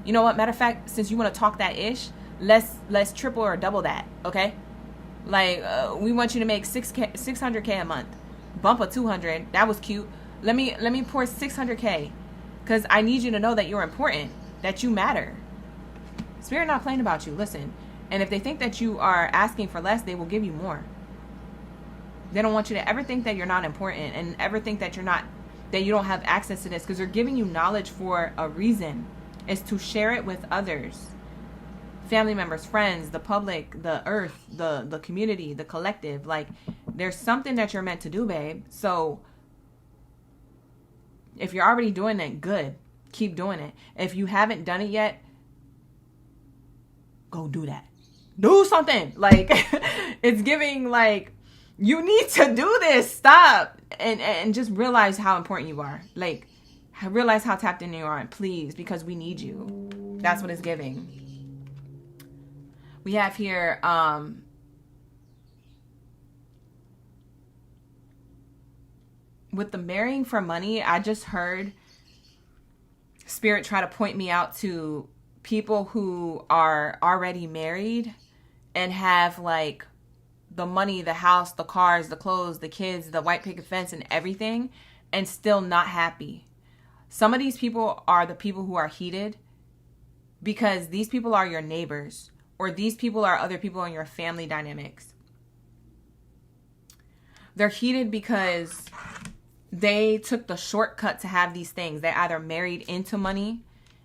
You know what? Matter of fact, since you want to talk that ish, let's triple or double that, okay? Like, we want you to make 600K a month. Bump a 200. That was cute. Let me pour 600K, because I need you to know that you're important, that you matter. Spirit not playing about you. Listen, and if they think that you are asking for less, they will give you more. They don't want you to ever think that you're not important and ever think that you don't have access to this, because they're giving you knowledge for a reason. It's to share it with others. Family members, friends, the public, the earth, the community, the collective. Like, there's something that you're meant to do, babe. So if you're already doing it, good. Keep doing it. If you haven't done it yet, go do that. Do something. Like, it's giving, like, you need to do this. Stop. And just realize how important you are. Like, realize how tapped in you are, please, because we need you. That's what it's giving. We have here, with the marrying for money, I just heard Spirit try to point me out to people who are already married and have, like, the money, the house, the cars, the clothes, the kids, the white picket fence and everything, and still not happy. Some of these people are the people who are heated because these people are your neighbors, or these people are other people in your family dynamics. They're heated because they took the shortcut to have these things. They either married into money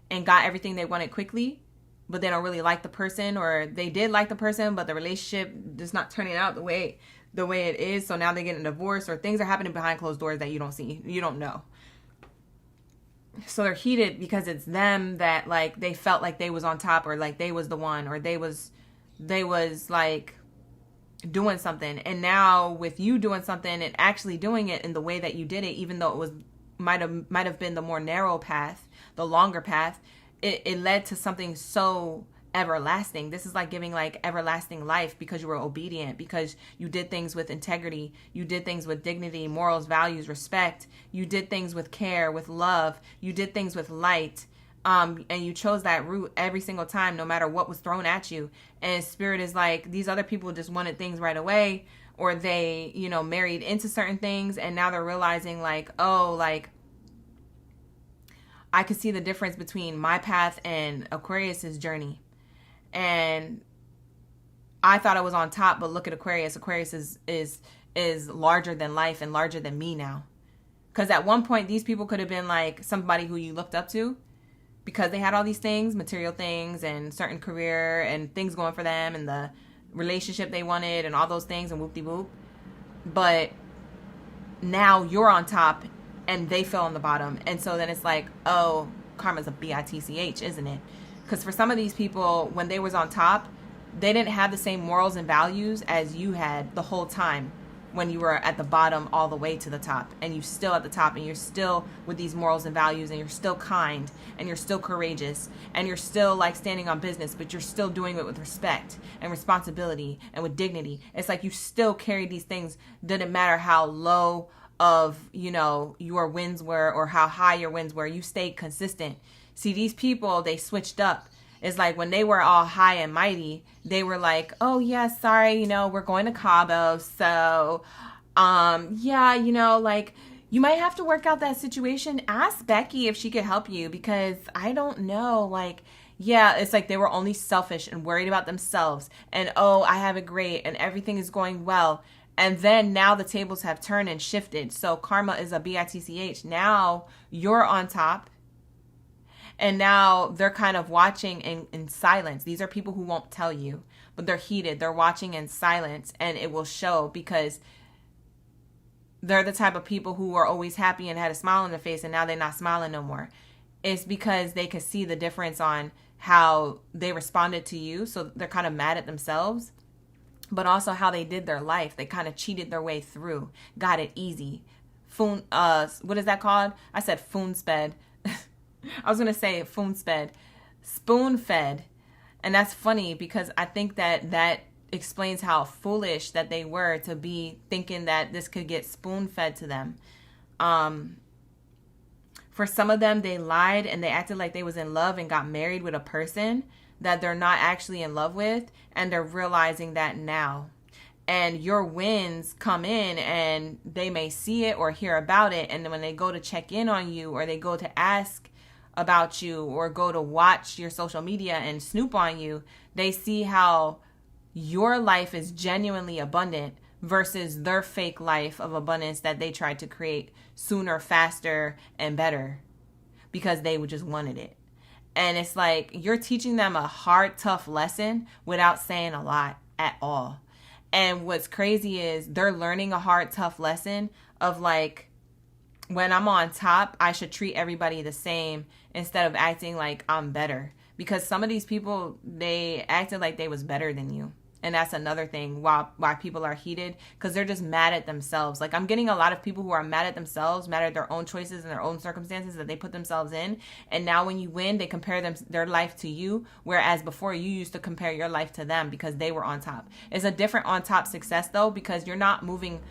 and got everything they wanted quickly, but they don't really like the person, or they did like the person, but the relationship is not turning out the way it is. So now they're getting a divorce, or things are happening behind closed doors that you don't see, you don't know. So they're heated because it's them that, like, they felt like they was on top, or like they was the one, or they was like doing something. And now with you doing something and actually doing it in the way that you did it, even though it was might have been the more narrow path, the longer path, it led to something so everlasting. This is like giving like everlasting life because you were obedient, because you did things with integrity, you did things with dignity, morals, values, respect, you did things with care, with love, you did things with light. And you chose that route every single time, no matter what was thrown at you. And Spirit is like, these other people just wanted things right away, or they, you know, married into certain things, and now they're realizing like, oh, like, I could see the difference between my path and Aquarius's journey. And I thought I was on top, but look at Aquarius. Aquarius is larger than life and larger than me now. Because at one point, these people could have been like somebody who you looked up to, because they had all these things, material things and certain career and things going for them and the relationship they wanted and all those things and whoop-de-whoop. But now you're on top and they fell on the bottom. And so then it's like, oh, karma's a bitch, isn't it? Because for some of these people, when they was on top, they didn't have the same morals and values as you had the whole time when you were at the bottom all the way to the top. And you're still at the top, and you're still with these morals and values, and you're still kind, and you're still courageous, and you're still like standing on business, but you're still doing it with respect and responsibility and with dignity. It's like you still carry these things. Didn't matter how low of, you know, your wins were or how high your wins were, you stayed consistent. See, these people, they switched up. It's like when they were all high and mighty, they were like, oh yeah, sorry, you know, we're going to Cabo. So, yeah, you know, like you might have to work out that situation. Ask Becky if she could help you, because I don't know. Like, yeah, it's like they were only selfish and worried about themselves. And, oh, I have it great and everything is going well. And then now the tables have turned and shifted. So karma is a bitch. Now you're on top. And now they're kind of watching in silence. These are people who won't tell you, but they're heated. They're watching in silence, and it will show, because they're the type of people who are always happy and had a smile on their face, and now they're not smiling no more. It's because they could see the difference on how they responded to you. So they're kind of mad at themselves, but also how they did their life. They kind of cheated their way through, got it easy. What is that called? I said spoon-fed. I was going to say spoon-fed. And that's funny, because I think that explains how foolish that they were to be thinking that this could get spoon-fed to them. For some of them, they lied and they acted like they was in love and got married with a person that they're not actually in love with. And they're realizing that now. And your wins come in and they may see it or hear about it. And then when they go to check in on you, or they go to ask about you, or go to watch your social media and snoop on you, they see how your life is genuinely abundant versus their fake life of abundance that they tried to create sooner, faster, and better because they just wanted it. And it's like you're teaching them a hard, tough lesson without saying a lot at all. And what's crazy is they're learning a hard, tough lesson of like, when I'm on top, I should treat everybody the same instead of acting like I'm better. Because some of these people, they acted like they was better than you. And that's another thing why people are heated, because they're just mad at themselves. Like, I'm getting a lot of people who are mad at themselves, mad at their own choices and their own circumstances that they put themselves in. And now when you win, they compare their life to you, whereas before you used to compare your life to them because they were on top. It's a different on top success, though, because you're not moving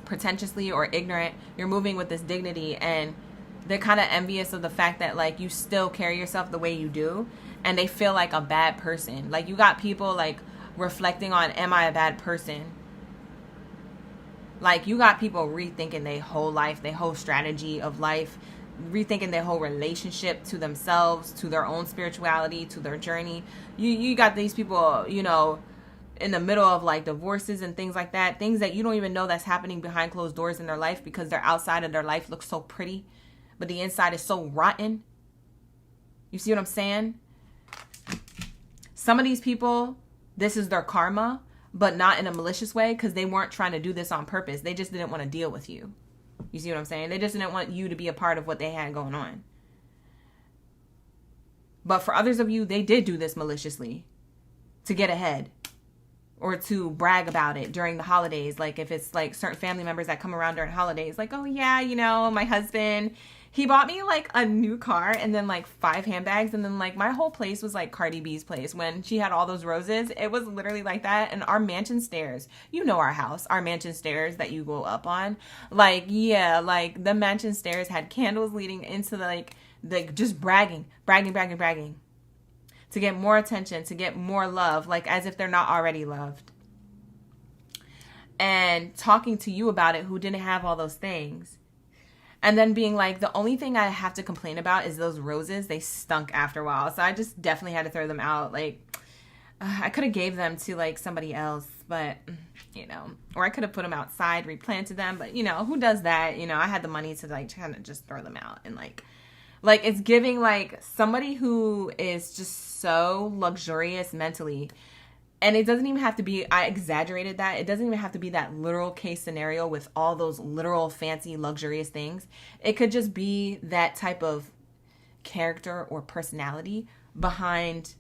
pretentiously or ignorant. You're moving with this dignity, and they're kind of envious of the fact that like you still carry yourself the way you do, and they feel like a bad person. Like, you got people like reflecting on, am I a bad person? Like, you got people rethinking their whole life, their whole strategy of life, rethinking their whole relationship to themselves, to their own spirituality, to their journey. You got these people, you know, in the middle of like divorces and things like that, things that you don't even know that's happening behind closed doors in their life, because their outside of their life looks so pretty, but the inside is so rotten. You see what I'm saying? Some of these people, this is their karma, but not in a malicious way, because they weren't trying to do this on purpose. They just didn't want to deal with you. You see what I'm saying? They just didn't want you to be a part of what they had going on. But for others of you, they did do this maliciously to get ahead. or to brag about it during the holidays. Like if it's like certain family members that come around during holidays, like, oh yeah, you know, my husband, he bought me like a new car and then like 5 handbags. And then like my whole place was like Cardi B's place when she had all those roses. It was literally like that. And our mansion stairs, you know, our house, our mansion stairs that you go up on, like, yeah, like the mansion stairs had candles leading into the just bragging to get more attention, to get more love, like as if they're not already loved. And talking to you about it who didn't have all those things. And then being like, the only thing I have to complain about is those roses. They stunk after a while. So I just definitely had to throw them out. Like, I could have gave them to like somebody else, but, you know, or I could have put them outside, replanted them. But, you know, who does that? You know, I had the money to like kind of just throw them out. And like it's giving like somebody who is just so luxurious mentally. And it doesn't even have to be, I exaggerated that. It doesn't even have to be that literal case scenario with all those literal fancy luxurious things. It could just be that type of character or personality behind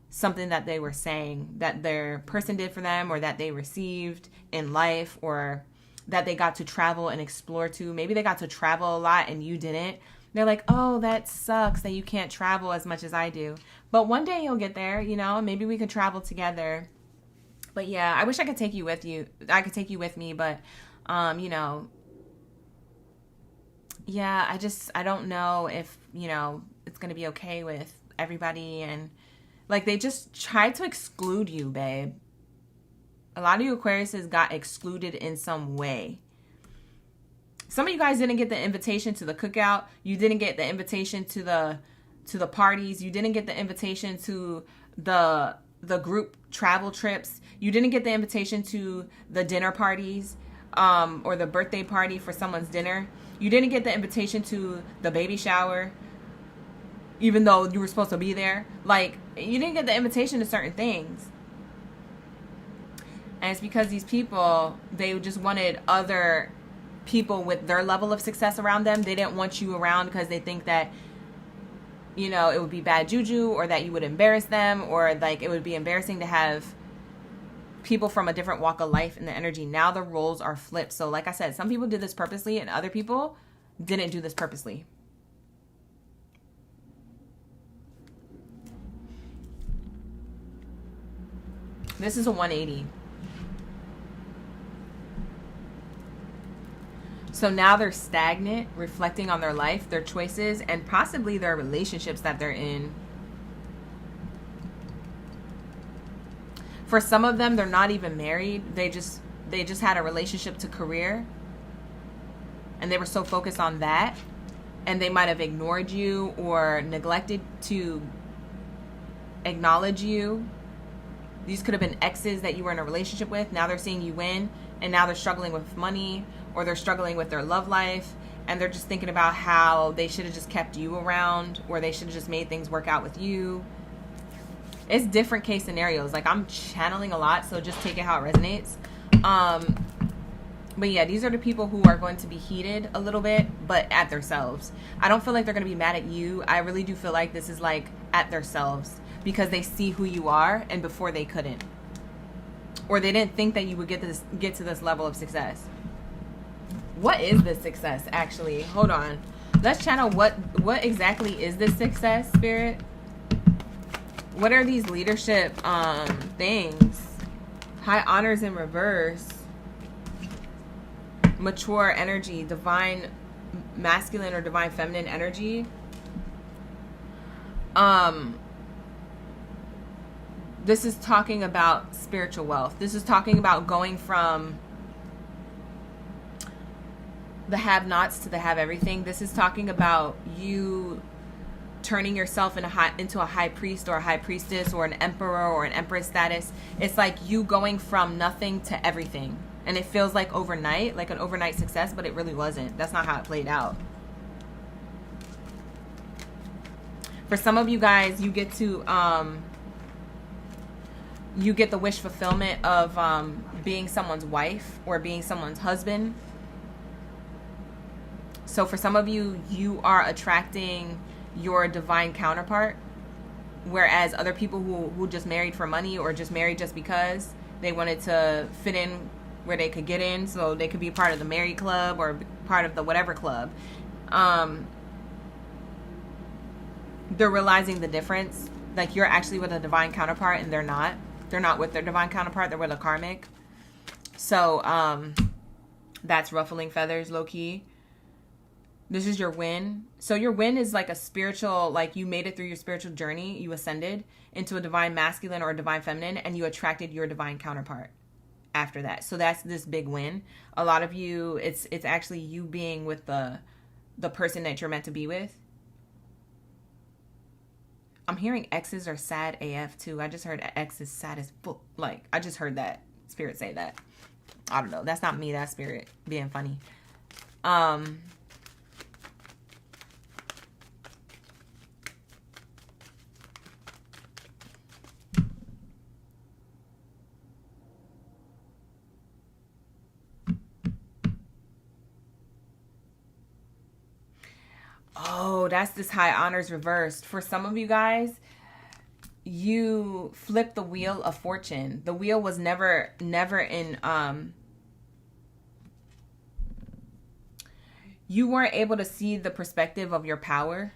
something that they were saying that their person did for them, or that they received in life, or that they got to travel and explore to. Maybe they got to travel a lot and you didn't. They're like, oh, that sucks that you can't travel as much as I do. But one day you'll get there, you know, maybe we could travel together. But yeah, I wish I could take you with you. I could take you with me, but, you know, yeah, I don't know if, you know, it's going to be okay with everybody. And like, they just tried to exclude you, babe. A lot of you Aquariuses got excluded in some way. Some of you guys didn't get the invitation to the cookout. You didn't get the invitation to the parties. You didn't get the invitation to the group travel trips. You didn't get the invitation to the dinner parties, or the birthday party for someone's dinner. You didn't get the invitation to the baby shower, even though you were supposed to be there. Like, you didn't get the invitation to certain things. And it's because these people, they just wanted other people with their level of success around them. They didn't want you around because they think that, you know, it would be bad juju, or that you would embarrass them, or like it would be embarrassing to have people from a different walk of life in the energy. Now the roles are flipped. So like I said, some people did this purposely and other people didn't do this purposely. This is a 180. So now they're stagnant, reflecting on their life, their choices, and possibly their relationships that they're in. For some of them, they're not even married. They just had a relationship to career. And they were so focused on that. And they might have ignored you or neglected to acknowledge you. These could have been exes that you were in a relationship with. Now they're seeing you win. And now they're struggling with money, or they're struggling with their love life, and they're just thinking about how they should have just kept you around, or they should have just made things work out with you. It's different case scenarios. Like, I'm channeling a lot, so just take it how it resonates. But yeah, these are the people who are going to be heated a little bit, but at themselves. I don't feel like they're going to be mad at you. I really do feel like this is like at themselves, because they see who you are, and before they couldn't. Or they didn't think that you would get to this level of success. What is this success, actually? Hold on. Let's channel what exactly is this success, Spirit? What are these leadership things? High honors in reverse. Mature energy, divine masculine or divine feminine energy. This is talking about spiritual wealth. This is talking about going from the have-nots to the have-everything. This is talking about you turning yourself into a high priest or a high priestess or an emperor or an empress status. It's like you going from nothing to everything. And it feels like overnight, like an overnight success, but it really wasn't. That's not how it played out. For some of you guys, you get to... you get the wish fulfillment of being someone's wife or being someone's husband. So for some of you, you are attracting your divine counterpart, whereas other people who just married for money or just married just because, They wanted to fit in where they could get in, so they could be part of the married club or part of the whatever club. They're realizing the difference. Like, you're actually with a divine counterpart and they're not. They're not with their divine counterpart. They're with a karmic. So, that's ruffling feathers, low key. This is your win. So your win is like a spiritual, like you made it through your spiritual journey. You ascended into a divine masculine or a divine feminine, and you attracted your divine counterpart after that. So that's this big win. A lot of you, it's actually you being with the person that you're meant to be with. I'm hearing exes are sad AF too. I just heard X is sad as fuck. Like, I just heard that spirit say that. I don't know. That's not me. That's spirit being funny. Oh, that's this high honors reversed. For some of you guys, you flipped the wheel of fortune. The wheel was never in, you weren't able to see the perspective of your power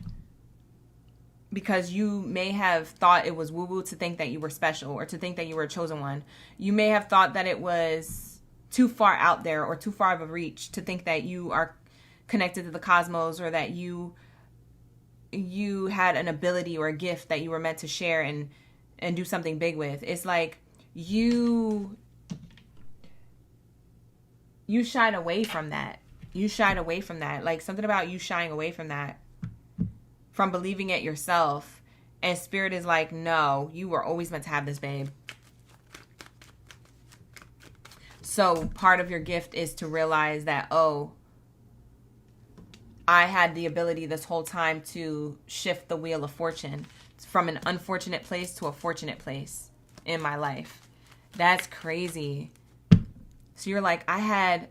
because you may have thought it was woo-woo to think that you were special or to think that you were a chosen one. You may have thought that it was too far out there or too far of a reach to think that you are connected to the cosmos, or that you had an ability or a gift that you were meant to share and do something big with. It's like you shied away from that. You shied away from that. Like, something about you shying away from that, from believing it yourself. And spirit is like, no, you were always meant to have this, babe. So part of your gift is to realize that, oh, I had the ability this whole time to shift the wheel of fortune from an unfortunate place to a fortunate place in my life. That's crazy. So you're like, I had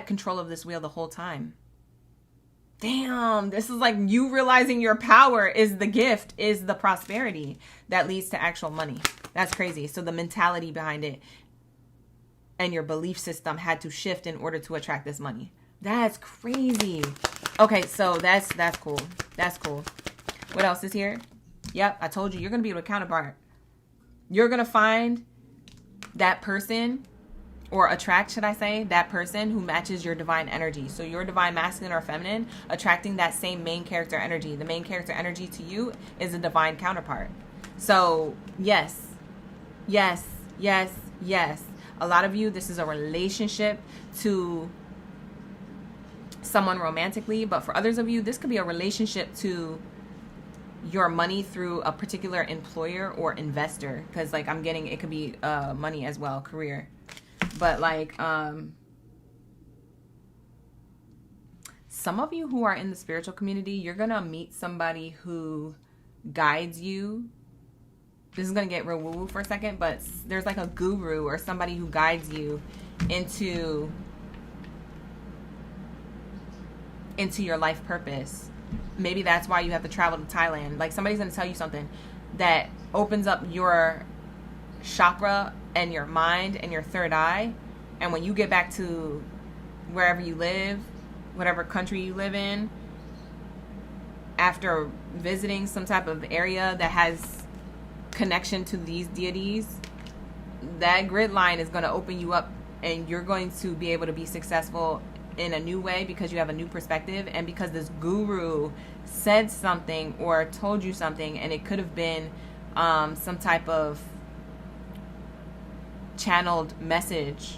control of this wheel the whole time. Damn, this is like you realizing your power is the gift, is the prosperity that leads to actual money. That's crazy. So the mentality behind it and your belief system had to shift in order to attract this money. That's crazy. Okay, so that's cool. That's cool. What else is here? Yep, I told you, you're going to be with a counterpart. You're going to find that person, or attract, should I say, that person who matches your divine energy. So your divine masculine or feminine, attracting that same main character energy. The main character energy to you is a divine counterpart. So yes, yes, yes, yes. A lot of you, this is a relationship to someone romantically, but for others of you, this could be a relationship to your money through a particular employer or investor, because like I'm getting, it could be money as well, career. But like some of you who are in the spiritual community, you're gonna meet somebody who guides you. This is gonna get real woo-woo for a second, but there's like a guru or somebody who guides you into your life purpose. Maybe that's why you have to travel to Thailand. Like, somebody's going to tell you something that opens up your chakra and your mind and your third eye. And when you get back to wherever you live, whatever country you live in, after visiting some type of area that has connection to these deities, that grid line is going to open you up, and you're going to be able to be successful in a new way because you have a new perspective, and because this guru said something or told you something, and it could have been some type of channeled message,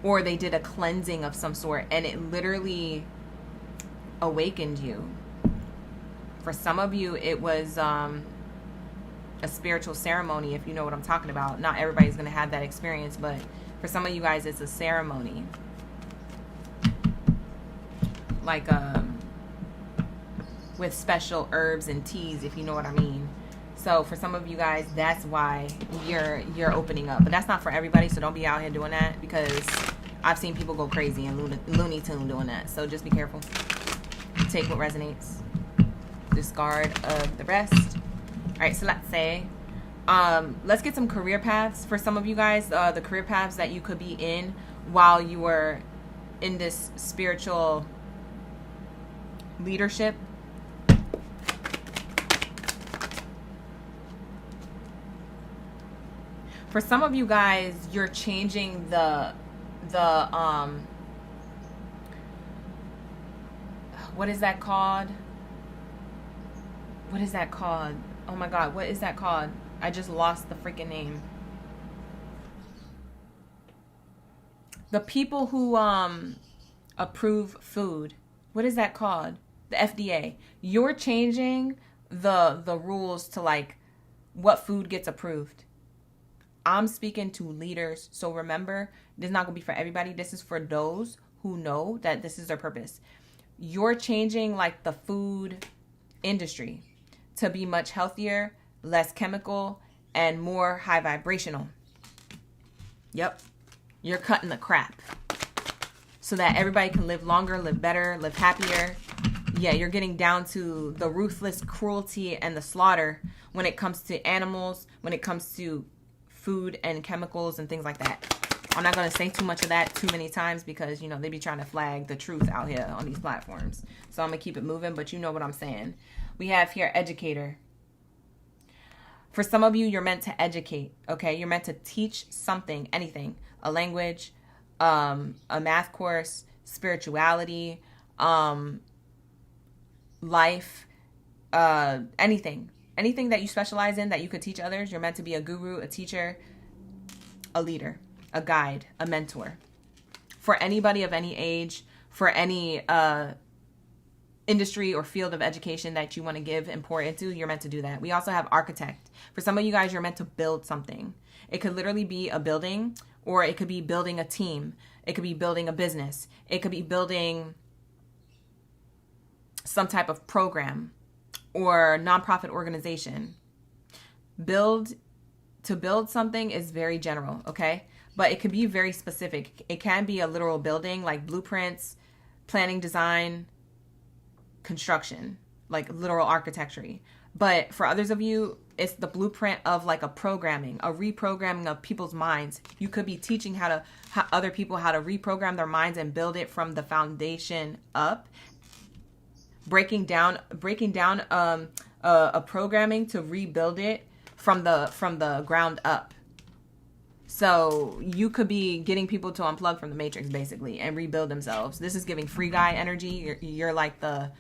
or they did a cleansing of some sort and it literally awakened you. For some of you, it was a spiritual ceremony, if you know what I'm talking about. Not everybody's going to have that experience, but for some of you guys, it's a ceremony. Like with special herbs and teas, if you know what I mean. So for some of you guys, that's why you're opening up. But that's not for everybody, so don't be out here doing that, because I've seen people go crazy and Looney Tune doing that. So just be careful. Take what resonates. Discard of the rest. All right, so let's say Let's get some career paths for some of you guys. The career paths that you could be in while you were in this spiritual leadership. For some of you guys, you're changing the what is that called? What is that called? Oh my God, what is that called? I just lost the freaking name. The people who approve food. What is that called? The FDA. You're changing the rules to like what food gets approved. I'm speaking to leaders. So remember, this is not going to be for everybody. This is for those who know that this is their purpose. You're changing like the food industry to be much healthier, less chemical, and more high vibrational. Yep. You're cutting the crap so that everybody can live longer, live better, live happier. Yeah, you're getting down to the ruthless cruelty and the slaughter when it comes to animals, when it comes to food and chemicals and things like that. I'm not going to say too much of that too many times because, you know, they be trying to flag the truth out here on these platforms. So I'm going to keep it moving, but you know what I'm saying. We have here educator. For some of you, you're meant to educate, okay? You're meant to teach something, anything, a language, a math course, spirituality, life, anything. Anything that you specialize in that you could teach others, you're meant to be a guru, a teacher, a leader, a guide, a mentor. For anybody of any age, for any industry or field of education that you want to give and pour into, you're meant to do that. We also have architect. For some of you guys, you're meant to build something. It could literally be a building, or it could be building a team. It could be building a business. It could be building some type of program or nonprofit organization. To build something is very general, okay? But it could be very specific. It can be a literal building, like blueprints, planning, design, construction, like literal architecture. But for others of you, it's the blueprint of like a reprogramming of people's minds. You could be teaching other people how to reprogram their minds and build it from the foundation up. Breaking down a programming to rebuild it from the ground up. So you could be getting people to unplug from the matrix basically and rebuild themselves. This is giving free guy energy. You're like the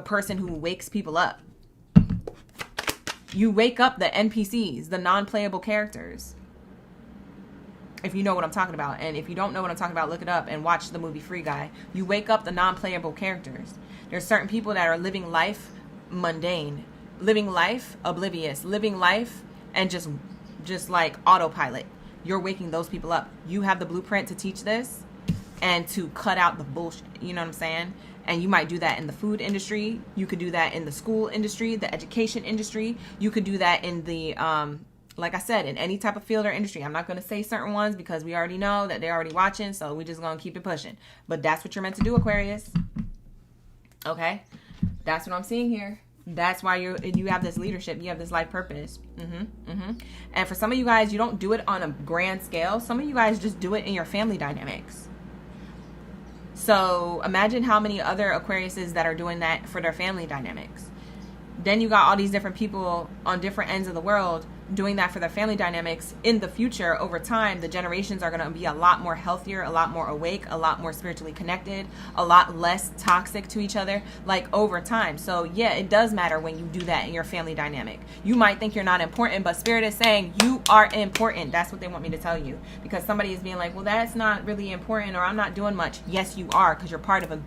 person who wakes people up. You wake up the NPCs, the non-playable characters. If you know what I'm talking about. And if you don't know what I'm talking about, look it up and watch the movie Free Guy. You wake up the non-playable characters. There's certain people that are living life mundane, living life oblivious, living life and just like autopilot. You're waking those people up. You have the blueprint to teach this and to cut out the bullshit. You know what I'm saying? And you might do that in the food industry. You could do that in the school industry, the education industry. You could do that in the like I said, in any type of field or industry. I'm not going to say certain ones because we already know that they're already watching, so we're just going to keep it pushing. But that's what you're meant to do, Aquarius. Okay? That's what I'm seeing here. That's why you have this leadership. You have this life purpose. And for some of you guys, you don't do it on a grand scale. Some of you guys just do it in your family dynamics. So imagine how many other Aquariuses that are doing that for their family dynamics. Then you got all these different people on different ends of the world doing that for their family dynamics. In the future, over time, the generations are going to be a lot more healthier, a lot more awake, a lot more spiritually connected, a lot less toxic to each other, like over time. So yeah, it does matter when you do that in your family dynamic. You might think you're not important, but Spirit is saying you are important. That's what they want me to tell you, because somebody is being like, well, that's not really important, or I'm not doing much. Yes, you are, because you're part of a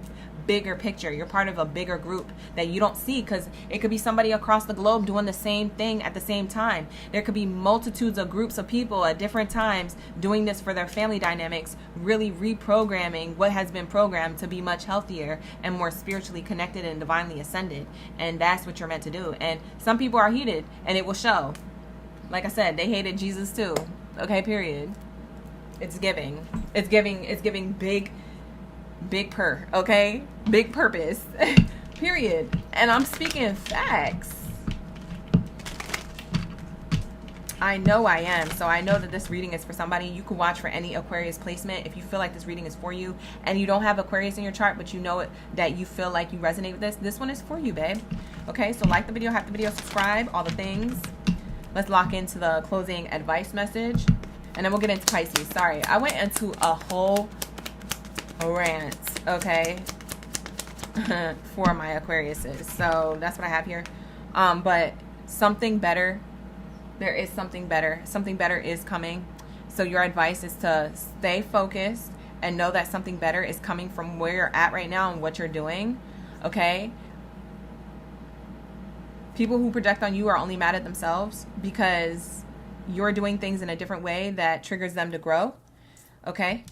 bigger picture. You're part of a bigger group that you don't see, because it could be somebody across the globe doing the same thing at the same time. There could be multitudes of groups of people at different times doing this for their family dynamics, really reprogramming what has been programmed to be much healthier and more spiritually connected and divinely ascended. And that's what you're meant to do. And some people are heated, and it will show. Like I said, they hated Jesus too. Okay, period. It's giving big okay? Big purpose. Period. And I'm speaking facts. I know I am. So I know that this reading is for somebody. You can watch for any Aquarius placement if you feel like this reading is for you and you don't have Aquarius in your chart, but you know it, that you feel like you resonate with this. This one is for you, babe. Okay, so like the video, have the video, subscribe, all the things. Let's lock into the closing advice message. And then we'll get into Pisces. Sorry, I went into a whole rant, okay, for my Aquariuses. So that's what I have here. But something better. There is something better. Something better is coming. So your advice is to stay focused and know that something better is coming from where you're at right now and what you're doing. Okay? People who project on you are only mad at themselves because you're doing things in a different way that triggers them to grow. Okay?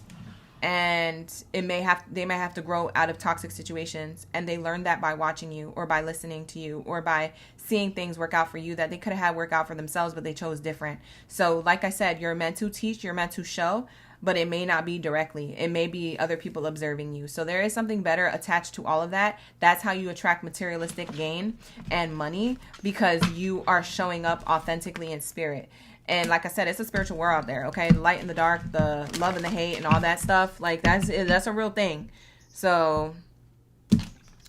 And they may have to grow out of toxic situations, and they learn that by watching you or by listening to you or by seeing things work out for you that they could have had work out for themselves, but they chose different. So like I said, you're meant to teach, you're meant to show, but it may not be directly. It may be other people observing you. So there is something better attached to all of that. That's how you attract materialistic gain and money, because you are showing up authentically in spirit. And like I said, it's a spiritual war out there, okay? The light and the dark, the love and the hate and all that stuff. Like, that's a real thing. So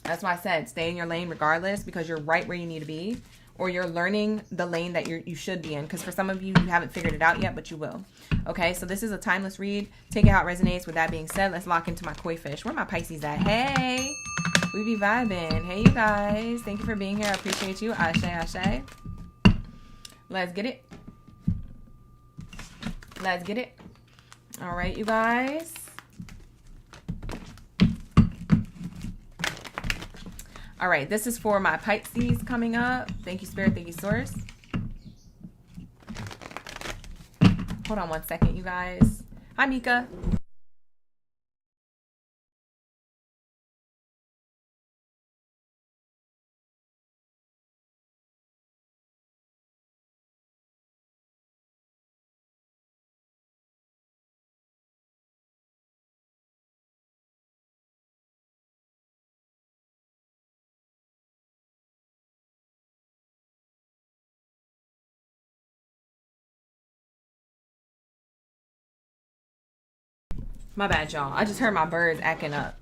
that's why I said stay in your lane regardless, because you're right where you need to be. Or you're learning the lane that you should be in. Because for some of you, you haven't figured it out yet, but you will. Okay, so this is a timeless read. Take it how it resonates. With that being said, let's lock into my koi fish. Where my Pisces at? Hey, we be vibing. Hey, you guys. Thank you for being here. I appreciate you. Ashe, ashe. Let's get it. Let's get it. All right, you guys. All right, this is for my Pisces coming up. Thank you, Spirit. Thank you, Source. Hold on one second, you guys. Hi, Mika. My bad, y'all. I just heard my birds acting up.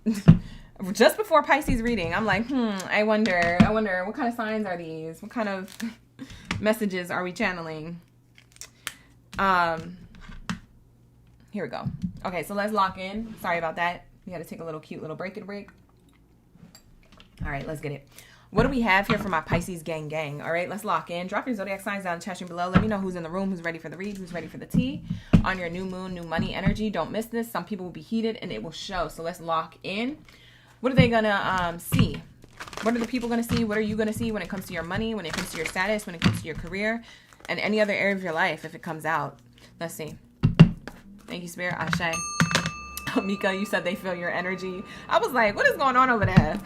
Just before Pisces reading, I'm like, I wonder what kind of signs are these? What kind of messages are we channeling? Here we go. Okay, so let's lock in. Sorry about that. We had to take a cute little break. All right, let's get it. What do we have here for my Pisces gang? All right, let's lock in. Drop your zodiac signs down in the chat stream below. Let me know who's in the room, who's ready for the read, who's ready for the tea. On your new moon, new money energy. Don't miss this. Some people will be heated and it will show. So let's lock in. What are they going to see? What are the people going to see? What are you going to see when it comes to your money, when it comes to your status, when it comes to your career, and any other area of your life if it comes out? Let's see. Thank you, Spirit. Ashe. Mika, you said they feel your energy. I was like, what is going on over there?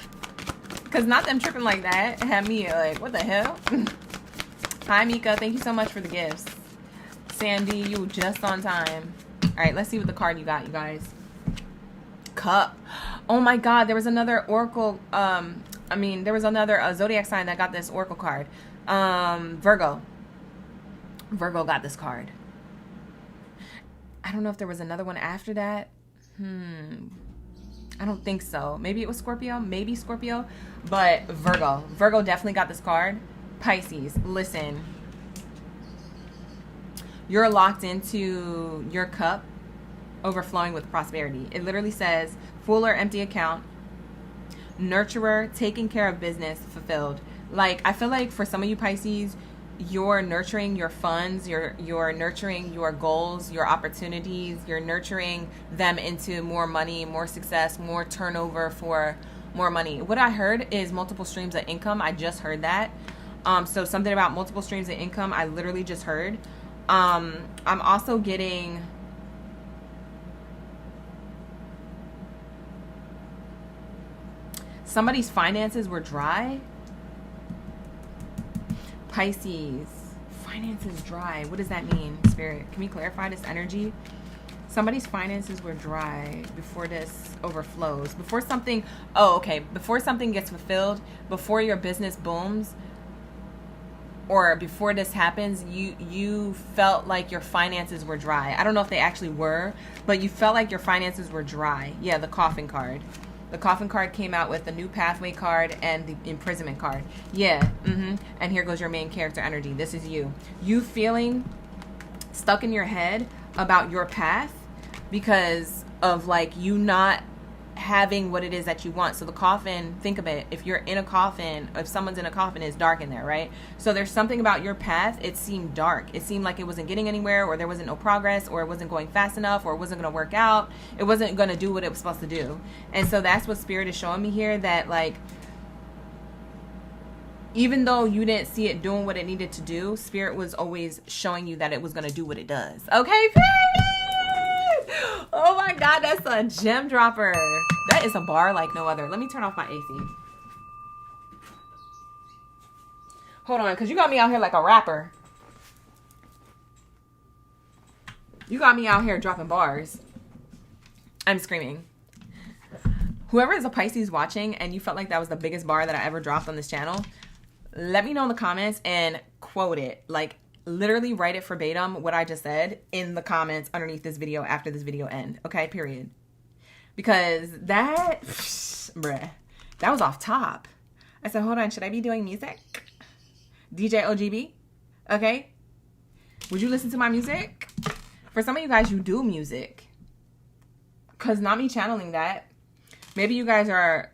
Because not them tripping like that had me like, what the hell? Hi, Mika. Thank you so much for the gifts. Sandy, you just on time. All right, let's see what the card you got, you guys. Cup. Oh, my God. There was another oracle. There was another zodiac sign that got this oracle card. Virgo. Virgo got this card. I don't know if there was another one after that. I don't think so. Maybe it was Scorpio. Maybe Scorpio. But Virgo. Virgo definitely got this card. Pisces, listen. You're locked into your cup overflowing with prosperity. It literally says full or empty account. Nurturer, taking care of business, fulfilled. Like, I feel like for some of you Pisces, you're nurturing your funds, you're nurturing your goals, your opportunities, you're nurturing them into more money, more success, more turnover for more money. What I heard is multiple streams of income. I just heard that. So something about multiple streams of income, I literally just heard. I'm also getting somebody's finances were dry. Pisces, finances dry. What does that mean, Spirit? Can we clarify this energy? Somebody's finances were dry before this overflows. Before something, before something gets fulfilled, before your business booms, or before this happens, you felt like your finances were dry. I don't know if they actually were, but you felt like your finances were dry. Yeah, the coffin card. The coffin card came out with the new pathway card and the imprisonment card. Yeah, and here goes your main character energy. This is you. You feeling stuck in your head about your path because of like you not having what it is that you want. So the coffin, think of it, if you're in a coffin, if someone's in a coffin, it's dark in there, right? So there's something about your path, it seemed dark. It seemed like it wasn't getting anywhere, or there wasn't no progress, or it wasn't going fast enough, or it wasn't going to work out. It wasn't going to do what it was supposed to do. And so that's what Spirit is showing me here, that like, even though you didn't see it doing what it needed to do, Spirit was always showing you that it was going to do what it does. Okay, period. Oh my God, that's a gem dropper. That is a bar like no other. Let me turn off my AC. Hold on, because you got me out here like a rapper. You got me out here dropping bars. I'm screaming. Whoever is a Pisces watching and you felt like that was the biggest bar that I ever dropped on this channel, let me know in the comments and quote it. Like, literally write it verbatim, what I just said, in the comments underneath this video after this video end. Okay, period. Because that, bruh, that was off top. I said, hold on, should I be doing music? DJ OGB? Okay. Would you listen to my music? For some of you guys, you do music. Because not me channeling that. Maybe you guys are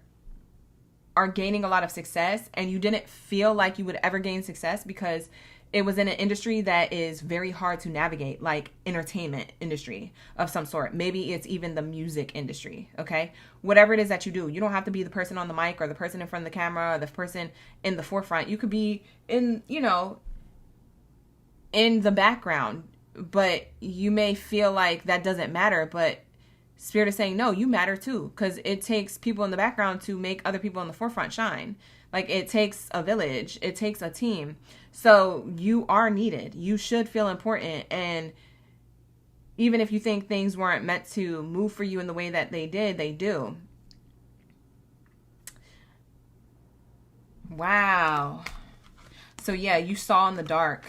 gaining a lot of success and you didn't feel like you would ever gain success because it was in an industry that is very hard to navigate, like entertainment industry of some sort. Maybe it's even the music industry, okay? Whatever it is that you do, you don't have to be the person on the mic or the person in front of the camera or the person in the forefront. You could be in, you know, in the background, but you may feel like that doesn't matter, but Spirit is saying, no, you matter too, because it takes people in the background to make other people in the forefront shine. Like, it takes a village. It takes a team. So you are needed. You should feel important. And even if you think things weren't meant to move for you in the way that they did, they do. Wow. So yeah, you saw in the dark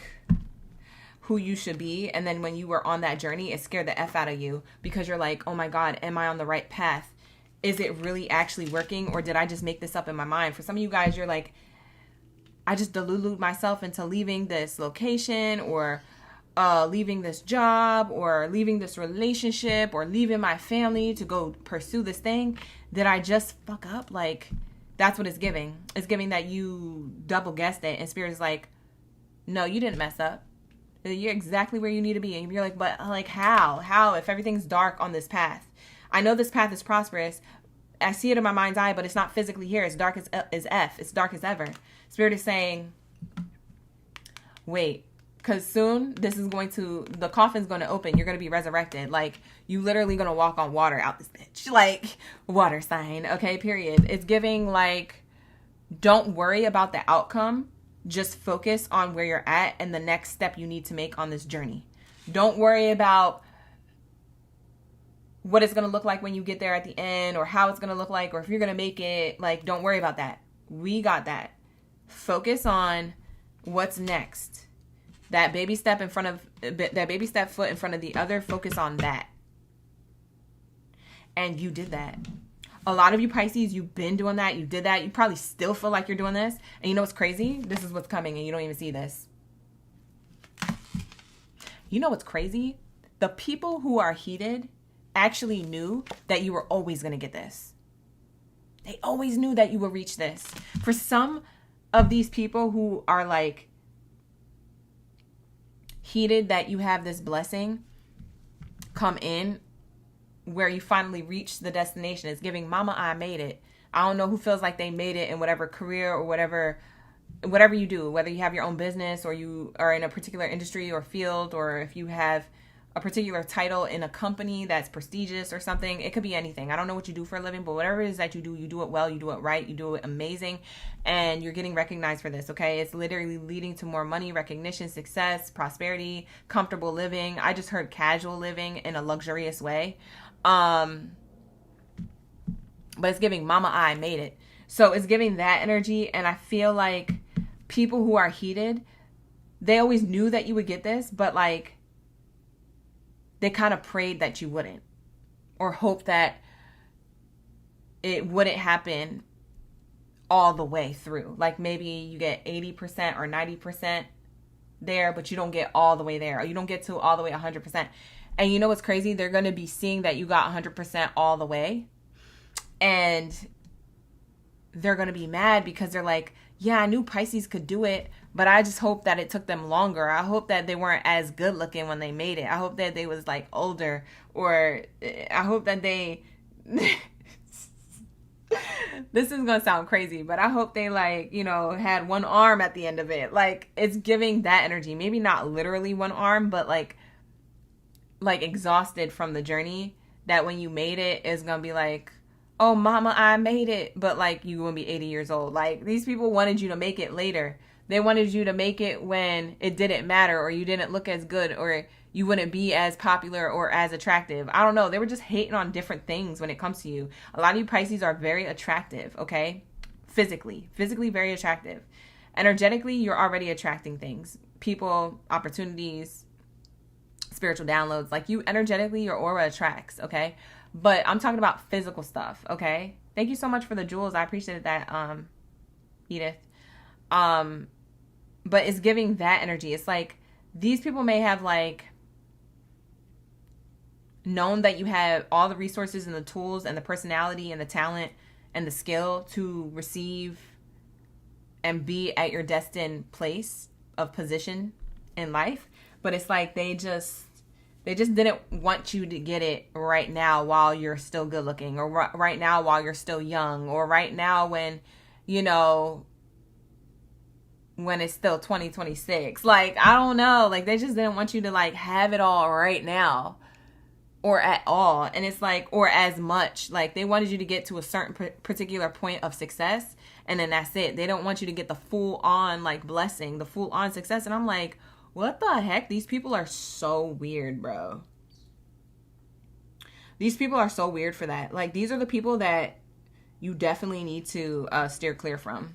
who you should be. And then when you were on that journey, it scared the F out of you because you're like, oh my God, am I on the right path? Is it really actually working, or did I just make this up in my mind? For some of you guys, you're like, I just deluded myself into leaving this location, or leaving this job, or leaving this relationship, or leaving my family to go pursue this thing. Did I just fuck up? Like, that's what it's giving. It's giving that you double guessed it, and Spirit is like, no, you didn't mess up. You're exactly where you need to be. And you're like, but like, how if everything's dark on this path? I know this path is prosperous. I see it in my mind's eye, but it's not physically here. It's dark as F. It's dark as ever. Spirit is saying, wait, because soon the coffin's going to open. You're going to be resurrected. Like, you literally going to walk on water out this bitch. Like, water sign. Okay, period. It's giving like, don't worry about the outcome. Just focus on where you're at and the next step you need to make on this journey. Don't worry about what it's going to look like when you get there at the end, or how it's going to look like, or if you're going to make it. Like, don't worry about that. We got that. Focus on what's next. That baby step foot in front of the other. Focus on that. And you did that. A lot of you Pisces, you've been doing that. You did that. You probably still feel like you're doing this. And you know what's crazy? This is what's coming and you don't even see this. You know what's crazy? The people who are heated actually knew that you were always going to get this. They always knew that you would reach this. For some of these people who are like heated that you have this blessing come in where you finally reach the destination, it's giving mama, I made it. I don't know who feels like they made it in whatever career or whatever you do, whether you have your own business or you are in a particular industry or field, or if you have a particular title in a company that's prestigious or something. It could be anything. I don't know what you do for a living, but whatever it is that you do it well, you do it right, you do it amazing, and you're getting recognized for this, okay? It's literally leading to more money, recognition, success, prosperity, comfortable living. I just heard casual living in a luxurious way. But it's giving mama, I made it. So it's giving that energy, and I feel like people who are heated, they always knew that you would get this, but like they kind of prayed that you wouldn't, or hoped that it wouldn't happen all the way through. Like maybe you get 80% or 90% there, but you don't get all the way there, or you don't get to all the way 100%. And you know what's crazy? They're going to be seeing that you got 100% all the way, and they're going to be mad because they're like, yeah, I knew Pisces could do it, but I just hope that it took them longer. I hope that they weren't as good looking when they made it. I hope that they was like older, or I hope that they, this is going to sound crazy, but I hope they like, you know, had one arm at the end of it. Like it's giving that energy. Maybe not literally one arm, but like exhausted from the journey, that when you made it, it's going to be like, oh, mama, I made it. But like you going to be 80 years old. Like these people wanted you to make it later. They wanted you to make it when it didn't matter, or you didn't look as good, or you wouldn't be as popular or as attractive. I don't know. They were just hating on different things when it comes to you. A lot of you Pisces are very attractive, okay? Physically very attractive. Energetically, you're already attracting things. People, opportunities, spiritual downloads. Like you energetically, your aura attracts, okay? But I'm talking about physical stuff, okay? Thank you so much for the jewels. I appreciated that, Edith. But it's giving that energy. It's like these people may have like known that you have all the resources and the tools and the personality and the talent and the skill to receive and be at your destined place of position in life. But it's like they just didn't want you to get it right now while you're still good looking, or right now while you're still young, or right now when, you know, when it's still 2026. Like, I don't know. Like, they just didn't want you to, like, have it all right now, or at all. And it's like, or as much. Like, they wanted you to get to a certain particular point of success, and then that's it. They don't want you to get the full-on, like, blessing, the full-on success. And I'm like, what the heck? These people are so weird, bro. These people are so weird for that. Like, these are the people that you definitely need to steer clear from,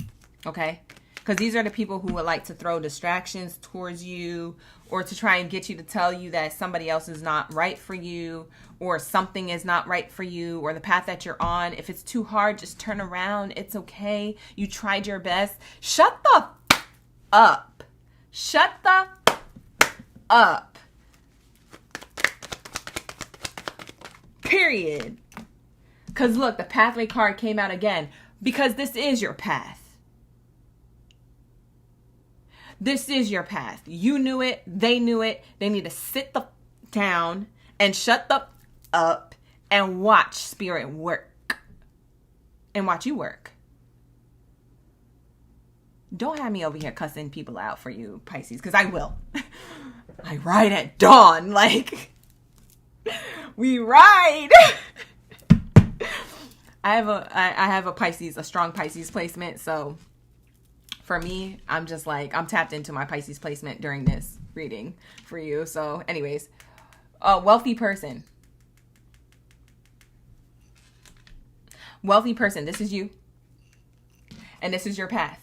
okay? Because these are the people who would like to throw distractions towards you, or to try and get you to tell you that somebody else is not right for you, or something is not right for you, or the path that you're on. If it's too hard, just turn around. It's okay. You tried your best. Shut the up. Shut the up. Period. Because look, the pathway card came out again. Because this is your path. This is your path. You knew it. They knew it. They need to sit the down and shut the up and watch spirit work. And watch you work. Don't have me over here cussing people out for you, Pisces, because I will. I ride at dawn. Like, we ride. I have a Pisces, a strong Pisces placement, so for me, I'm just like, I'm tapped into my Pisces placement during this reading for you. So anyways, a wealthy person. Wealthy person, this is you. And this is your path.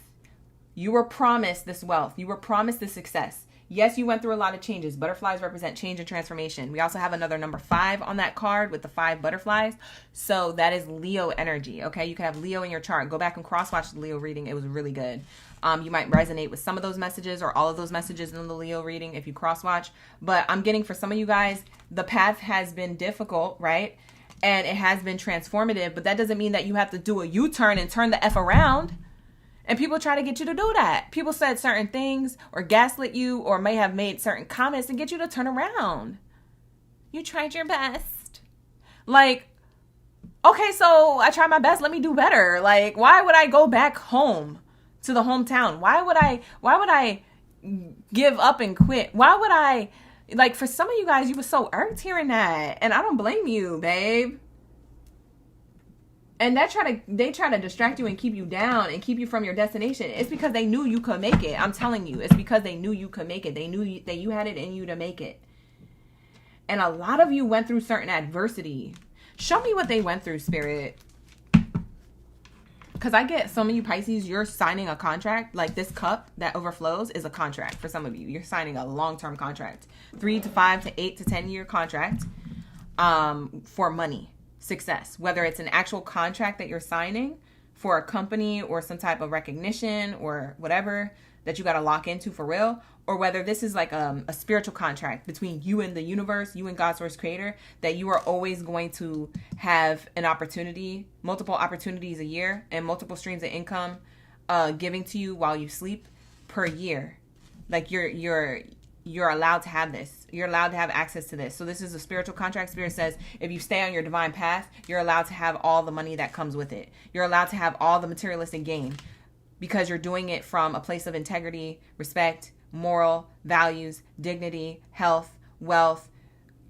You were promised this wealth. You were promised this success. Yes, you went through a lot of changes. Butterflies represent change and transformation. We also have another number 5 on that card with the 5 butterflies. So that is Leo energy, okay? You can have Leo in your chart. Go back and cross-watch the Leo reading. It was really good. You might resonate with some of those messages or all of those messages in the Leo reading if you cross-watch. But I'm getting, for some of you guys, the path has been difficult, right? And it has been transformative. But that doesn't mean that you have to do a U-turn and turn the F around. And people try to get you to do that. People said certain things or gaslit you or may have made certain comments to get you to turn around. You tried your best. Like, okay, so I tried my best. Let me do better. Like, why would I go back home to the hometown? Why would I give up and quit? Why would I Like, for some of you guys, you were so irked hearing that. And I don't blame you, babe. And they try to distract you and keep you down and keep you from your destination. It's because they knew you could make it. I'm telling you. It's because they knew you could make it. They knew that you had it in you to make it. And a lot of you went through certain adversity. Show me what they went through, Spirit. Because I get some of you Pisces, you're signing a contract. Like, this cup that overflows is a contract for some of you. You're signing a long-term contract. 3 to 5 to 8 to 10-year contract for money, success. Whether it's an actual contract that you're signing for a company or some type of recognition or whatever that you got to lock into for real, or whether this is like a spiritual contract between you and the universe, you and God, source, creator, that you are always going to have an opportunity, multiple opportunities a year and multiple streams of income giving to you while you sleep per year. Like, you're allowed to have this. You're allowed to have access to this. So this is a spiritual contract. Spirit says if you stay on your divine path, you're allowed to have all the money that comes with it. You're allowed to have all the materialistic gain because you're doing it from a place of integrity, respect, moral values, dignity, health, wealth,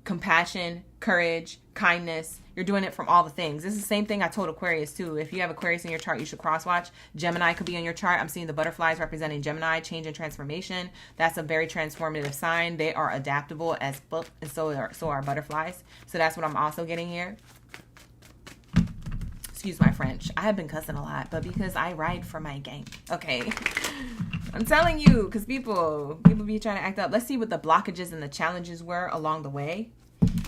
compassion, courage, kindness. You're doing it from all the things. This is the same thing I told Aquarius too. If you have Aquarius in your chart, you should cross watch. Gemini could be in your chart. I'm seeing the butterflies representing Gemini, change and transformation. That's a very transformative sign. They are adaptable as book, and so are butterflies. So that's what I'm also getting here. Excuse my French. I have been cussing a lot, but because I ride for my gang. Okay. I'm telling you, because people be trying to act up. Let's see what the blockages and the challenges were along the way.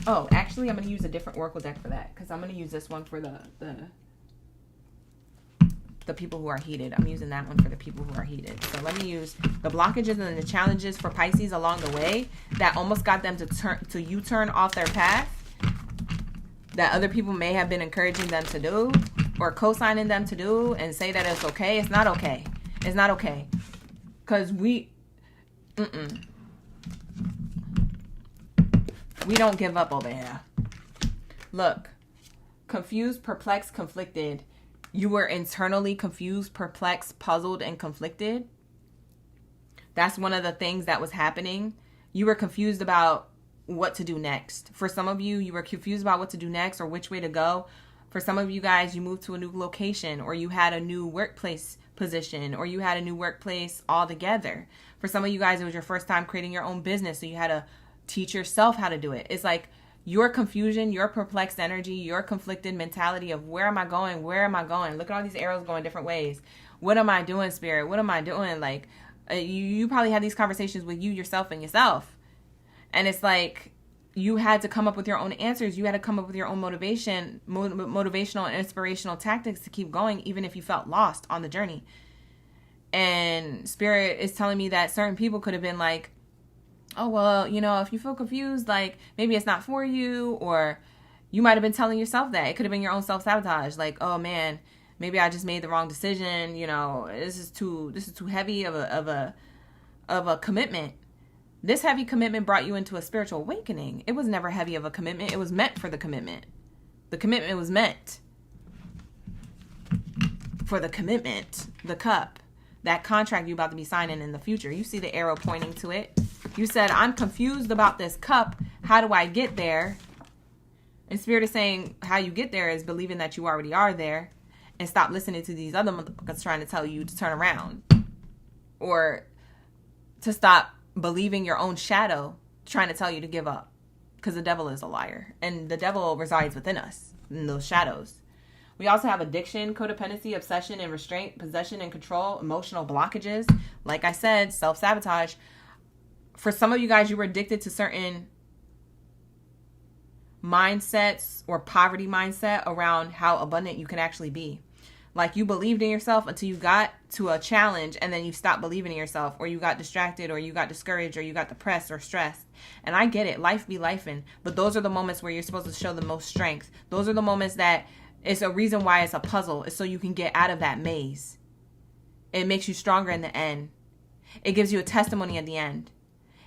Oh, actually, I'm going to use a different oracle deck for that, because I'm going to use this one for the people who are heated. I'm using that one for the people who are heated. So let me use the blockages and the challenges for Pisces along the way that almost got them to U-turn off their path, that other people may have been encouraging them to do or co-signing them to do and say that it's okay. It's not okay. It's not okay. Because we don't give up over here. Look, confused, perplexed, conflicted. You were internally confused, perplexed, puzzled, and conflicted. That's one of the things that was happening. You were confused about what to do next. For some of you, you were confused about what to do next or which way to go. For some of you guys, you moved to a new location, or you had a new workplace position, or you had a new workplace altogether. For some of you guys, it was your first time creating your own business, so you had to teach yourself how to do it. It's like your confusion, your perplexed energy, your conflicted mentality of where am I going? Where am I going? Look at all these arrows going different ways. What am I doing, Spirit? What am I doing? Like, you probably had these conversations with you, yourself, and yourself. And it's like you had to come up with your own answers. You had to come up with your own motivational and inspirational tactics to keep going, even if you felt lost on the journey. And Spirit is telling me that certain people could have been like, oh, well, you know, if you feel confused, like maybe it's not for you, or you might have been telling yourself that. It could have been your own self-sabotage. Like, oh man, maybe I just made the wrong decision. You know, this is too heavy of a commitment. This heavy commitment brought you into a spiritual awakening. It was never heavy of a commitment. It was meant for the commitment. The commitment was meant for the commitment, the cup, that contract you're about to be signing in the future. You see the arrow pointing to it. You said, I'm confused about this cup. How do I get there? And Spirit is saying how you get there is believing that you already are there, and stop listening to these other motherfuckers trying to tell you to turn around, or to stop believing your own shadow trying to tell you to give up, because the devil is a liar, and the devil resides within us in those shadows. We also have addiction, codependency, obsession and restraint, possession and control, emotional blockages. Like I said, self-sabotage. For some of you guys, you were addicted to certain mindsets or poverty mindset around how abundant you can actually be. Like, you believed in yourself until you got to a challenge, and then you stopped believing in yourself, or you got distracted, or you got discouraged, or you got depressed or stressed. And I get it. Life be lifing. But those are the moments where you're supposed to show the most strength. Those are the moments that it's a reason why it's a puzzle. It's so you can get out of that maze. It makes you stronger in the end. It gives you a testimony at the end.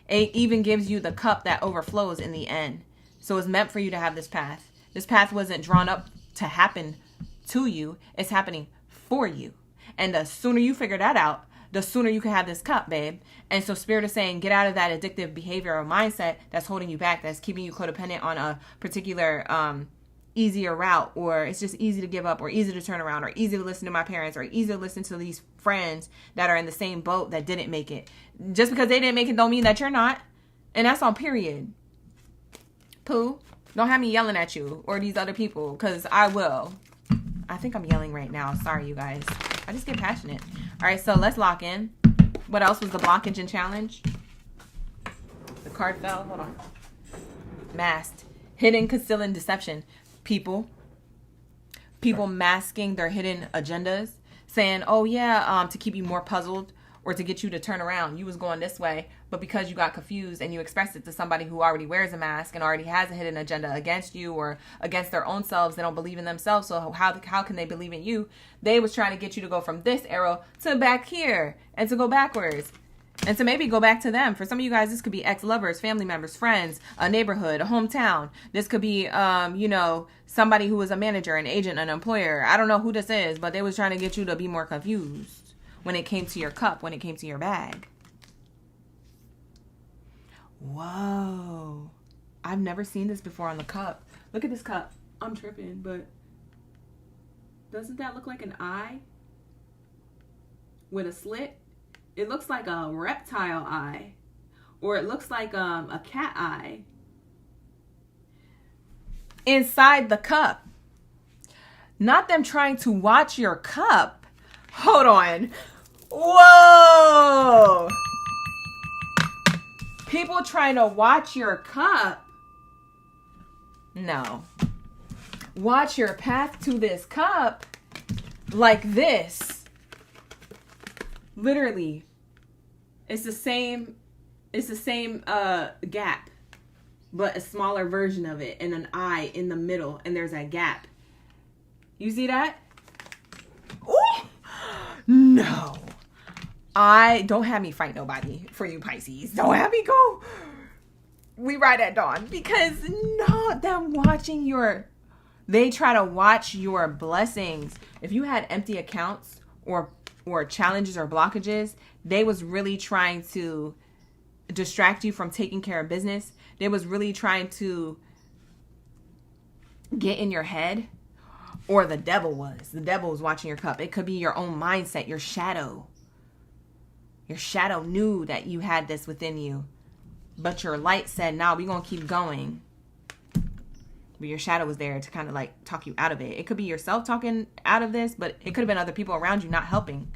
It even gives you the cup that overflows in the end. So it's meant for you to have this path. This path wasn't drawn up to happen to you. It's happening for you. And the sooner you figure that out, the sooner you can have this cup, babe. And so Spirit is saying, get out of that addictive behavior or mindset that's holding you back, that's keeping you codependent on a particular easier route, or it's just easy to give up, or easy to turn around, or easy to listen to my parents, or easy to listen to these friends that are in the same boat that didn't make it. Just because they didn't make it don't mean that you're not. And that's on period. Pooh, don't have me yelling at you or these other people, because I will. I think I'm yelling right now. Sorry, you guys. I just get passionate. All right, so let's lock in. What else was the blockage and challenge? The card fell. Hold on. Masked. Hidden, concealing, deception. People masking their hidden agendas, saying, oh yeah, to keep you more puzzled, or to get you to turn around. You was going this way, but because you got confused and you expressed it to somebody who already wears a mask and already has a hidden agenda against you or against their own selves, they don't believe in themselves, so how can they believe in you? They was trying to get you to go from this arrow to back here, and to go backwards, and to maybe go back to them. For some of you guys, this could be ex-lovers, family members, friends, a neighborhood, a hometown. This could be, somebody who was a manager, an agent, an employer. I don't know who this is, but they was trying to get you to be more confused when it came to your cup, when it came to your bag. Whoa. I've never seen this before on the cup. Look at this cup. I'm tripping, but doesn't that look like an eye with a slit? It looks like a reptile eye, or it looks like a cat eye inside the cup. Not them trying to watch your cup. Hold on. Whoa! People trying to watch your cup. No. Watch your path to this cup like this. Literally. It's the same gap, but a smaller version of it, and an eye in the middle, and there's a gap. You see that? Ooh! No. Don't have me fight nobody for you Pisces. Don't have me go. We ride at dawn, because no, they try to watch your blessings. If you had empty accounts or challenges or blockages, they was really trying to distract you from taking care of business. They was really trying to get in your head, or the devil was. The devil was watching your cup. It could be your own mindset, your shadow. Your shadow knew that you had this within you, but your light said, nah, we're going to keep going. But your shadow was there to kind of like talk you out of it. It could be yourself talking out of this, but it could have been other people around you not helping.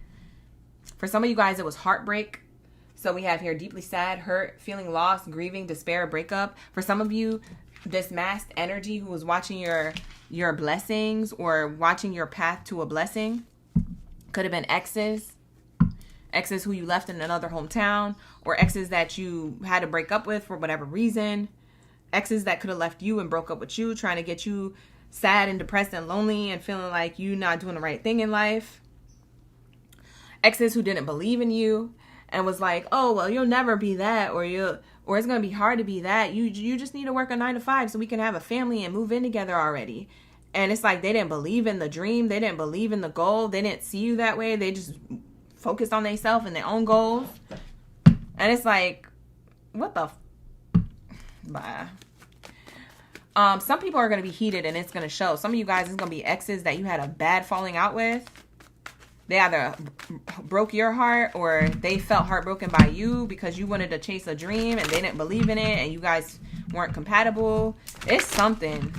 For some of you guys, it was heartbreak. So we have here deeply sad, hurt, feeling lost, grieving, despair, breakup. For some of you, this masked energy who was watching your blessings or watching your path to a blessing could have been exes who you left in another hometown, or exes that you had to break up with for whatever reason. Exes that could have left you and broke up with you, trying to get you sad and depressed and lonely and feeling like you not doing the right thing in life. Exes who didn't believe in you and was like, oh, well, you'll never be that, or it's going to be hard to be that. You just need to work a 9 to 5 so we can have a family and move in together already. And it's like they didn't believe in the dream. They didn't believe in the goal. They didn't see you that way. They just focused on themselves and their own goals. And it's like, what the bye. Some people are going to be heated and it's going to show. Some of you guys, it's going to be exes that you had a bad falling out with. They either broke your heart, or they felt heartbroken by you because you wanted to chase a dream and they didn't believe in it and you guys weren't compatible. It's something.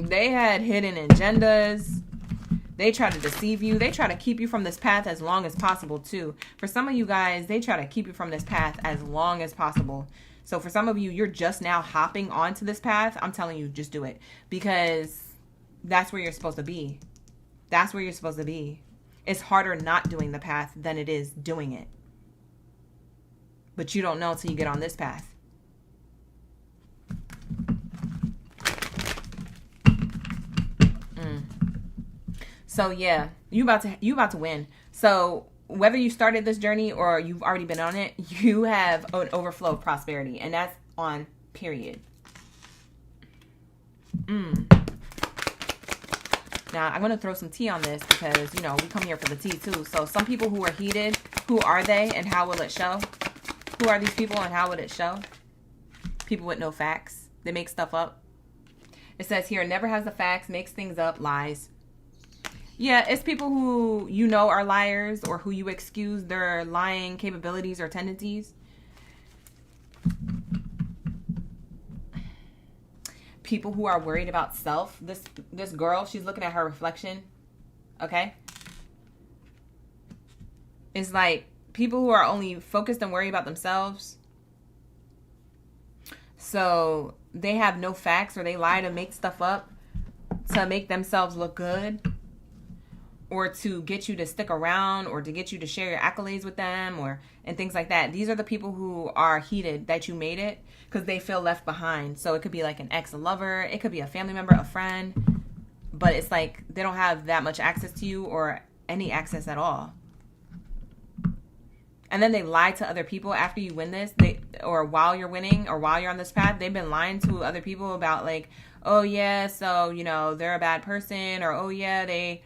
They had hidden agendas. They try to deceive you. They try to keep you from this path as long as possible too. For some of you guys, they try to keep you from this path as long as possible. So for some of you, you're just now hopping onto this path. I'm telling you, just do it, because that's where you're supposed to be. That's where you're supposed to be. It's harder not doing the path than it is doing it. But you don't know until you get on this path. So yeah, you about to win. So whether you started this journey or you've already been on it, you have an overflow of prosperity, and that's on period. Now, I'm going to throw some tea on this because, we come here for the tea too. So some people who are heated, Who are they and how will it show? Who are these people and how would it show? People with no facts. They make stuff up. It says here, never has the facts, makes things up, lies. Yeah, it's people who you know are liars or who you excuse their lying capabilities or tendencies. People who are worried about self. This girl, she's looking at her reflection. Okay? It's like people who are only focused and worried about themselves. So they have no facts, or they lie to make stuff up to make themselves look good, or to get you to stick around, or to get you to share your accolades with them, or and things like that. These are the people who are heated that you made it because they feel left behind. So it could be like an ex, a lover. It could be a family member, a friend. But it's like they don't have that much access to you or any access at all. And then they lie to other people after you win this, or while you're winning, or while you're on this path. They've been lying to other people about like, oh yeah, so, you know, they're a bad person, or oh yeah, they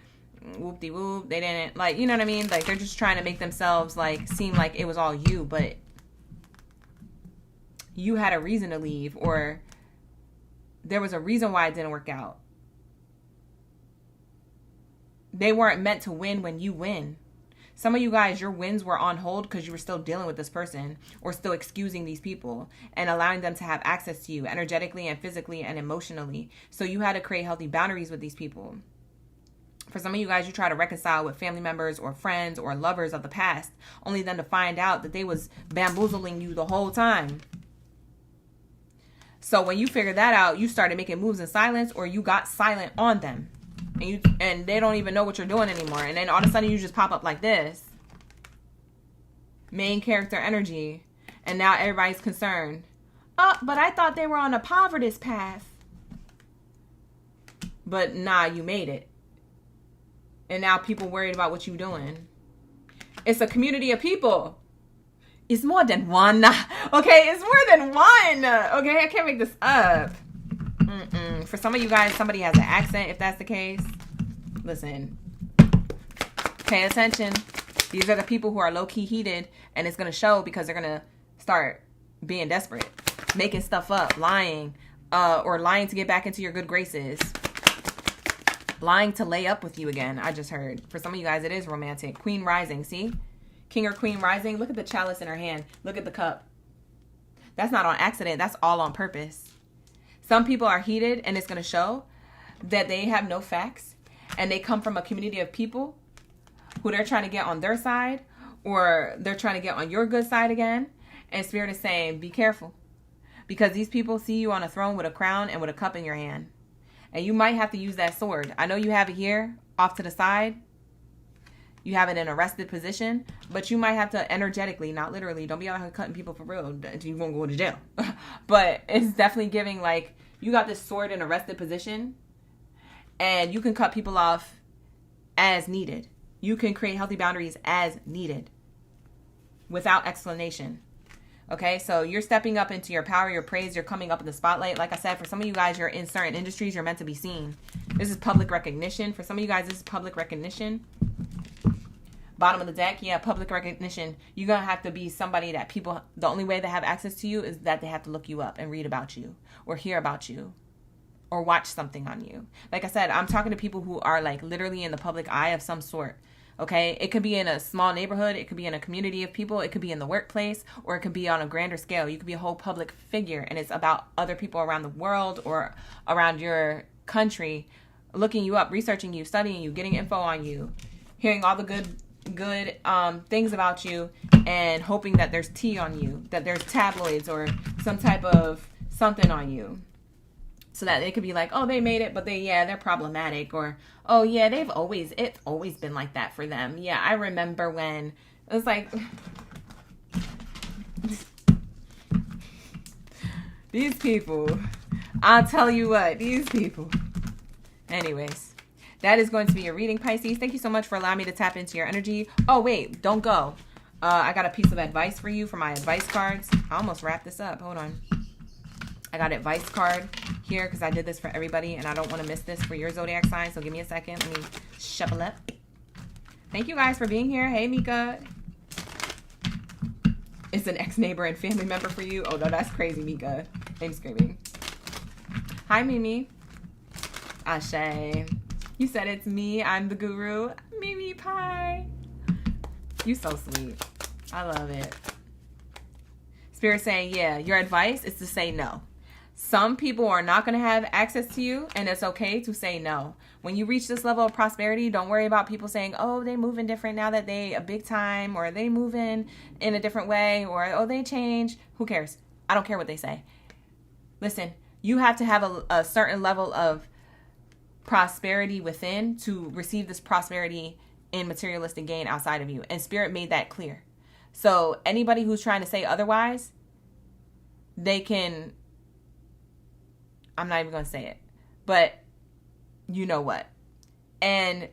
whoop-de-whoop, they didn't, like, you know what I mean? Like, they're just trying to make themselves like seem like it was all you, but you had a reason to leave, or there was a reason why it didn't work out. They weren't meant to win when you win. Some of you guys, your wins were on hold because you were still dealing with this person, or still excusing these people and allowing them to have access to you energetically and physically and emotionally. So you had to create healthy boundaries with these people. For some of you guys, you try to reconcile with family members or friends or lovers of the past, only then to find out that they was bamboozling you the whole time. So when you figured that out, you started making moves in silence, or you got silent on them. And they don't even know what you're doing anymore. And then all of a sudden you just pop up like this. Main character energy. And now everybody's concerned. Oh, but I thought they were on a poverty path. But nah, you made it. And now people worried about what you're doing. It's a community of people. It's more than one. Okay, it's more than one. Okay, I can't make this up. For some of you guys, somebody has an accent. If that's the case, listen, pay attention. These are the people who are low-key heated, and it's going to show because they're going to start being desperate, making stuff up, lying, or lying to get back into your good graces, lying to lay up with you again. I just heard. For some of you guys, it is romantic. Queen rising, see? King or queen rising. Look at the chalice in her hand. Look at the cup. That's not on accident. That's all on purpose. Some people are heated, and it's going to show that they have no facts, and they come from a community of people who they're trying to get on their side, or they're trying to get on your good side again. And Spirit is saying, be careful, because these people see you on a throne with a crown and with a cup in your hand, and you might have to use that sword. I know you have it here off to the side. You have it in a rested position, but you might have to energetically, not literally. Don't be out here cutting people for real. You won't go to jail. But it's definitely giving like, you got this sword in a rested position, and you can cut people off as needed. You can create healthy boundaries as needed without explanation. Okay, so you're stepping up into your power, your praise, you're coming up in the spotlight. Like I said, for some of you guys, you're in certain industries, you're meant to be seen. This is public recognition. For some of you guys, this is public recognition. Bottom of the deck, yeah, public recognition. You're going to have to be somebody that people, the only way they have access to you is that they have to look you up and read about you, or hear about you, or watch something on you. Like I said, I'm talking to people who are like literally in the public eye of some sort. Okay, it could be in a small neighborhood, it could be in a community of people, it could be in the workplace, or it could be on a grander scale. You could be a whole public figure, and it's about other people around the world or around your country looking you up, researching you, studying you, getting info on you, hearing all the good things about you, and hoping that there's tea on you, that there's tabloids or some type of something on you, so that it could be like, oh, they made it, but they're problematic, or oh yeah, it's always been like that for them. Yeah, I remember when it's like these people. I'll tell you what, these people. Anyways. That is going to be your reading, Pisces. Thank you so much for allowing me to tap into your energy. Oh, wait, don't go. I got a piece of advice for you for my advice cards. I almost wrapped this up. Hold on. I got an advice card here because I did this for everybody, and I don't want to miss this for your zodiac sign. So give me a second. Let me shuffle up. Thank you guys for being here. Hey, Mika. It's an ex-neighbor and family member for you. Oh, no, that's crazy, Mika. I'm screaming. Hi, Mimi. Ashe. You said it's me. I'm the guru. Mimi Pie. You so sweet. I love it. Spirit saying, yeah, your advice is to say no. Some people are not going to have access to you, and it's okay to say no. When you reach this level of prosperity, don't worry about people saying, oh, they moving different now that they a big time, or they moving in a different way, or oh, they change. Who cares? I don't care what they say. Listen, you have to have a certain level of prosperity within to receive this prosperity in materialistic gain outside of you. And Spirit made that clear. So anybody who's trying to say otherwise, they can, I'm not even going to say it, but you know what? And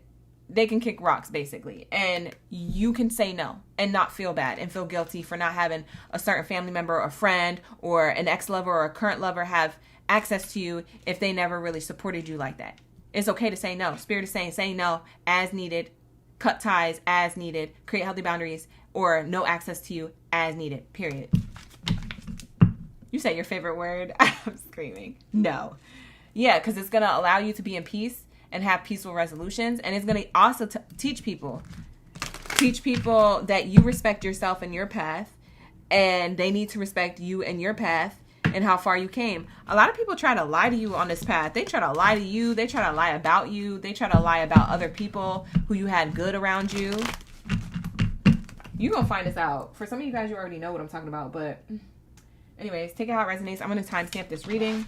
they can kick rocks, basically. And you can say no and not feel bad and feel guilty for not having a certain family member or friend or an ex-lover or a current lover have access to you if they never really supported you like that. It's okay to say no. Spirit is saying say no as needed, cut ties as needed, create healthy boundaries, or no access to you as needed, period. You say your favorite word? I'm screaming. No. Yeah, because it's going to allow you to be in peace and have peaceful resolutions. And it's going to also teach people that you respect yourself and your path, and they need to respect you and your path and how far you came. A lot of people try to lie to you on this path. They try to lie to you. They try to lie about you. They try to lie about other people who you had good around you. You're going to find this out. For some of you guys, you already know what I'm talking about. But anyways, take it how it resonates. I'm going to timestamp this reading.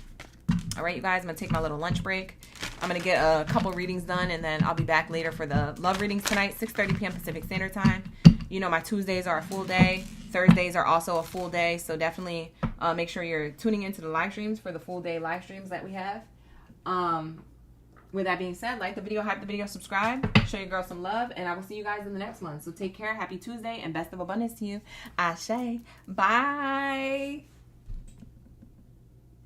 All right, you guys, I'm going to take my little lunch break. I'm going to get a couple readings done, and then I'll be back later for the love readings tonight, 6:30 p.m. Pacific Standard Time. You know, my Tuesdays are a full day. Thursdays are also a full day. So definitely make sure you're tuning into the live streams for the full day live streams that we have. With that being said, like the video, hype the video, subscribe, show your girl some love, and I will see you guys in the next one. So take care. Happy Tuesday and best of abundance to you. Ashe. Bye.